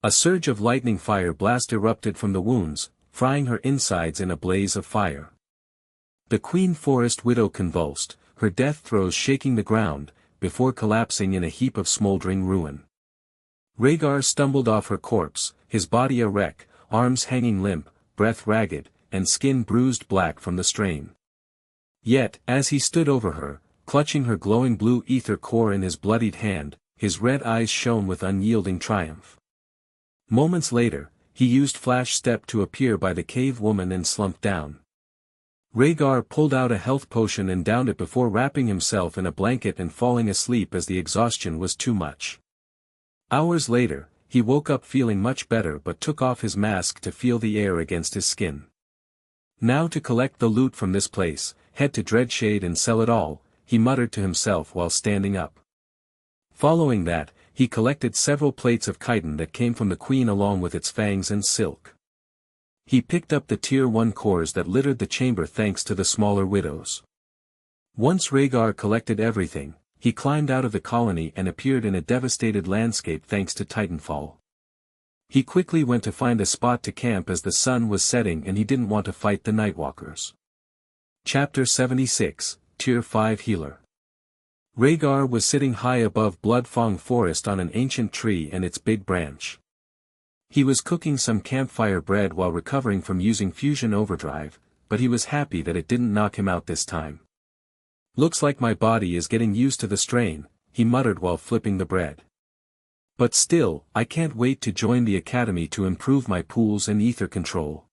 A surge of lightning fire blast erupted from the wounds, frying her insides in a blaze of fire. The queen forest widow convulsed, her death throes shaking the ground, before collapsing in a heap of smoldering ruin. Raegar stumbled off her corpse, his body a wreck, arms hanging limp, breath ragged, and skin bruised black from the strain. Yet, as he stood over her, clutching her glowing blue ether core in his bloodied hand, his red eyes shone with unyielding triumph. Moments later, he used flash step to appear by the cave woman and slumped down. Raegar pulled out a health potion and downed it before wrapping himself in a blanket and falling asleep as the exhaustion was too much. Hours later, he woke up feeling much better but took off his mask to feel the air against his skin. Now to collect the loot from this place, head to Dreadshade and sell it all, he muttered to himself while standing up. Following that, he collected several plates of chitin that came from the queen along with its fangs and silk. He picked up the tier 1 cores that littered the chamber thanks to the smaller widows. Once Raegar collected everything, he climbed out of the colony and appeared in a devastated landscape thanks to Titanfall. He quickly went to find a spot to camp as the sun was setting and he didn't want to fight the Nightwalkers. Chapter 76, Tier 5 Healer. Raegar was sitting high above Bloodfang Forest on an ancient tree and its big branch. He was cooking some campfire bread while recovering from using fusion overdrive, but he was happy that it didn't knock him out this time. Looks like my body is getting used to the strain, he muttered while flipping the bread. But still, I can't wait to join the academy to improve my pools and ether control.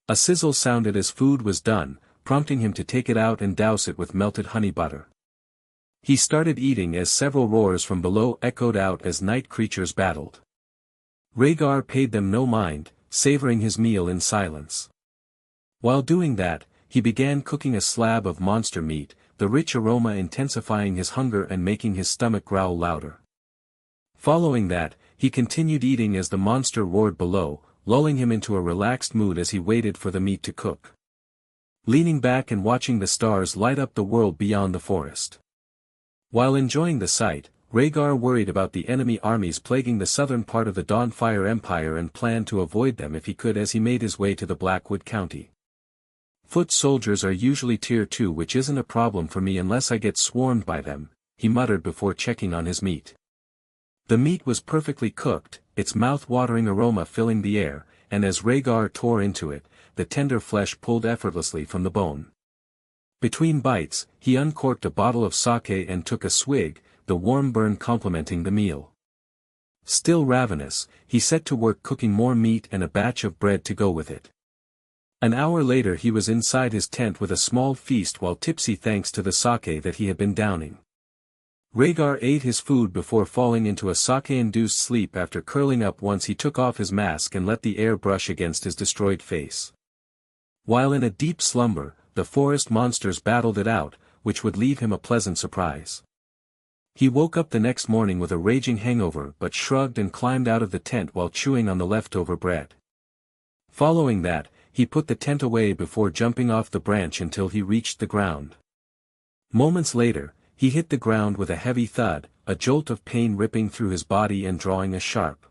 A sizzle sounded as food was done, prompting him to take it out and douse it with melted honey butter. He started eating as several roars from below echoed out as night creatures battled. Raegar paid them no mind, savoring his meal in silence. While doing that, he began cooking a slab of monster meat, the rich aroma intensifying his hunger and making his stomach growl louder. Following that, he continued eating as the monster roared below, lulling him into a relaxed mood as he waited for the meat to cook. Leaning back and watching the stars light up the world beyond the forest. While enjoying the sight, Raegar worried about the enemy armies plaguing the southern part of the Dawnfire Empire and planned to avoid them if he could as he made his way to the Blackwood County. Foot soldiers are usually tier 2, which isn't a problem for me unless I get swarmed by them, he muttered before checking on his meat. The meat was perfectly cooked, its mouth-watering aroma filling the air, and as Raegar tore into it, the tender flesh pulled effortlessly from the bone. Between bites, he uncorked a bottle of sake and took a swig, the warm burn complementing the meal. Still ravenous, he set to work cooking more meat and a batch of bread to go with it. An hour later he was inside his tent with a small feast while tipsy thanks to the sake that he had been downing. Raegar ate his food before falling into a sake-induced sleep after curling up once he took off his mask and let the air brush against his destroyed face. While in a deep slumber, the forest monsters battled it out, which would leave him a pleasant surprise. He woke up the next morning with a raging hangover but shrugged and climbed out of the tent while chewing on the leftover bread. Following that, he put the tent away before jumping off the branch until he reached the ground. Moments later, he hit the ground with a heavy thud, a jolt of pain ripping through his body and drawing a sharp.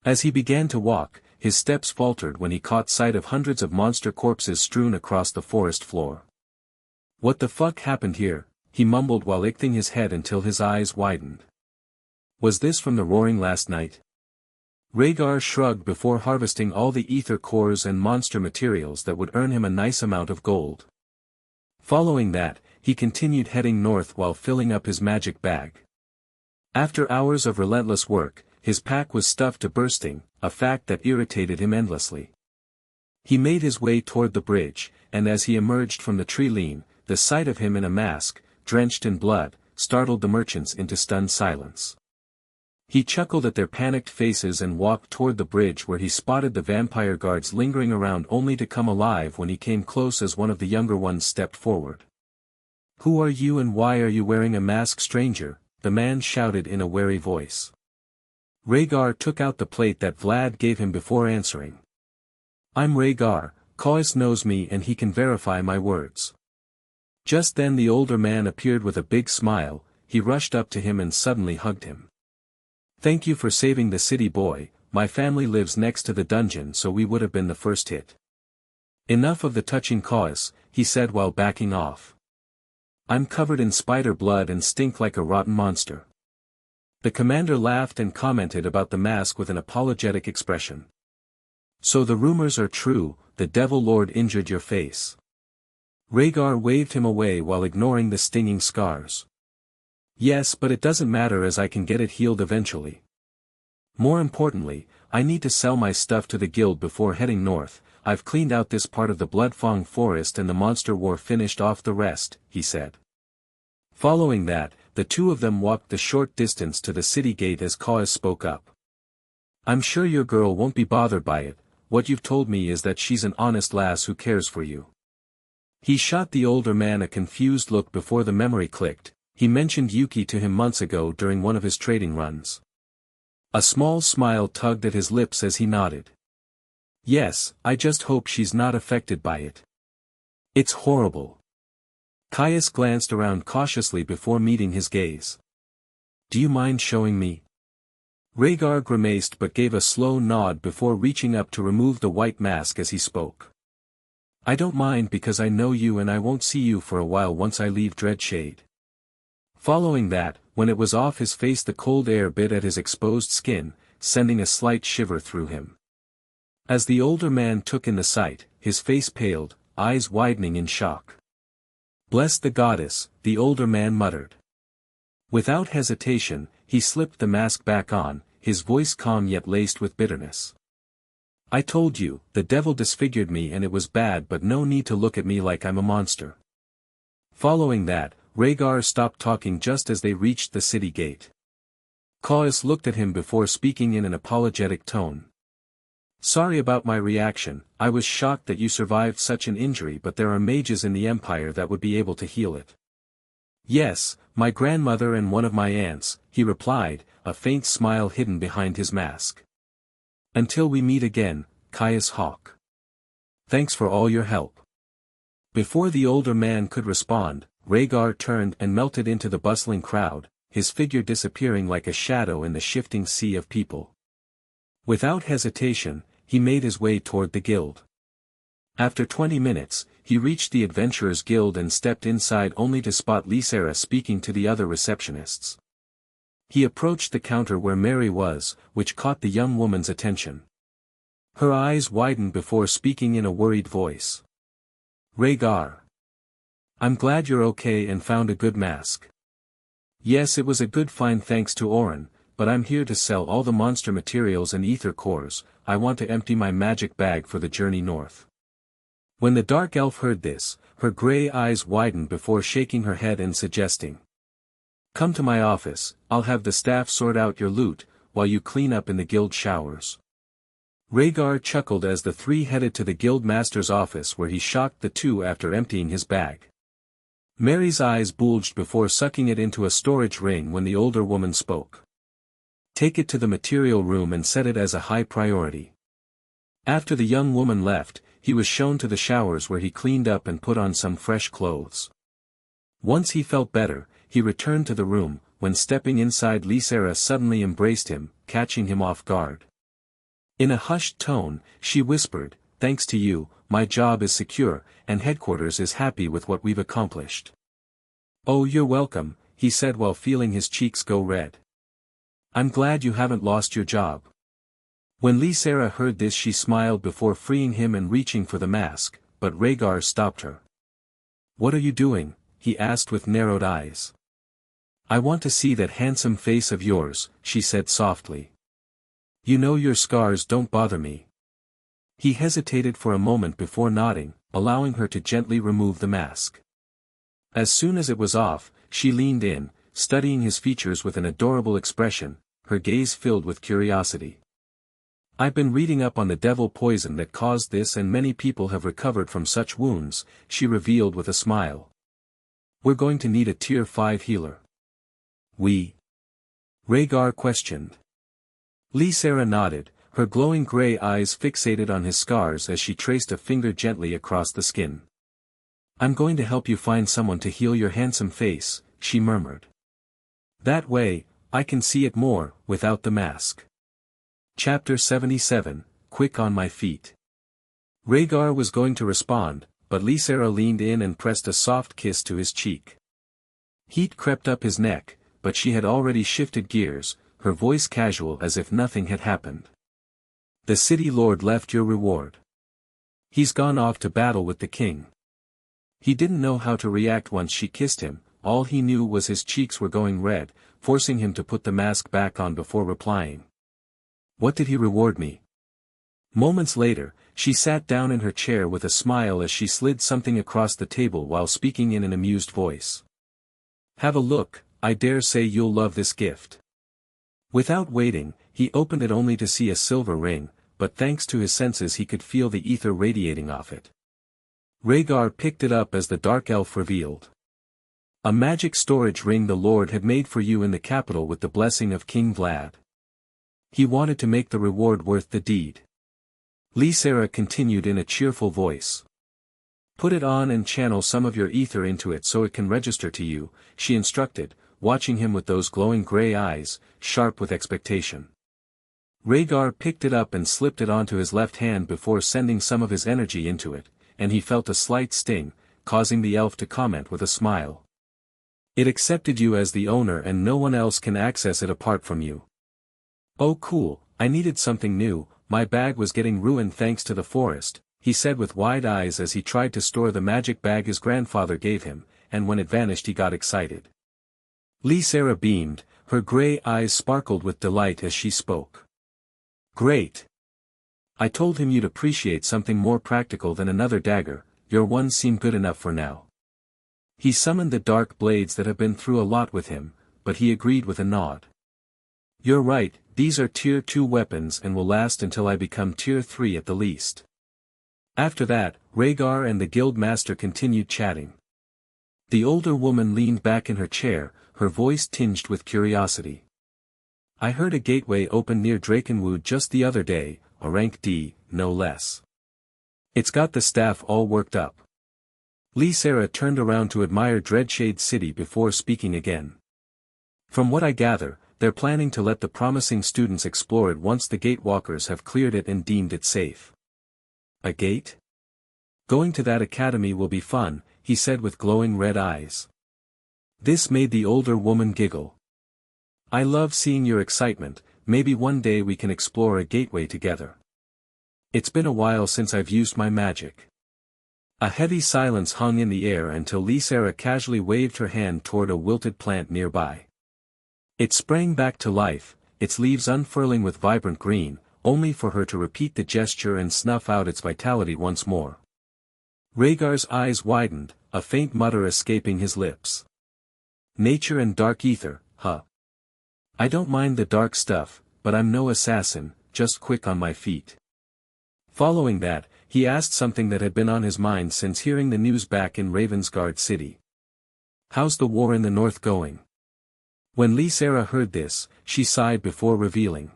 As he began to walk, his steps faltered when he caught sight of hundreds of monster corpses strewn across the forest floor. "What the fuck happened here?" he mumbled while icking his head until his eyes widened. "Was this from the roaring last night?" Raegar shrugged before harvesting all the ether cores and monster materials that would earn him a nice amount of gold. Following that, he continued heading north while filling up his magic bag. After hours of relentless work, his pack was stuffed to bursting, a fact that irritated him endlessly. He made his way toward the bridge, and as he emerged from the tree lean, the sight of him in a mask, drenched in blood, startled the merchants into stunned silence. He chuckled at their panicked faces and walked toward the bridge where he spotted the vampire guards lingering around only to come alive when he came close as one of the younger ones stepped forward. "Who are you and why are you wearing a mask, stranger?" the man shouted in a wary voice. Raegar took out the plate that Vlad gave him before answering. "I'm Raegar, Caius knows me and he can verify my words." Just then the older man appeared with a big smile, he rushed up to him and suddenly hugged him. "Thank you for saving the city, boy. My family lives next to the dungeon so we would have been the first hit." "Enough of the touching, Caius," he said while backing off. "I'm covered in spider blood and stink like a rotten monster." The commander laughed and commented about the mask with an apologetic expression. "So the rumors are true, the Devil Lord injured your face." Raegar waved him away while ignoring the stinging scars. "Yes, but it doesn't matter as I can get it healed eventually. More importantly, I need to sell my stuff to the guild before heading north. I've cleaned out this part of the Bloodfang forest and the monster war finished off the rest," he said. Following that, the two of them walked the short distance to the city gate as Caius spoke up. "I'm sure your girl won't be bothered by it, what you've told me is that she's an honest lass who cares for you." He shot the older man a confused look before the memory clicked. He mentioned Yuki to him months ago during one of his trading runs. A small smile tugged at his lips as he nodded. "Yes, I just hope she's not affected by it. It's horrible." Caius glanced around cautiously before meeting his gaze. "Do you mind showing me?" Raegar grimaced but gave a slow nod before reaching up to remove the white mask as he spoke. "I don't mind because I know you and I won't see you for a while once I leave Dreadshade." Following that, when it was off his face the cold air bit at his exposed skin, sending a slight shiver through him. As the older man took in the sight, his face paled, eyes widening in shock. "Bless the goddess," the older man muttered. Without hesitation, he slipped the mask back on, his voice calm yet laced with bitterness. "I told you, the devil disfigured me and it was bad, but no need to look at me like I'm a monster." Following that, Raegar stopped talking just as they reached the city gate. Caius looked at him before speaking in an apologetic tone. Sorry about my reaction, I was shocked that you survived such an injury, but there are mages in the Empire that would be able to heal it. Yes, my grandmother and one of my aunts, he replied, a faint smile hidden behind his mask. Until we meet again, Caius Hawk. Thanks for all your help. Before the older man could respond, Raegar turned and melted into the bustling crowd, his figure disappearing like a shadow in the shifting sea of people. Without hesitation, he made his way toward the guild. After 20 minutes, he reached the Adventurers Guild and stepped inside only to spot Sylvara speaking to the other receptionists. He approached the counter where Mary was, which caught the young woman's attention. Her eyes widened before speaking in a worried voice. Raegar. I'm glad you're okay and found a good mask. Yes, it was a good find thanks to Orin, but I'm here to sell all the monster materials and ether cores. I want to empty my magic bag for the journey north. When the dark elf heard this, her gray eyes widened before shaking her head and suggesting. Come to my office, I'll have the staff sort out your loot, while you clean up in the guild showers. Raegar chuckled as the three headed to the guild master's office where he shocked the two after emptying his bag. Mary's eyes bulged before sucking it into a storage ring when the older woman spoke. Take it to the material room and set it as a high priority. After the young woman left, he was shown to the showers where he cleaned up and put on some fresh clothes. Once he felt better, he returned to the room, when stepping inside Sylvara suddenly embraced him, catching him off guard. In a hushed tone, she whispered, Thanks to you, my job is secure, and headquarters is happy with what we've accomplished. Oh, you're welcome, he said while feeling his cheeks go red. I'm glad you haven't lost your job. When Sylvara heard this she smiled before freeing him and reaching for the mask, but Raegar stopped her. What are you doing? He asked with narrowed eyes. I want to see that handsome face of yours, she said softly. You know your scars don't bother me. He hesitated for a moment before nodding, allowing her to gently remove the mask. As soon as it was off, she leaned in, studying his features with an adorable expression, her gaze filled with curiosity. I've been reading up on the devil poison that caused this and many people have recovered from such wounds, she revealed with a smile. We're going to need a tier 5 healer. We? Raegar questioned. Sylvara nodded, her glowing gray eyes fixated on his scars as she traced a finger gently across the skin. I'm going to help you find someone to heal your handsome face, she murmured. That way, I can see it more, without the mask. Chapter 77, Quick on My Feet. Raegar was going to respond, but Sylvara leaned in and pressed a soft kiss to his cheek. Heat crept up his neck, but she had already shifted gears, her voice casual as if nothing had happened. The city lord left your reward. He's gone off to battle with the king. He didn't know how to react once she kissed him, all he knew was his cheeks were going red, forcing him to put the mask back on before replying. What did he reward me? Moments later, she sat down in her chair with a smile as she slid something across the table while speaking in an amused voice. Have a look, I dare say you'll love this gift. Without waiting, he opened it only to see a silver ring, but thanks to his senses he could feel the ether radiating off it. Raegar picked it up as the dark elf revealed. A magic storage ring the Lord had made for you in the capital with the blessing of King Vlad. He wanted to make the reward worth the deed. Sylvara continued in a cheerful voice. Put it on and channel some of your ether into it so it can register to you, she instructed, watching him with those glowing gray eyes, sharp with expectation. Raegar picked it up and slipped it onto his left hand before sending some of his energy into it, and he felt a slight sting, causing the elf to comment with a smile. It accepted you as the owner and no one else can access it apart from you. Oh cool, I needed something new, my bag was getting ruined thanks to the forest, he said with wide eyes as he tried to store the magic bag his grandfather gave him, and when it vanished he got excited. Sylvara beamed, her gray eyes sparkled with delight as she spoke. Great! I told him you'd appreciate something more practical than another dagger, your ones seem good enough for now. He summoned the dark blades that have been through a lot with him, but he agreed with a nod. You're right, these are tier 2 weapons and will last until I become tier 3 at the least. After that, Raegar and the guild master continued chatting. The older woman leaned back in her chair, her voice tinged with curiosity. I heard a gateway open near Drakenwood just the other day, a rank D, no less. It's got the staff all worked up. Sylvara turned around to admire Dreadshade City before speaking again. From what I gather, they're planning to let the promising students explore it once the gatewalkers have cleared it and deemed it safe. A gate? Going to that academy will be fun, he said with glowing red eyes. This made the older woman giggle. I love seeing your excitement, maybe one day we can explore a gateway together. It's been a while since I've used my magic. A heavy silence hung in the air until Sylvara casually waved her hand toward a wilted plant nearby. It sprang back to life, its leaves unfurling with vibrant green, only for her to repeat the gesture and snuff out its vitality once more. Rhaegar's eyes widened, a faint mutter escaping his lips. Nature and dark ether, huh? I don't mind the dark stuff, but I'm no assassin, just quick on my feet. Following that, he asked something that had been on his mind since hearing the news back in Ravensguard City. How's the war in the north going? When Sylvara heard this, she sighed before revealing.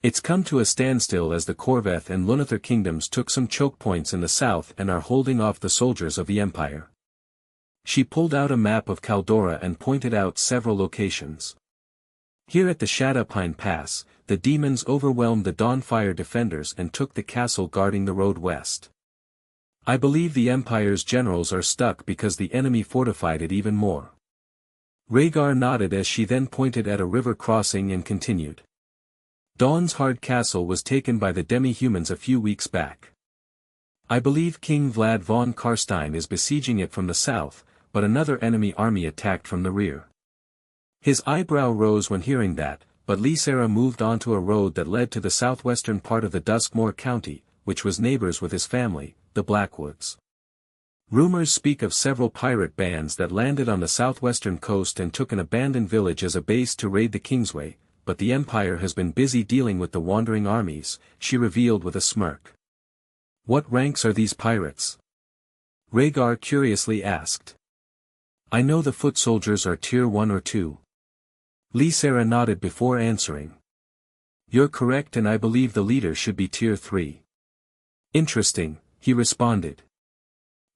It's come to a standstill as the Corveth and Lunather kingdoms took some choke points in the south and are holding off the soldiers of the Empire. She pulled out a map of Caldora and pointed out several locations. Here at the Shadowpine Pass, the demons overwhelmed the Dawnfire defenders and took the castle guarding the road west. I believe the Empire's generals are stuck because the enemy fortified it even more. Rhaegar nodded as she then pointed at a river crossing and continued. Dawn's Hard Castle was taken by the demi-humans a few weeks back. I believe King Vlad von Karstein is besieging it from the south, but another enemy army attacked from the rear. His eyebrow rose when hearing that, but Sylvara moved onto a road that led to the southwestern part of the Duskmoor County, which was neighbors with his family, the Blackwoods. Rumors speak of several pirate bands that landed on the southwestern coast and took an abandoned village as a base to raid the Kingsway, but the Empire has been busy dealing with the wandering armies, she revealed with a smirk. What ranks are these pirates? Rhaegar curiously asked. I know the foot soldiers are tier 1 or 2. Sylvara nodded before answering. You're correct and I believe the leader should be tier 3. Interesting, he responded.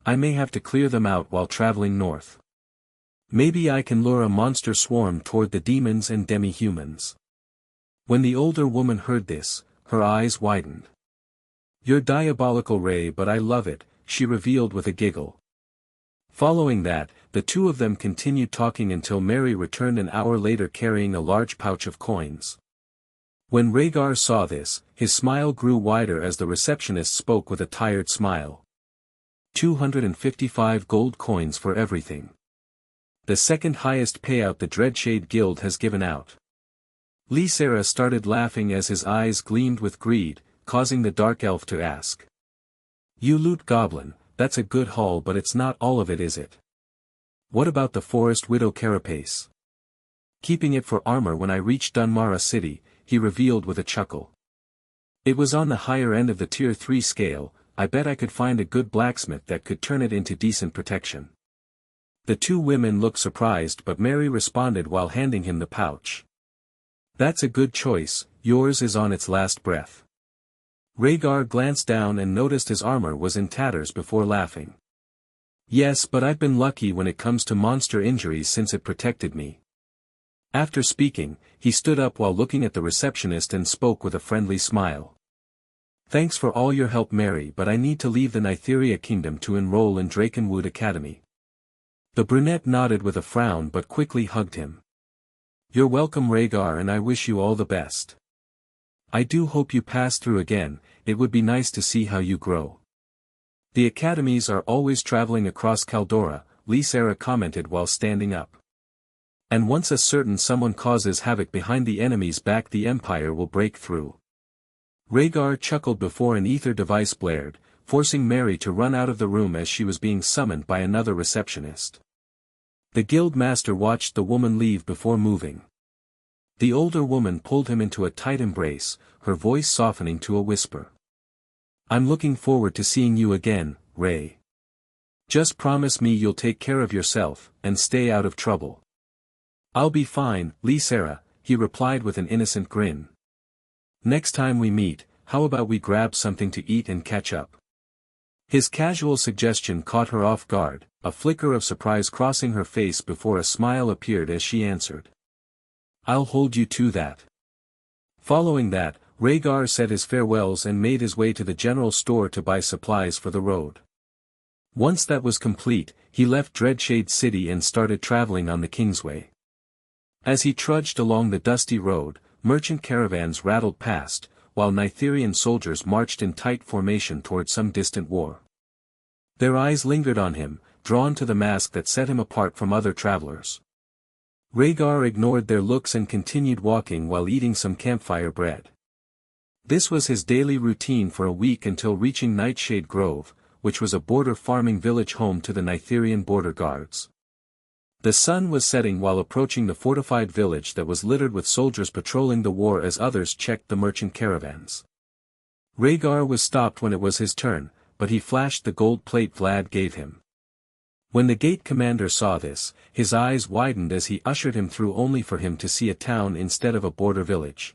I may have to clear them out while traveling north. Maybe I can lure a monster swarm toward the demons and demi-humans. When the older woman heard this, her eyes widened. You're diabolical, Ray, but I love it, she revealed with a giggle. Following that, the two of them continued talking until Mary returned an hour later carrying a large pouch of coins. When Rhaegar saw this, his smile grew wider as the receptionist spoke with a tired smile. 255 gold coins for everything. The second highest payout the Dreadshade Guild has given out. Sylvara started laughing as his eyes gleamed with greed, causing the dark elf to ask. You loot goblin, that's a good haul, but it's not all of it, is it? What about the Forest Widow carapace? Keeping it for armor when I reached Dunmara City, he revealed with a chuckle. It was on the higher end of the tier 3 scale, I bet I could find a good blacksmith that could turn it into decent protection. The two women looked surprised, but Mary responded while handing him the pouch. That's a good choice, yours is on its last breath. Rhaegar glanced down and noticed his armor was in tatters before laughing. Yes, but I've been lucky when it comes to monster injuries since it protected me. After speaking, he stood up while looking at the receptionist and spoke with a friendly smile. Thanks for all your help, Mary, but I need to leave the Nytheria Kingdom to enroll in Drakenwood Academy. The brunette nodded with a frown but quickly hugged him. You're welcome, Rhaegar, and I wish you all the best. I do hope you pass through again, it would be nice to see how you grow. The academies are always traveling across Caldora, Sylvara commented while standing up. And once a certain someone causes havoc behind the enemy's back, the Empire will break through. Rhaegar chuckled before an ether device blared, forcing Mary to run out of the room as she was being summoned by another receptionist. The guild master watched the woman leave before moving. The older woman pulled him into a tight embrace, her voice softening to a whisper. I'm looking forward to seeing you again, Ray. Just promise me you'll take care of yourself, and stay out of trouble. I'll be fine, Sarah, he replied with an innocent grin. Next time we meet, how about we grab something to eat and catch up? His casual suggestion caught her off guard, a flicker of surprise crossing her face before a smile appeared as she answered. I'll hold you to that. Following that, Raegar said his farewells and made his way to the general store to buy supplies for the road. Once that was complete, he left Dreadshade City and started traveling on the Kingsway. As he trudged along the dusty road, merchant caravans rattled past, while Nitherian soldiers marched in tight formation toward some distant war. Their eyes lingered on him, drawn to the mask that set him apart from other travelers. Raegar ignored their looks and continued walking while eating some campfire bread. This was his daily routine for a week until reaching Nightshade Grove, which was a border farming village home to the Nitherian border guards. The sun was setting while approaching the fortified village that was littered with soldiers patrolling the war as others checked the merchant caravans. Raegar was stopped when it was his turn, but he flashed the gold plate Vlad gave him. When the gate commander saw this, his eyes widened as he ushered him through only for him to see a town instead of a border village.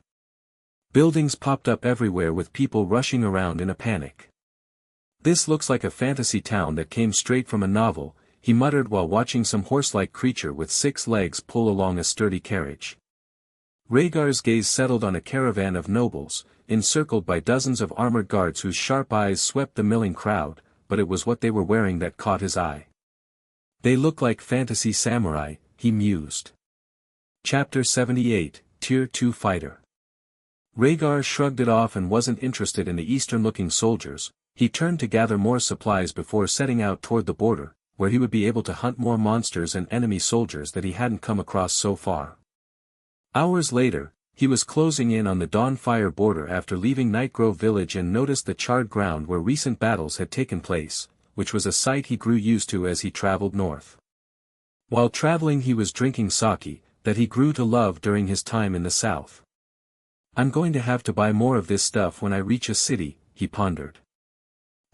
Buildings popped up everywhere with people rushing around in a panic. This looks like a fantasy town that came straight from a novel, he muttered while watching some horse-like creature with 6 legs pull along a sturdy carriage. Raegar's gaze settled on a caravan of nobles, encircled by dozens of armored guards whose sharp eyes swept the milling crowd, but it was what they were wearing that caught his eye. They look like fantasy samurai, he mused. Chapter 78, Tier 2 Fighter. Raegar shrugged it off and wasn't interested in the eastern-looking soldiers. He turned to gather more supplies before setting out toward the border, where he would be able to hunt more monsters and enemy soldiers that he hadn't come across so far. Hours later, he was closing in on the Dawnfire border after leaving Nightgrove village and noticed the charred ground where recent battles had taken place, which was a sight he grew used to as he traveled north. While traveling he was drinking sake, that he grew to love during his time in the south. I'm going to have to buy more of this stuff when I reach a city, he pondered.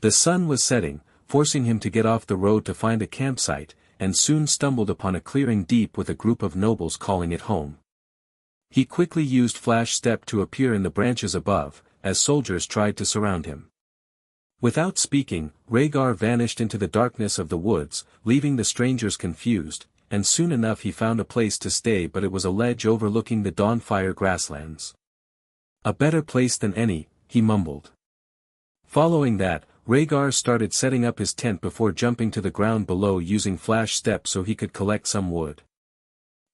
The sun was setting, forcing him to get off the road to find a campsite, and soon stumbled upon a clearing deep with a group of nobles calling it home. He quickly used Flash Step to appear in the branches above, as soldiers tried to surround him. Without speaking, Raegar vanished into the darkness of the woods, leaving the strangers confused, and soon enough he found a place to stay, but it was a ledge overlooking the Dawnfire grasslands. A better place than any, he mumbled. Following that, Raegar started setting up his tent before jumping to the ground below using Flash Step so he could collect some wood.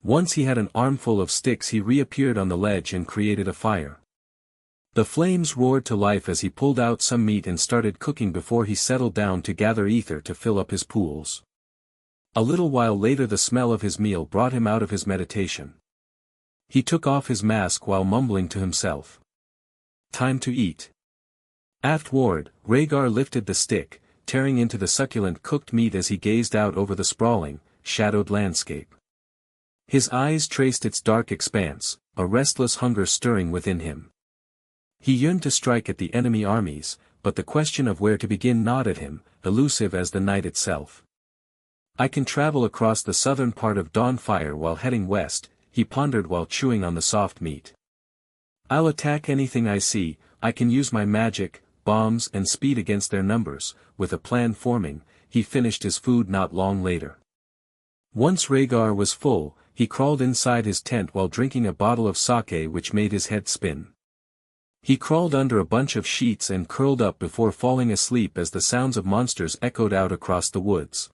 Once he had an armful of sticks he reappeared on the ledge and created a fire. The flames roared to life as he pulled out some meat and started cooking before he settled down to gather ether to fill up his pools. A little while later the smell of his meal brought him out of his meditation. He took off his mask while mumbling to himself. Time to eat. Aftward, Raegar lifted the stick, tearing into the succulent cooked meat as he gazed out over the sprawling, shadowed landscape. His eyes traced its dark expanse, a restless hunger stirring within him. He yearned to strike at the enemy armies, but the question of where to begin gnawed at him, elusive as the night itself. I can travel across the southern part of Dawnfire while heading west, he pondered while chewing on the soft meat. I'll attack anything I see, I can use my magic, bombs and speed against their numbers. With a plan forming, he finished his food not long later. Once Raegar was full, he crawled inside his tent while drinking a bottle of sake which made his head spin. He crawled under a bunch of sheets and curled up before falling asleep as the sounds of monsters echoed out across the woods.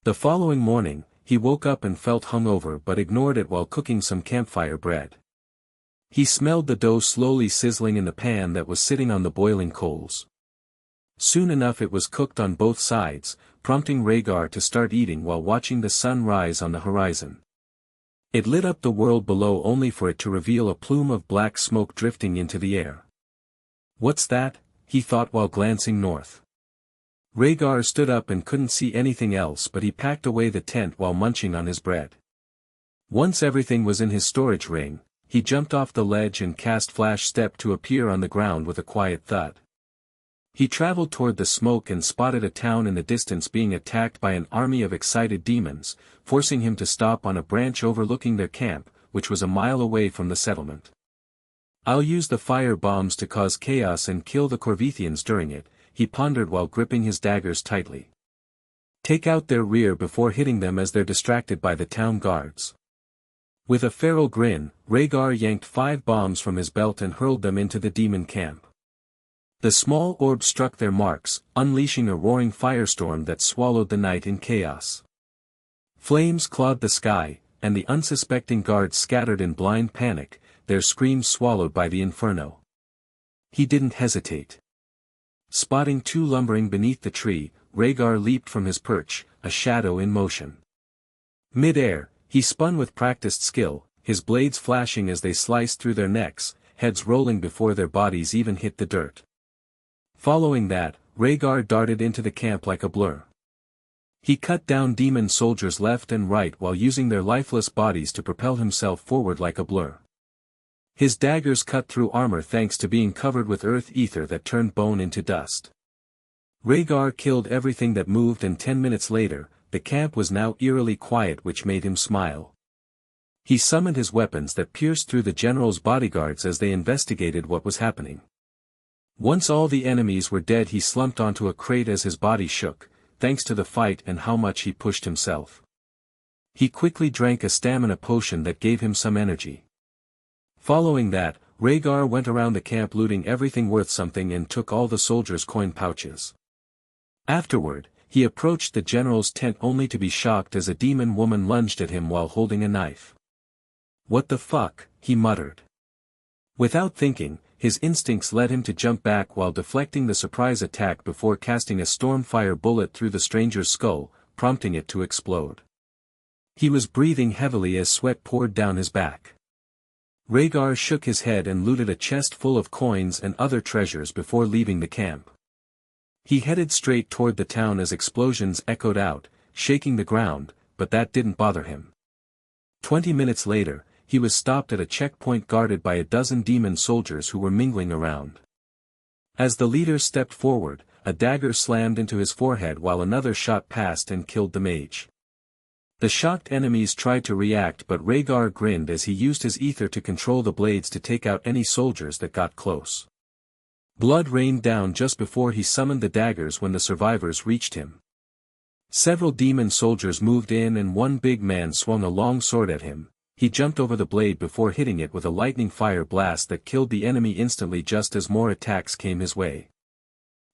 The following morning, he woke up and felt hungover but ignored it while cooking some campfire bread. He smelled the dough slowly sizzling in the pan that was sitting on the boiling coals. Soon enough it was cooked on both sides, prompting Raegar to start eating while watching the sun rise on the horizon. It lit up the world below only for it to reveal a plume of black smoke drifting into the air. What's that? He thought while glancing north. Raegar stood up and couldn't see anything else, but he packed away the tent while munching on his bread. Once everything was in his storage ring, he jumped off the ledge and cast flash step to appear on the ground with a quiet thud. He traveled toward the smoke and spotted a town in the distance being attacked by an army of excited demons, forcing him to stop on a branch overlooking their camp, which was a mile away from the settlement. "I'll use the fire bombs to cause chaos and kill the Corvethians during it," he pondered while gripping his daggers tightly. "Take out their rear before hitting them as they're distracted by the town guards." With a feral grin, Raegar yanked 5 bombs from his belt and hurled them into the demon camp. The small orbs struck their marks, unleashing a roaring firestorm that swallowed the night in chaos. Flames clawed the sky, and the unsuspecting guards scattered in blind panic, their screams swallowed by the inferno. He didn't hesitate. Spotting 2 lumbering beneath the tree, Raegar leaped from his perch, a shadow in motion. Mid-air, he spun with practiced skill, his blades flashing as they sliced through their necks, heads rolling before their bodies even hit the dirt. Following that, Raegar darted into the camp like a blur. He cut down demon soldiers left and right while using their lifeless bodies to propel himself forward like a blur. His daggers cut through armor thanks to being covered with earth ether that turned bone into dust. Raegar killed everything that moved, and 10 minutes later, the camp was now eerily quiet, which made him smile. He summoned his weapons that pierced through the general's bodyguards as they investigated what was happening. Once all the enemies were dead, he slumped onto a crate as his body shook, thanks to the fight and how much he pushed himself. He quickly drank a stamina potion that gave him some energy. Following that, Raegar went around the camp looting everything worth something and took all the soldiers' coin pouches. Afterward, he approached the general's tent only to be shocked as a demon woman lunged at him while holding a knife. "What the fuck?" he muttered. Without thinking, his instincts led him to jump back while deflecting the surprise attack before casting a stormfire bullet through the stranger's skull, prompting it to explode. He was breathing heavily as sweat poured down his back. Raegar shook his head and looted a chest full of coins and other treasures before leaving the camp. He headed straight toward the town as explosions echoed out, shaking the ground, but that didn't bother him. 20 minutes later, he was stopped at a checkpoint guarded by a dozen demon soldiers who were mingling around. As the leader stepped forward, a dagger slammed into his forehead while another shot passed and killed the mage. The shocked enemies tried to react, but Raegar grinned as he used his ether to control the blades to take out any soldiers that got close. Blood rained down just before he summoned the daggers when the survivors reached him. Several demon soldiers moved in and one big man swung a long sword at him. He jumped over the blade before hitting it with a lightning fire blast that killed the enemy instantly just as more attacks came his way.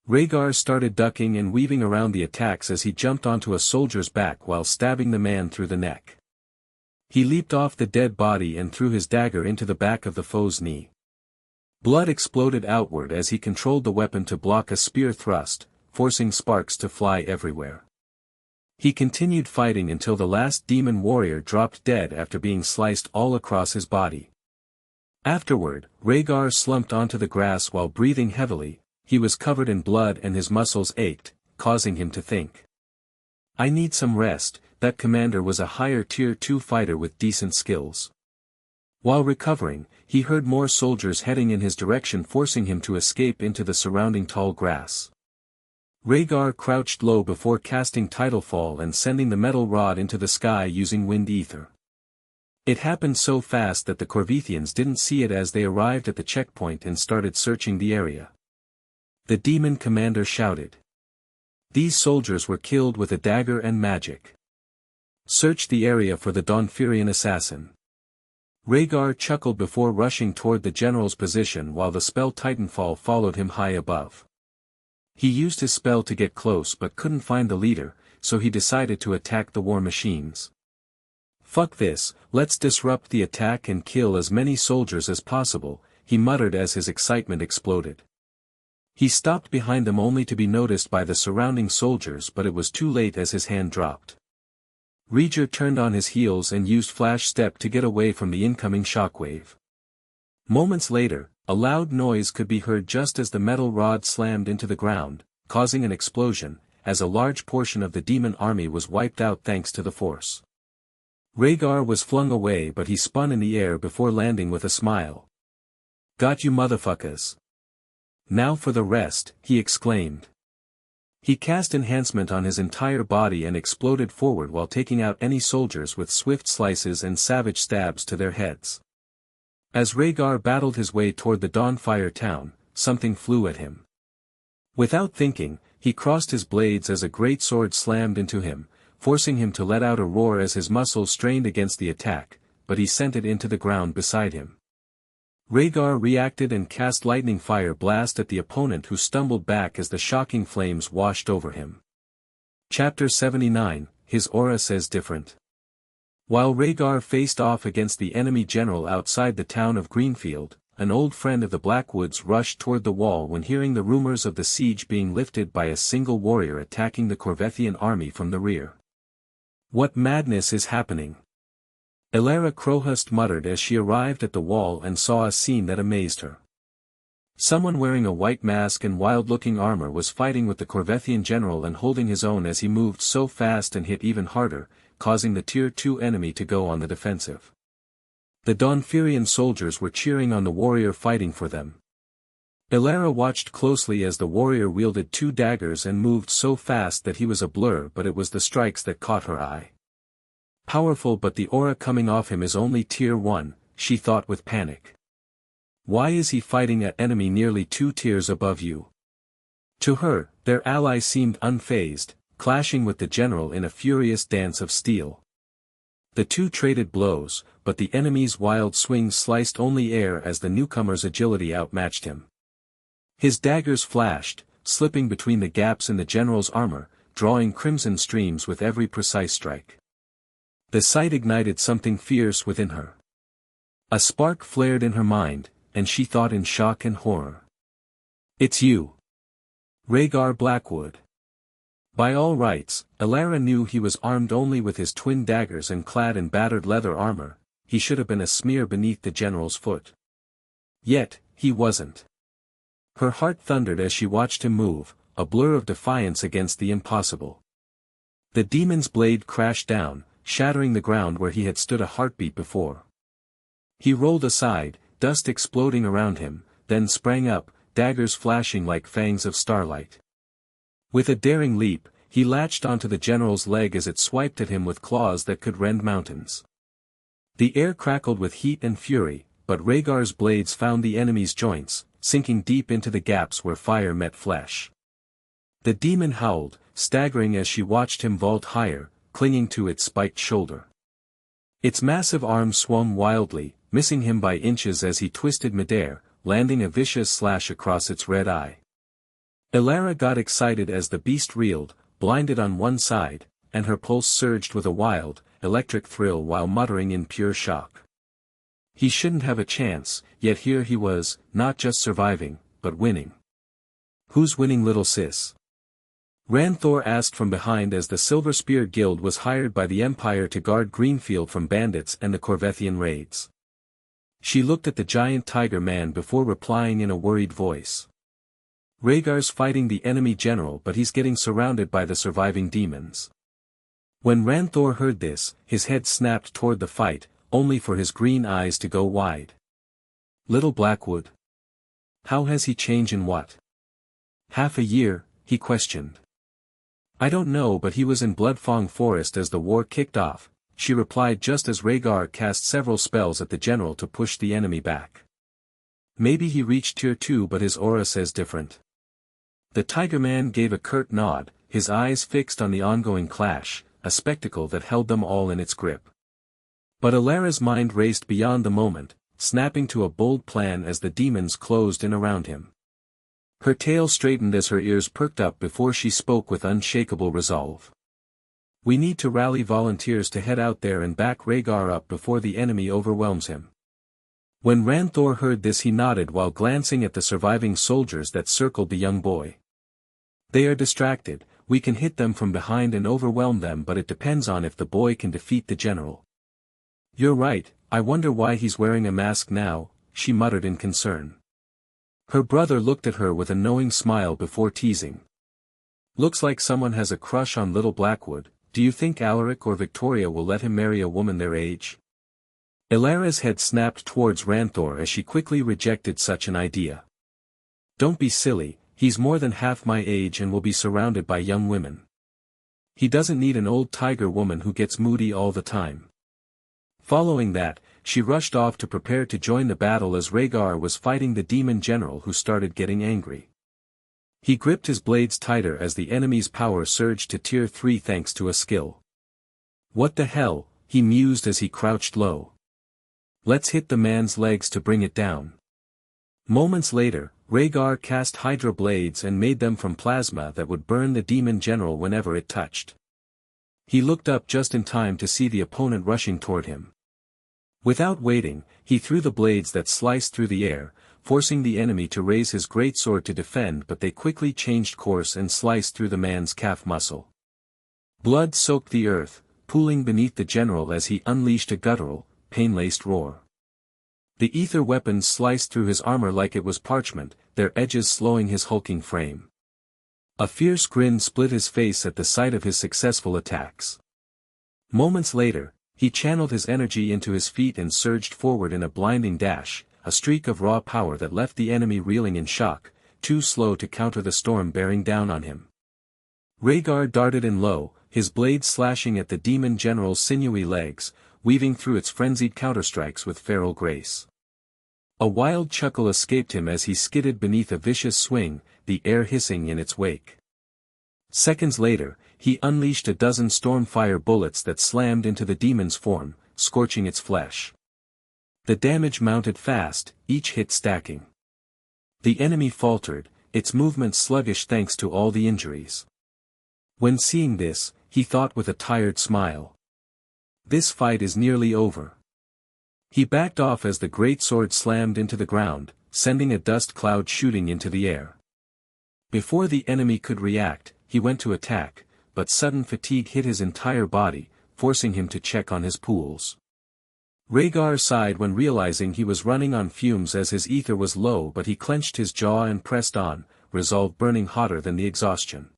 Raegar started ducking and weaving around the attacks as he jumped onto a soldier's back while stabbing the man through the neck. He leaped off the dead body and threw his dagger into the back of the foe's knee. Blood exploded outward as he controlled the weapon to block a spear thrust, forcing sparks to fly everywhere. He continued fighting until the last demon warrior dropped dead after being sliced all across his body. Afterward, Raegar slumped onto the grass while breathing heavily. He was covered in blood and his muscles ached, causing him to think. "I need some rest." That commander was a higher tier 2 fighter with decent skills. While recovering, he heard more soldiers heading in his direction, forcing him to escape into the surrounding tall grass. Raegar crouched low before casting Tidalfall and sending the metal rod into the sky using wind ether. It happened so fast that the Corvethians didn't see it as they arrived at the checkpoint and started searching the area. The demon commander shouted. These soldiers were killed with a dagger and magic. Search the area for the Dawnfirian assassin. Raegar chuckled before rushing toward the general's position while the spell Titanfall followed him high above. He used his spell to get close but couldn't find the leader, so he decided to attack the war machines. "Fuck this, let's disrupt the attack and kill as many soldiers as possible," he muttered as his excitement exploded. He stopped behind them only to be noticed by the surrounding soldiers, but it was too late as his hand dropped. Raegar turned on his heels and used Flash Step to get away from the incoming shockwave. Moments later, a loud noise could be heard just as the metal rod slammed into the ground, causing an explosion, as a large portion of the demon army was wiped out thanks to the force. Raegar was flung away but he spun in the air before landing with a smile. "Got you motherfuckers. Now for the rest," he exclaimed. He cast enhancement on his entire body and exploded forward while taking out any soldiers with swift slices and savage stabs to their heads. As Raegar battled his way toward the Dawnfire town, something flew at him. Without thinking, he crossed his blades as a great sword slammed into him, forcing him to let out a roar as his muscles strained against the attack, but he sent it into the ground beside him. Raegar reacted and cast lightning fire blast at the opponent who stumbled back as the shocking flames washed over him. Chapter 79, His Aura Says Different. While Raegar faced off against the enemy general outside the town of Greenfield, an old friend of the Blackwoods rushed toward the wall when hearing the rumors of the siege being lifted by a single warrior attacking the Corvethian army from the rear. "What madness is happening?" Elara Crowhust muttered as she arrived at the wall and saw a scene that amazed her. Someone wearing a white mask and wild-looking armor was fighting with the Corvethian general and holding his own as he moved so fast and hit even harder, causing the Tier 2 enemy to go on the defensive. The Dawnfirian soldiers were cheering on the warrior fighting for them. Elara watched closely as the warrior wielded 2 daggers and moved so fast that he was a blur, but it was the strikes that caught her eye. Powerful, but the aura coming off him is only Tier 1, she thought with panic. Why is he fighting an enemy nearly 2 tiers above you? To her, their ally seemed unfazed, clashing with the general in a furious dance of steel. The two traded blows, but the enemy's wild swings sliced only air as the newcomer's agility outmatched him. His daggers flashed, slipping between the gaps in the general's armor, drawing crimson streams with every precise strike. The sight ignited something fierce within her. A spark flared in her mind, and she thought in shock and horror. "It's you, Raegar Blackwood." By all rights, Elara knew he was armed only with his twin daggers and clad in battered leather armor. He should have been a smear beneath the general's foot. Yet, he wasn't. Her heart thundered as she watched him move, a blur of defiance against the impossible. The demon's blade crashed down, shattering the ground where he had stood a heartbeat before. He rolled aside, dust exploding around him, then sprang up, daggers flashing like fangs of starlight. With a daring leap, he latched onto the general's leg as it swiped at him with claws that could rend mountains. The air crackled with heat and fury, but Raegar's blades found the enemy's joints, sinking deep into the gaps where fire met flesh. The demon howled, staggering as she watched him vault higher, clinging to its spiked shoulder. Its massive arms swung wildly, missing him by inches as he twisted midair, landing a vicious slash across its red eye. Elara got excited as the beast reeled, blinded on one side, and her pulse surged with a wild, electric thrill while muttering in pure shock. He shouldn't have a chance, yet here he was, not just surviving, but winning. "Who's winning, little sis?" Ranthor asked from behind as the Silver Spear Guild was hired by the Empire to guard Greenfield from bandits and the Corvethian raids. She looked at the giant tiger man before replying in a worried voice. "Raegar's fighting the enemy general, but he's getting surrounded by the surviving demons." When Ranthor heard this, his head snapped toward the fight, only for his green eyes to go wide. "Little Blackwood? How has he changed in what? Half a year?" he questioned. "I don't know, but he was in Bloodfang Forest as the war kicked off," she replied just as Raegar cast several spells at the general to push the enemy back. "Maybe he reached Tier 2, but his aura says different." The Tiger Man gave a curt nod, his eyes fixed on the ongoing clash, a spectacle that held them all in its grip. But Elara's mind raced beyond the moment, snapping to a bold plan as the demons closed in around him. Her tail straightened as her ears perked up before she spoke with unshakable resolve. "We need to rally volunteers to head out there and back Raegar up before the enemy overwhelms him." When Ranthor heard this, he nodded while glancing at the surviving soldiers that circled the young boy. "They are distracted, we can hit them from behind and overwhelm them, but it depends on if the boy can defeat the general." "You're right, I wonder why he's wearing a mask now," she muttered in concern. Her brother looked at her with a knowing smile before teasing. "Looks like someone has a crush on little Blackwood," do you think Alaric or Victoria will let him marry a woman their age? Ilara's head snapped towards Ranthor as she quickly rejected such an idea. Don't be silly, he's more than half my age and will be surrounded by young women. He doesn't need an old tiger woman who gets moody all the time. Following that, she rushed off to prepare to join the battle as Raegar was fighting the demon general who started getting angry. He gripped his blades tighter as the enemy's power surged to tier 3 thanks to a skill. What the hell, he mused as he crouched low. Let's hit the man's legs to bring it down. Moments later, Raegar cast Hydra blades and made them from plasma that would burn the demon general whenever it touched. He looked up just in time to see the opponent rushing toward him. Without waiting, he threw the blades that sliced through the air, forcing the enemy to raise his greatsword to defend, but they quickly changed course and sliced through the man's calf muscle. Blood soaked the earth, pooling beneath the general as he unleashed a guttural, pain-laced roar. The ether weapons sliced through his armor like it was parchment, their edges slowing his hulking frame. A fierce grin split his face at the sight of his successful attacks. Moments later, he channeled his energy into his feet and surged forward in a blinding dash, a streak of raw power that left the enemy reeling in shock, too slow to counter the storm bearing down on him. Raegar darted in low, his blade slashing at the demon general's sinewy legs, weaving through its frenzied counterstrikes with feral grace. A wild chuckle escaped him as he skidded beneath a vicious swing, the air hissing in its wake. Seconds later, he unleashed a dozen stormfire bullets that slammed into the demon's form, scorching its flesh. The damage mounted fast, each hit stacking. The enemy faltered, its movement sluggish thanks to all the injuries. When seeing this, he thought with a tired smile. This fight is nearly over. He backed off as the greatsword slammed into the ground, sending a dust cloud shooting into the air. Before the enemy could react, he went to attack, but sudden fatigue hit his entire body, forcing him to check on his pools. Raegar sighed when realizing he was running on fumes as his ether was low, but he clenched his jaw and pressed on, resolve burning hotter than the exhaustion.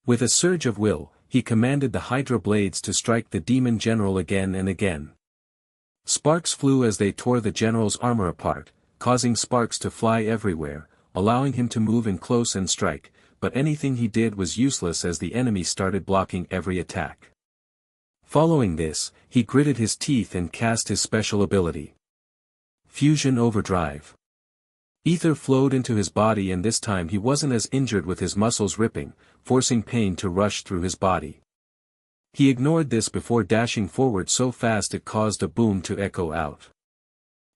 With a surge of will, he commanded the Hydra blades to strike the demon general again and again. Sparks flew as they tore the general's armor apart, causing sparks to fly everywhere, allowing him to move in close and strike, but anything he did was useless as the enemy started blocking every attack. Following this, he gritted his teeth and cast his special ability. Fusion Overdrive. Ether flowed into his body, and this time he wasn't as injured, with his muscles ripping, forcing pain to rush through his body. He ignored this before dashing forward so fast it caused a boom to echo out.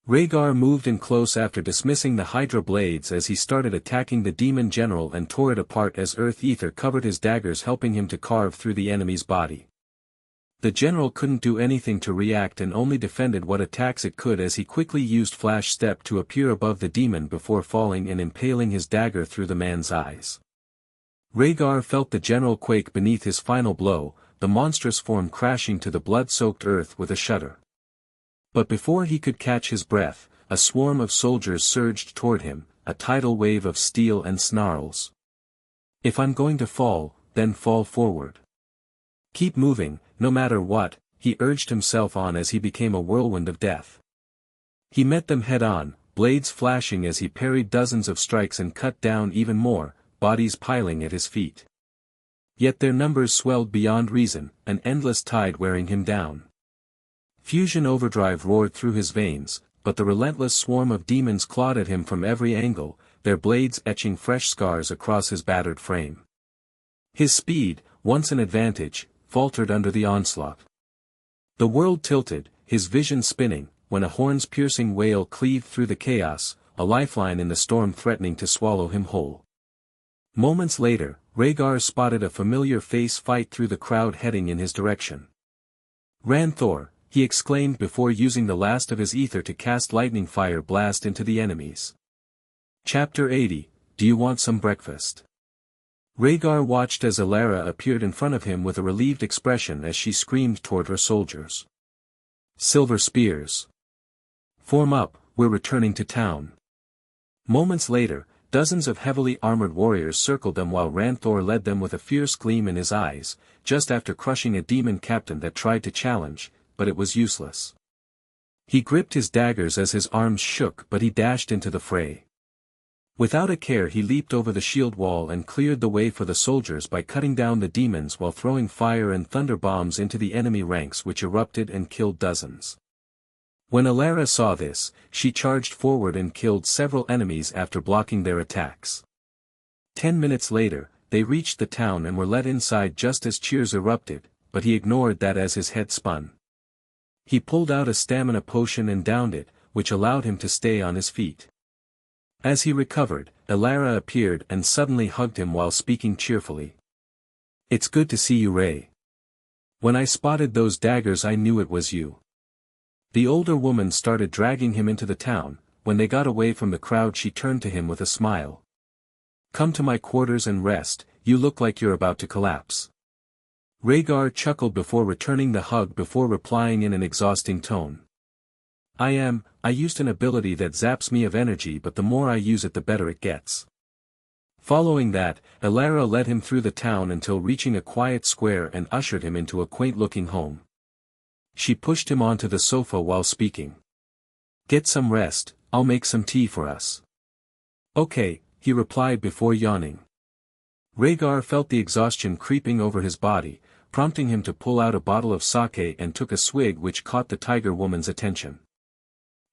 Raegar moved in close after dismissing the Hydra blades as he started attacking the demon general and tore it apart as earth ether covered his daggers, helping him to carve through the enemy's body. The general couldn't do anything to react and only defended what attacks it could as he quickly used Flash Step to appear above the demon before falling and impaling his dagger through the man's eyes. Raegar felt the general quake beneath his final blow, the monstrous form crashing to the blood-soaked earth with a shudder. But before he could catch his breath, a swarm of soldiers surged toward him, a tidal wave of steel and snarls. If I'm going to fall, then fall forward. Keep moving, no matter what, he urged himself on as he became a whirlwind of death. He met them head-on, blades flashing as he parried dozens of strikes and cut down even more, bodies piling at his feet. Yet their numbers swelled beyond reason, an endless tide wearing him down. Fusion Overdrive roared through his veins, but the relentless swarm of demons clawed at him from every angle, their blades etching fresh scars across his battered frame. His speed, once an advantage, faltered under the onslaught. The world tilted, his vision spinning, when a horns-piercing wail cleaved through the chaos, a lifeline in the storm threatening to swallow him whole. Moments later, Raegar spotted a familiar face fight through the crowd heading in his direction. Ranthor, he exclaimed before using the last of his ether to cast lightning fire blast into the enemies. Chapter 80, Do You Want Some Breakfast? Raegar watched as Ilara appeared in front of him with a relieved expression as she screamed toward her soldiers. Silver spears. Form up, we're returning to town. Moments later, dozens of heavily armored warriors circled them while Ranthor led them with a fierce gleam in his eyes, just after crushing a demon captain that tried to challenge, but it was useless. He gripped his daggers as his arms shook, but he dashed into the fray. Without a care he leaped over the shield wall and cleared the way for the soldiers by cutting down the demons while throwing fire and thunder bombs into the enemy ranks, which erupted and killed dozens. When Alara saw this, she charged forward and killed several enemies after blocking their attacks. 10 minutes later, they reached the town and were let inside just as cheers erupted, but he ignored that as his head spun. He pulled out a stamina potion and downed it, which allowed him to stay on his feet. As he recovered, Alara appeared and suddenly hugged him while speaking cheerfully. "It's good to see you, Ray. When I spotted those daggers I knew it was you." The older woman started dragging him into the town. When they got away from the crowd she turned to him with a smile. "Come to my quarters and rest, you look like you're about to collapse." Raegar chuckled before returning the hug before replying in an exhausting tone. I used an ability that zaps me of energy, but the more I use it the better it gets." Following that, Alara led him through the town until reaching a quiet square and ushered him into a quaint-looking home. She pushed him onto the sofa while speaking. "Get some rest, I'll make some tea for us." "Okay," he replied before yawning. Raegar felt the exhaustion creeping over his body, prompting him to pull out a bottle of sake and took a swig, which caught the tiger woman's attention.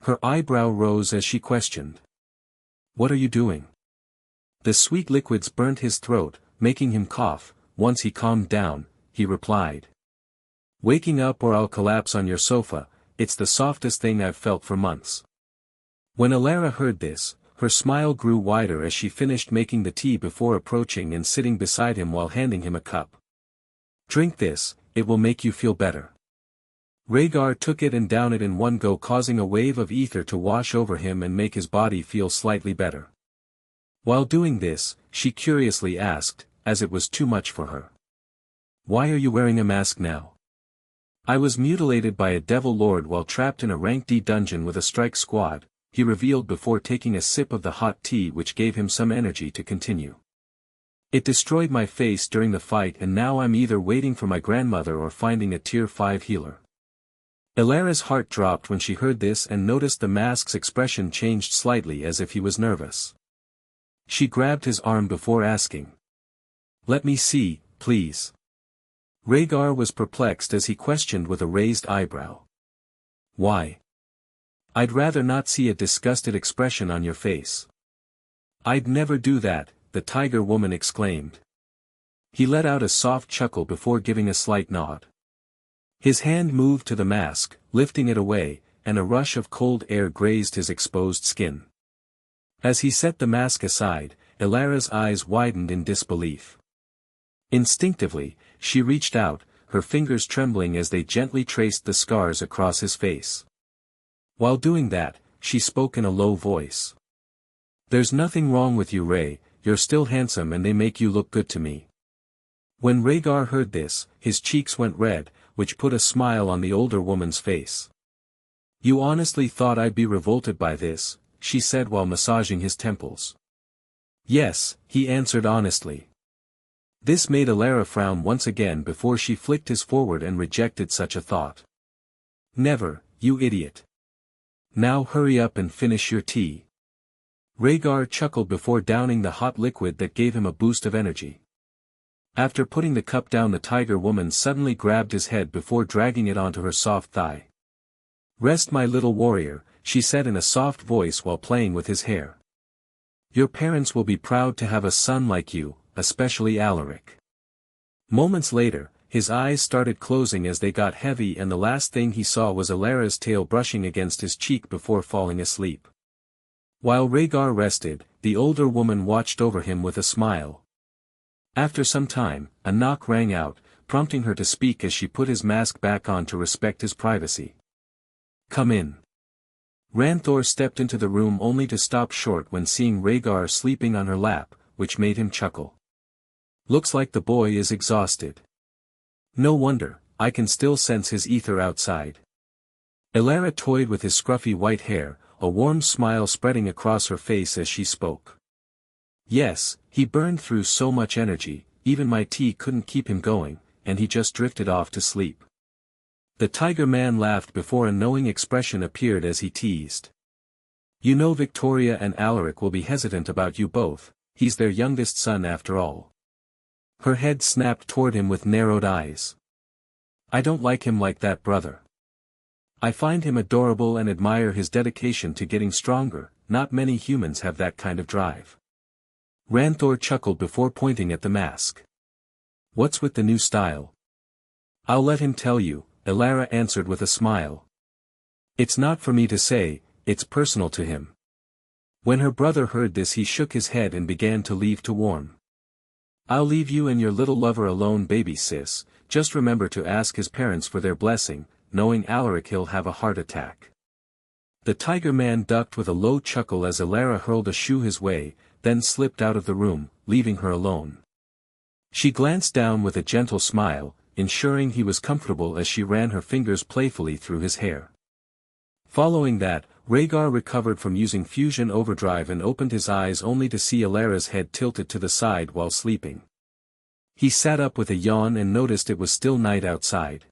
Her eyebrow rose as she questioned. "What are you doing?" The sweet liquids burnt his throat, making him cough. Once he calmed down, he replied. "Waking up or I'll collapse on your sofa, it's the softest thing I've felt for months." When Alara heard this, her smile grew wider as she finished making the tea before approaching and sitting beside him while handing him a cup. "Drink this, it will make you feel better." Raegar took it and downed it in one go, causing a wave of ether to wash over him and make his body feel slightly better. While doing this, she curiously asked, as it was too much for her. "Why are you wearing a mask now?" "I was mutilated by a devil lord while trapped in a rank D dungeon with a strike squad," he revealed before taking a sip of the hot tea, which gave him some energy to continue. "It destroyed my face during the fight and now I'm either waiting for my grandmother or finding a tier 5 healer." Alara's heart dropped when she heard this and noticed the mask's expression changed slightly as if he was nervous. She grabbed his arm before asking. "Let me see, please." Raegar was perplexed as he questioned with a raised eyebrow. "Why?" "I'd rather not see a disgusted expression on your face." "I'd never do that," the tiger woman exclaimed. He let out a soft chuckle before giving a slight nod. His hand moved to the mask, lifting it away, and a rush of cold air grazed his exposed skin. As he set the mask aside, Alara's eyes widened in disbelief. Instinctively, she reached out, her fingers trembling as they gently traced the scars across his face. While doing that, she spoke in a low voice. "There's nothing wrong with you, Ray, you're still handsome and they make you look good to me." When Raegar heard this, his cheeks went red, which put a smile on the older woman's face. "You honestly thought I'd be revolted by this?" she said while massaging his temples. "Yes," he answered honestly. This made Alara frown once again before she flicked his forward and rejected such a thought. "Never, you idiot. Now hurry up and finish your tea." Raegar chuckled before downing the hot liquid that gave him a boost of energy. After putting the cup down, the tiger woman suddenly grabbed his head before dragging it onto her soft thigh. "Rest, my little warrior," she said in a soft voice while playing with his hair. "Your parents will be proud to have a son like you, especially Alaric." Moments later, his eyes started closing as they got heavy and the last thing he saw was Alara's tail brushing against his cheek before falling asleep. While Raegar rested, the older woman watched over him with a smile. After some time, a knock rang out, prompting her to speak as she put his mask back on to respect his privacy. "Come in." Ranthor stepped into the room only to stop short when seeing Raegar sleeping on her lap, which made him chuckle. "Looks like the boy is exhausted." "No wonder, I can still sense his ether outside." Alara toyed with his scruffy white hair, a warm smile spreading across her face as she spoke. Yes, he burned through so much energy, even my tea couldn't keep him going, and he just drifted off to sleep. The tiger man laughed before a knowing expression appeared as he teased. You know Victoria and Alaric will be hesitant about you both, he's their youngest son after all. Her head snapped toward him with narrowed eyes. I don't like him like that, brother. I find him adorable and admire his dedication to getting stronger, not many humans have that kind of drive. Ranthor chuckled before pointing at the mask. What's with the new style? I'll let him tell you, Elara answered with a smile. It's not for me to say, it's personal to him. When her brother heard this he shook his head and began to leave to warn. I'll leave you and your little lover alone, baby sis, just remember to ask his parents for their blessing, knowing Alaric he'll have a heart attack. The tiger man ducked with a low chuckle as Elara hurled a shoe his way, then slipped out of the room, leaving her alone. She glanced down with a gentle smile, ensuring he was comfortable as she ran her fingers playfully through his hair. Following that, Raegar recovered from using fusion overdrive and opened his eyes only to see Elara's head tilted to the side while sleeping. He sat up with a yawn and noticed it was still night outside.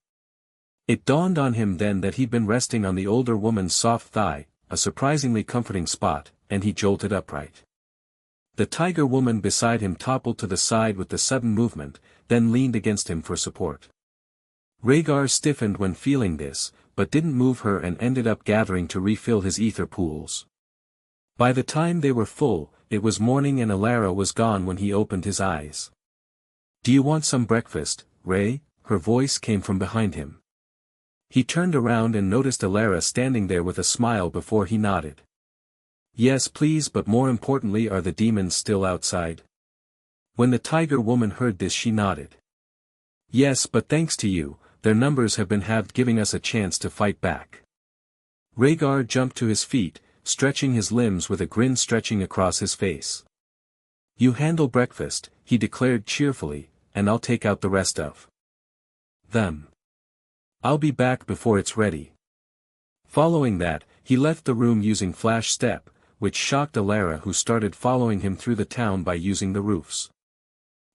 It dawned on him then that he'd been resting on the older woman's soft thigh, a surprisingly comforting spot, and he jolted upright. The tiger woman beside him toppled to the side with the sudden movement, then leaned against him for support. Raegar stiffened when feeling this, but didn't move her and ended up gathering to refill his ether pools. By the time they were full, it was morning and Elara was gone when he opened his eyes. Do you want some breakfast, Ray? Her voice came from behind him. He turned around and noticed Elara standing there with a smile before he nodded. Yes please, but more importantly, are the demons still outside? When the tiger woman heard this she nodded. Yes, but thanks to you, their numbers have been halved, giving us a chance to fight back. Raegar jumped to his feet, stretching his limbs with a grin stretching across his face. You handle breakfast, he declared cheerfully, and I'll take out the rest of them. I'll be back before it's ready. Following that, he left the room using flash step, which shocked Elara, who started following him through the town by using the roofs.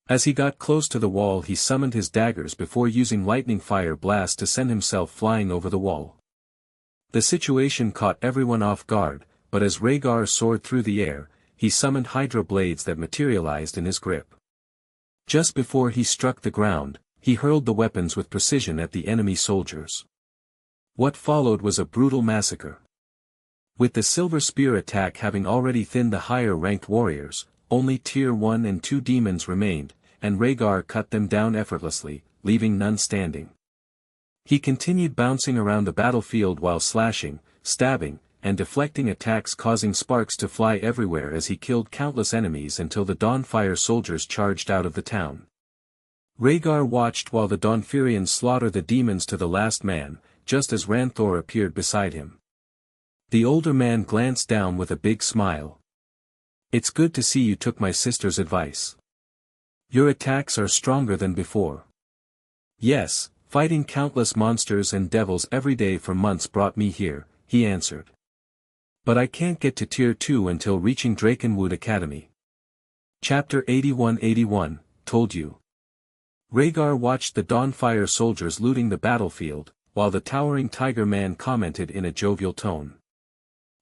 As he got close to the wall he summoned his daggers before using lightning fire blast to send himself flying over the wall. The situation caught everyone off guard, but as Raegar soared through the air, he summoned hydra blades that materialized in his grip. Just before he struck the ground, he hurled the weapons with precision at the enemy soldiers. What followed was a brutal massacre. With the silver spear attack having already thinned the higher-ranked warriors, only Tier 1 and 2 demons remained, and Raegar cut them down effortlessly, leaving none standing. He continued bouncing around the battlefield while slashing, stabbing, and deflecting attacks, causing sparks to fly everywhere as he killed countless enemies until the Dawnfire soldiers charged out of the town. Raegar watched while the Dawnfirians slaughtered the demons to the last man, just as Ranthor appeared beside him. The older man glanced down with a big smile. It's good to see you took my sister's advice. Your attacks are stronger than before. Yes, fighting countless monsters and devils every day for months brought me here, he answered. But I can't get to Tier 2 until reaching Drakenwood Academy. Chapter 81-81, told you. Raegar watched the Dawnfire soldiers looting the battlefield, while the towering tiger man commented in a jovial tone.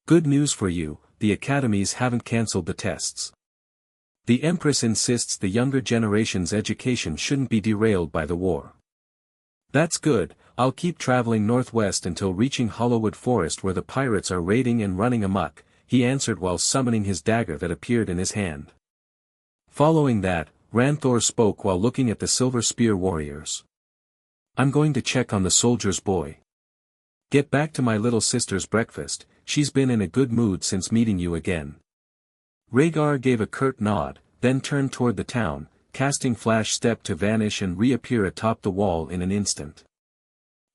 Good news for you, the academies haven't cancelled the tests. The Empress insists the younger generation's education shouldn't be derailed by the war. That's good, I'll keep traveling northwest until reaching Hollowwood Forest where the pirates are raiding and running amok, he answered while summoning his dagger that appeared in his hand. Following that, Ranthor spoke while looking at the Silver Spear warriors. I'm going to check on the soldier's boy. Get back to my little sister's breakfast, she's been in a good mood since meeting you again. Raegar gave a curt nod, then turned toward the town, casting Flash Step to vanish and reappear atop the wall in an instant.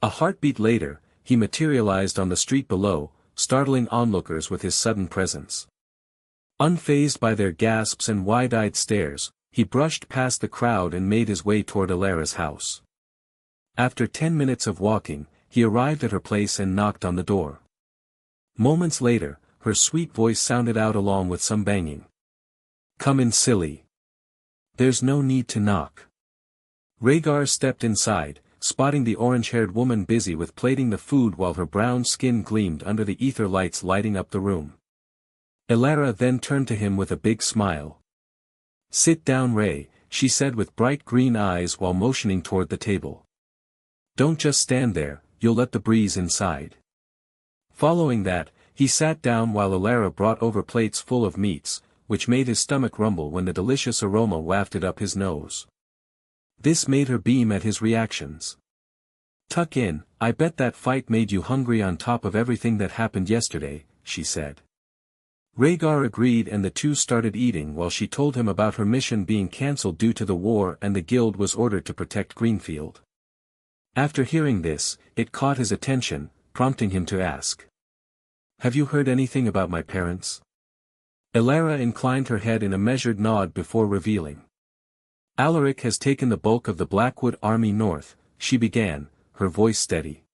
A heartbeat later, he materialized on the street below, startling onlookers with his sudden presence. Unfazed by their gasps and wide-eyed stares, he brushed past the crowd and made his way toward Elara's house. After 10 minutes of walking, he arrived at her place and knocked on the door. Moments later, her sweet voice sounded out along with some banging. Come in, silly. There's no need to knock. Raegar stepped inside, spotting the orange-haired woman busy with plating the food while her brown skin gleamed under the ether lights lighting up the room. Sylvara then turned to him with a big smile. "Sit down, Ray," she said with bright green eyes while motioning toward the table. "Don't just stand there, you'll let the breeze inside." Following that, he sat down while Sylvara brought over plates full of meats, which made his stomach rumble when the delicious aroma wafted up his nose. This made her beam at his reactions. "Tuck in, I bet that fight made you hungry on top of everything that happened yesterday," she said. Raegar agreed and the two started eating while she told him about her mission being cancelled due to the war and the guild was ordered to protect Greenfield. After hearing this, it caught his attention, prompting him to ask. "Have you heard anything about my parents?" Sylvara inclined her head in a measured nod before revealing. "Alaric has taken the bulk of the Blackwood army north," she began, her voice steady.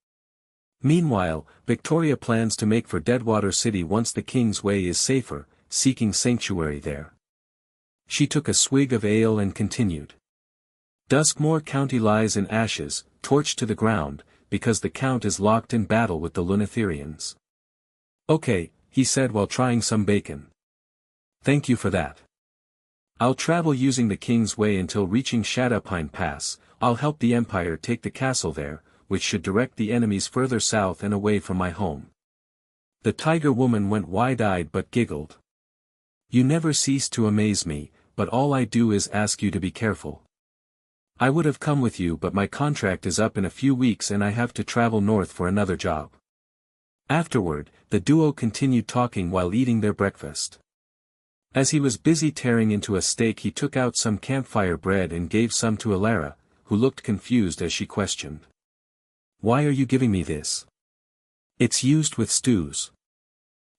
"Meanwhile, Victoria plans to make for Deadwater City once the King's Way is safer, seeking sanctuary there." She took a swig of ale and continued. "Duskmore County lies in ashes, torched to the ground, because the Count is locked in battle with the Lunetherians." "Okay," he said while trying some bacon. "Thank you for that. I'll travel using the King's Way until reaching Shadowpine Pass. I'll help the Empire take the castle there, which should direct the enemies further south and away from my home." The tiger woman went wide-eyed but giggled. "You never cease to amaze me, but all I do is ask you to be careful. I would have come with you but my contract is up in a few weeks and I have to travel north for another job." Afterward, the duo continued talking while eating their breakfast. As he was busy tearing into a steak he took out some campfire bread and gave some to Sylvara, who looked confused as she questioned. "Why are you giving me this?" "It's used with stews."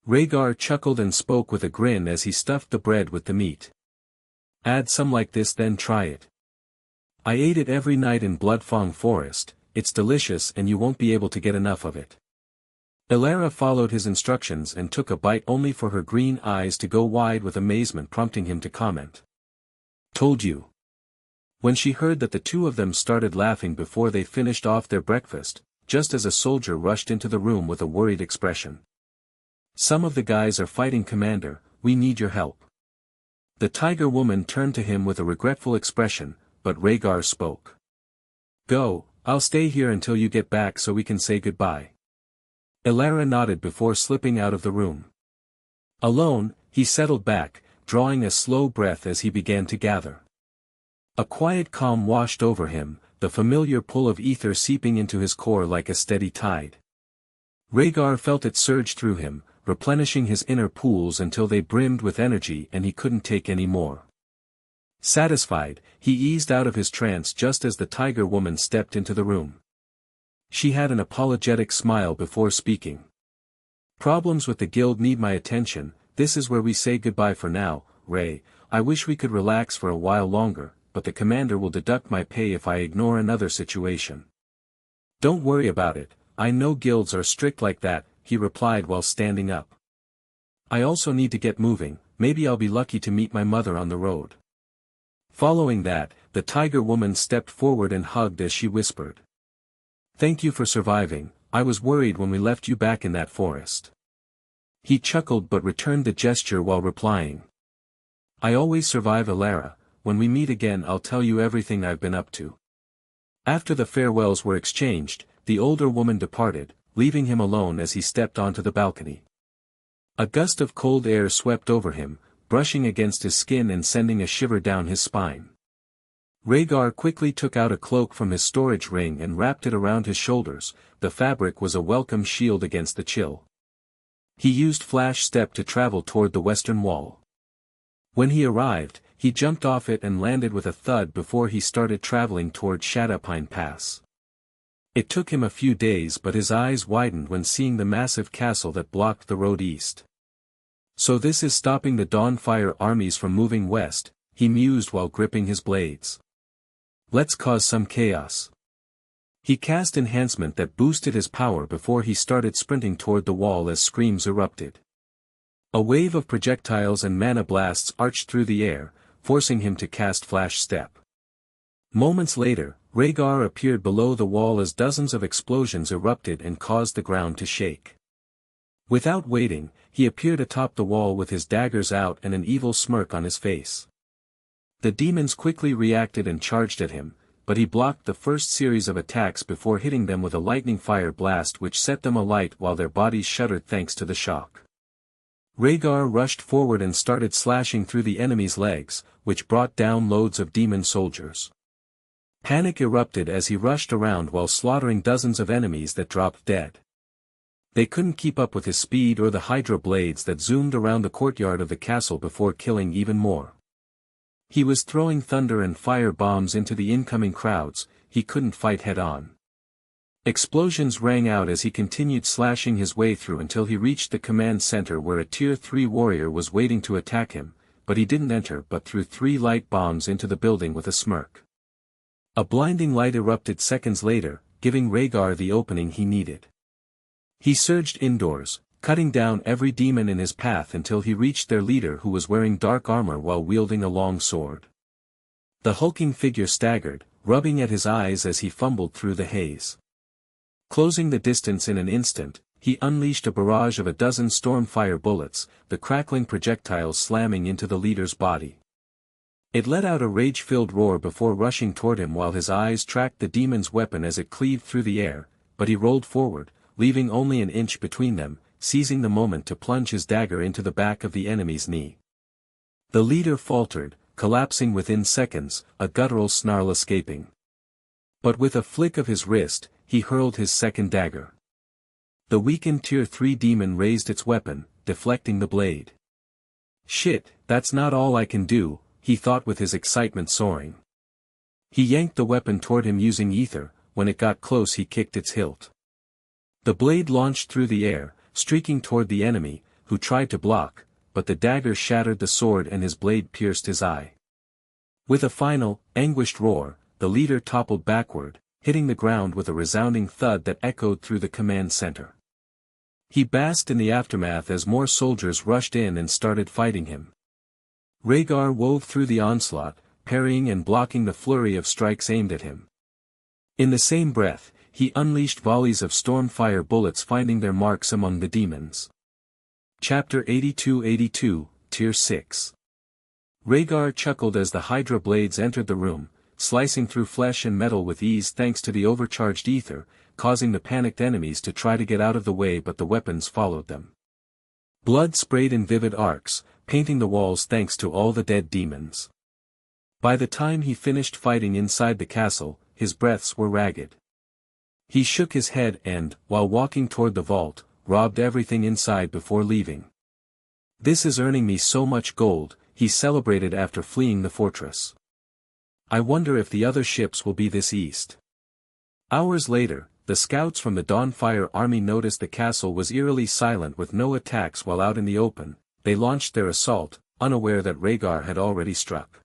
Raegar chuckled and spoke with a grin as he stuffed the bread with the meat. "Add some like this then try it. I ate it every night in Bloodfang Forest, it's delicious and you won't be able to get enough of it." Sylvara followed his instructions and took a bite only for her green eyes to go wide with amazement prompting him to comment. "Told you." When she heard that the two of them started laughing before they finished off their breakfast, just as a soldier rushed into the room with a worried expression. "Some of the guys are fighting, Commander, we need your help." The tiger woman turned to him with a regretful expression, but Raegar spoke. "Go, I'll stay here until you get back so we can say goodbye." Sylvara nodded before slipping out of the room. Alone, he settled back, drawing a slow breath as he began to gather. A quiet calm washed over him, the familiar pull of ether seeping into his core like a steady tide. Raegar felt it surge through him, replenishing his inner pools until they brimmed with energy and he couldn't take any more. Satisfied, he eased out of his trance just as the tiger woman stepped into the room. She had an apologetic smile before speaking. "Problems with the guild need my attention, this is where we say goodbye for now, Ray. I wish we could relax for a while longer, but the commander will deduct my pay if I ignore another situation." "Don't worry about it, I know guilds are strict like that," he replied while standing up. "I also need to get moving, maybe I'll be lucky to meet my mother on the road." Following that, the tiger woman stepped forward and hugged as she whispered. "Thank you for surviving, I was worried when we left you back in that forest." He chuckled but returned the gesture while replying. "I always survive, Sylvara. When we meet again I'll tell you everything I've been up to." After the farewells were exchanged, the older woman departed, leaving him alone as he stepped onto the balcony. A gust of cold air swept over him, brushing against his skin and sending a shiver down his spine. Raegar quickly took out a cloak from his storage ring and wrapped it around his shoulders. The fabric was a welcome shield against the chill. He used Flash Step to travel toward the western wall. When he arrived, he jumped off it and landed with a thud before he started traveling toward Shadowpine Pass. It took him a few days but his eyes widened when seeing the massive castle that blocked the road east. "So this is stopping the Dawnfire armies from moving west," he mused while gripping his blades. "Let's cause some chaos." He cast enhancement that boosted his power before he started sprinting toward the wall as screams erupted. A wave of projectiles and mana blasts arched through the air, forcing him to cast Flash Step. Moments later, Raegar appeared below the wall as dozens of explosions erupted and caused the ground to shake. Without waiting, he appeared atop the wall with his daggers out and an evil smirk on his face. The demons quickly reacted and charged at him, but he blocked the first series of attacks before hitting them with a lightning fire blast which set them alight while their bodies shuddered thanks to the shock. Raegar rushed forward and started slashing through the enemy's legs, which brought down loads of demon soldiers. Panic erupted as he rushed around while slaughtering dozens of enemies that dropped dead. They couldn't keep up with his speed or the Hydra blades that zoomed around the courtyard of the castle before killing even more. He was throwing thunder and fire bombs into the incoming crowds, he couldn't fight head-on. Explosions rang out as he continued slashing his way through until he reached the command center where a Tier 3 warrior was waiting to attack him, but he didn't enter but threw 3 light bombs into the building with a smirk. A blinding light erupted seconds later, giving Raegar the opening he needed. He surged indoors, cutting down every demon in his path until he reached their leader who was wearing dark armor while wielding a long sword. The hulking figure staggered, rubbing at his eyes as he fumbled through the haze. Closing the distance in an instant, he unleashed a barrage of a dozen stormfire bullets, the crackling projectiles slamming into the leader's body. It let out a rage-filled roar before rushing toward him while his eyes tracked the demon's weapon as it cleaved through the air, but he rolled forward, leaving only an inch between them, seizing the moment to plunge his dagger into the back of the enemy's knee. The leader faltered, collapsing within seconds, a guttural snarl escaping. But with a flick of his wrist, he hurled his second dagger. The weakened Tier 3 demon raised its weapon, deflecting the blade. "Shit, that's not all I can do," he thought with his excitement soaring. He yanked the weapon toward him using Aether. When it got close he kicked its hilt. The blade launched through the air, streaking toward the enemy, who tried to block, but the dagger shattered the sword and his blade pierced his eye. With a final, anguished roar, the leader toppled backward, hitting the ground with a resounding thud that echoed through the command center. He basked in the aftermath as more soldiers rushed in and started fighting him. Raegar wove through the onslaught, parrying and blocking the flurry of strikes aimed at him. In the same breath, he unleashed volleys of stormfire bullets finding their marks among the demons. Chapter 82-82, Tier 6. Raegar chuckled as the Hydra blades entered the room, slicing through flesh and metal with ease thanks to the overcharged Aether, causing the panicked enemies to try to get out of the way but the weapons followed them. Blood sprayed in vivid arcs, painting the walls thanks to all the dead demons. By the time he finished fighting inside the castle, his breaths were ragged. He shook his head and, while walking toward the vault, robbed everything inside before leaving. "This is earning me so much gold," he celebrated after fleeing the fortress. "I wonder if the other ships will be this east." Hours later, the scouts from the Dawnfire army noticed the castle was eerily silent with no attacks while out in the open. They launched their assault, unaware that Raegar had already struck.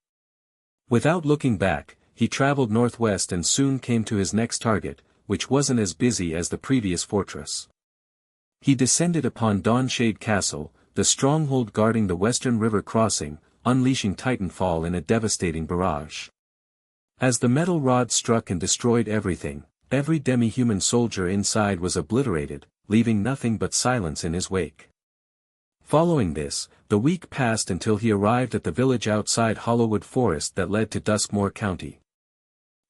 Without looking back, he traveled northwest and soon came to his next target, which wasn't as busy as the previous fortress. He descended upon Dawnshade Castle, the stronghold guarding the western river crossing, unleashing Titanfall in a devastating barrage. As the metal rod struck and destroyed everything, every demi-human soldier inside was obliterated, leaving nothing but silence in his wake. Following this, the week passed until he arrived at the village outside Hollowwood Forest that led to Duskmoor County.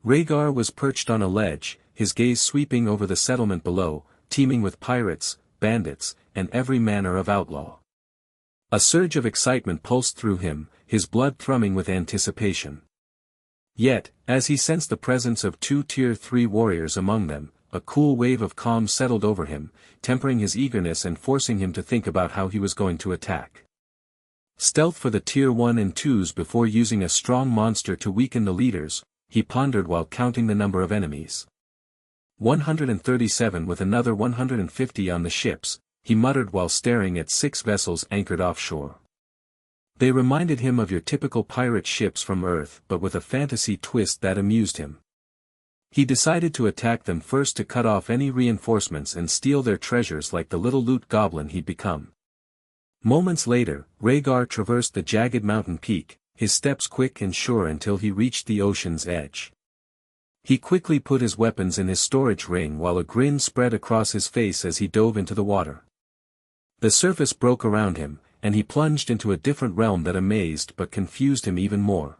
Raegar was perched on a ledge, his gaze sweeping over the settlement below, teeming with pirates, bandits, and every manner of outlaw. A surge of excitement pulsed through him, his blood thrumming with anticipation. Yet, as he sensed the presence of 2 Tier 3 warriors among them, a cool wave of calm settled over him, tempering his eagerness and forcing him to think about how he was going to attack. Stealth for the Tier 1 and 2s before using a strong monster to weaken the leaders, he pondered while counting the number of enemies. 137 with another 150 on the ships, he muttered while staring at 6 vessels anchored offshore. They reminded him of your typical pirate ships from Earth but with a fantasy twist that amused him. He decided to attack them first to cut off any reinforcements and steal their treasures like the little loot goblin he'd become. Moments later, Raegar traversed the jagged mountain peak, his steps quick and sure until he reached the ocean's edge. He quickly put his weapons in his storage ring while a grin spread across his face as he dove into the water. The surface broke around him, and he plunged into a different realm that amazed but confused him even more.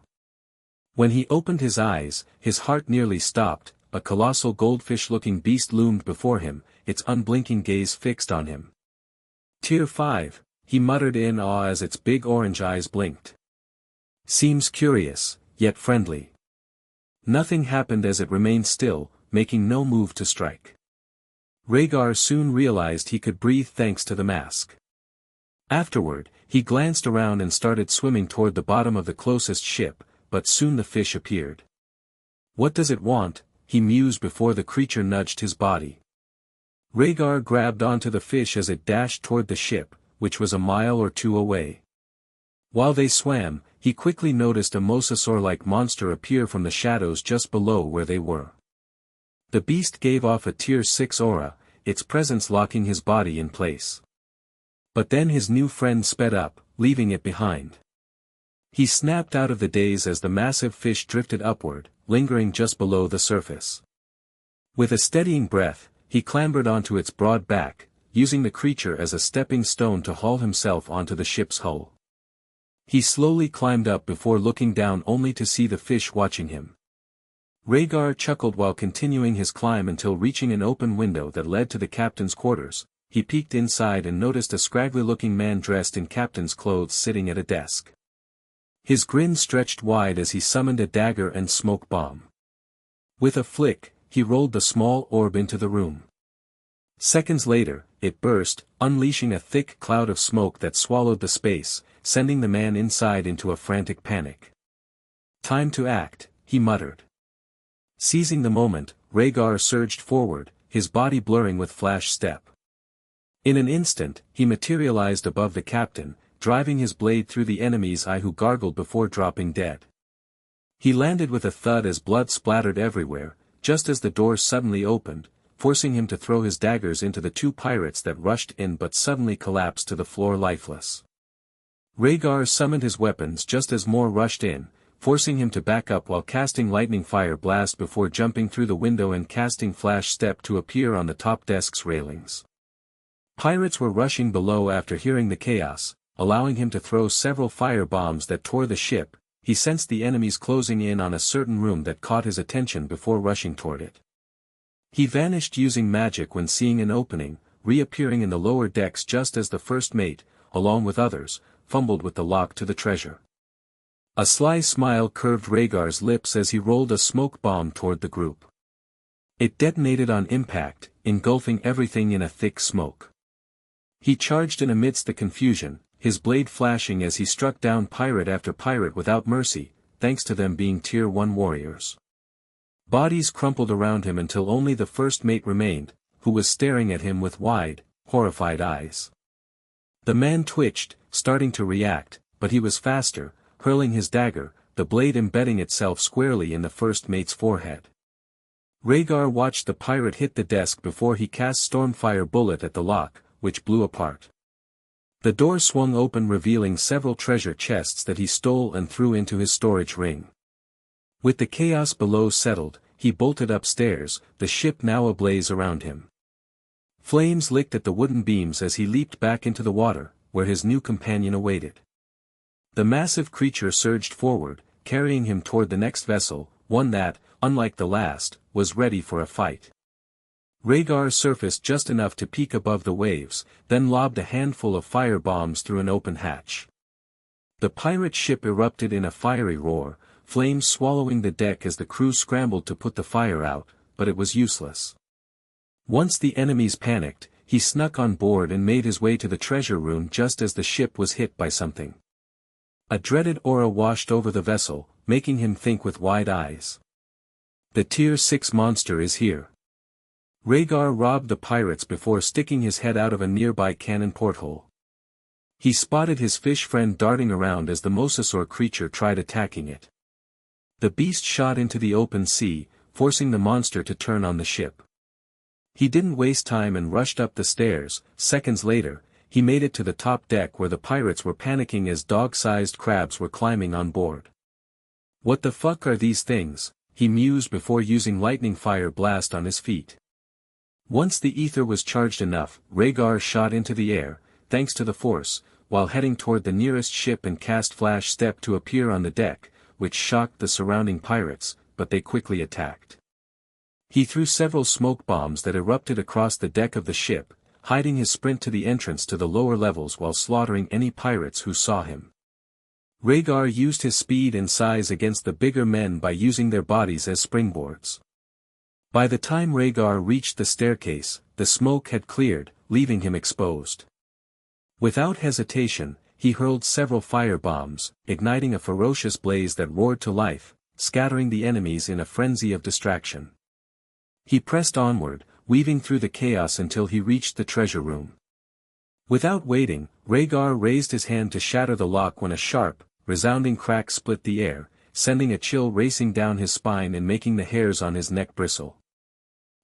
When he opened his eyes, his heart nearly stopped. A colossal goldfish-looking beast loomed before him, its unblinking gaze fixed on him. Tier 5, he muttered in awe as its big orange eyes blinked. Seems curious, yet friendly. Nothing happened as it remained still, making no move to strike. Raegar soon realized he could breathe thanks to the mask. Afterward, he glanced around and started swimming toward the bottom of the closest ship, but soon the fish appeared. What does it want? He mused before the creature nudged his body. Raegar grabbed onto the fish as it dashed toward the ship, which was a mile or two away. While they swam, he quickly noticed a mosasaur-like monster appear from the shadows just below where they were. The beast gave off a Tier 6 aura, its presence locking his body in place. But then his new friend sped up, leaving it behind. He snapped out of the daze as the massive fish drifted upward, lingering just below the surface. With a steadying breath, he clambered onto its broad back, using the creature as a stepping stone to haul himself onto the ship's hull. He slowly climbed up before looking down only to see the fish watching him. Raegar chuckled while continuing his climb until reaching an open window that led to the captain's quarters. He peeked inside and noticed a scraggly-looking man dressed in captain's clothes sitting at a desk. His grin stretched wide as he summoned a dagger and smoke bomb. With a flick, he rolled the small orb into the room. Seconds later, it burst, unleashing a thick cloud of smoke that swallowed the space, sending the man inside into a frantic panic. Time to act, he muttered. Seizing the moment, Raegar surged forward, his body blurring with flash step. In an instant, he materialized above the captain, driving his blade through the enemy's eye who gargled before dropping dead. He landed with a thud as blood splattered everywhere, just as the door suddenly opened, forcing him to throw his daggers into the two pirates that rushed in but suddenly collapsed to the floor lifeless. Raegar summoned his weapons just as more rushed in, forcing him to back up while casting lightning fire blast before jumping through the window and casting flash step to appear on the top desk's railings. Pirates were rushing below after hearing the chaos, allowing him to throw several fire bombs that tore the ship. He sensed the enemies closing in on a certain room that caught his attention before rushing toward it. He vanished using magic when seeing an opening, reappearing in the lower decks just as the first mate, along with others, fumbled with the lock to the treasure. A sly smile curved Raegar's lips as he rolled a smoke bomb toward the group. It detonated on impact, engulfing everything in a thick smoke. He charged in amidst the confusion, his blade flashing as he struck down pirate after pirate without mercy, thanks to them being Tier 1 warriors. Bodies crumpled around him until only the first mate remained, who was staring at him with wide, horrified eyes. The man twitched, starting to react, but he was faster, hurling his dagger, the blade embedding itself squarely in the first mate's forehead. Raegar watched the pirate hit the desk before he cast Stormfire Bullet at the lock, which blew apart. The door swung open revealing several treasure chests that he stole and threw into his storage ring. With the chaos below settled, he bolted upstairs, the ship now ablaze around him. Flames licked at the wooden beams as he leaped back into the water, where his new companion awaited. The massive creature surged forward, carrying him toward the next vessel, one that, unlike the last, was ready for a fight. Raegar surfaced just enough to peek above the waves, then lobbed a handful of fire bombs through an open hatch. The pirate ship erupted in a fiery roar, flames swallowing the deck as the crew scrambled to put the fire out, but it was useless. Once the enemies panicked, he snuck on board and made his way to the treasure room just as the ship was hit by something. A dreaded aura washed over the vessel, making him think with wide eyes. The Tier 6 monster is here. Raegar robbed the pirates before sticking his head out of a nearby cannon porthole. He spotted his fish friend darting around as the mosasaur creature tried attacking it. The beast shot into the open sea, forcing the monster to turn on the ship. He didn't waste time and rushed up the stairs. Seconds later, he made it to the top deck where the pirates were panicking as dog-sized crabs were climbing on board. What the fuck are these things? He mused before using lightning fire blast on his feet. Once the ether was charged enough, Raegar shot into the air, thanks to the force, while heading toward the nearest ship and cast flash step to appear on the deck, which shocked the surrounding pirates, but they quickly attacked. He threw several smoke bombs that erupted across the deck of the ship, hiding his sprint to the entrance to the lower levels while slaughtering any pirates who saw him. Raegar used his speed and size against the bigger men by using their bodies as springboards. By the time Raegar reached the staircase, the smoke had cleared, leaving him exposed. Without hesitation, he hurled several fire bombs, igniting a ferocious blaze that roared to life, scattering the enemies in a frenzy of distraction. He pressed onward, weaving through the chaos until he reached the treasure room. Without waiting, Raegar raised his hand to shatter the lock when a sharp, resounding crack split the air, sending a chill racing down his spine and making the hairs on his neck bristle.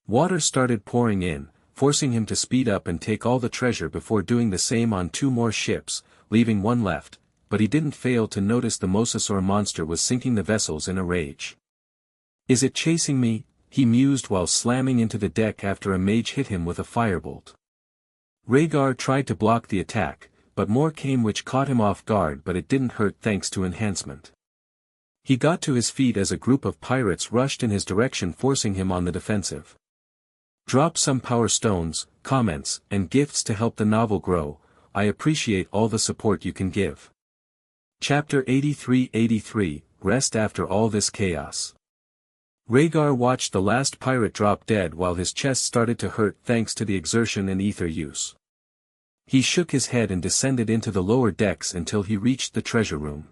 Water started pouring in, forcing him to speed up and take all the treasure before doing the same on 2 more ships, leaving one left, but he didn't fail to notice the mosasaur monster was sinking the vessels in a rage. "Is it chasing me?" he mused while slamming into the deck after a mage hit him with a firebolt. Raegar tried to block the attack, but more came which caught him off guard, but it didn't hurt thanks to enhancement. He got to his feet as a group of pirates rushed in his direction, forcing him on the defensive. "Drop some power stones, comments, and gifts to help the novel grow. I appreciate all the support you can give." Chapter 83-83, Rest after all this chaos. Raegar watched the last pirate drop dead while his chest started to hurt thanks to the exertion and ether use. He shook his head and descended into the lower decks until he reached the treasure room.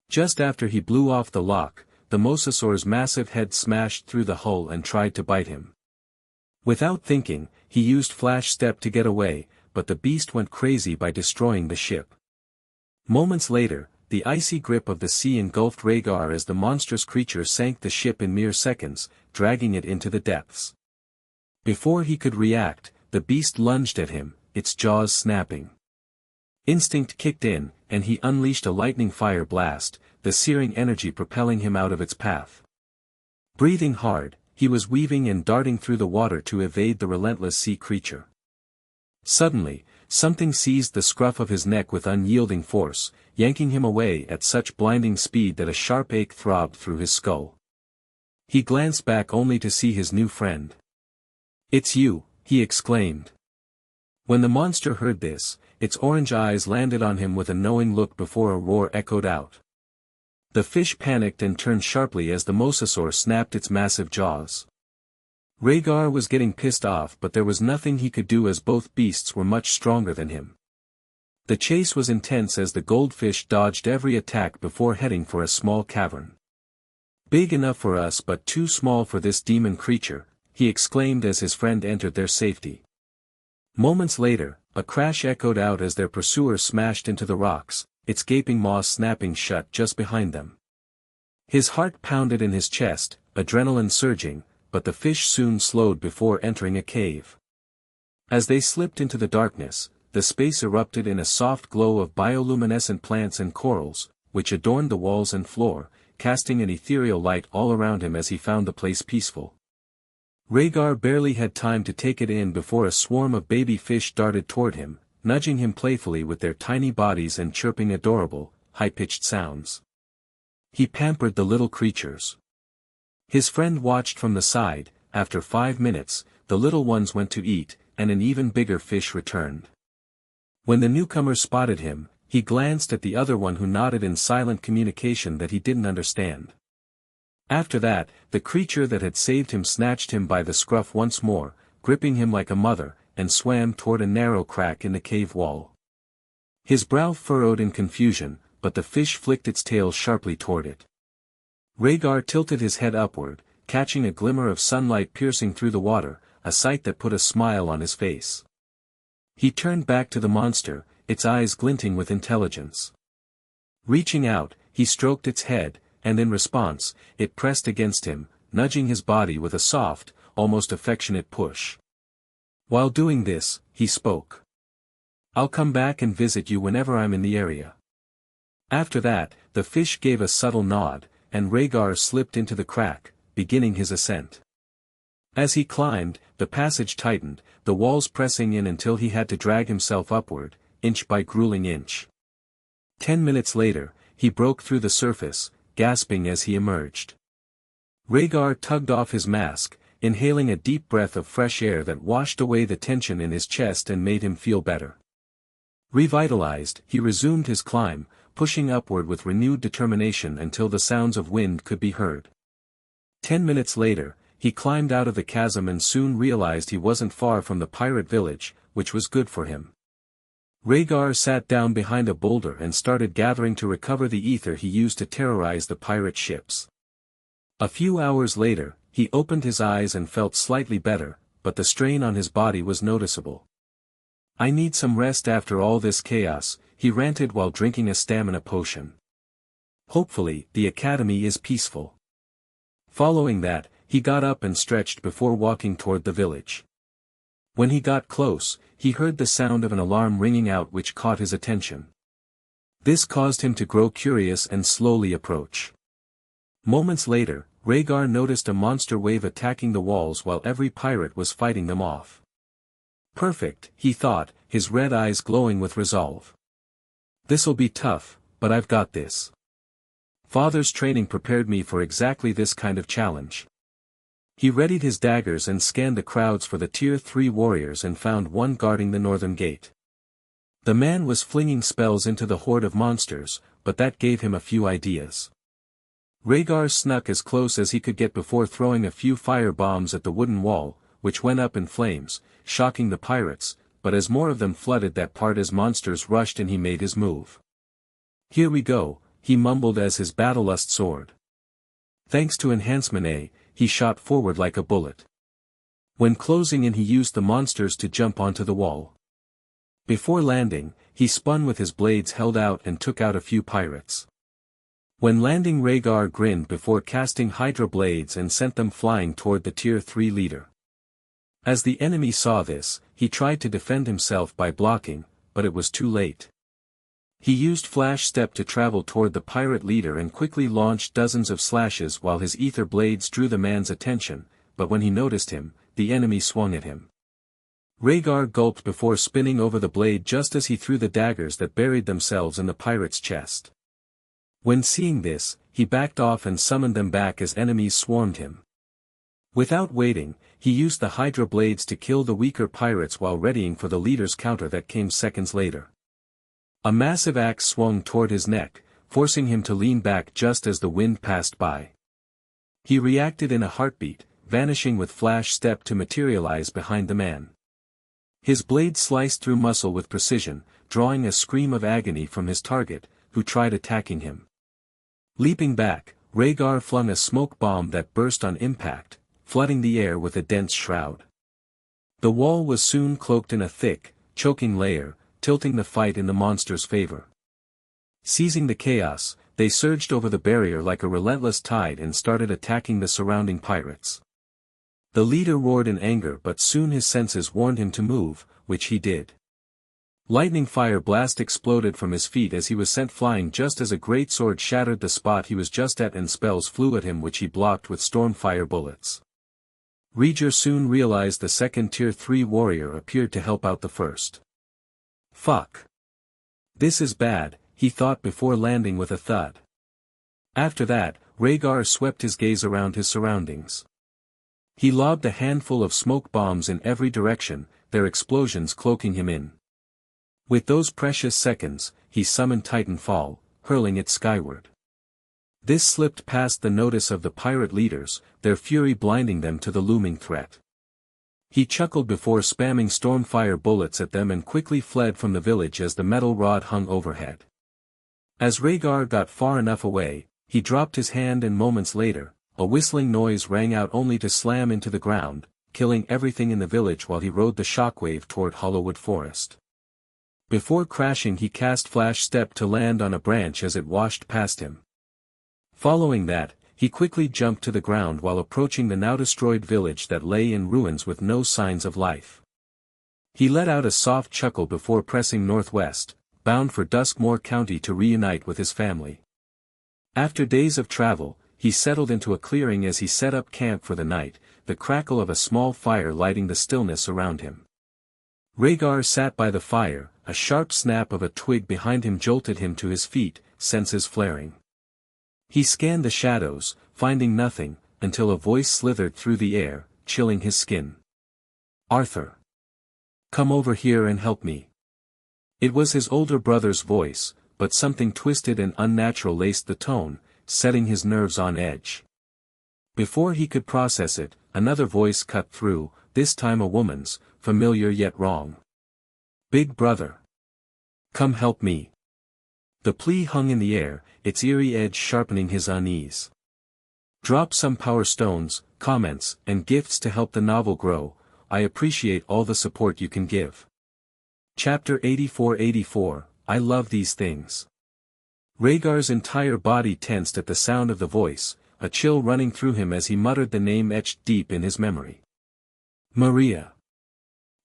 Just after he blew off the lock, the mosasaur's massive head smashed through the hull and tried to bite him. Without thinking, he used flash step to get away, but the beast went crazy by destroying the ship. Moments later, the icy grip of the sea engulfed Raegar as the monstrous creature sank the ship in mere seconds, dragging it into the depths. Before he could react, the beast lunged at him, its jaws snapping. Instinct kicked in, and he unleashed a lightning fire blast, the searing energy propelling him out of its path. Breathing hard, he was weaving and darting through the water to evade the relentless sea creature. Suddenly, something seized the scruff of his neck with unyielding force, yanking him away at such blinding speed that a sharp ache throbbed through his skull. He glanced back only to see his new friend. "It's you," he exclaimed. When the monster heard this, its orange eyes landed on him with a knowing look before a roar echoed out. The fish panicked and turned sharply as the mosasaur snapped its massive jaws. Raegar was getting pissed off, but there was nothing he could do as both beasts were much stronger than him. The chase was intense as the goldfish dodged every attack before heading for a small cavern. "Big enough for us but too small for this demon creature," he exclaimed as his friend entered their safety. Moments later, a crash echoed out as their pursuer smashed into the rocks, its gaping maw snapping shut just behind them. His heart pounded in his chest, adrenaline surging, but the fish soon slowed before entering a cave. As they slipped into the darkness, the space erupted in a soft glow of bioluminescent plants and corals, which adorned the walls and floor, casting an ethereal light all around him as he found the place peaceful. Raegar barely had time to take it in before a swarm of baby fish darted toward him, nudging him playfully with their tiny bodies and chirping adorable, high-pitched sounds. He pampered the little creatures. His friend watched from the side. After 5 minutes, the little ones went to eat, and an even bigger fish returned. When the newcomer spotted him, he glanced at the other one who nodded in silent communication that he didn't understand. After that, the creature that had saved him snatched him by the scruff once more, gripping him like a mother, and swam toward a narrow crack in the cave wall. His brow furrowed in confusion, but the fish flicked its tail sharply toward it. Raegar tilted his head upward, catching a glimmer of sunlight piercing through the water, a sight that put a smile on his face. He turned back to the monster, its eyes glinting with intelligence. Reaching out, he stroked its head, and in response, it pressed against him, nudging his body with a soft, almost affectionate push. While doing this, he spoke. I'll come back and visit you whenever I'm in the area." After that, the fish gave a subtle nod, and Raegar slipped into the crack, beginning his ascent. As he climbed, the passage tightened, the walls pressing in until he had to drag himself upward, inch by grueling inch. 10 minutes later, he broke through the surface, gasping as he emerged. Raegar tugged off his mask, inhaling a deep breath of fresh air that washed away the tension in his chest and made him feel better. Revitalized, he resumed his climb, pushing upward with renewed determination until the sounds of wind could be heard. 10 minutes later, he climbed out of the chasm and soon realized he wasn't far from the pirate village, which was good for him. Raegar sat down behind a boulder and started gathering to recover the ether he used to terrorize the pirate ships. A few hours later, he opened his eyes and felt slightly better, but the strain on his body was noticeable. "I need some rest after all this chaos," he ranted while drinking a stamina potion. "Hopefully, the academy is peaceful." Following that, he got up and stretched before walking toward the village. When he got close, he heard the sound of an alarm ringing out which caught his attention. This caused him to grow curious and slowly approach. Moments later, Raegar noticed a monster wave attacking the walls while every pirate was fighting them off. "Perfect," he thought, his red eyes glowing with resolve. "This'll be tough, but I've got this. Father's training prepared me for exactly this kind of challenge." He readied his daggers and scanned the crowds for the Tier 3 warriors and found one guarding the northern gate. The man was flinging spells into the horde of monsters, but that gave him a few ideas. Raegar snuck as close as he could get before throwing a few fire bombs at the wooden wall, which went up in flames, shocking the pirates, but as more of them flooded that part as monsters rushed in he made his move. "Here we go," he mumbled as his battlelust soared. Thanks to enhancement A, he shot forward like a bullet. When closing in he used the monsters to jump onto the wall. Before landing, he spun with his blades held out and took out a few pirates. When landing Raegar grinned before casting Hydra blades and sent them flying toward the Tier 3 leader. As the enemy saw this, he tried to defend himself by blocking, but it was too late. He used Flash Step to travel toward the pirate leader and quickly launched dozens of slashes while his ether blades drew the man's attention, but when he noticed him, the enemy swung at him. Raegar gulped before spinning over the blade just as he threw the daggers that buried themselves in the pirate's chest. When seeing this, he backed off and summoned them back as enemies swarmed him. Without waiting, he used the Hydra blades to kill the weaker pirates while readying for the leader's counter that came seconds later. A massive axe swung toward his neck, forcing him to lean back just as the wind passed by. He reacted in a heartbeat, vanishing with Flash Step to materialize behind the man. His blade sliced through muscle with precision, drawing a scream of agony from his target, who tried attacking him. Leaping back, Raegar flung a smoke bomb that burst on impact, flooding the air with a dense shroud. The wall was soon cloaked in a thick, choking layer, tilting the fight in the monster's favor. Seizing the chaos, they surged over the barrier like a relentless tide and started attacking the surrounding pirates. The leader roared in anger but soon his senses warned him to move, which he did. Lightning fire blast exploded from his feet as he was sent flying just as a great sword shattered the spot he was just at and spells flew at him which he blocked with stormfire bullets. Raegar soon realized the second Tier 3 warrior appeared to help out the first. "Fuck. This is bad," he thought before landing with a thud. After that, Raegar swept his gaze around his surroundings. He lobbed a handful of smoke bombs in every direction, their explosions cloaking him in. With those precious seconds, he summoned Titanfall, hurling it skyward. This slipped past the notice of the pirate leaders, their fury blinding them to the looming threat. He chuckled before spamming stormfire bullets at them and quickly fled from the village as the metal rod hung overhead. As Raegar got far enough away, he dropped his hand and moments later, a whistling noise rang out only to slam into the ground, killing everything in the village while he rode the shockwave toward Hollowwood Forest. Before crashing he cast Flash Step to land on a branch as it washed past him. Following that, he quickly jumped to the ground while approaching the now destroyed village that lay in ruins with no signs of life. He let out a soft chuckle before pressing northwest, bound for Duskmore County to reunite with his family. After days of travel, he settled into a clearing as he set up camp for the night, the crackle of a small fire lighting the stillness around him. Raegar sat by the fire, a sharp snap of a twig behind him jolted him to his feet, senses flaring. He scanned the shadows, finding nothing, until a voice slithered through the air, chilling his skin. "Arthur! Come over here and help me." It was his older brother's voice, but something twisted and unnatural laced the tone, setting his nerves on edge. Before he could process it, another voice cut through, this time a woman's, familiar yet wrong. "Big brother! Come help me." The plea hung in the air, its eerie edge sharpening his unease. "Drop some power stones, comments, and gifts to help the novel grow. I appreciate all the support you can give." Chapter 84. I love these things. Rhaegar's entire body tensed at the sound of the voice, a chill running through him as he muttered the name etched deep in his memory. Maria.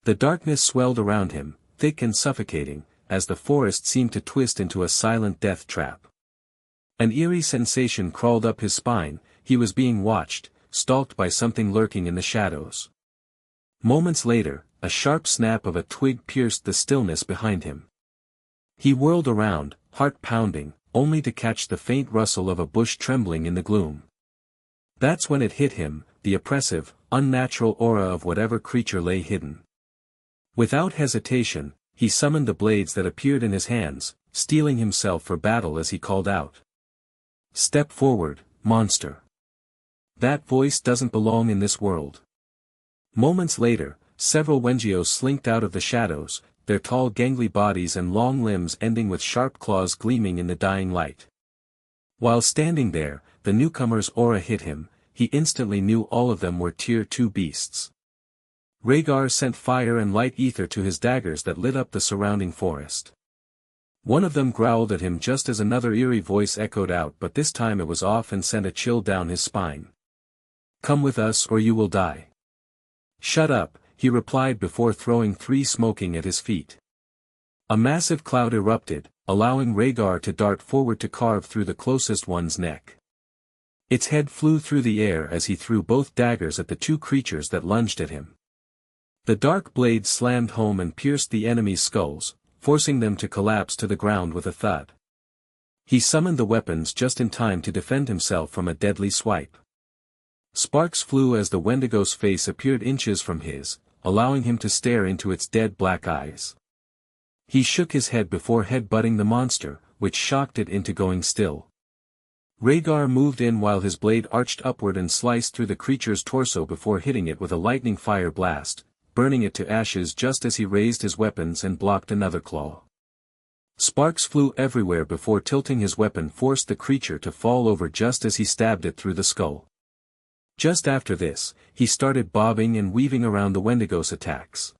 The darkness swelled around him, thick and suffocating, as the forest seemed to twist into a silent death trap. An eerie sensation crawled up his spine, he was being watched, stalked by something lurking in the shadows. Moments later, a sharp snap of a twig pierced the stillness behind him. He whirled around, heart pounding, only to catch the faint rustle of a bush trembling in the gloom. That's when it hit him, the oppressive, unnatural aura of whatever creature lay hidden. Without hesitation, he summoned the blades that appeared in his hands, steeling himself for battle as he called out. "Step forward, monster. That voice doesn't belong in this world." Moments later, several Wengios slinked out of the shadows, their tall gangly bodies and long limbs ending with sharp claws gleaming in the dying light. While standing there, the newcomer's aura hit him, he instantly knew all of them were Tier 2 beasts. Rhaegar sent fire and light ether to his daggers that lit up the surrounding forest. One of them growled at him just as another eerie voice echoed out, but this time it was off and sent a chill down his spine. "Come with us or you will die." "Shut up," he replied before throwing 3 smoking at his feet. A massive cloud erupted, allowing Rhaegar to dart forward to carve through the closest one's neck. Its head flew through the air as he threw both daggers at the 2 creatures that lunged at him. The dark blades slammed home and pierced the enemy's skulls, forcing them to collapse to the ground with a thud. He summoned the weapons just in time to defend himself from a deadly swipe. Sparks flew as the Wendigo's face appeared inches from his, allowing him to stare into its dead black eyes. He shook his head before head-butting the monster, which shocked it into going still. Rhaegar moved in while his blade arched upward and sliced through the creature's torso before hitting it with a lightning fire blast, burning it to ashes just as he raised his weapons and blocked another claw. Sparks flew everywhere before tilting his weapon forced the creature to fall over just as he stabbed it through the skull. Just after this, he started bobbing and weaving around the Wendigo's attacks.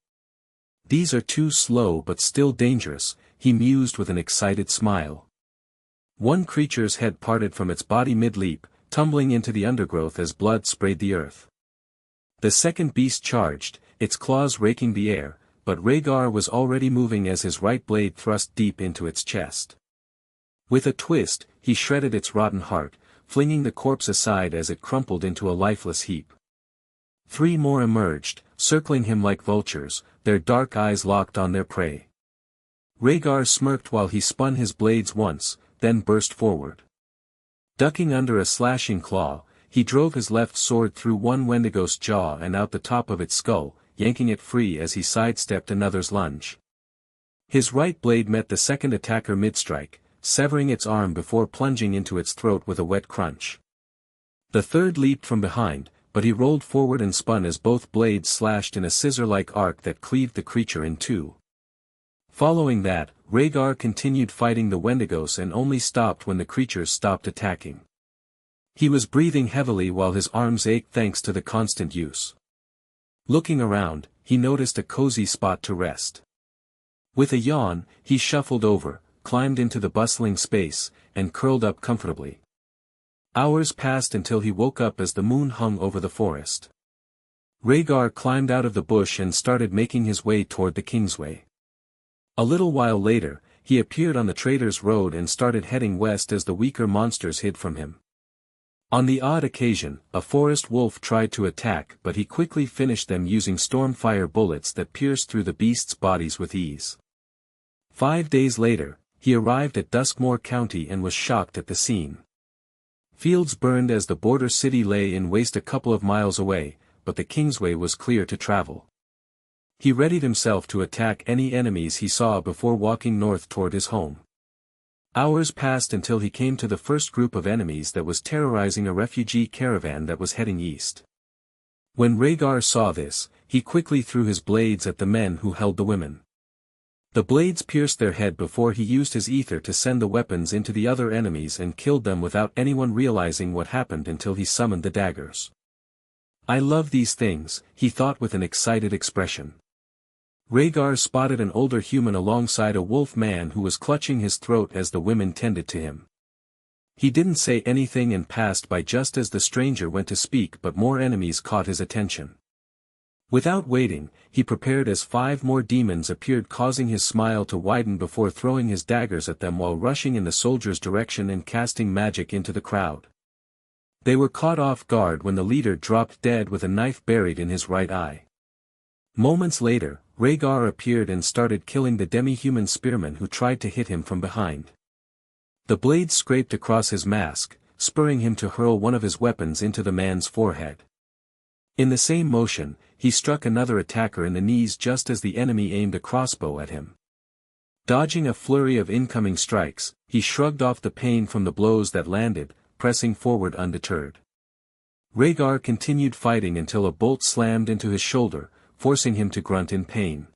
"These are too slow but still dangerous," he mused with an excited smile. One creature's head parted from its body mid-leap, tumbling into the undergrowth as blood sprayed the earth. The second beast charged, its claws raking the air, but Rhaegar was already moving as his right blade thrust deep into its chest. With a twist, he shredded its rotten heart, flinging the corpse aside as it crumpled into a lifeless heap. 3 more emerged, circling him like vultures, their dark eyes locked on their prey. Rhaegar smirked while he spun his blades once, then burst forward. Ducking under a slashing claw, he drove his left sword through one Wendigo's jaw and out the top of its skull, yanking it free as he sidestepped another's lunge. His right blade met the second attacker mid-strike, severing its arm before plunging into its throat with a wet crunch. The third leaped from behind, but he rolled forward and spun as both blades slashed in a scissor-like arc that cleaved the creature in 2. Following that, Rhaegar continued fighting the Wendigos and only stopped when the creatures stopped attacking. He was breathing heavily while his arms ached thanks to the constant use. Looking around, he noticed a cozy spot to rest. With a yawn, he shuffled over, climbed into the bustling space, and curled up comfortably. Hours passed until he woke up as the moon hung over the forest. Raegar climbed out of the bush and started making his way toward the Kingsway. A little while later, he appeared on the Traders' Road and started heading west as the weaker monsters hid from him. On the odd occasion, a forest wolf tried to attack but he quickly finished them using stormfire bullets that pierced through the beasts' bodies with ease. 5 days later, he arrived at Duskmoor County and was shocked at the scene. Fields burned as the border city lay in waste a couple of miles away, but the Kingsway was clear to travel. He readied himself to attack any enemies he saw before walking north toward his home. Hours passed until he came to the first group of enemies that was terrorizing a refugee caravan that was heading east. When Raegar saw this, he quickly threw his blades at the men who held the women. The blades pierced their head before he used his ether to send the weapons into the other enemies and killed them without anyone realizing what happened until he summoned the daggers. "I love these things," he thought with an excited expression. Raegar spotted an older human alongside a wolf man who was clutching his throat as the women tended to him. He didn't say anything and passed by just as the stranger went to speak, but more enemies caught his attention. Without waiting, he prepared as 5 more demons appeared, causing his smile to widen before throwing his daggers at them while rushing in the soldiers' direction and casting magic into the crowd. They were caught off guard when the leader dropped dead with a knife buried in his right eye. Moments later, Raegar appeared and started killing the demi-human spearmen who tried to hit him from behind. The blade scraped across his mask, spurring him to hurl one of his weapons into the man's forehead. In the same motion, he struck another attacker in the knees just as the enemy aimed a crossbow at him. Dodging a flurry of incoming strikes, he shrugged off the pain from the blows that landed, pressing forward undeterred. Raegar continued fighting until a bolt slammed into his shoulder, forcing him to grunt in pain.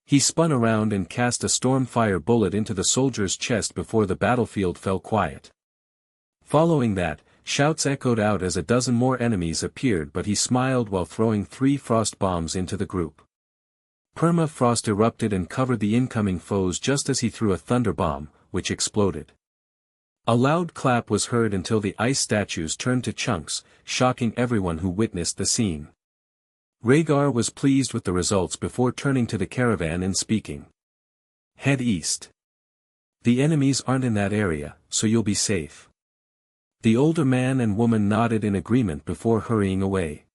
He spun around and cast a stormfire bullet into the soldier's chest before the battlefield fell quiet. Following that, shouts echoed out as a dozen more enemies appeared, but he smiled while throwing 3 frost bombs into the group. Permafrost erupted and covered the incoming foes just as he threw a thunder bomb, which exploded. A loud clap was heard until the ice statues turned to chunks, shocking everyone who witnessed the scene. Raegar was pleased with the results before turning to the caravan and speaking. "Head east. The enemies aren't in that area, so you'll be safe." The older man and woman nodded in agreement before hurrying away.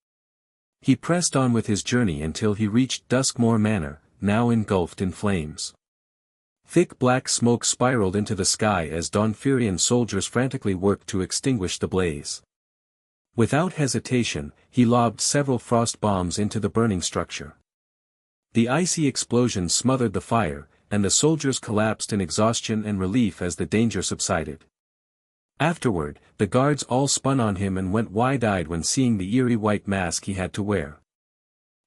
He pressed on with his journey until he reached Duskmoor Manor, now engulfed in flames. Thick black smoke spiraled into the sky as Dawnfirian soldiers frantically worked to extinguish the blaze. Without hesitation, he lobbed several frost bombs into the burning structure. The icy explosion smothered the fire, and the soldiers collapsed in exhaustion and relief as the danger subsided. Afterward, the guards all spun on him and went wide-eyed when seeing the eerie white mask he had to wear.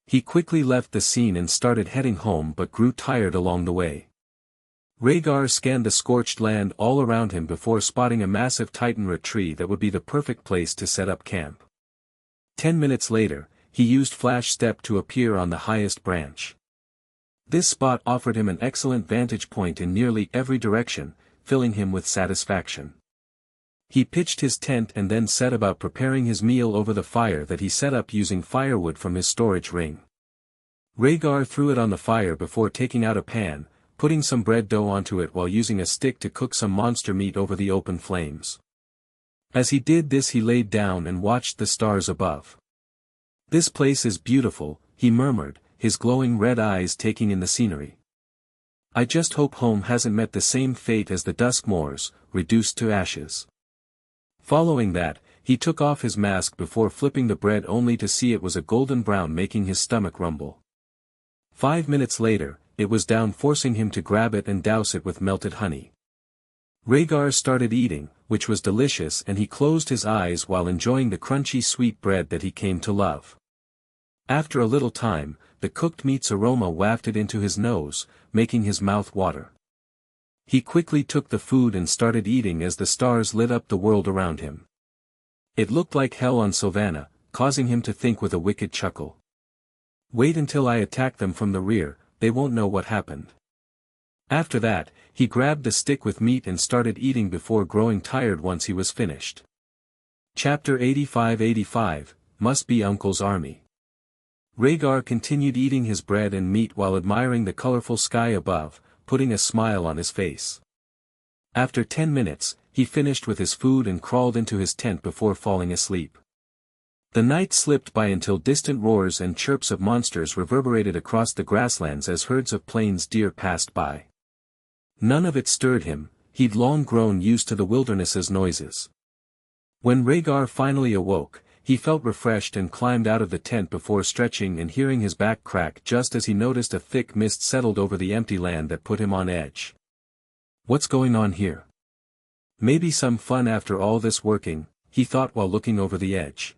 He quickly left the scene and started heading home but grew tired along the way. Raegar scanned the scorched land all around him before spotting a massive titanroot tree that would be the perfect place to set up camp. 10 minutes later, he used Flash Step to appear on the highest branch. This spot offered him an excellent vantage point in nearly every direction, filling him with satisfaction. He pitched his tent and then set about preparing his meal over the fire that he set up using firewood from his storage ring. Raegar threw it on the fire before taking out a pan, putting some bread dough onto it while using a stick to cook some monster meat over the open flames. As he did this, he laid down and watched the stars above. "This place is beautiful," he murmured, his glowing red eyes taking in the scenery. "I just hope home hasn't met the same fate as the Duskmoors, reduced to ashes." Following that, he took off his mask before flipping the bread only to see it was a golden brown, making his stomach rumble. 5 minutes later, it was down, forcing him to grab it and douse it with melted honey. Raegar started eating, which was delicious, and he closed his eyes while enjoying the crunchy sweet bread that he came to love. After a little time, the cooked meat's aroma wafted into his nose, making his mouth water. He quickly took the food and started eating as the stars lit up the world around him. It looked like hell on Sylvana, causing him to think with a wicked chuckle. "Wait until I attack them from the rear, they won't know what happened." After that, he grabbed the stick with meat and started eating before growing tired once he was finished. Chapter 85 Must be Uncle's Army. Raegar continued eating his bread and meat while admiring the colorful sky above, putting a smile on his face. After 10 minutes, he finished with his food and crawled into his tent before falling asleep. The night slipped by until distant roars and chirps of monsters reverberated across the grasslands as herds of plains deer passed by. None of it stirred him, he'd long grown used to the wilderness's noises. When Raegar finally awoke, he felt refreshed and climbed out of the tent before stretching and hearing his back crack just as he noticed a thick mist settled over the empty land that put him on edge. What's going on here? Maybe some fun after all this working, he thought while looking over the edge.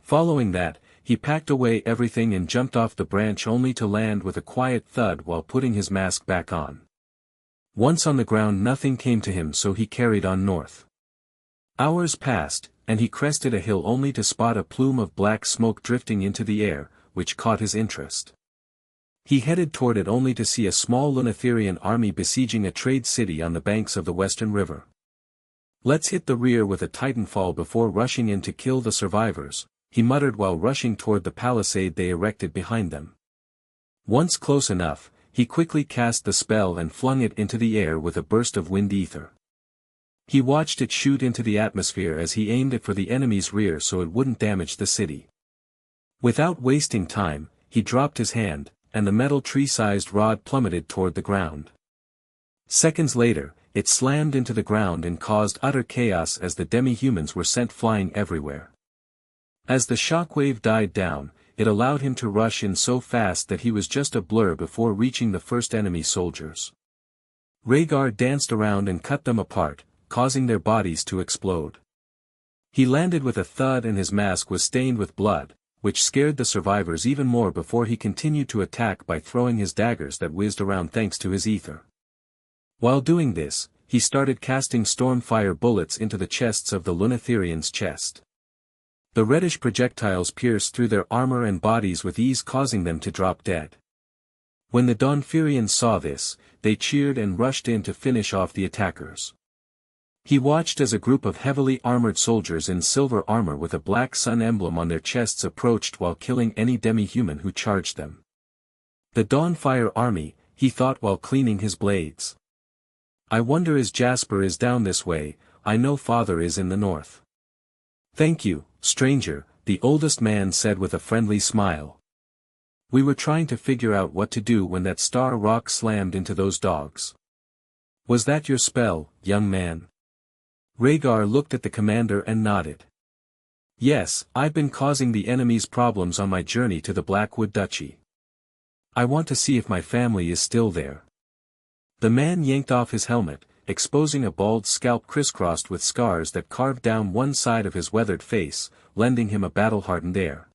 Following that, he packed away everything and jumped off the branch only to land with a quiet thud while putting his mask back on. Once on the ground nothing came to him, so he carried on north. Hours passed, and he crested a hill only to spot a plume of black smoke drifting into the air, which caught his interest. He headed toward it only to see a small Lunatherian army besieging a trade city on the banks of the Western River. "Let's hit the rear with a titanfall before rushing in to kill the survivors," he muttered while rushing toward the palisade they erected behind them. Once close enough, he quickly cast the spell and flung it into the air with a burst of wind ether. He watched it shoot into the atmosphere as he aimed it for the enemy's rear so it wouldn't damage the city. Without wasting time, he dropped his hand, and the metal tree-sized rod plummeted toward the ground. Seconds later, it slammed into the ground and caused utter chaos as the demi-humans were sent flying everywhere. As the shockwave died down, it allowed him to rush in so fast that he was just a blur before reaching the first enemy soldiers. Raegar danced around and cut them apart, causing their bodies to explode. He landed with a thud and his mask was stained with blood, which scared the survivors even more before he continued to attack by throwing his daggers that whizzed around thanks to his ether. While doing this, he started casting stormfire bullets into the chests of the Lunatherians' chest. The reddish projectiles pierced through their armor and bodies with ease, causing them to drop dead. When the Dawnfirians saw this, they cheered and rushed in to finish off the attackers. He watched as a group of heavily armored soldiers in silver armor with a black sun emblem on their chests approached while killing any demi-human who charged them. The Dawnfire army, he thought while cleaning his blades. "I wonder is Jasper is down this way, I know father is in the north." "Thank you, stranger," the oldest man said with a friendly smile. "We were trying to figure out what to do when that star rock slammed into those dogs." "Was that your spell, young man?" Raegar looked at the commander and nodded. "Yes, I've been causing the enemies problems on my journey to the Blackwood Duchy. I want to see if my family is still there." The man yanked off his helmet, exposing a bald scalp crisscrossed with scars that carved down one side of his weathered face, lending him a battle-hardened air.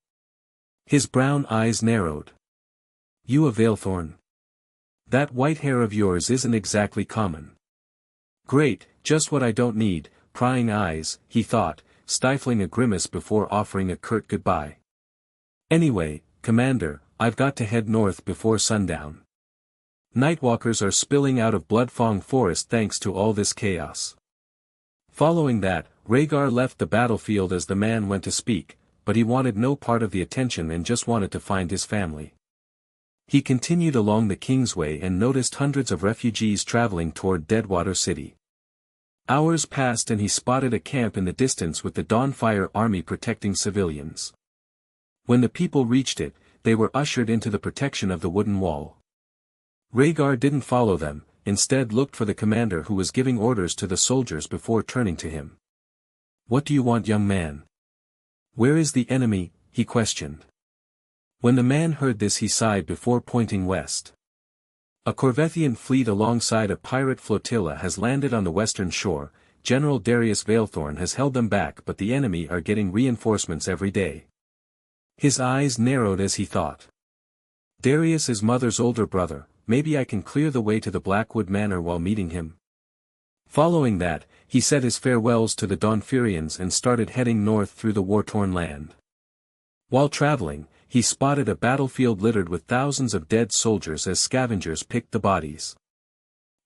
His brown eyes narrowed. "You a Veilthorn? That white hair of yours isn't exactly common." "Great, just what I don't need, prying eyes," he thought, stifling a grimace before offering a curt goodbye. "Anyway, Commander, I've got to head north before sundown. Nightwalkers are spilling out of Bloodfang Forest thanks to all this chaos." Following that, Raegar left the battlefield as the man went to speak, but he wanted no part of the attention and just wanted to find his family. He continued along the Kingsway and noticed hundreds of refugees traveling toward Deadwater City. Hours passed and he spotted a camp in the distance with the Dawnfire army protecting civilians. When the people reached it, they were ushered into the protection of the wooden wall. Raegar didn't follow them, instead looked for the commander who was giving orders to the soldiers before turning to him. "What do you want, young man?" "Where is the enemy?" he questioned. When the man heard this he sighed before pointing west. "A Corvethian fleet alongside a pirate flotilla has landed on the western shore. General Darius Veilthorn has held them back, but the enemy are getting reinforcements every day." His eyes narrowed as he thought. "Darius is Mother's older brother, maybe I can clear the way to the Blackwood Manor while meeting him." Following that, he said his farewells to the Dawnfirians and started heading north through the war-torn land. While traveling, he spotted a battlefield littered with thousands of dead soldiers as scavengers picked the bodies.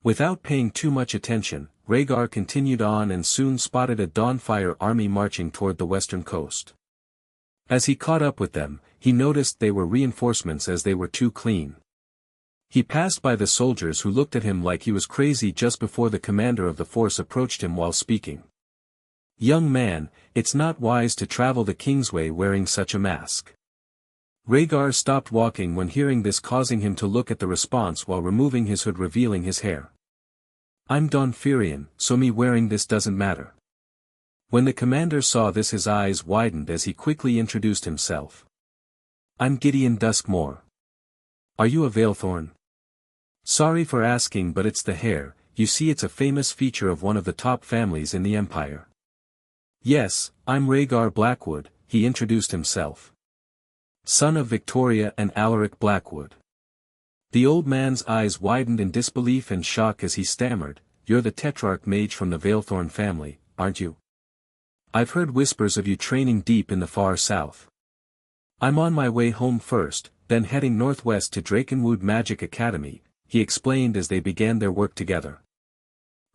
Without paying too much attention, Raegar continued on and soon spotted a Dawnfire army marching toward the western coast. As he caught up with them, he noticed they were reinforcements as they were too clean. He passed by the soldiers who looked at him like he was crazy just before the commander of the force approached him while speaking. "Young man, it's not wise to travel the Kingsway wearing such a mask." Raegar stopped walking when hearing this, causing him to look at the response while removing his hood, revealing his hair. "I'm Donfirian, so me wearing this doesn't matter." When the commander saw this, his eyes widened as he quickly introduced himself. "I'm Gideon Duskmore. Are you a Veilthorn?" "Sorry for asking, but it's the hair. You see, it's a famous feature of one of the top families in the Empire." "Yes, I'm Raegar Blackwood," he introduced himself. "Son of Victoria and Alaric Blackwood." The old man's eyes widened in disbelief and shock as he stammered, "You're the Tetrarch mage from the Veilthorn family, aren't you? I've heard whispers of you training deep in the far south." "I'm on my way home first, then heading northwest to Drakenwood Magic Academy," he explained as they began their work together.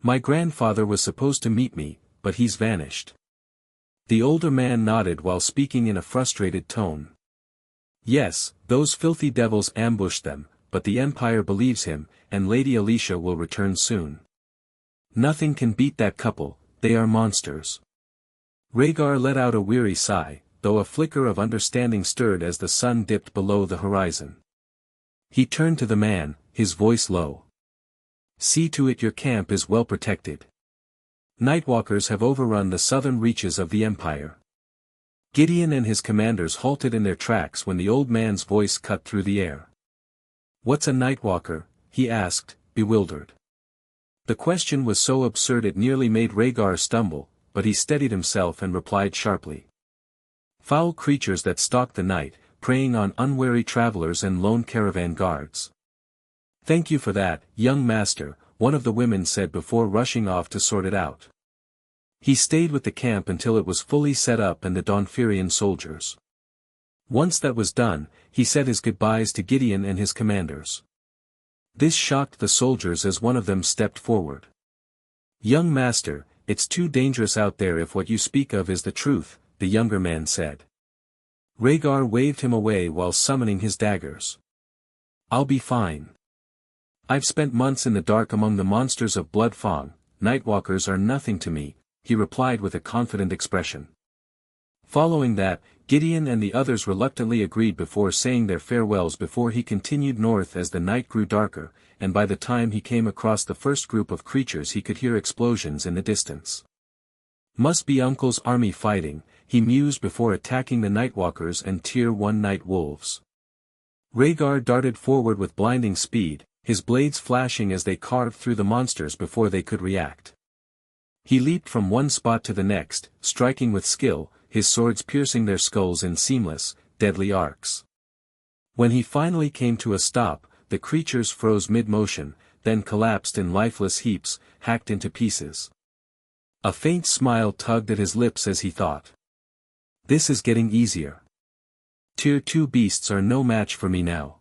"My grandfather was supposed to meet me, but he's vanished." The older man nodded while speaking in a frustrated tone. "Yes, those filthy devils ambushed them, but the Empire believes him, and Lady Alicia will return soon. Nothing can beat that couple, they are monsters." Raegar let out a weary sigh, though a flicker of understanding stirred as the sun dipped below the horizon. He turned to the man, his voice low. "See to it your camp is well protected. Nightwalkers have overrun the southern reaches of the Empire." Gideon and his commanders halted in their tracks when the old man's voice cut through the air. "What's a Nightwalker?" he asked, bewildered. The question was so absurd it nearly made Raegar stumble, but he steadied himself and replied sharply. "Foul creatures that stalk the night, preying on unwary travelers and lone caravan guards." "Thank you for that, young master," one of the women said before rushing off to sort it out. He stayed with the camp until it was fully set up and the Donfirian soldiers. Once that was done, he said his goodbyes to Gideon and his commanders. This shocked the soldiers as one of them stepped forward. "Young master, it's too dangerous out there if what you speak of is the truth," the younger man said. Raegar waved him away while summoning his daggers. "I'll be fine. I've spent months in the dark among the monsters of Bloodfang. Nightwalkers are nothing to me," he replied with a confident expression. Following that, Gideon and the others reluctantly agreed before saying their farewells before he continued north as the night grew darker, and by the time he came across the first group of creatures he could hear explosions in the distance. "Must be Uncle's army fighting," he mused before attacking the Nightwalkers and Tier 1 Night Wolves. Raegar darted forward with blinding speed, his blades flashing as they carved through the monsters before they could react. He leaped from one spot to the next, striking with skill, his swords piercing their skulls in seamless, deadly arcs. When he finally came to a stop, the creatures froze mid-motion, then collapsed in lifeless heaps, hacked into pieces. A faint smile tugged at his lips as he thought. "This is getting easier. Tier 2 beasts are no match for me now."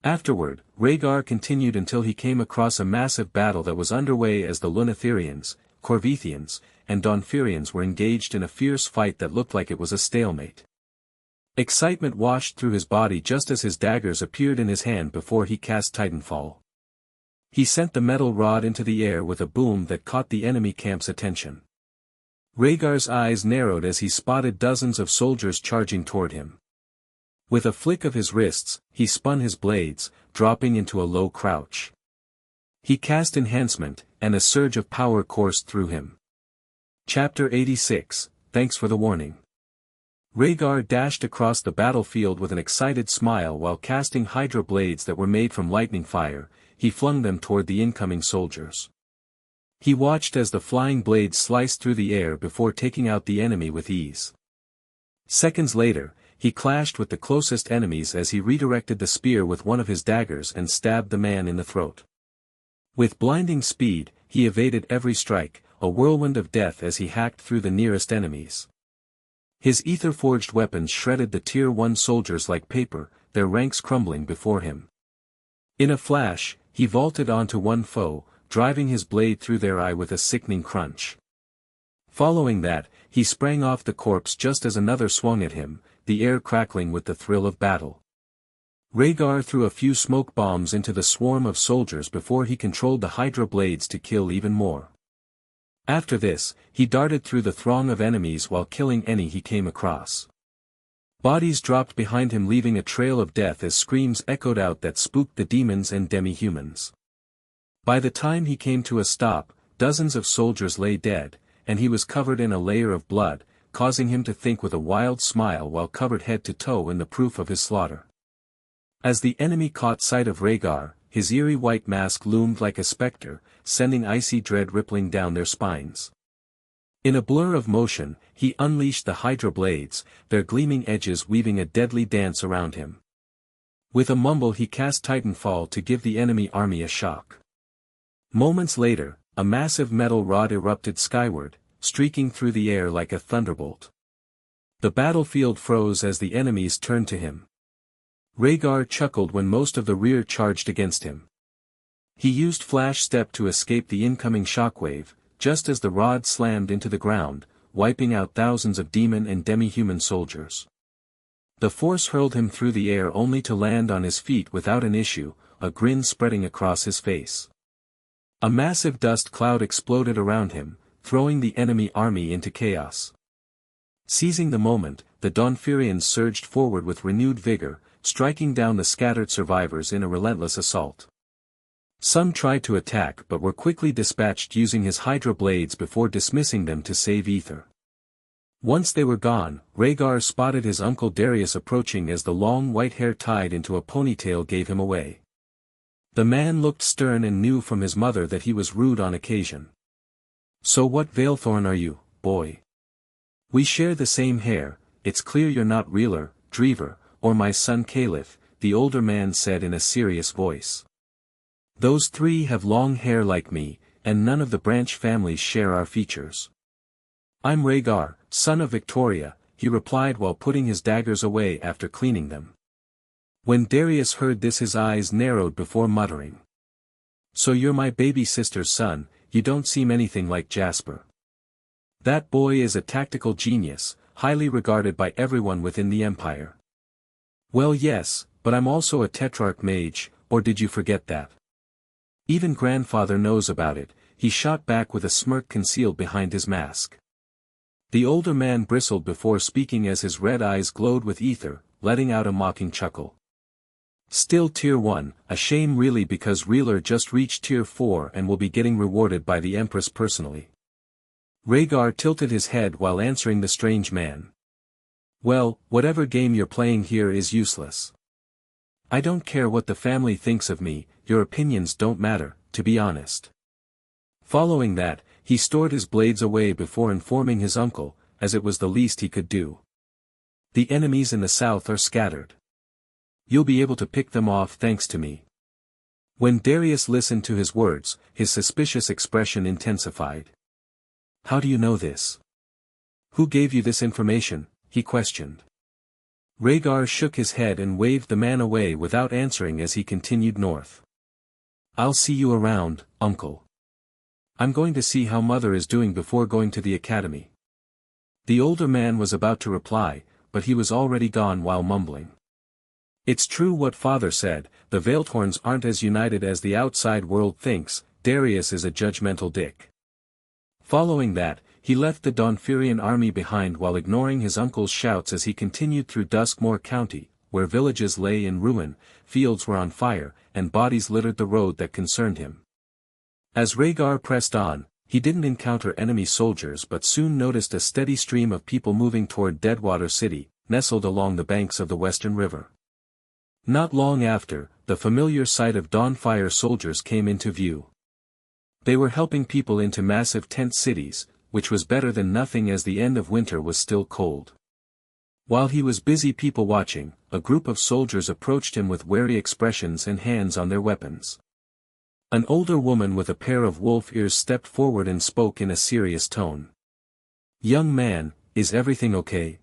Afterward, Raegar continued until he came across a massive battle that was underway as the Lunatherians, Corvethians, and Donfirians were engaged in a fierce fight that looked like it was a stalemate. Excitement washed through his body just as his daggers appeared in his hand before he cast Titanfall. He sent the metal rod into the air with a boom that caught the enemy camp's attention. Rhaegar's eyes narrowed as he spotted dozens of soldiers charging toward him. With a flick of his wrists, he spun his blades, dropping into a low crouch. He cast Enhancement, and a surge of power coursed through him. Chapter 86, Thanks for the Warning. Raegar dashed across the battlefield with an excited smile while casting Hydra blades that were made from lightning fire. He flung them toward the incoming soldiers. He watched as the flying blades sliced through the air before taking out the enemy with ease. Seconds later, he clashed with the closest enemies as he redirected the spear with one of his daggers and stabbed the man in the throat. With blinding speed, he evaded every strike, a whirlwind of death as he hacked through the nearest enemies. His ether-forged weapons shredded the Tier 1 soldiers like paper, their ranks crumbling before him. In a flash, he vaulted onto one foe, driving his blade through their eye with a sickening crunch. Following that, he sprang off the corpse just as another swung at him, the air crackling with the thrill of battle. Raegar threw a few smoke bombs into the swarm of soldiers before he controlled the Hydra blades to kill even more. After this, he darted through the throng of enemies while killing any he came across. Bodies dropped behind him, leaving a trail of death as screams echoed out that spooked the demons and demi-humans. By the time he came to a stop, dozens of soldiers lay dead, and he was covered in a layer of blood, causing him to think with a wild smile while covered head to toe in the proof of his slaughter. As the enemy caught sight of Raegar, his eerie white mask loomed like a specter, sending icy dread rippling down their spines. In a blur of motion, he unleashed the Hydra blades, their gleaming edges weaving a deadly dance around him. With a mumble he cast Titanfall to give the enemy army a shock. Moments later, a massive metal rod erupted skyward, streaking through the air like a thunderbolt. The battlefield froze as the enemies turned to him. Raegar chuckled when most of the rear charged against him. He used Flash Step to escape the incoming shockwave, just as the rod slammed into the ground, wiping out thousands of demon and demi-human soldiers. The force hurled him through the air only to land on his feet without an issue, a grin spreading across his face. A massive dust cloud exploded around him, throwing the enemy army into chaos. Seizing the moment, the Dawnfirians surged forward with renewed vigor, striking down the scattered survivors in a relentless assault. Some tried to attack but were quickly dispatched using his Hydra blades before dismissing them to save Aether. Once they were gone, Raegar spotted his uncle Darius approaching as the long white hair tied into a ponytail gave him away. The man looked stern and knew from his mother that he was rude on occasion. "So what Veilthorn are you, boy? We share the same hair, it's clear you're not Reeler, Drever, or my son Caliph," the older man said in a serious voice. "Those three have long hair like me, and none of the branch families share our features." "I'm Raegar, son of Victoria," he replied while putting his daggers away after cleaning them. When Darius heard this his eyes narrowed before muttering. "So you're my baby sister's son, you don't seem anything like Jasper." "That boy is a tactical genius, highly regarded by everyone within the Empire." "Well yes, but I'm also a Tetrarch mage, or did you forget that?" "Even grandfather knows about it," he shot back with a smirk concealed behind his mask. The older man bristled before speaking as his red eyes glowed with ether, letting out a mocking chuckle. "Still Tier 1, a shame really because Reeler just reached Tier 4 and will be getting rewarded by the Empress personally." Raegar tilted his head while answering the strange man. "Well, whatever game you're playing here is useless. I don't care what the family thinks of me, your opinions don't matter, to be honest." Following that, he stored his blades away before informing his uncle, as it was the least he could do. "The enemies in the south are scattered. You'll be able to pick them off thanks to me." When Darius listened to his words, his suspicious expression intensified. "How do you know this? Who gave you this information?" he questioned. Raegar shook his head and waved the man away without answering as he continued north. "I'll see you around, uncle. I'm going to see how mother is doing before going to the academy." The older man was about to reply, but he was already gone while mumbling. "It's true what father said, the Veilthorns aren't as united as the outside world thinks, Darius is a judgmental dick." Following that, he left the Dawnfirian army behind while ignoring his uncle's shouts as he continued through Duskmoor County, where villages lay in ruin, fields were on fire, and bodies littered the road that concerned him. As Raegar pressed on, he didn't encounter enemy soldiers but soon noticed a steady stream of people moving toward Deadwater City, nestled along the banks of the Western River. Not long after, the familiar sight of Dawnfire soldiers came into view. They were helping people into massive tent cities, which was better than nothing as the end of winter was still cold. While he was busy people watching, a group of soldiers approached him with wary expressions and hands on their weapons. An older woman with a pair of wolf ears stepped forward and spoke in a serious tone. "Young man, is everything okay?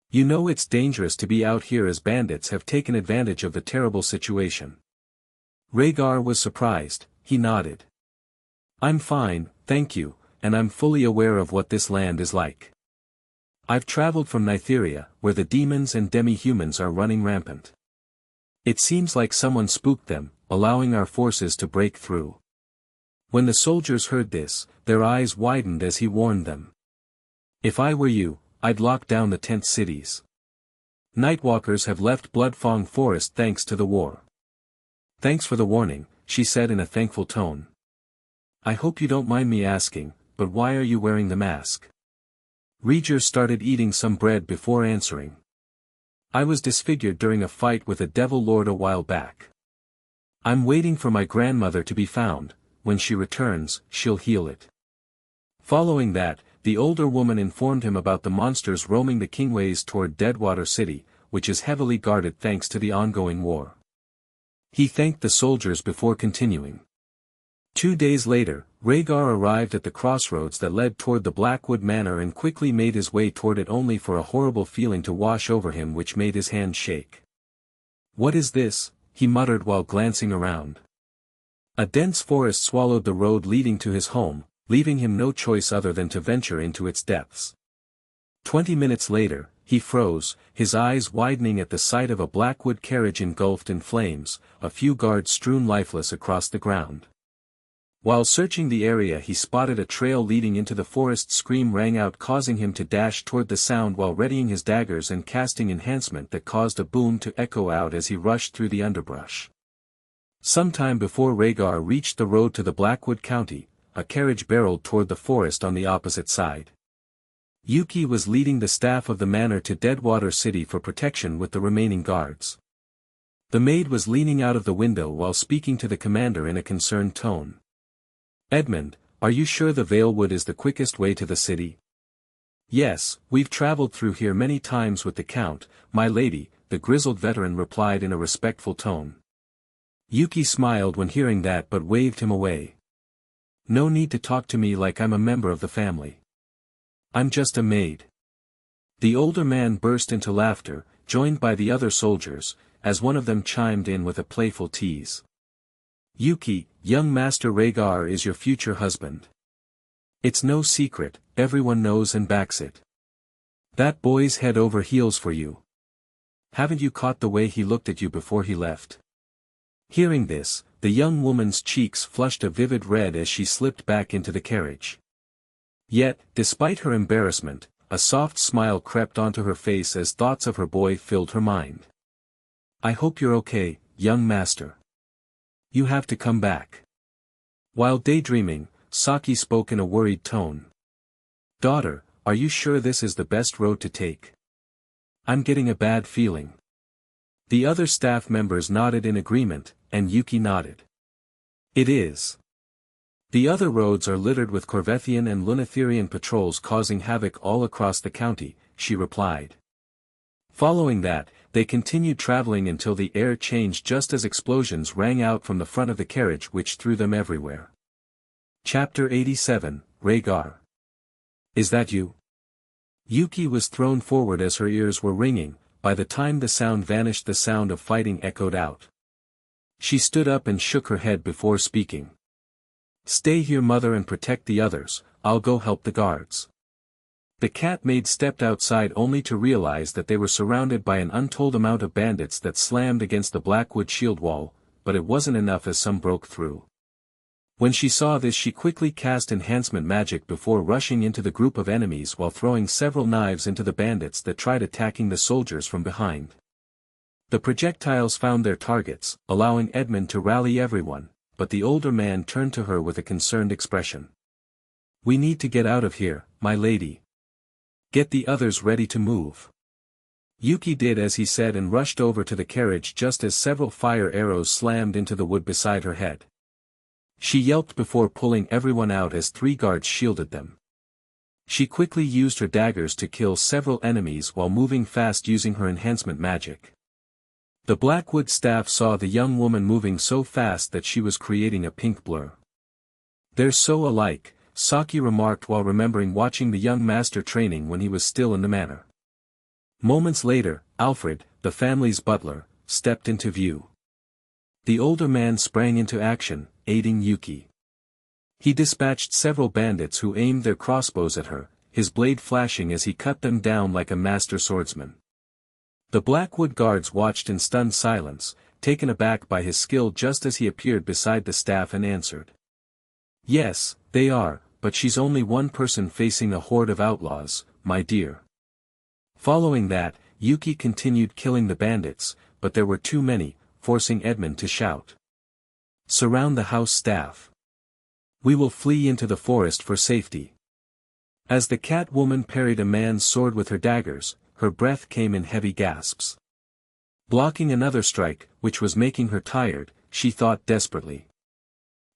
You know it's dangerous to be out here as bandits have taken advantage of the terrible situation." Raegar was surprised, he nodded. "I'm fine, thank you, and I'm fully aware of what this land is like. I've traveled from Nytheria, where the demons and demi-humans are running rampant. It seems like someone spooked them, allowing our forces to break through. When the soldiers heard this, their eyes widened as he warned them. If I were you, I'd lock down the tent cities. Nightwalkers have left Bloodfang Forest thanks to the war. Thanks for the warning, she said in a thankful tone. I hope you don't mind me asking, but why are you wearing the mask? Raegar started eating some bread before answering. I was disfigured during a fight with a devil lord a while back. I'm waiting for my grandmother to be found. When she returns, she'll heal it. Following that, the older woman informed him about the monsters roaming the kingways toward Deadwater City, which is heavily guarded thanks to the ongoing war. He thanked the soldiers before continuing. 2 days later, Raegar arrived at the crossroads that led toward the Blackwood Manor and quickly made his way toward it only for a horrible feeling to wash over him which made his hand shake. What is this? He muttered while glancing around. A dense forest swallowed the road leading to his home, leaving him no choice other than to venture into its depths. 20 minutes later, he froze, his eyes widening at the sight of a Blackwood carriage engulfed in flames, a few guards strewn lifeless across the ground. While searching the area he spotted a trail leading into the forest. Scream rang out causing him to dash toward the sound while readying his daggers and casting enhancement that caused a boom to echo out as he rushed through the underbrush. Sometime before Raegar reached the road to the Blackwood County, a carriage barreled toward the forest on the opposite side. Yuki was leading the staff of the manor to Deadwater City for protection with the remaining guards. The maid was leaning out of the window while speaking to the commander in a concerned tone. Edmund, are you sure the Valewood is the quickest way to the city? Yes, we've traveled through here many times with the Count, my lady, the grizzled veteran replied in a respectful tone. Yuki smiled when hearing that but waved him away. No need to talk to me like I'm a member of the family. I'm just a maid. The older man burst into laughter, joined by the other soldiers, as one of them chimed in with a playful tease. Yuki, young Master Raegar is your future husband. It's no secret, everyone knows and backs it. That boy's head over heels for you. Haven't you caught the way he looked at you before he left? Hearing this, the young woman's cheeks flushed a vivid red as she slipped back into the carriage. Yet, despite her embarrassment, a soft smile crept onto her face as thoughts of her boy filled her mind. I hope you're okay, young master. You have to come back. While daydreaming, Saki spoke in a worried tone. Daughter, are you sure this is the best road to take? I'm getting a bad feeling. The other staff members nodded in agreement, and Yuki nodded. It is. The other roads are littered with Corvethian and Lunatherian patrols causing havoc all across the county, she replied. Following that, they continued traveling until the air changed just as explosions rang out from the front of the carriage which threw them everywhere. Chapter 87, Raegar. Is that you? Yuki was thrown forward as her ears were ringing. By the time the sound vanished the sound of fighting echoed out. She stood up and shook her head before speaking. Stay here mother and protect the others, I'll go help the guards. The cat maid stepped outside only to realize that they were surrounded by an untold amount of bandits that slammed against the Blackwood shield wall, but it wasn't enough as some broke through. When she saw this she quickly cast enhancement magic before rushing into the group of enemies while throwing several knives into the bandits that tried attacking the soldiers from behind. The projectiles found their targets, allowing Edmund to rally everyone, but the older man turned to her with a concerned expression. We need to get out of here, my lady. Get the others ready to move. Yuki did as he said and rushed over to the carriage just as several fire arrows slammed into the wood beside her head. She yelped before pulling everyone out as 3 guards shielded them. She quickly used her daggers to kill several enemies while moving fast using her enhancement magic. The Blackwood staff saw the young woman moving so fast that she was creating a pink blur. They're so alike, Saki remarked while remembering watching the young master training when he was still in the manor. Moments later, Alfred, the family's butler, stepped into view. The older man sprang into action, aiding Yuki. He dispatched several bandits who aimed their crossbows at her, his blade flashing as he cut them down like a master swordsman. The Blackwood guards watched in stunned silence, taken aback by his skill just as he appeared beside the staff and answered. Yes, they are, but she's only one person facing a horde of outlaws, my dear. Following that, Yuki continued killing the bandits, but there were too many, forcing Edmund to shout. Surround the house staff. We will flee into the forest for safety. As the cat woman parried a man's sword with her daggers, her breath came in heavy gasps. Blocking another strike, which was making her tired, she thought desperately.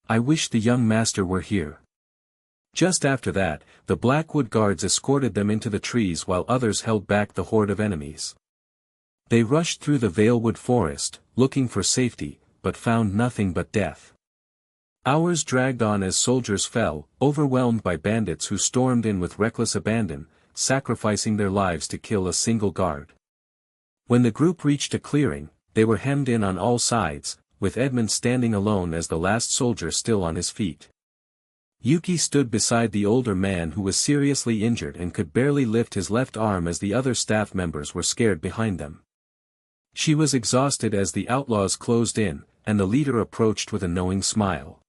I wish the young master were here. Just after that, the Blackwood guards escorted them into the trees while others held back the horde of enemies. They rushed through the Valewood forest, looking for safety, but found nothing but death. Hours dragged on as soldiers fell, overwhelmed by bandits who stormed in with reckless abandon, sacrificing their lives to kill a single guard. When the group reached a clearing, they were hemmed in on all sides, with Edmund standing alone as the last soldier still on his feet. Yuki stood beside the older man who was seriously injured and could barely lift his left arm as the other staff members were scared behind them. She was exhausted as the outlaws closed in, and the leader approached with a knowing smile.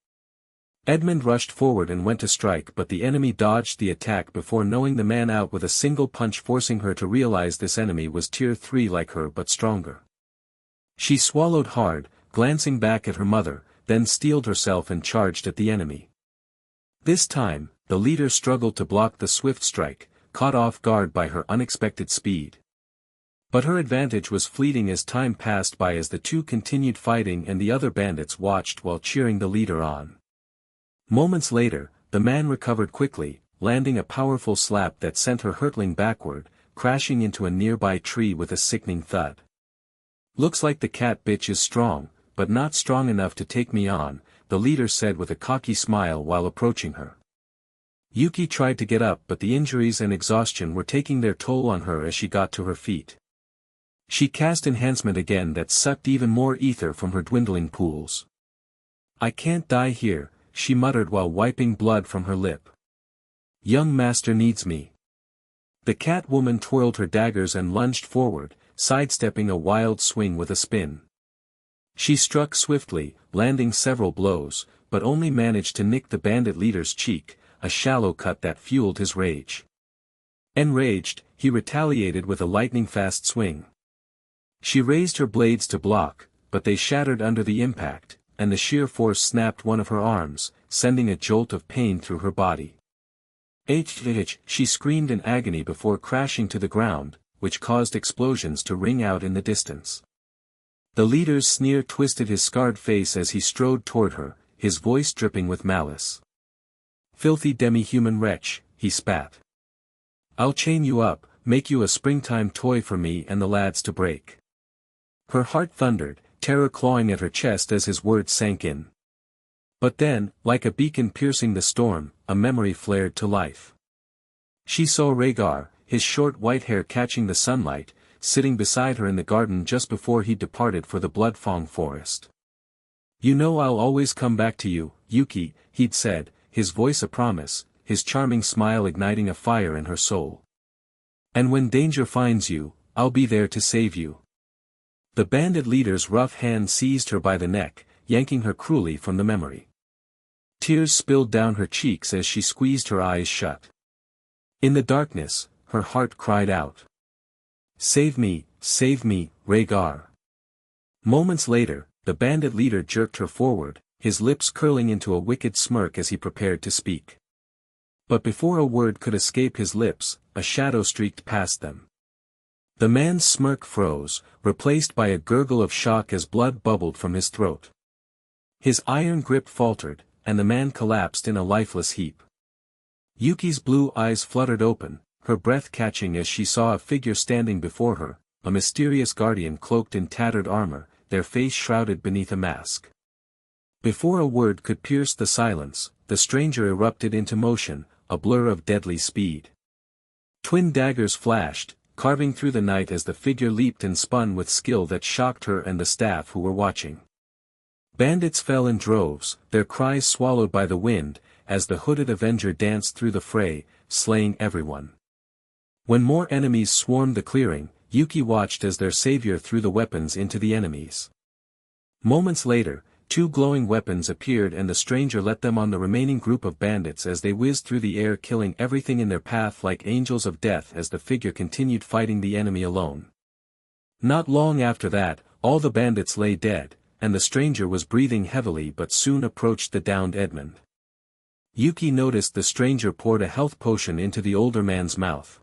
Edmund rushed forward and went to strike, but the enemy dodged the attack before knowing the man out with a single punch, forcing her to realize this enemy was tier 3 like her but stronger. She swallowed hard, glancing back at her mother, then steeled herself and charged at the enemy. This time, the leader struggled to block the swift strike, caught off guard by her unexpected speed. But her advantage was fleeting as time passed by as the two continued fighting and the other bandits watched while cheering the leader on. Moments later, the man recovered quickly, landing a powerful slap that sent her hurtling backward, crashing into a nearby tree with a sickening thud. Looks like the cat bitch is strong, but not strong enough to take me on, the leader said with a cocky smile while approaching her. Yuki tried to get up, but the injuries and exhaustion were taking their toll on her as she got to her feet. She cast enhancement again that sucked even more ether from her dwindling pools. I can't die here, she muttered while wiping blood from her lip. Young master needs me. The cat woman twirled her daggers and lunged forward, sidestepping a wild swing with a spin. She struck swiftly, landing several blows, but only managed to nick the bandit leader's cheek, a shallow cut that fueled his rage. Enraged, he retaliated with a lightning-fast swing. She raised her blades to block, but they shattered under the impact, and the sheer force snapped one of her arms, sending a jolt of pain through her body. She screamed in agony before crashing to the ground, which caused explosions to ring out in the distance. The leader's sneer twisted his scarred face as he strode toward her, his voice dripping with malice. Filthy demi-human wretch, he spat. I'll chain you up, make you a springtime toy for me and the lads to break. Her heart thundered, terror clawing at her chest as his words sank in. But then, like a beacon piercing the storm, a memory flared to life. She saw Raegar, his short white hair catching the sunlight, sitting beside her in the garden just before he departed for the Bloodfang forest. You know I'll always come back to you, Yuki, he'd said, his voice a promise, his charming smile igniting a fire in her soul. And when danger finds you, I'll be there to save you. The bandit leader's rough hand seized her by the neck, yanking her cruelly from the memory. Tears spilled down her cheeks as she squeezed her eyes shut. In the darkness, her heart cried out. Save me, Raegar. Moments later, the bandit leader jerked her forward, his lips curling into a wicked smirk as he prepared to speak. But before a word could escape his lips, a shadow streaked past them. The man's smirk froze, replaced by a gurgle of shock as blood bubbled from his throat. His iron grip faltered, and the man collapsed in a lifeless heap. Yuki's blue eyes fluttered open, her breath catching as she saw a figure standing before her, a mysterious guardian cloaked in tattered armor, their face shrouded beneath a mask. Before a word could pierce the silence, the stranger erupted into motion, a blur of deadly speed. Twin daggers flashed, carving through the night as the figure leaped and spun with skill that shocked her and the staff who were watching. Bandits fell in droves, their cries swallowed by the wind, as the hooded avenger danced through the fray, slaying everyone. When more enemies swarmed the clearing, Yuki watched as their savior threw the weapons into the enemies. Moments later, two glowing weapons appeared and the stranger let them on the remaining group of bandits as they whizzed through the air, killing everything in their path like angels of death as the figure continued fighting the enemy alone. Not long after that, all the bandits lay dead, and the stranger was breathing heavily but soon approached the downed Edmund. Yuki noticed the stranger poured a health potion into the older man's mouth.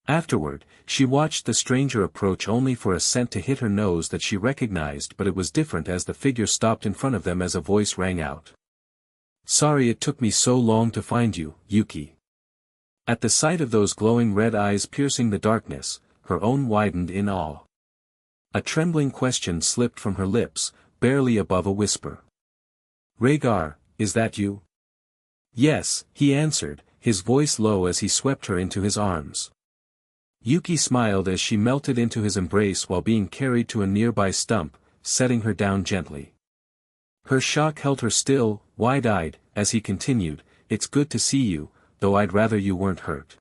Afterward, she watched the stranger approach only for a scent to hit her nose that she recognized, but it was different as the figure stopped in front of them as a voice rang out. "Sorry it took me so long to find you, Yuki." At the sight of those glowing red eyes piercing the darkness, her own widened in awe. A trembling question slipped from her lips, barely above a whisper. "Raegar, is that you?" "Yes," he answered, his voice low as he swept her into his arms. Yuki smiled as she melted into his embrace while being carried to a nearby stump, setting her down gently. Her shock held her still, wide-eyed, as he continued, "It's good to see you, though I'd rather you weren't hurt."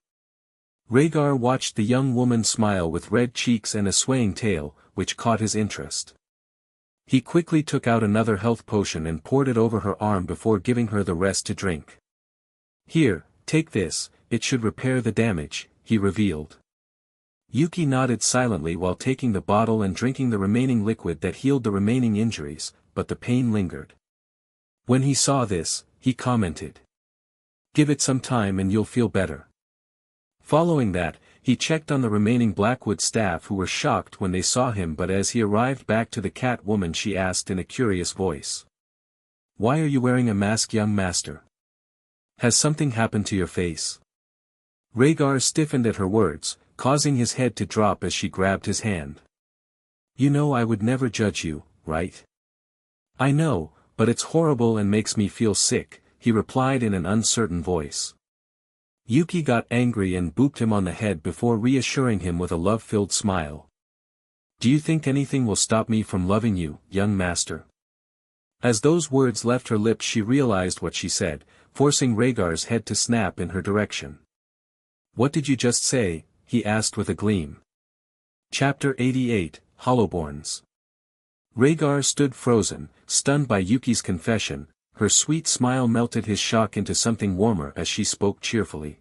Raegar watched the young woman smile with red cheeks and a swaying tail, which caught his interest. He quickly took out another health potion and poured it over her arm before giving her the rest to drink. "Here, take this, it should repair the damage," he revealed. Yuki nodded silently while taking the bottle and drinking the remaining liquid that healed the remaining injuries, but the pain lingered. When he saw this, he commented, "Give it some time and you'll feel better." Following that, he checked on the remaining Blackwood staff who were shocked when they saw him, but as he arrived back to the cat woman she asked in a curious voice, "Why are you wearing a mask, young master? Has something happened to your face?" Raegar stiffened at her words, causing his head to drop as she grabbed his hand. "You know I would never judge you, right?" "I know, but it's horrible and makes me feel sick," he replied in an uncertain voice. Yuki got angry and booped him on the head before reassuring him with a love-filled smile. "Do you think anything will stop me from loving you, young master?" As those words left her lips she realized what she said, forcing Raegar's head to snap in her direction. "What did you just say?" he asked with a gleam. Chapter 88, Hollowborns. Raegar stood frozen, stunned by Yuki's confession. Her sweet smile melted his shock into something warmer as she spoke cheerfully.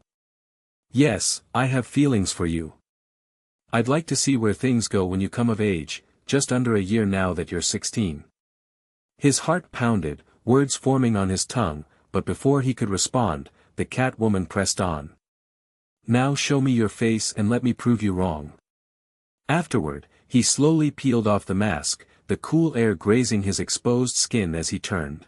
"Yes, I have feelings for you. I'd like to see where things go when you come of age, just under a year now that you're 16. His heart pounded, words forming on his tongue, but before he could respond, the cat woman pressed on. "Now show me your face and let me prove you wrong." Afterward, he slowly peeled off the mask, the cool air grazing his exposed skin as he turned.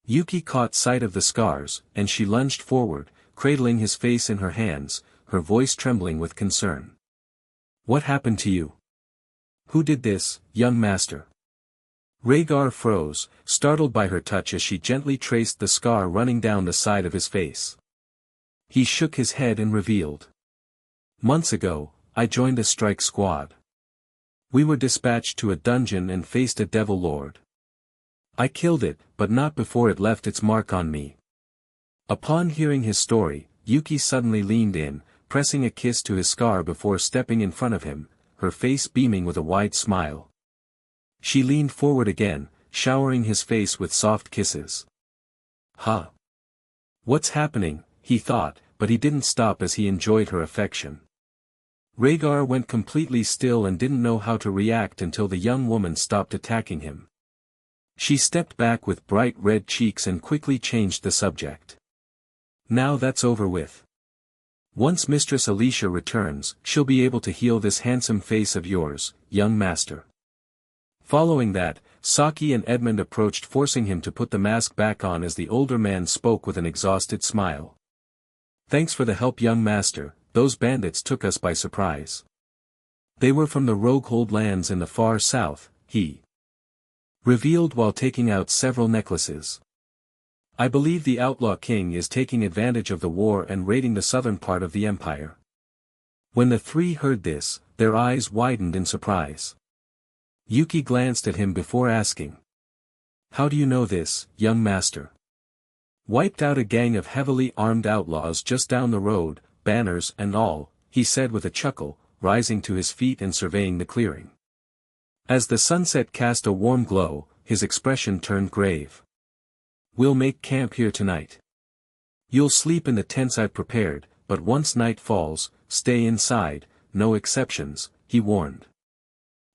Yuki caught sight of the scars, and she lunged forward, cradling his face in her hands, her voice trembling with concern. "What happened to you? Who did this, young master?" Raegar froze, startled by her touch as she gently traced the scar running down the side of his face. He shook his head and revealed. "Months ago, I joined a strike squad. We were dispatched to a dungeon and faced a devil lord. I killed it, but not before it left its mark on me." Upon hearing his story, Yuki suddenly leaned in, pressing a kiss to his scar before stepping in front of him, her face beaming with a wide smile. She leaned forward again, showering his face with soft kisses. "Huh? What's happening?" he thought, but he didn't stop as he enjoyed her affection. Raegar went completely still and didn't know how to react until the young woman stopped attacking him. She stepped back with bright red cheeks and quickly changed the subject. "Now that's over with. Once Mistress Alicia returns, she'll be able to heal this handsome face of yours, young master." Following that, Saki and Edmund approached, forcing him to put the mask back on as the older man spoke with an exhausted smile. "Thanks for the help, young master, those bandits took us by surprise. They were from the Roguehold lands in the far south," he revealed while taking out several necklaces. "I believe the Outlaw King is taking advantage of the war and raiding the southern part of the empire." When the three heard this, their eyes widened in surprise. Yuki glanced at him before asking, "How do you know this, young master?" Wiped out a gang of heavily armed outlaws just down the road, banners and all, he said with a chuckle, rising to his feet and surveying the clearing. As the sunset cast a warm glow, his expression turned grave. We'll make camp here tonight. You'll sleep in the tents I've prepared, but once night falls, stay inside, no exceptions, he warned.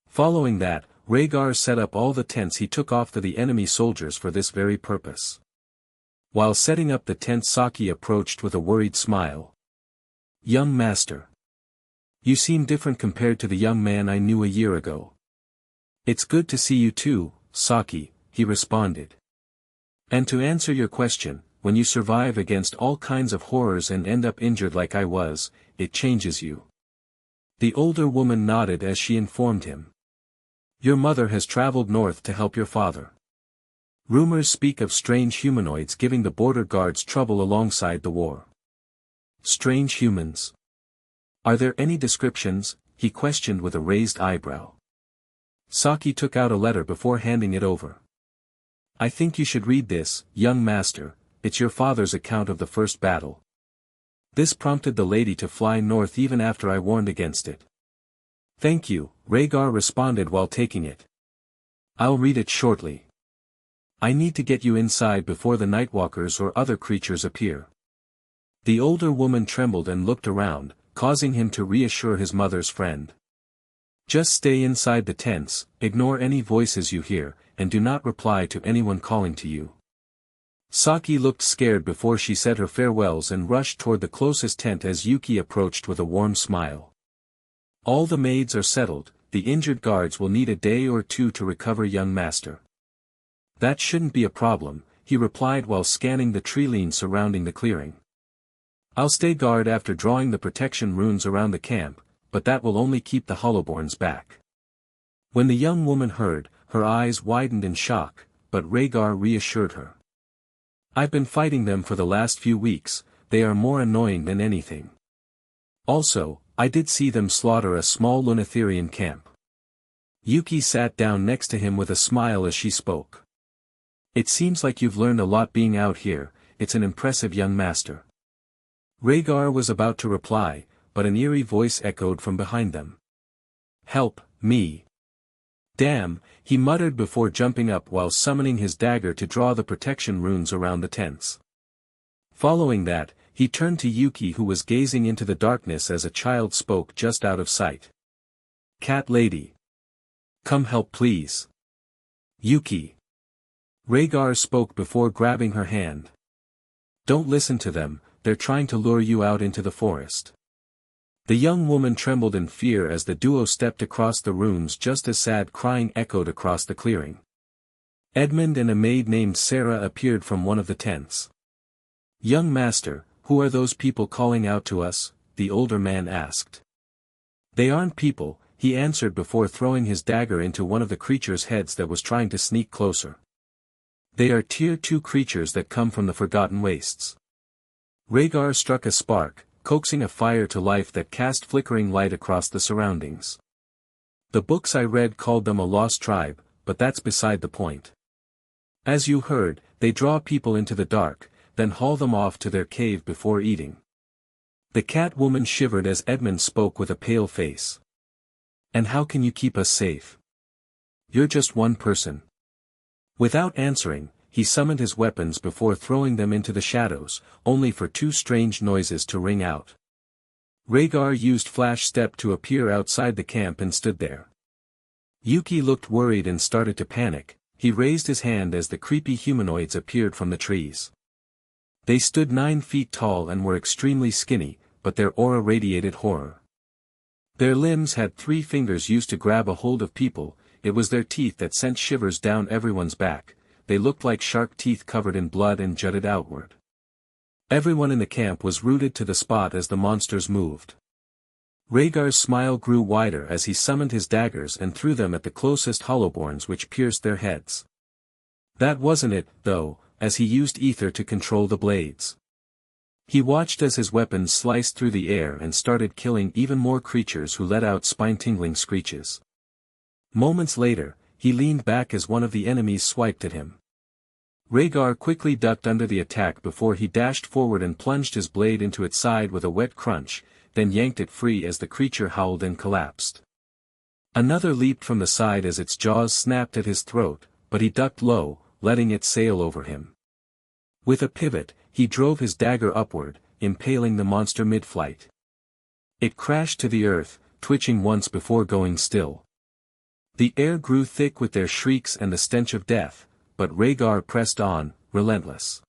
Following that, Raegar set up all the tents he took off to the enemy soldiers for this very purpose. While setting up the tent, Saki approached with a worried smile. Young master. You seem different compared to the young man I knew a year ago. It's good to see you too, Saki, he responded. And to answer your question, when you survive against all kinds of horrors and end up injured like I was, it changes you. The older woman nodded as she informed him. Your mother has traveled north to help your father. Rumors speak of strange humanoids giving the border guards trouble alongside the war. Strange humans. Are there any descriptions? He questioned with a raised eyebrow. Saki took out a letter before handing it over. I think you should read this, young master, it's your father's account of the first battle. This prompted the lady to fly north even after I warned against it. Thank you, Raegar responded while taking it. I'll read it shortly. I need to get you inside before the Nightwalkers or other creatures appear. The older woman trembled and looked around, causing him to reassure his mother's friend. Just stay inside the tents, ignore any voices you hear, and do not reply to anyone calling to you. Saki looked scared before she said her farewells and rushed toward the closest tent as Yuki approached with a warm smile. All the maids are settled, the injured guards will need a day or two to recover, young master. That shouldn't be a problem, he replied while scanning the tree-line surrounding the clearing. I'll stay guard after drawing the protection runes around the camp, but that will only keep the Hollowborns back. When the young woman heard, her eyes widened in shock, but Raegar reassured her. I've been fighting them for the last few weeks, they are more annoying than anything. Also, I did see them slaughter a small Lunatherian camp. Yuki sat down next to him with a smile as she spoke. It seems like you've learned a lot being out here, it's an impressive young master. Raegar was about to reply, but an eerie voice echoed from behind them. Help, me. Damn, he muttered before jumping up while summoning his dagger to draw the protection runes around the tents. Following that, he turned to Yuki who was gazing into the darkness as a child spoke just out of sight. Cat lady. Come help please. Yuki. Raegar spoke before grabbing her hand. Don't listen to them, they're trying to lure you out into the forest. The young woman trembled in fear as the duo stepped across the runes just as sad crying echoed across the clearing. Edmund and a maid named Sarah appeared from one of the tents. Young master, who are those people calling out to us? The older man asked. They aren't people, he answered before throwing his dagger into one of the creatures' heads that was trying to sneak closer. They are Tier 2 creatures that come from the Forgotten Wastes. Raegar struck a spark, coaxing a fire to life that cast flickering light across the surroundings. The books I read called them a lost tribe, but that's beside the point. As you heard, they draw people into the dark, then haul them off to their cave before eating. The cat woman shivered as Edmund spoke with a pale face. And how can you keep us safe? You're just one person. Without answering, he summoned his weapons before throwing them into the shadows, only for two strange noises to ring out. Raegar used Flash Step to appear outside the camp and stood there. Yuki looked worried and started to panic. He raised his hand as the creepy humanoids appeared from the trees. They stood 9 feet tall and were extremely skinny, but their aura radiated horror. Their limbs had 3 fingers used to grab a hold of people. It was their teeth that sent shivers down everyone's back. They looked like shark teeth covered in blood and jutted outward. Everyone in the camp was rooted to the spot as the monsters moved. Raegar's smile grew wider as he summoned his daggers and threw them at the closest Hollowborns, which pierced their heads. That wasn't it, though, as he used Aether to control the blades. He watched as his weapons sliced through the air and started killing even more creatures who let out spine-tingling screeches. Moments later, he leaned back as one of the enemies swiped at him. Raegar quickly ducked under the attack before he dashed forward and plunged his blade into its side with a wet crunch, then yanked it free as the creature howled and collapsed. Another leaped from the side as its jaws snapped at his throat, but he ducked low, letting it sail over him. With a pivot, he drove his dagger upward, impaling the monster mid-flight. It crashed to the earth, twitching once before going still. The air grew thick with their shrieks and the stench of death, but Raegar pressed on, relentless.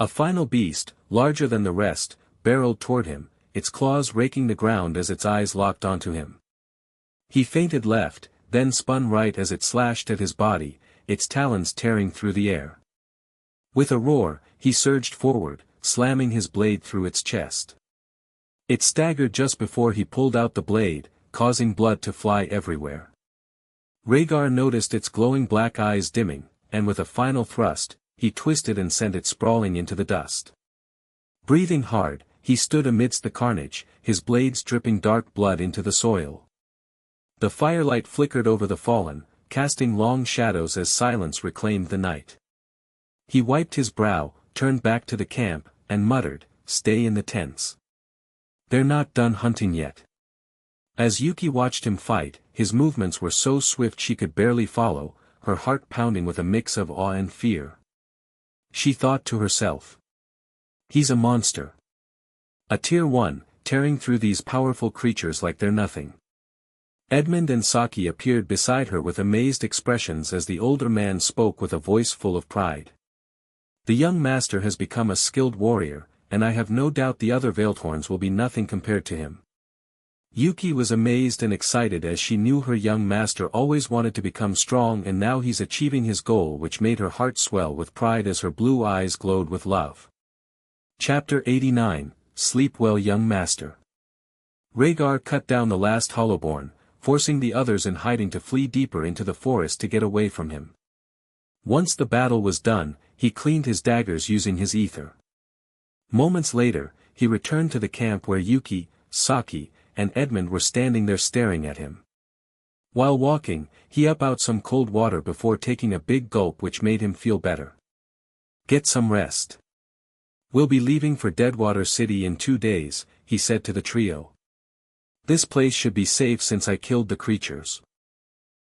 A final beast, larger than the rest, barreled toward him, its claws raking the ground as its eyes locked onto him. He feinted left, then spun right as it slashed at his body, its talons tearing through the air. With a roar, he surged forward, slamming his blade through its chest. It staggered just before he pulled out the blade, causing blood to fly everywhere. Raegar noticed its glowing black eyes dimming, and with a final thrust, he twisted and sent it sprawling into the dust. Breathing hard, he stood amidst the carnage, his blades dripping dark blood into the soil. The firelight flickered over the fallen, casting long shadows as silence reclaimed the night. He wiped his brow, turned back to the camp, and muttered, "Stay in the tents. They're not done hunting yet." As Yuki watched him fight, his movements were so swift she could barely follow, her heart pounding with a mix of awe and fear. She thought to herself, "He's a monster. A tier 1, tearing through these powerful creatures like they're nothing." Edmund and Saki appeared beside her with amazed expressions as the older man spoke with a voice full of pride. "The young master has become a skilled warrior, and I have no doubt the other Veilthorns will be nothing compared to him." Yuki was amazed and excited as she knew her young master always wanted to become strong, and now he's achieving his goal, which made her heart swell with pride as her blue eyes glowed with love. Chapter 89, Sleep Well Young Master. Raegar cut down the last Hollowborn, forcing the others in hiding to flee deeper into the forest to get away from him. Once the battle was done, he cleaned his daggers using his Aether. Moments later, he returned to the camp where Yuki, Saki, and Edmund were standing there staring at him. While walking, he upped out some cold water before taking a big gulp, which made him feel better. "Get some rest. We'll be leaving for Deadwater City in 2 days," he said to the trio. "This place should be safe since I killed the creatures."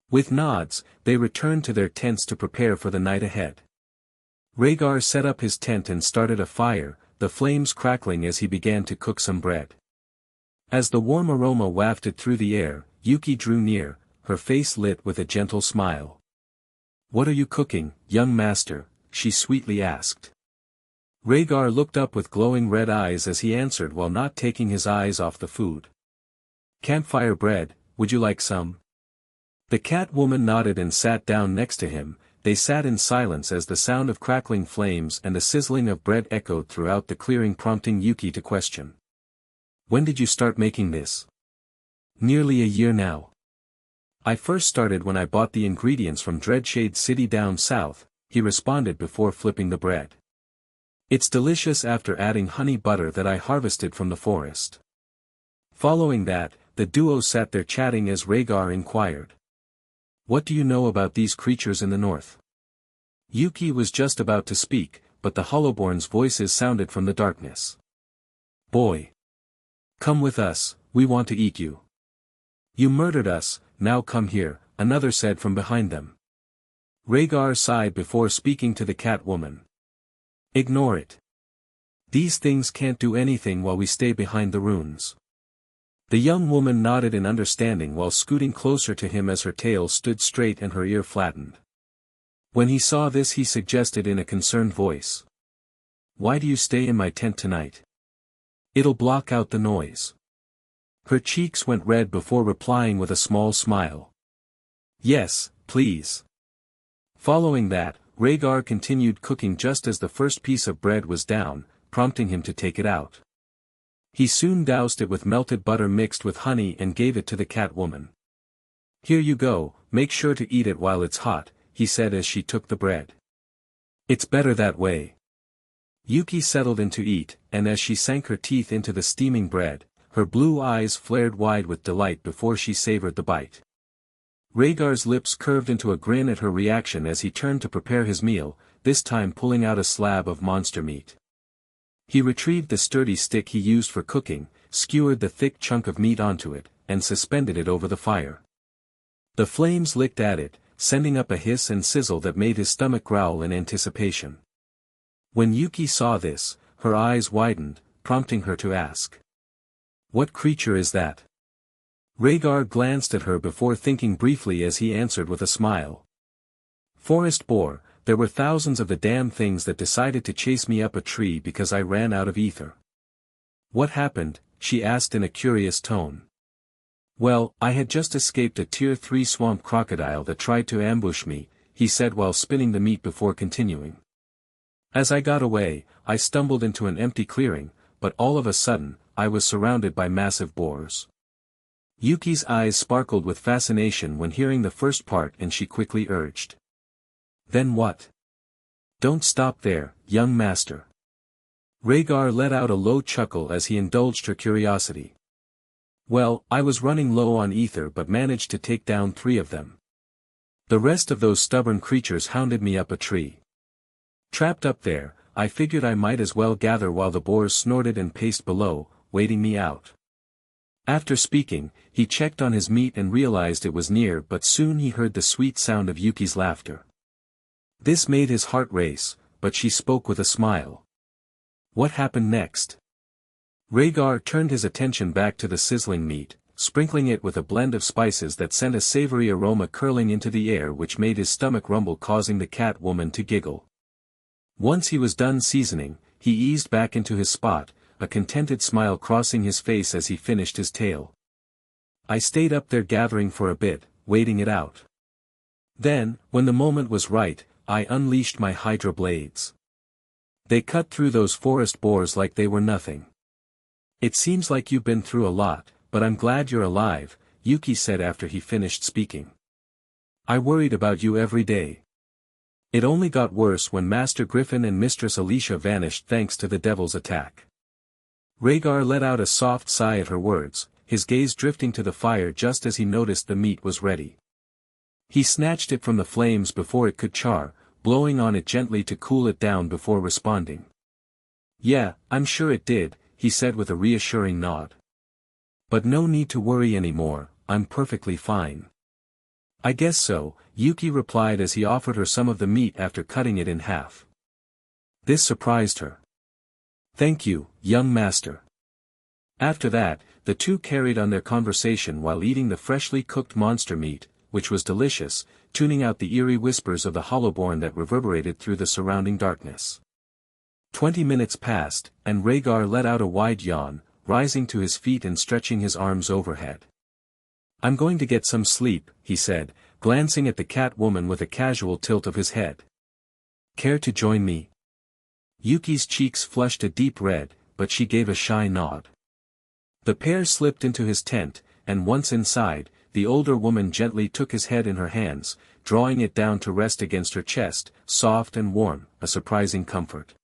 With nods, they returned to their tents to prepare for the night ahead. Raegar set up his tent and started a fire, the flames crackling as he began to cook some bread. As the warm aroma wafted through the air, Yuki drew near, her face lit with a gentle smile. "What are you cooking, young master?" she sweetly asked. Raegar looked up with glowing red eyes as he answered while not taking his eyes off the food. "Campfire bread, would you like some?" The cat woman nodded and sat down next to him. They sat in silence as the sound of crackling flames and the sizzling of bread echoed throughout the clearing, prompting Yuki to question. "When did you start making this?" "Nearly a year now. I first started when I bought the ingredients from Dreadshade City down south," he responded before flipping the bread. "It's delicious after adding honey butter that I harvested from the forest." Following that, the duo sat there chatting as Raegar inquired, "What do you know about these creatures in the north?" Yuki was just about to speak, but the Hollowborn's voices sounded from the darkness. "Boy! Come with us, we want to eat you." "You murdered us, now come here," another said from behind them. Raegar sighed before speaking to the cat woman. "Ignore it. These things can't do anything while we stay behind the runes." The young woman nodded in understanding while scooting closer to him as her tail stood straight and her ear flattened. When he saw this, he suggested in a concerned voice, "Why do you stay in my tent tonight? It'll block out the noise." Her cheeks went red before replying with a small smile. "Yes, please." Following that, Raegar continued cooking just as the first piece of bread was down, prompting him to take it out. He soon doused it with melted butter mixed with honey and gave it to the cat woman. "Here you go, make sure to eat it while it's hot," he said as she took the bread. "It's better that way." Yuki settled in to eat, and as she sank her teeth into the steaming bread, her blue eyes flared wide with delight before she savored the bite. Raegar's lips curved into a grin at her reaction as he turned to prepare his meal. this time pulling out a slab of monster meat. He retrieved the sturdy stick he used for cooking, skewered the thick chunk of meat onto it, and suspended it over the fire. The flames licked at it, sending up a hiss and sizzle that made his stomach growl in anticipation. When Yuki saw this, her eyes widened, prompting her to ask, "What creature is that?" Raegar glanced at her before thinking briefly as he answered with a smile. "Forest boar, there were thousands of the damn things that decided to chase me up a tree because I ran out of ether." "What happened?" she asked in a curious tone. "Well, I had just escaped a Tier 3 swamp crocodile that tried to ambush me," he said while spinning the meat before continuing. "As I got away, I stumbled into an empty clearing, but all of a sudden, I was surrounded by massive boars." Yuki's eyes sparkled with fascination when hearing the first part, and she quickly urged, "Then what? Don't stop there, young master." Raegar let out a low chuckle as he indulged her curiosity. "Well, I was running low on ether but managed to take down 3 of them. The rest of those stubborn creatures hounded me up a tree. Trapped up there, I figured I might as well gather while the boars snorted and paced below, waiting me out." After speaking, he checked on his meat and realized it was near, but soon he heard the sweet sound of Yuki's laughter. This made his heart race, but she spoke with a smile. "What happened next?" Raegar turned his attention back to the sizzling meat, sprinkling it with a blend of spices that sent a savory aroma curling into the air which made his stomach rumble, causing the cat woman to giggle. Once he was done seasoning, he eased back into his spot, a contented smile crossing his face as he finished his tale. "I stayed up there gathering for a bit, waiting it out. Then, when the moment was right, I unleashed my hydra blades. They cut through those forest boars like they were nothing." "It seems like you've been through a lot, but I'm glad you're alive," Yuki said after he finished speaking. "I worried about you every day. It only got worse when Master Griffin and Mistress Alicia vanished thanks to the devil's attack." Raegar let out a soft sigh at her words, his gaze drifting to the fire just as he noticed the meat was ready. He snatched it from the flames before it could char, blowing on it gently to cool it down before responding. "Yeah, I'm sure it did," he said with a reassuring nod. "But no need to worry anymore, I'm perfectly fine." "I guess so," Yuki replied as he offered her some of the meat after cutting it in half. This surprised her. "Thank you, young master." After that, the two carried on their conversation while eating the freshly cooked monster meat, which was delicious, tuning out the eerie whispers of the hollowborn that reverberated through the surrounding darkness. 20 minutes passed, and Raegar let out a wide yawn, rising to his feet and stretching his arms overhead. "I'm going to get some sleep," he said, glancing at the cat woman with a casual tilt of his head. "Care to join me?" Yuki's cheeks flushed a deep red, but she gave a shy nod. The pair slipped into his tent, and once inside, the older woman gently took his head in her hands, drawing it down to rest against her chest, soft and warm, a surprising comfort.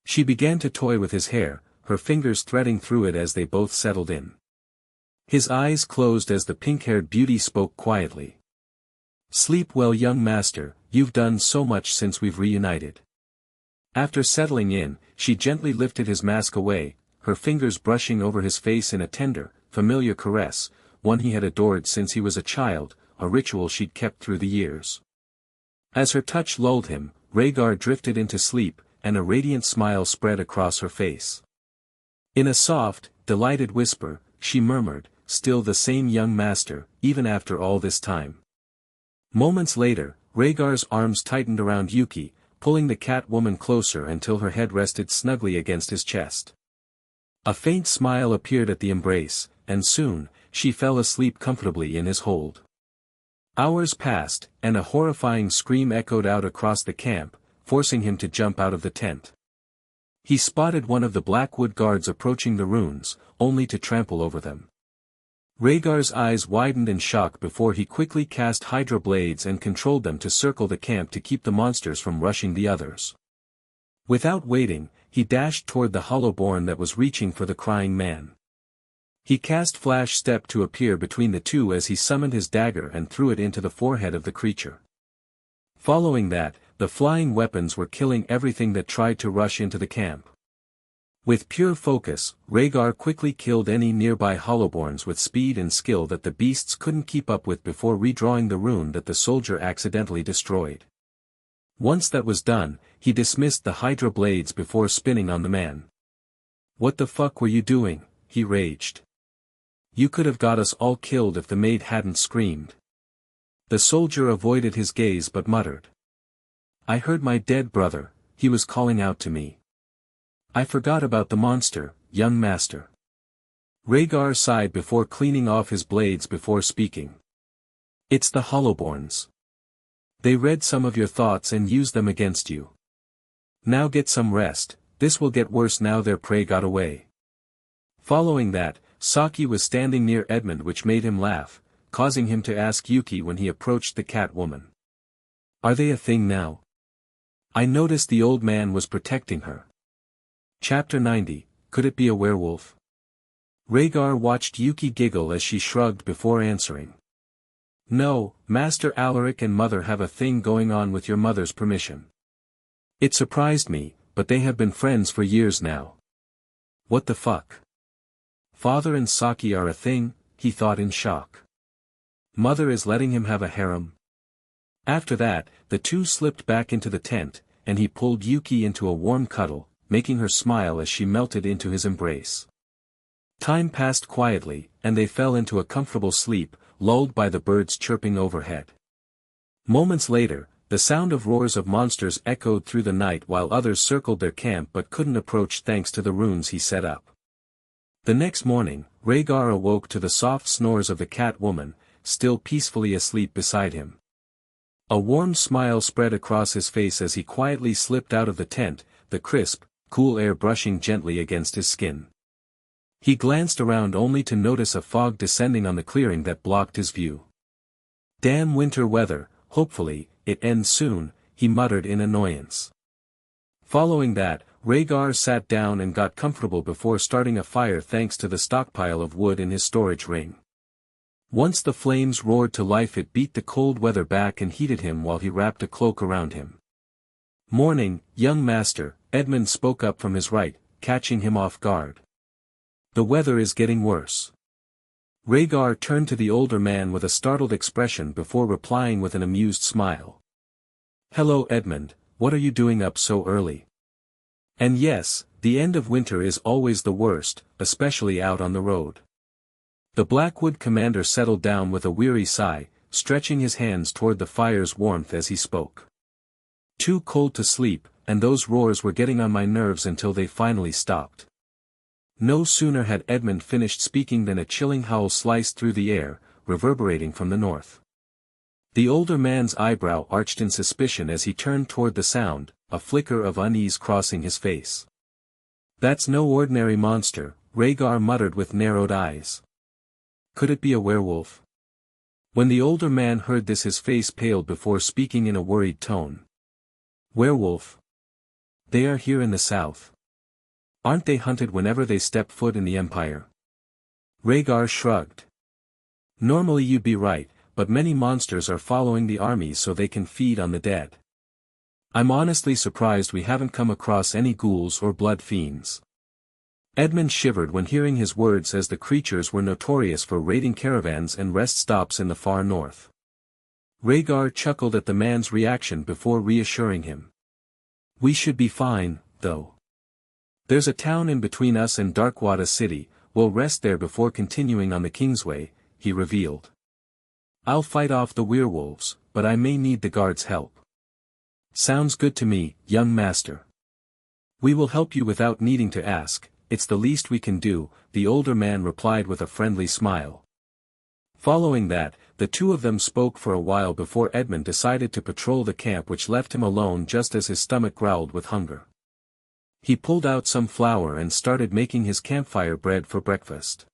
She began to toy with his hair, her fingers threading through it as they both settled in. His eyes closed as the pink-haired beauty spoke quietly. "Sleep well, young master, you've done so much since we've reunited." After settling in, she gently lifted his mask away, her fingers brushing over his face in a tender, familiar caress, one he had adored since he was a child, a ritual she'd kept through the years. As her touch lulled him, Raegar drifted into sleep, and a radiant smile spread across her face. In a soft, delighted whisper, she murmured, "Still the same young master, even after all this time." Moments later, Raegar's arms tightened around Yuki, pulling the cat woman closer until her head rested snugly against his chest. A faint smile appeared at the embrace, and soon, she fell asleep comfortably in his hold. Hours passed, and a horrifying scream echoed out across the camp, forcing him to jump out of the tent. He spotted one of the Blackwood guards approaching the ruins, only to trample over them. Raegar's eyes widened in shock before he quickly cast Hydra blades and controlled them to circle the camp to keep the monsters from rushing the others. Without waiting, he dashed toward the hollowborn that was reaching for the crying man. He cast Flash Step to appear between the two as he summoned his dagger and threw it into the forehead of the creature. Following that, the flying weapons were killing everything that tried to rush into the camp. With pure focus, Raegar quickly killed any nearby hollowborns with speed and skill that the beasts couldn't keep up with before redrawing the rune that the soldier accidentally destroyed. Once that was done, he dismissed the Hydra blades before spinning on the man. "What the fuck were you doing?" he raged. "You could have got us all killed if the maid hadn't screamed." The soldier avoided his gaze but muttered. "I heard my dead brother, he was calling out to me. I forgot about the monster, young master." Raegar sighed before cleaning off his blades before speaking. "It's the hollowborns. They read some of your thoughts and used them against you. Now get some rest, this will get worse now their prey got away." Following that, Saki was standing near Edmund, which made him laugh, causing him to ask Yuki when he approached the cat woman. "Are they a thing now? I noticed the old man was protecting her." Chapter 90, Could it be a werewolf? Raegar watched Yuki giggle as she shrugged before answering. "No, Master Alaric and Mother have a thing going on with your mother's permission. It surprised me, but they have been friends for years now." "What the fuck? Father and Saki are a thing?" he thought in shock. "Mother is letting him have a harem?" After that, the two slipped back into the tent, and he pulled Yuki into a warm cuddle, making her smile as she melted into his embrace. Time passed quietly, and they fell into a comfortable sleep, lulled by the birds chirping overhead. Moments later, the sound of roars of monsters echoed through the night while others circled their camp but couldn't approach thanks to the runes he set up. The next morning, Raegar awoke to the soft snores of the cat woman, still peacefully asleep beside him. A warm smile spread across his face as he quietly slipped out of the tent, the crisp, cool air brushing gently against his skin. He glanced around only to notice a fog descending on the clearing that blocked his view. "Damn winter weather, hopefully, it ends soon," he muttered in annoyance. Following that, Raegar sat down and got comfortable before starting a fire thanks to the stockpile of wood in his storage ring. Once the flames roared to life, it beat the cold weather back and heated him while he wrapped a cloak around him. "Morning, young master," Edmund spoke up from his right, catching him off guard. "The weather is getting worse." Raegar turned to the older man with a startled expression before replying with an amused smile. "Hello Edmund, what are you doing up so early?" And yes, the end of winter is always the worst, especially out on the road. The Blackwood commander settled down with a weary sigh, stretching his hands toward the fire's warmth as he spoke. "Too cold to sleep, and those roars were getting on my nerves until they finally stopped." No sooner had Edmund finished speaking than a chilling howl sliced through the air, reverberating from the north. The older man's eyebrow arched in suspicion as he turned toward the sound, a flicker of unease crossing his face. "That's no ordinary monster," Raegar muttered with narrowed eyes. "Could it be a werewolf?" When the older man heard this, his face paled before speaking in a worried tone. "Werewolf? They are here in the south. Aren't they hunted whenever they step foot in the Empire?" Raegar shrugged. "Normally you'd be right, but many monsters are following the armies so they can feed on the dead. I'm honestly surprised we haven't come across any ghouls or blood fiends." Edmund shivered when hearing his words, as the creatures were notorious for raiding caravans and rest stops in the far north. Raegar chuckled at the man's reaction before reassuring him. "We should be fine, though. There's a town in between us and Darkwater City, we'll rest there before continuing on the Kingsway," he revealed. "I'll fight off the werewolves, but I may need the guards' help." "Sounds good to me, young master. We will help you without needing to ask, it's the least we can do," the older man replied with a friendly smile. Following that, the two of them spoke for a while before Edmund decided to patrol the camp, which left him alone just as his stomach growled with hunger. He pulled out some flour and started making his campfire bread for breakfast.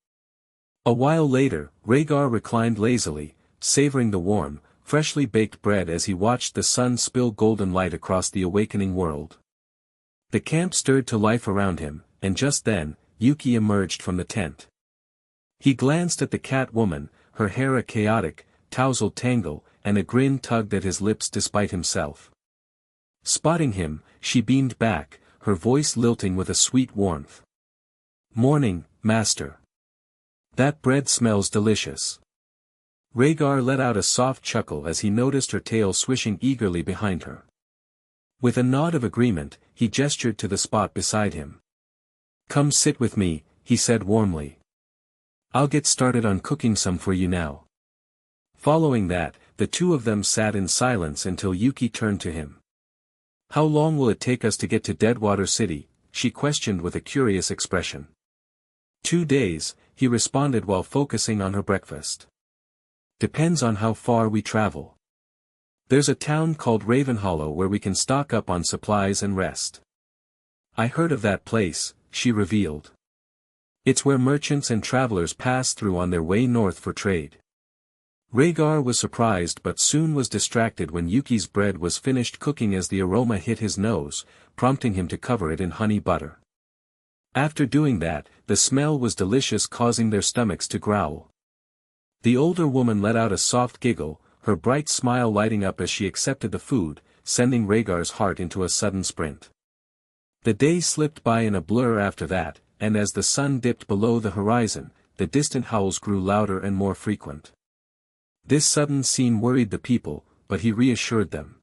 A while later, Raegar reclined lazily, savoring the warm, freshly baked bread as he watched the sun spill golden light across the awakening world. The camp stirred to life around him, and just then, Yuki emerged from the tent. He glanced at the cat woman, her hair a chaotic, tousled tangle, and a grin tugged at his lips despite himself. Spotting him, she beamed back, her voice lilting with a sweet warmth. "Morning, master. That bread smells delicious." Raegar let out a soft chuckle as he noticed her tail swishing eagerly behind her. With a nod of agreement, he gestured to the spot beside him. "Come sit with me," he said warmly. "I'll get started on cooking some for you now." Following that, the two of them sat in silence until Yuki turned to him. "How long will it take us to get to Deadwater City?" she questioned with a curious expression. "2 days," he responded while focusing on her breakfast. "Depends on how far we travel. There's a town called Ravenhollow where we can stock up on supplies and rest." "I heard of that place," she revealed. "It's where merchants and travelers pass through on their way north for trade." Raegar was surprised but soon was distracted when Yuki's bread was finished cooking as the aroma hit his nose, prompting him to cover it in honey butter. After doing that, the smell was delicious, causing their stomachs to growl. The older woman let out a soft giggle, her bright smile lighting up as she accepted the food, sending Rhaegar's heart into a sudden sprint. The day slipped by in a blur after that, and as the sun dipped below the horizon, the distant howls grew louder and more frequent. This sudden scene worried the people, but he reassured them.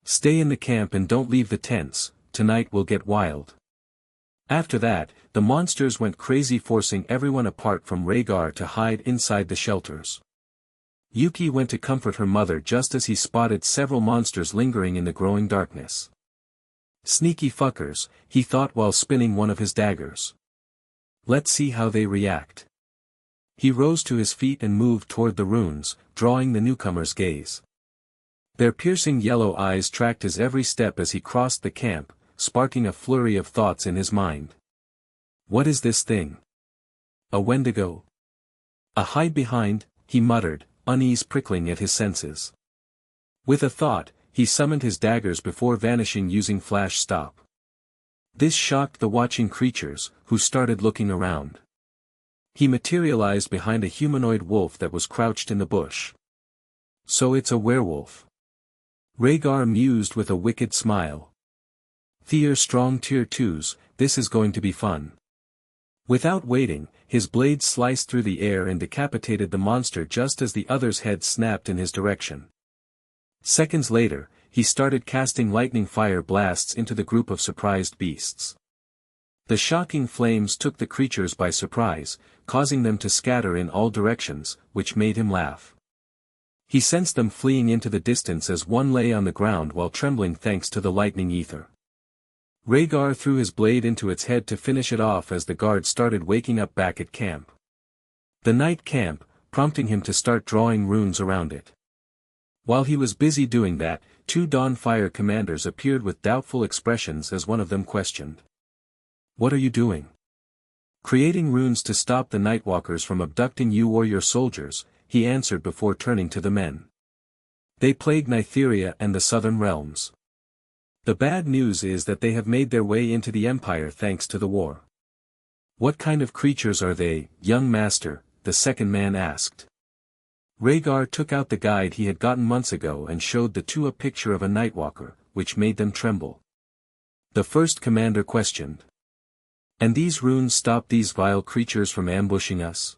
"Stay in the camp and don't leave the tents, tonight will get wild." After that, the monsters went crazy, forcing everyone apart from Rhaegar to hide inside the shelters. Yuki went to comfort her mother just as he spotted several monsters lingering in the growing darkness. "Sneaky fuckers," he thought while spinning one of his daggers. "Let's see how they react." He rose to his feet and moved toward the ruins, drawing the newcomer's gaze. Their piercing yellow eyes tracked his every step as he crossed the camp, sparking a flurry of thoughts in his mind. "What is this thing? A Wendigo? A hide behind?" he muttered, unease prickling at his senses. With a thought, he summoned his daggers before vanishing using flash stop. This shocked the watching creatures, who started looking around. He materialized behind a humanoid wolf that was crouched in the bush. "So it's a werewolf." Rhaegar mused with a wicked smile. "Tier strong tier 2s, this is going to be fun." Without waiting, his blade sliced through the air and decapitated the monster just as the other's head snapped in his direction. Seconds later, he started casting lightning fire blasts into the group of surprised beasts. The shocking flames took the creatures by surprise, causing them to scatter in all directions, which made him laugh. He sensed them fleeing into the distance as one lay on the ground while trembling thanks to the lightning ether. Rhaegar threw his blade into its head to finish it off as the guard started waking up back at camp. The night camp, prompting him to start drawing runes around it. While he was busy doing that, 2 Dawnfire commanders appeared with doubtful expressions as one of them questioned. "What are you doing?" "Creating runes to stop the Nightwalkers from abducting you or your soldiers," he answered before turning to the men. "They plague Nytheria and the southern realms. The bad news is that they have made their way into the Empire thanks to the war." "What kind of creatures are they, young master?" the second man asked. Rhaegar took out the guide he had gotten months ago and showed the two a picture of a Nightwalker, which made them tremble. The first commander questioned. "And these runes stop these vile creatures from ambushing us?"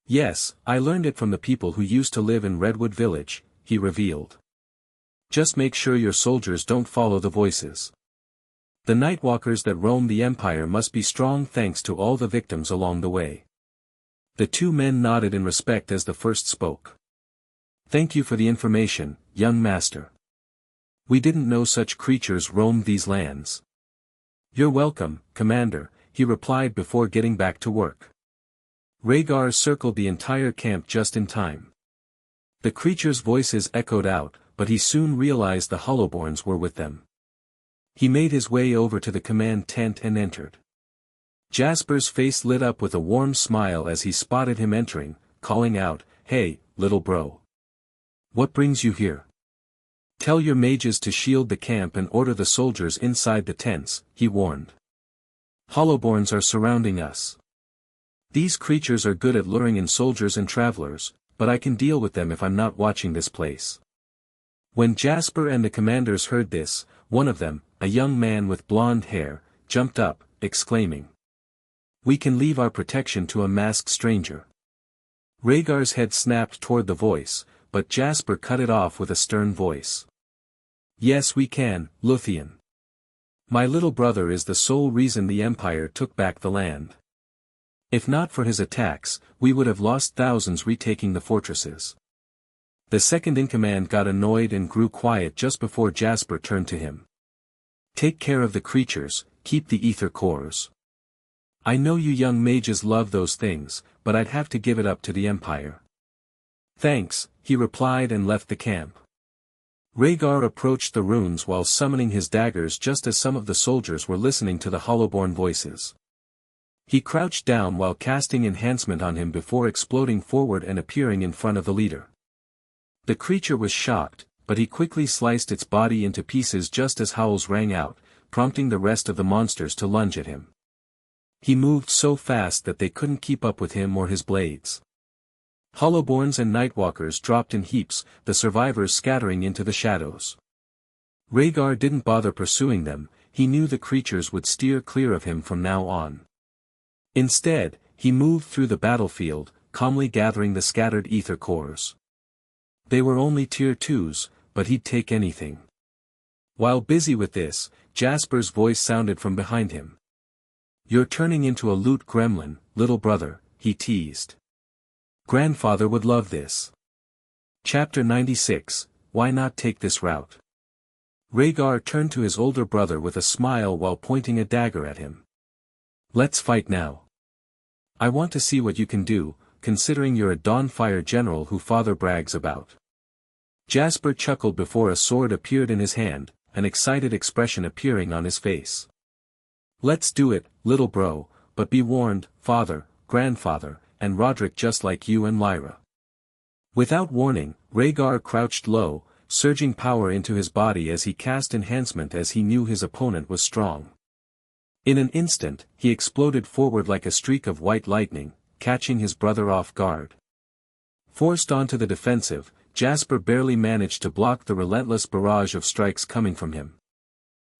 "Yes, I learned it from the people who used to live in Redwood Village," he revealed. "Just make sure your soldiers don't follow the voices. The Nightwalkers that roam the Empire must be strong thanks to all the victims along the way." The 2 men nodded in respect as the first spoke. "Thank you for the information, young master. We didn't know such creatures roamed these lands." "You're welcome, Commander," he replied before getting back to work. Rhaegar circled the entire camp just in time. The creatures' voices echoed out, but he soon realized the Hollowborns were with them. He made his way over to the command tent and entered. Jasper's face lit up with a warm smile as he spotted him entering, calling out, "Hey, little bro. What brings you here?" "Tell your mages to shield the camp and order the soldiers inside the tents," he warned. "Hollowborns are surrounding us. These creatures are good at luring in soldiers and travelers, but I can deal with them if I'm not watching this place." When Jasper and the commanders heard this, one of them, a young man with blonde hair, jumped up, exclaiming, "We can leave our protection to a masked stranger." Rhaegar's head snapped toward the voice, but Jasper cut it off with a stern voice. "Yes we can, Luthien. My little brother is the sole reason the Empire took back the land. If not for his attacks, we would have lost thousands retaking the fortresses." The second-in-command got annoyed and grew quiet just before Jasper turned to him. "Take care of the creatures, keep the ether cores. I know you young mages love those things, but I'd have to give it up to the Empire." "Thanks," he replied and left the camp. Rhaegar approached the ruins while summoning his daggers just as some of the soldiers were listening to the hollowborn voices. He crouched down while casting enhancement on him before exploding forward and appearing in front of the leader. The creature was shocked, but he quickly sliced its body into pieces just as howls rang out, prompting the rest of the monsters to lunge at him. He moved so fast that they couldn't keep up with him or his blades. Hollowborns and Nightwalkers dropped in heaps, the survivors scattering into the shadows. Rhaegar didn't bother pursuing them, he knew the creatures would steer clear of him from now on. Instead, he moved through the battlefield, calmly gathering the scattered ether cores. They were only tier 2s, but he'd take anything. While busy with this, Jasper's voice sounded from behind him. "You're turning into a loot gremlin, little brother," he teased. "Grandfather would love this." Chapter 96, Why Not Take This Route? Rhaegar turned to his older brother with a smile while pointing a dagger at him. "Let's fight now. I want to see what you can do, considering you're a Dawnfire general who father brags about." Jasper chuckled before a sword appeared in his hand, an excited expression appearing on his face. "Let's do it, little bro, but be warned, father, grandfather, and Roderick just like you and Lyra." Without warning, Rhaegar crouched low, surging power into his body as he cast enhancement as he knew his opponent was strong. In an instant, he exploded forward like a streak of white lightning, catching his brother off guard. Forced onto the defensive, Jasper barely managed to block the relentless barrage of strikes coming from him.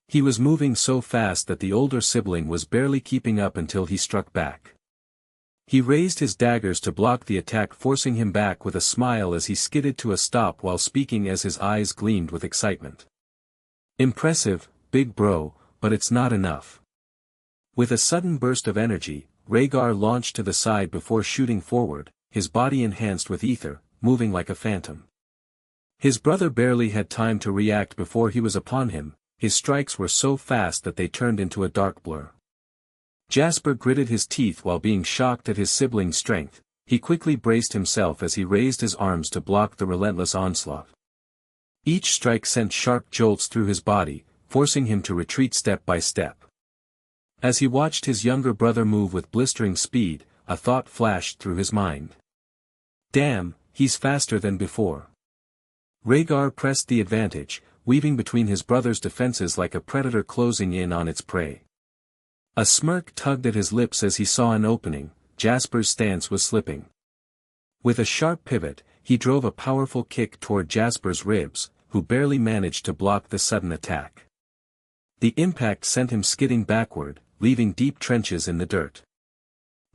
He was moving so fast that the older sibling was barely keeping up until he struck back. He raised his daggers to block the attack, forcing him back with a smile as he skidded to a stop while speaking as his eyes gleamed with excitement. "Impressive, big bro, but it's not enough." With a sudden burst of energy, Rhaegar launched to the side before shooting forward, his body enhanced with ether, moving like a phantom. His brother barely had time to react before he was upon him, his strikes were so fast that they turned into a dark blur. Jasper gritted his teeth while being shocked at his sibling's strength, he quickly braced himself as he raised his arms to block the relentless onslaught. Each strike sent sharp jolts through his body, forcing him to retreat step by step. As he watched his younger brother move with blistering speed, a thought flashed through his mind. "Damn, he's faster than before." Rhaegar pressed the advantage, weaving between his brother's defenses like a predator closing in on its prey. A smirk tugged at his lips as he saw an opening. Jasper's stance was slipping. With a sharp pivot, he drove a powerful kick toward Jasper's ribs, who barely managed to block the sudden attack. The impact sent him skidding backward, leaving deep trenches in the dirt.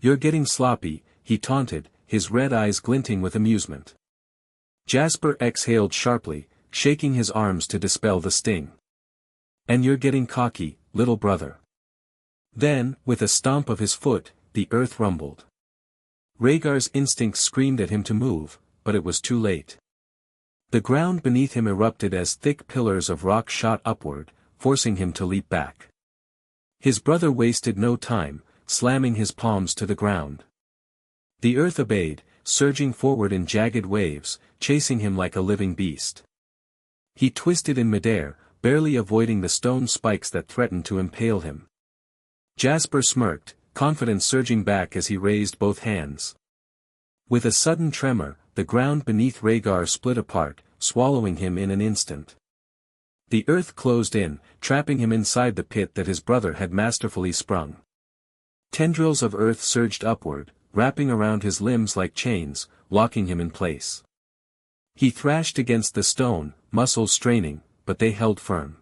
"You're getting sloppy," he taunted, his red eyes glinting with amusement. Jasper exhaled sharply, shaking his arms to dispel the sting. "And you're getting cocky, little brother." Then, with a stomp of his foot, the earth rumbled. Rhaegar's instincts screamed at him to move, but it was too late. The ground beneath him erupted as thick pillars of rock shot upward, forcing him to leap back. His brother wasted no time, slamming his palms to the ground. The earth obeyed, surging forward in jagged waves, chasing him like a living beast. He twisted in midair, barely avoiding the stone spikes that threatened to impale him. Jasper smirked, confidence surging back as he raised both hands. With a sudden tremor, the ground beneath Rhaegar split apart, swallowing him in an instant. The earth closed in, trapping him inside the pit that his brother had masterfully sprung. Tendrils of earth surged upward, wrapping around his limbs like chains, locking him in place. He thrashed against the stone, muscles straining, but they held firm.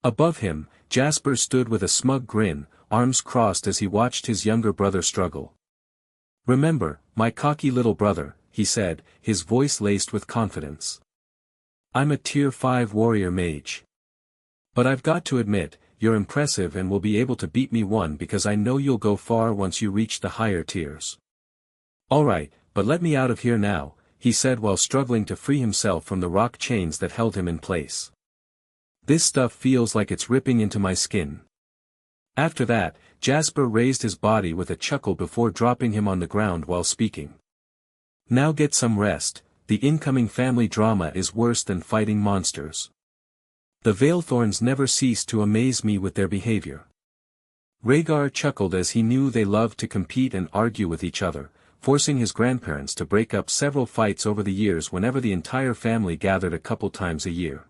Above him, Jasper stood with a smug grin, arms crossed as he watched his younger brother struggle. "Remember, my cocky little brother," he said, his voice laced with confidence. "I'm a tier 5 warrior mage. But I've got to admit, you're impressive and will be able to beat me one because I know you'll go far once you reach the higher tiers." "Alright, but let me out of here now," he said while struggling to free himself from the rock chains that held him in place. "This stuff feels like it's ripping into my skin." After that, Jasper raised his body with a chuckle before dropping him on the ground while speaking. "Now get some rest, the incoming family drama is worse than fighting monsters. The Veilthorns never cease to amaze me with their behavior." Raegar chuckled as he knew they loved to compete and argue with each other, forcing his grandparents to break up several fights over the years whenever the entire family gathered a couple times a year.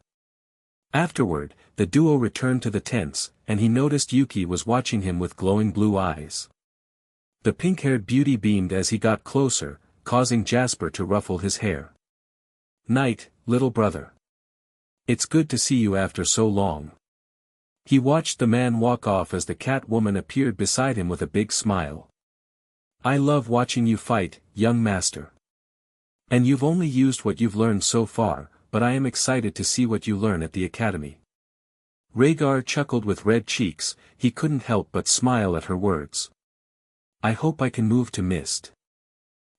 Afterward, the duo returned to the tents, and he noticed Yuki was watching him with glowing blue eyes. The pink-haired beauty beamed as he got closer, causing Jasper to ruffle his hair. "Night, little brother. It's good to see you after so long." He watched the man walk off as the cat woman appeared beside him with a big smile. "I love watching you fight, young master. And you've only used what you've learned so far, but I am excited to see what you learn at the academy." Raegar chuckled with red cheeks, he couldn't help but smile at her words. "I hope I can move to mist.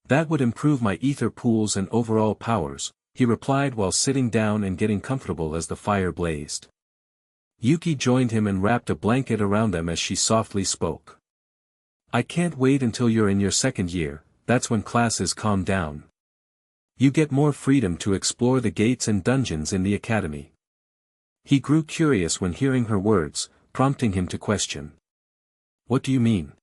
That would improve my ether pools and overall powers," he replied while sitting down and getting comfortable as the fire blazed. Yuki joined him and wrapped a blanket around them as she softly spoke. "I can't wait until you're in your second year, that's when classes calm down. You get more freedom to explore the gates and dungeons in the academy." He grew curious when hearing her words, prompting him to question. "What do you mean?"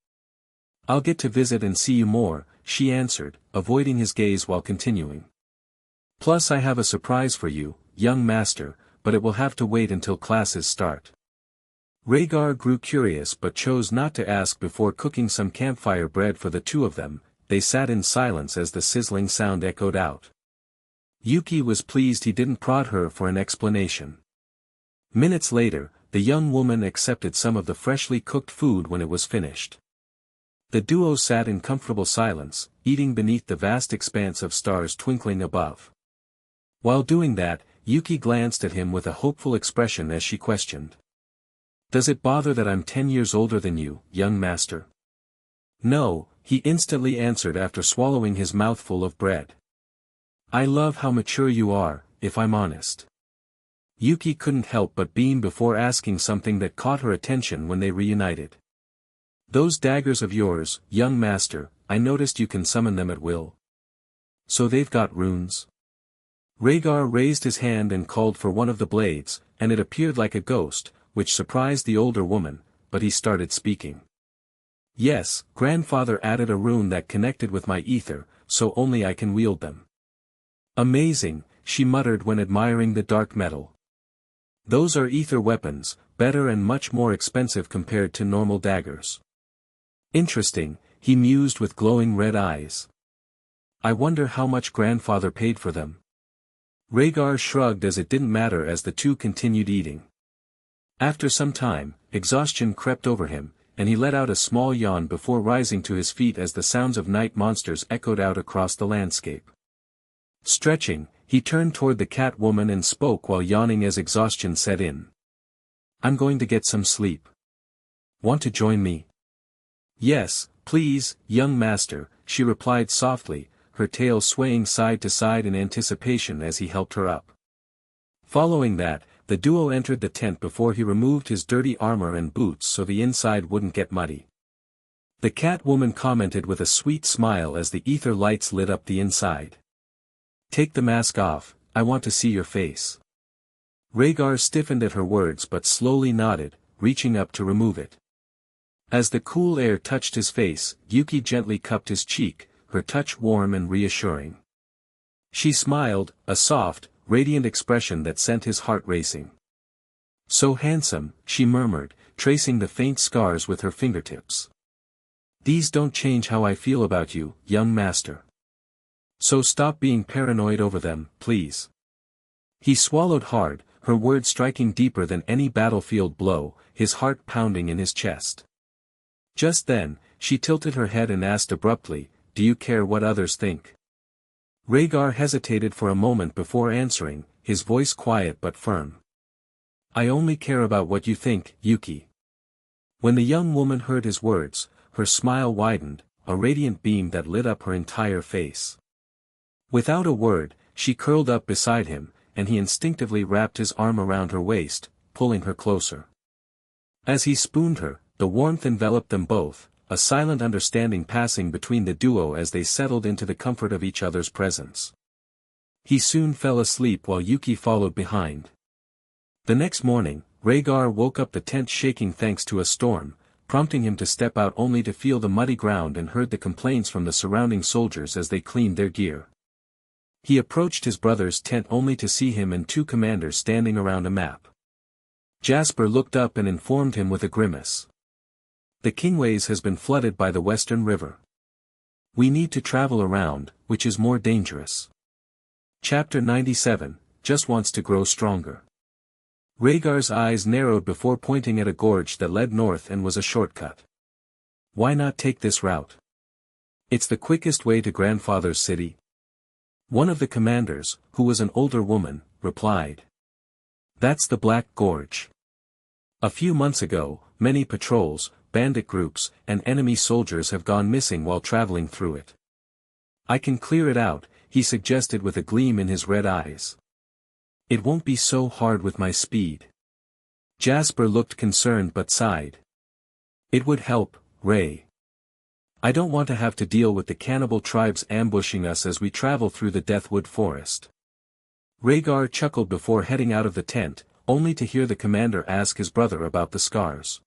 "I'll get to visit and see you more," she answered, avoiding his gaze while continuing. "Plus I have a surprise for you, young master, but it will have to wait until classes start." Raegar grew curious but chose not to ask before cooking some campfire bread for the two of them. They sat in silence as the sizzling sound echoed out. Yuki was pleased he didn't prod her for an explanation. Minutes later, the young woman accepted some of the freshly cooked food when it was finished. The duo sat in comfortable silence, eating beneath the vast expanse of stars twinkling above. While doing that, Yuki glanced at him with a hopeful expression as she questioned. "Does it bother that I'm 10 years older than you, young master?" "No," he instantly answered after swallowing his mouthful of bread. "I love how mature you are, if I'm honest." Yuki couldn't help but beam before asking something that caught her attention when they reunited. "Those daggers of yours, young master, I noticed you can summon them at will. So they've got runes?" Raegar raised his hand and called for one of the blades, and it appeared like a ghost, which surprised the older woman, but he started speaking. "Yes, grandfather added a rune that connected with my ether, so only I can wield them." "Amazing," she muttered when admiring the dark metal. "Those are ether weapons, better and much more expensive compared to normal daggers." "Interesting," he mused with glowing red eyes. "I wonder how much grandfather paid for them." Raegar shrugged as it didn't matter as the two continued eating. After some time, exhaustion crept over him, and he let out a small yawn before rising to his feet as the sounds of night monsters echoed out across the landscape. Stretching, he turned toward the cat woman and spoke while yawning as exhaustion set in. "I'm going to get some sleep. Want to join me?" "Yes, please, young master," she replied softly, her tail swaying side to side in anticipation as he helped her up. Following that, the duo entered the tent before he removed his dirty armor and boots so the inside wouldn't get muddy. The cat woman commented with a sweet smile as the ether lights lit up the inside. "Take the mask off, I want to see your face." Raegar stiffened at her words but slowly nodded, reaching up to remove it. As the cool air touched his face, Yuki gently cupped his cheek, her touch warm and reassuring. She smiled, a soft, radiant expression that sent his heart racing. "So handsome," she murmured, tracing the faint scars with her fingertips. "These don't change how I feel about you, young master." So stop being paranoid over them, please. He swallowed hard, her words striking deeper than any battlefield blow, his heart pounding in his chest. Just then, she tilted her head and asked abruptly, "Do you care what others think?" Raegar hesitated for a moment before answering, his voice quiet but firm. "I only care about what you think, Yuki." When the young woman heard his words, her smile widened, a radiant beam that lit up her entire face. Without a word, she curled up beside him, and he instinctively wrapped his arm around her waist, pulling her closer. As he spooned her, the warmth enveloped them both, a silent understanding passing between the duo as they settled into the comfort of each other's presence. He soon fell asleep while Yuki followed behind. The next morning, Raegar woke up the tent shaking thanks to a storm, prompting him to step out only to feel the muddy ground and heard the complaints from the surrounding soldiers as they cleaned their gear. He approached his brother's tent only to see him and two commanders standing around a map. Jasper looked up and informed him with a grimace. "The Kingways has been flooded by the Western River. We need to travel around, which is more dangerous." Chapter 97, Just wants to grow stronger. Rhaegar's eyes narrowed before pointing at a gorge that led north and was a shortcut. "Why not take this route? It's the quickest way to grandfather's city." One of the commanders, who was an older woman, replied. "That's the Black Gorge. A few months ago, many patrols, bandit groups, and enemy soldiers have gone missing while traveling through it. I can clear it out," he suggested with a gleam in his red eyes. "It won't be so hard with my speed." Jasper looked concerned but sighed. "It would help, Ray. I don't want to have to deal with the cannibal tribes ambushing us as we travel through the Deathwood Forest." Rhaegar chuckled before heading out of the tent, only to hear the commander ask his brother about the scars.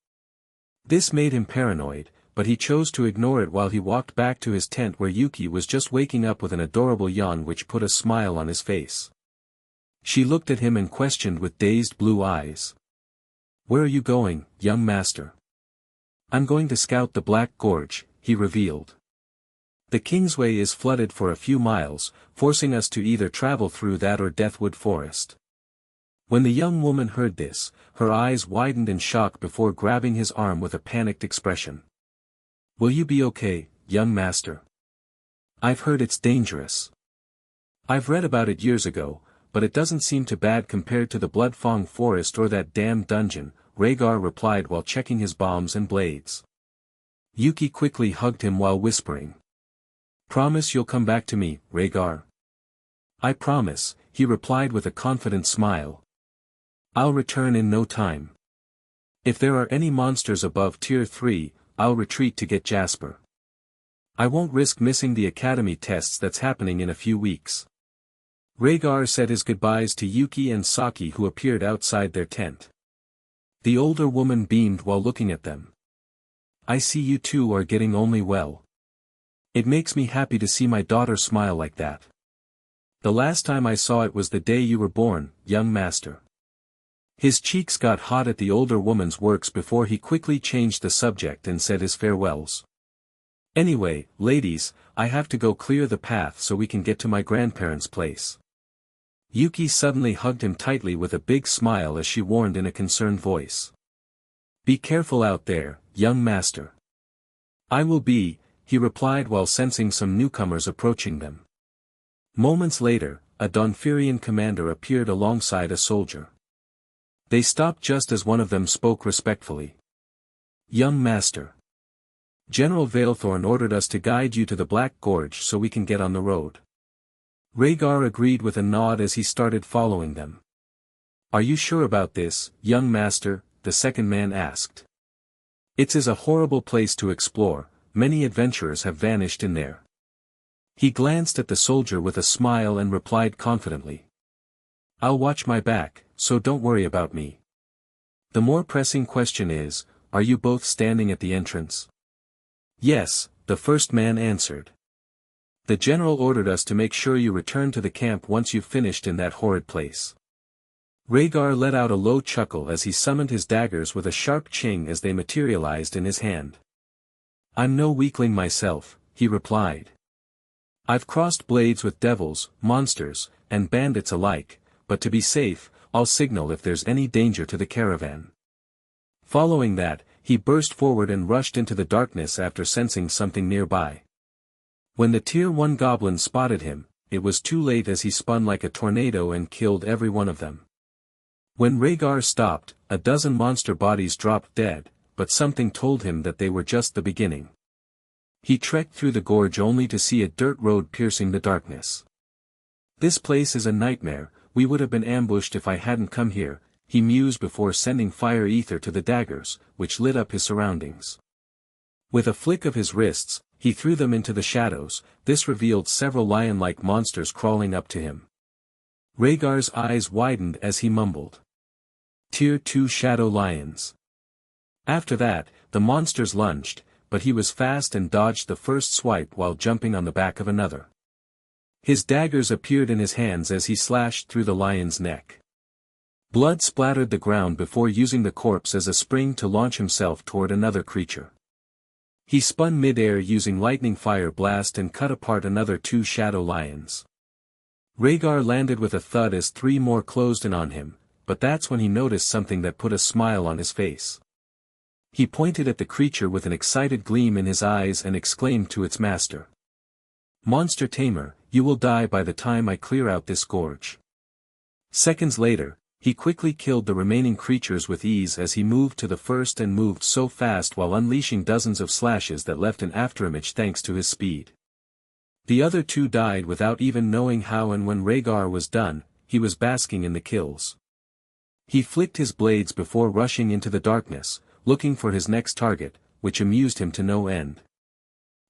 This made him paranoid, but he chose to ignore it while he walked back to his tent where Yuki was just waking up with an adorable yawn which put a smile on his face. She looked at him and questioned with dazed blue eyes. "Where are you going, young master?" "I'm going to scout the Black Gorge," he revealed. "The Kingsway is flooded for a few miles, forcing us to either travel through that or Deathwood Forest." When the young woman heard this, her eyes widened in shock before grabbing his arm with a panicked expression. "Will you be okay, young master? I've heard it's dangerous." "I've read about it years ago, but it doesn't seem too bad compared to the Bloodfang Forest or that damned dungeon," Rhaegar replied while checking his bombs and blades. Yuki quickly hugged him while whispering. "Promise you'll come back to me, Rhaegar?" "I promise," he replied with a confident smile. "I'll return in no time. If there are any monsters above Tier 3, I'll retreat to get Jasper. I won't risk missing the academy tests that's happening in a few weeks." Rhaegar said his goodbyes to Yuki and Saki who appeared outside their tent. The older woman beamed while looking at them. "I see you two are getting only well. It makes me happy to see my daughter smile like that. The last time I saw it was the day you were born, young master." His cheeks got hot at the older woman's works before he quickly changed the subject and said his farewells. "Anyway, ladies, I have to go clear the path so we can get to my grandparents' place." Yuki suddenly hugged him tightly with a big smile as she warned in a concerned voice. "Be careful out there, young master." "I will be," he replied while sensing some newcomers approaching them. Moments later, a Donfirian commander appeared alongside a soldier. They stopped just as one of them spoke respectfully. "Young master. General Veilthorn ordered us to guide you to the Black Gorge so we can get on the road." Rhaegar agreed with a nod as he started following them. "Are you sure about this, young master?" the second man asked. "It's a horrible place to explore, many adventurers have vanished in there." He glanced at the soldier with a smile and replied confidently. "I'll watch my back, so don't worry about me. The more pressing question is, are you both standing at the entrance?" "Yes," the first man answered. "The general ordered us to make sure you return to the camp once you've finished in that horrid place." Rhaegar let out a low chuckle as he summoned his daggers with a sharp ching as they materialized in his hand. "I'm no weakling myself," he replied. I've crossed blades with devils, monsters, and bandits alike, but to be safe, I'll signal if there's any danger to the caravan." Following that, he burst forward and rushed into the darkness after sensing something nearby. When the Tier 1 goblin spotted him, it was too late as he spun like a tornado and killed every one of them. When Raegar stopped, a dozen monster bodies dropped dead, but something told him that they were just the beginning. He trekked through the gorge only to see a dirt road piercing the darkness. "This place is a nightmare, we would have been ambushed if I hadn't come here," he mused before sending fire ether to the daggers, which lit up his surroundings. With a flick of his wrists, he threw them into the shadows. This revealed several lion-like monsters crawling up to him. Rhaegar's eyes widened as he mumbled, "Tier 2 shadow lions." After that, the monsters lunged, but he was fast and dodged the first swipe while jumping on the back of another. His daggers appeared in his hands as he slashed through the lion's neck. Blood splattered the ground before using the corpse as a spring to launch himself toward another creature. He spun mid-air using lightning fire blast and cut apart another 2 shadow lions. Rhaegar landed with a thud as 3 more closed in on him, but that's when he noticed something that put a smile on his face. He pointed at the creature with an excited gleam in his eyes and exclaimed to its master, "Monster Tamer, you will die by the time I clear out this gorge." Seconds later, he quickly killed the remaining creatures with ease as he moved to the first and moved so fast while unleashing dozens of slashes that left an afterimage thanks to his speed. The other 2 died without even knowing how, and when Rhaegar was done, he was basking in the kills. He flicked his blades before rushing into the darkness, looking for his next target, which amused him to no end.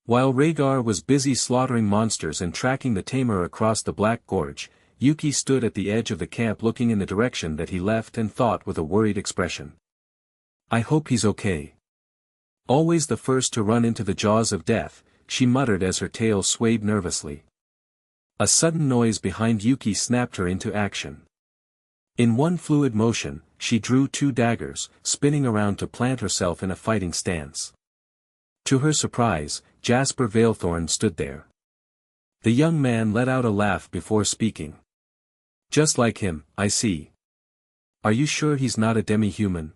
While Rhaegar was busy slaughtering monsters and tracking the tamer across the Black Gorge, Yuki stood at the edge of the camp looking in the direction that he left and thought with a worried expression, "I hope he's okay." Always the first to run into the jaws of death, she muttered as her tail swayed nervously. A sudden noise behind Yuki snapped her into action. In one fluid motion, she drew 2 daggers, spinning around to plant herself in a fighting stance. To her surprise, Jasper Veilthorn stood there. The young man let out a laugh before speaking. "Just like him, I see. Are you sure he's not a demi-human?"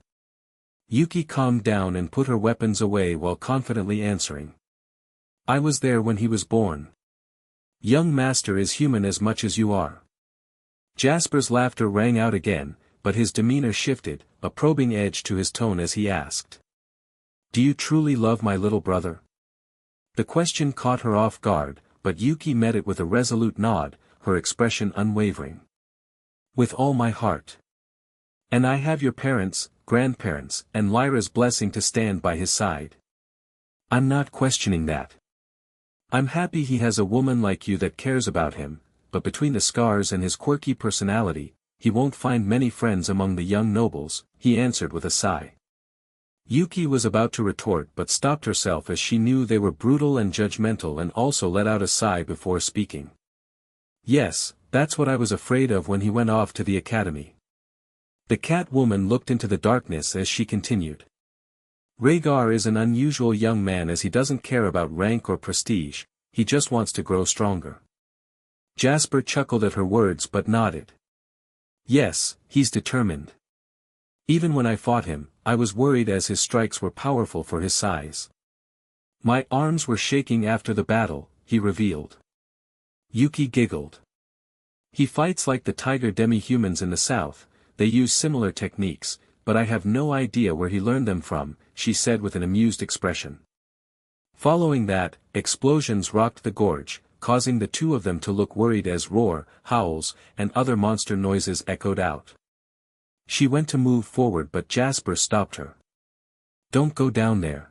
Yuki calmed down and put her weapons away while confidently answering, "I was there when he was born. Young master is human as much as you are." Jasper's laughter rang out again, but his demeanor shifted, a probing edge to his tone as he asked, "Do you truly love my little brother?" The question caught her off guard, but Yuki met it with a resolute nod, her expression unwavering. "With all my heart. And I have your parents, grandparents, and Lyra's blessing to stand by his side. I'm not questioning that. I'm happy he has a woman like you that cares about him, but between the scars and his quirky personality, he won't find many friends among the young nobles," he answered with a sigh. Yuki was about to retort but stopped herself as she knew they were brutal and judgmental, and also let out a sigh before speaking. "Yes, that's what I was afraid of when he went off to the academy." The cat woman looked into the darkness as she continued. "Rhaegar is an unusual young man as he doesn't care about rank or prestige, he just wants to grow stronger." Jasper chuckled at her words but nodded. "Yes, he's determined. Even when I fought him, I was worried as his strikes were powerful for his size. My arms were shaking after the battle," he revealed. Yuki giggled. "He fights like the tiger demi-humans in the south, they use similar techniques, but I have no idea where he learned them from," she said with an amused expression. Following that, explosions rocked the gorge, causing the 2 of them to look worried as roar, howls, and other monster noises echoed out. She went to move forward but Jasper stopped her. "Don't go down there.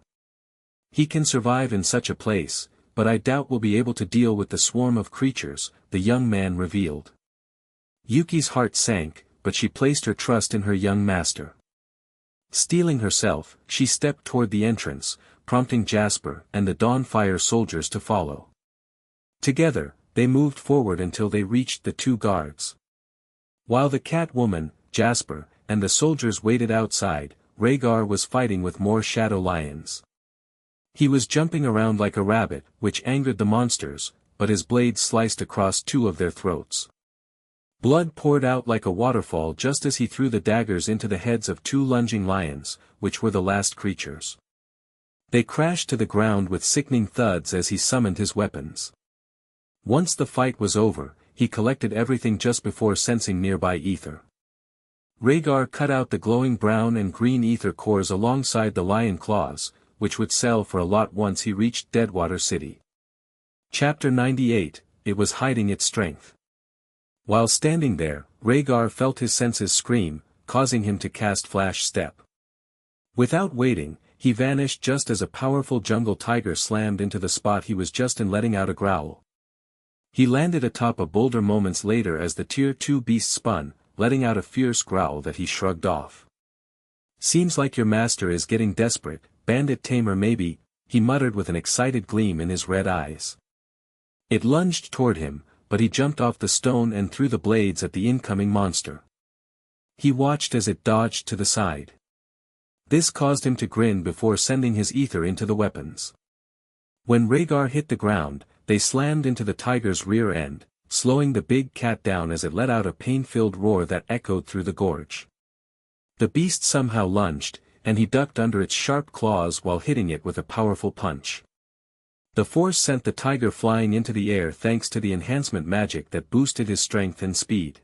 He can survive in such a place, but I doubt we'll be able to deal with the swarm of creatures," the young man revealed. Yuki's heart sank, but she placed her trust in her young master. Steeling herself, she stepped toward the entrance, prompting Jasper and the Dawnfire soldiers to follow. Together, they moved forward until they reached the 2 guards. While the cat woman, Jasper, and the soldiers waited outside, Rhaegar was fighting with more shadow lions. He was jumping around like a rabbit, which angered the monsters, but his blade sliced across two of their throats. Blood poured out like a waterfall just as he threw the daggers into the heads of two lunging lions, which were the last creatures. They crashed to the ground with sickening thuds as he summoned his weapons. Once the fight was over, he collected everything just before sensing nearby ether. Raegar cut out the glowing brown and green ether cores alongside the lion claws, which would sell for a lot once he reached Deadwater City. Chapter 98, It was hiding its strength. While standing there, Raegar felt his senses scream, causing him to cast Flash Step. Without waiting, he vanished just as a powerful jungle tiger slammed into the spot he was just in, letting out a growl. He landed atop a boulder moments later as the Tier 2 beast spun, letting out a fierce growl that he shrugged off. "Seems like your master is getting desperate, bandit tamer maybe," he muttered with an excited gleam in his red eyes. It lunged toward him, but he jumped off the stone and threw the blades at the incoming monster. He watched as it dodged to the side. This caused him to grin before sending his ether into the weapons. When Raegar hit the ground, they slammed into the tiger's rear end, slowing the big cat down as it let out a pain-filled roar that echoed through the gorge. The beast somehow lunged, and he ducked under its sharp claws while hitting it with a powerful punch. The force sent the tiger flying into the air thanks to the enhancement magic that boosted his strength and speed.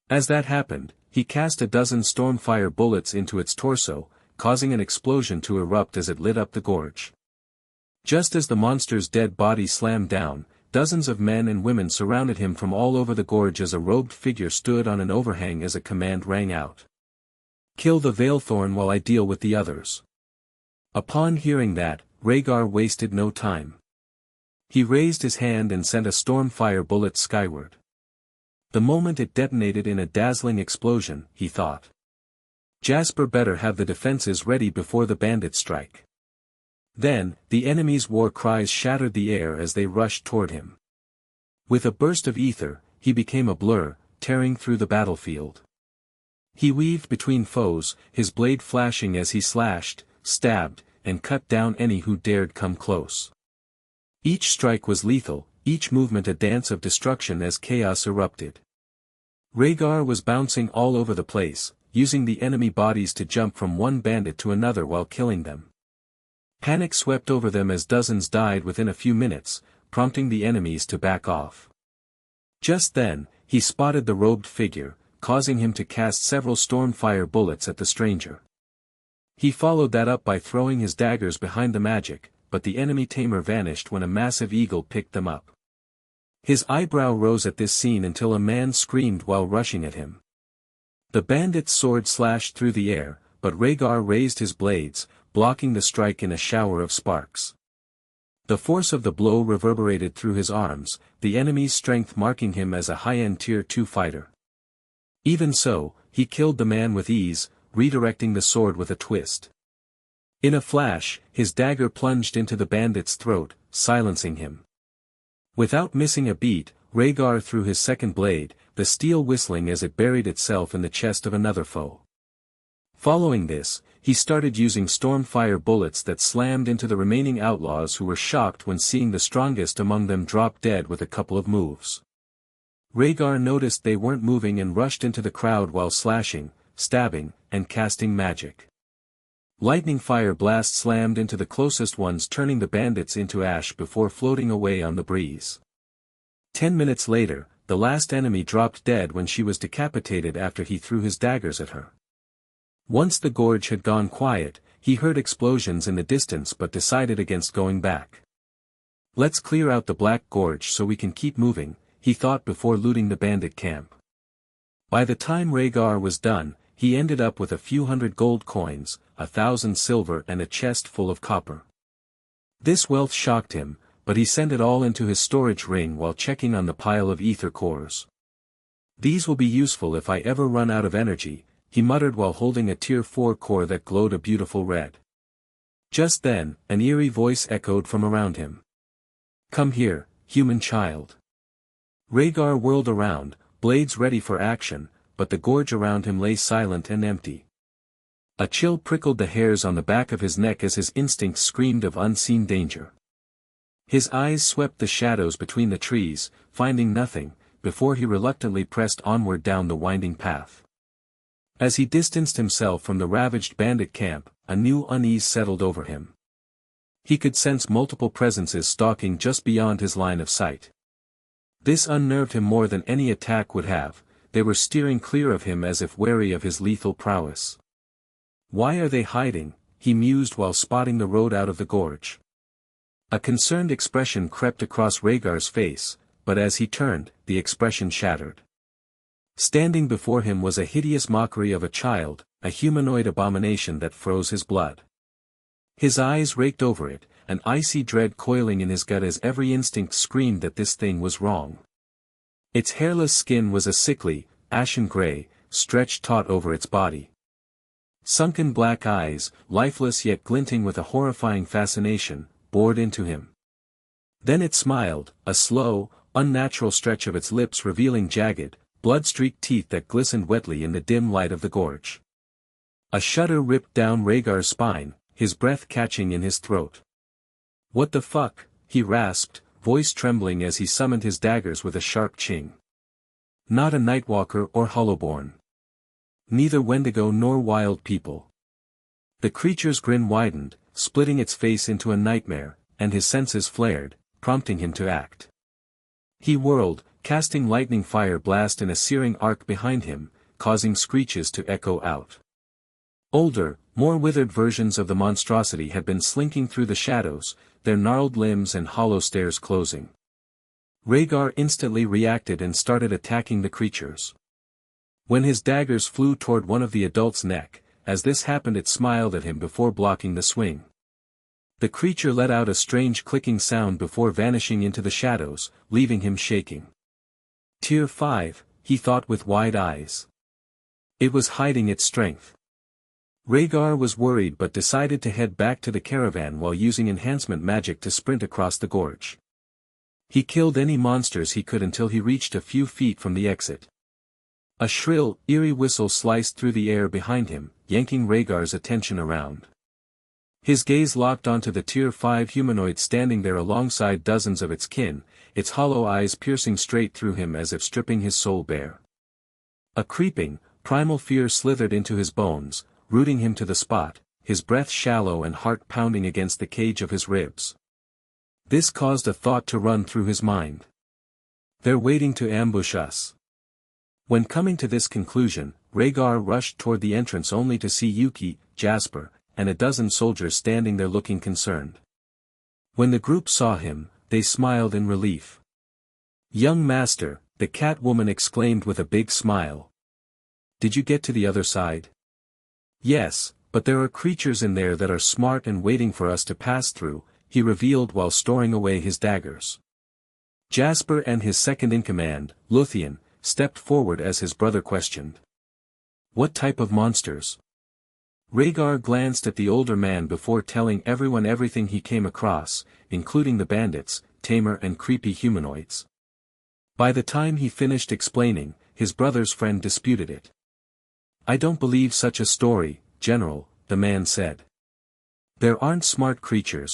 As that happened, he cast a dozen stormfire bullets into its torso, causing an explosion to erupt as it lit up the gorge. Just as the monster's dead body slammed down, dozens of men and women surrounded him from all over the gorge as a robed figure stood on an overhang as a command rang out. "Kill the Veilthorn while I deal with the others." Upon hearing that, Raegar wasted no time. He raised his hand and sent a stormfire bullet skyward. The moment it detonated in a dazzling explosion, he thought. Jasper better have the defenses ready before the bandits strike. Then, the enemy's war cries shattered the air as they rushed toward him. With a burst of ether, he became a blur, tearing through the battlefield. He weaved between foes, his blade flashing as he slashed, stabbed, and cut down any who dared come close. Each strike was lethal, each movement a dance of destruction as chaos erupted. Raegar was bouncing all over the place, using the enemy bodies to jump from one bandit to another while killing them. Panic swept over them as dozens died within a few minutes, prompting the enemies to back off. Just then, he spotted the robed figure, causing him to cast several stormfire bullets at the stranger. He followed that up by throwing his daggers behind the magic, but the enemy tamer vanished when a massive eagle picked them up. His eyebrow rose at this scene until a man screamed while rushing at him. The bandit's sword slashed through the air, but Raegar raised his blades, blocking the strike in a shower of sparks. The force of the blow reverberated through his arms, the enemy's strength marking him as a high-end Tier 2 fighter. Even so, he killed the man with ease, redirecting the sword with a twist. In a flash, his dagger plunged into the bandit's throat, silencing him. Without missing a beat, Raegar threw his second blade, the steel whistling as it buried itself in the chest of another foe. Following this, he started using stormfire bullets that slammed into the remaining outlaws who were shocked when seeing the strongest among them drop dead with a couple of moves. Raegar noticed they weren't moving and rushed into the crowd while slashing, stabbing, and casting magic. Lightning fire blast slammed into the closest ones, turning the bandits into ash before floating away on the breeze. 10 minutes later, the last enemy dropped dead when she was decapitated after he threw his daggers at her. Once the gorge had gone quiet, he heard explosions in the distance but decided against going back. "Let's clear out the Black Gorge so we can keep moving," he thought before looting the bandit camp. By the time Raegar was done, he ended up with a few hundred gold coins, 1,000 silver and a chest full of copper. This wealth shocked him, but he sent it all into his storage ring while checking on the pile of ether cores. "These will be useful if I ever run out of energy," he muttered while holding a Tier 4 core that glowed a beautiful red. Just then, an eerie voice echoed from around him. "Come here, human child." Raegar whirled around, blades ready for action, but the gorge around him lay silent and empty. A chill prickled the hairs on the back of his neck as his instincts screamed of unseen danger. His eyes swept the shadows between the trees, finding nothing, before he reluctantly pressed onward down the winding path. As he distanced himself from the ravaged bandit camp, a new unease settled over him. He could sense multiple presences stalking just beyond his line of sight. This unnerved him more than any attack would have. They were steering clear of him as if wary of his lethal prowess. Why are they hiding? He mused while spotting the road out of the gorge. A concerned expression crept across Raegar's face, but as he turned, the expression shattered. Standing before him was a hideous mockery of a child, a humanoid abomination that froze his blood. His eyes raked over it, an icy dread coiling in his gut as every instinct screamed that this thing was wrong. Its hairless skin was a sickly, ashen gray, stretched taut over its body. Sunken black eyes, lifeless yet glinting with a horrifying fascination, bored into him. Then it smiled, a slow, unnatural stretch of its lips revealing jagged, blood-streaked teeth that glistened wetly in the dim light of the gorge. A shudder ripped down Raegar's spine, his breath catching in his throat. "What the fuck?" he rasped, voice trembling as he summoned his daggers with a sharp ching. Not a nightwalker or hollowborn. Neither Wendigo nor wild people. The creature's grin widened, splitting its face into a nightmare, and his senses flared, prompting him to act. He whirled, casting lightning fire blast in a searing arc behind him, causing screeches to echo out. Older, more withered versions of the monstrosity had been slinking through the shadows, their gnarled limbs and hollow stares closing. Raegar instantly reacted and started attacking the creatures. When his daggers flew toward one of the adult's neck, as this happened it smiled at him before blocking the swing. The creature let out a strange clicking sound before vanishing into the shadows, leaving him shaking. Tier 5, he thought with wide eyes. It was hiding its strength. Raegar was worried but decided to head back to the caravan while using enhancement magic to sprint across the gorge. He killed any monsters he could until he reached a few feet from the exit. A shrill, eerie whistle sliced through the air behind him, yanking Raegar's attention around. His gaze locked onto the Tier 5 humanoid standing there alongside dozens of its kin, its hollow eyes piercing straight through him as if stripping his soul bare. A creeping, primal fear slithered into his bones, rooting him to the spot, his breath shallow and heart pounding against the cage of his ribs. This caused a thought to run through his mind. They're waiting to ambush us. When coming to this conclusion, Raegar rushed toward the entrance only to see Yuki, Jasper, and a dozen soldiers standing there looking concerned. When the group saw him, they smiled in relief. "Young master," the cat woman exclaimed with a big smile. "Did you get to the other side?" "Yes, but there are creatures in there that are smart and waiting for us to pass through," he revealed while storing away his daggers. Jasper and his second-in-command, Luthian, stepped forward as his brother questioned. "What type of monsters?" Raegar glanced at the older man before telling everyone everything he came across, including the bandits, tamer and creepy humanoids. By the time he finished explaining, his brother's friend disputed it. "I don't believe such a story, General," the man said. "There aren't smart creatures,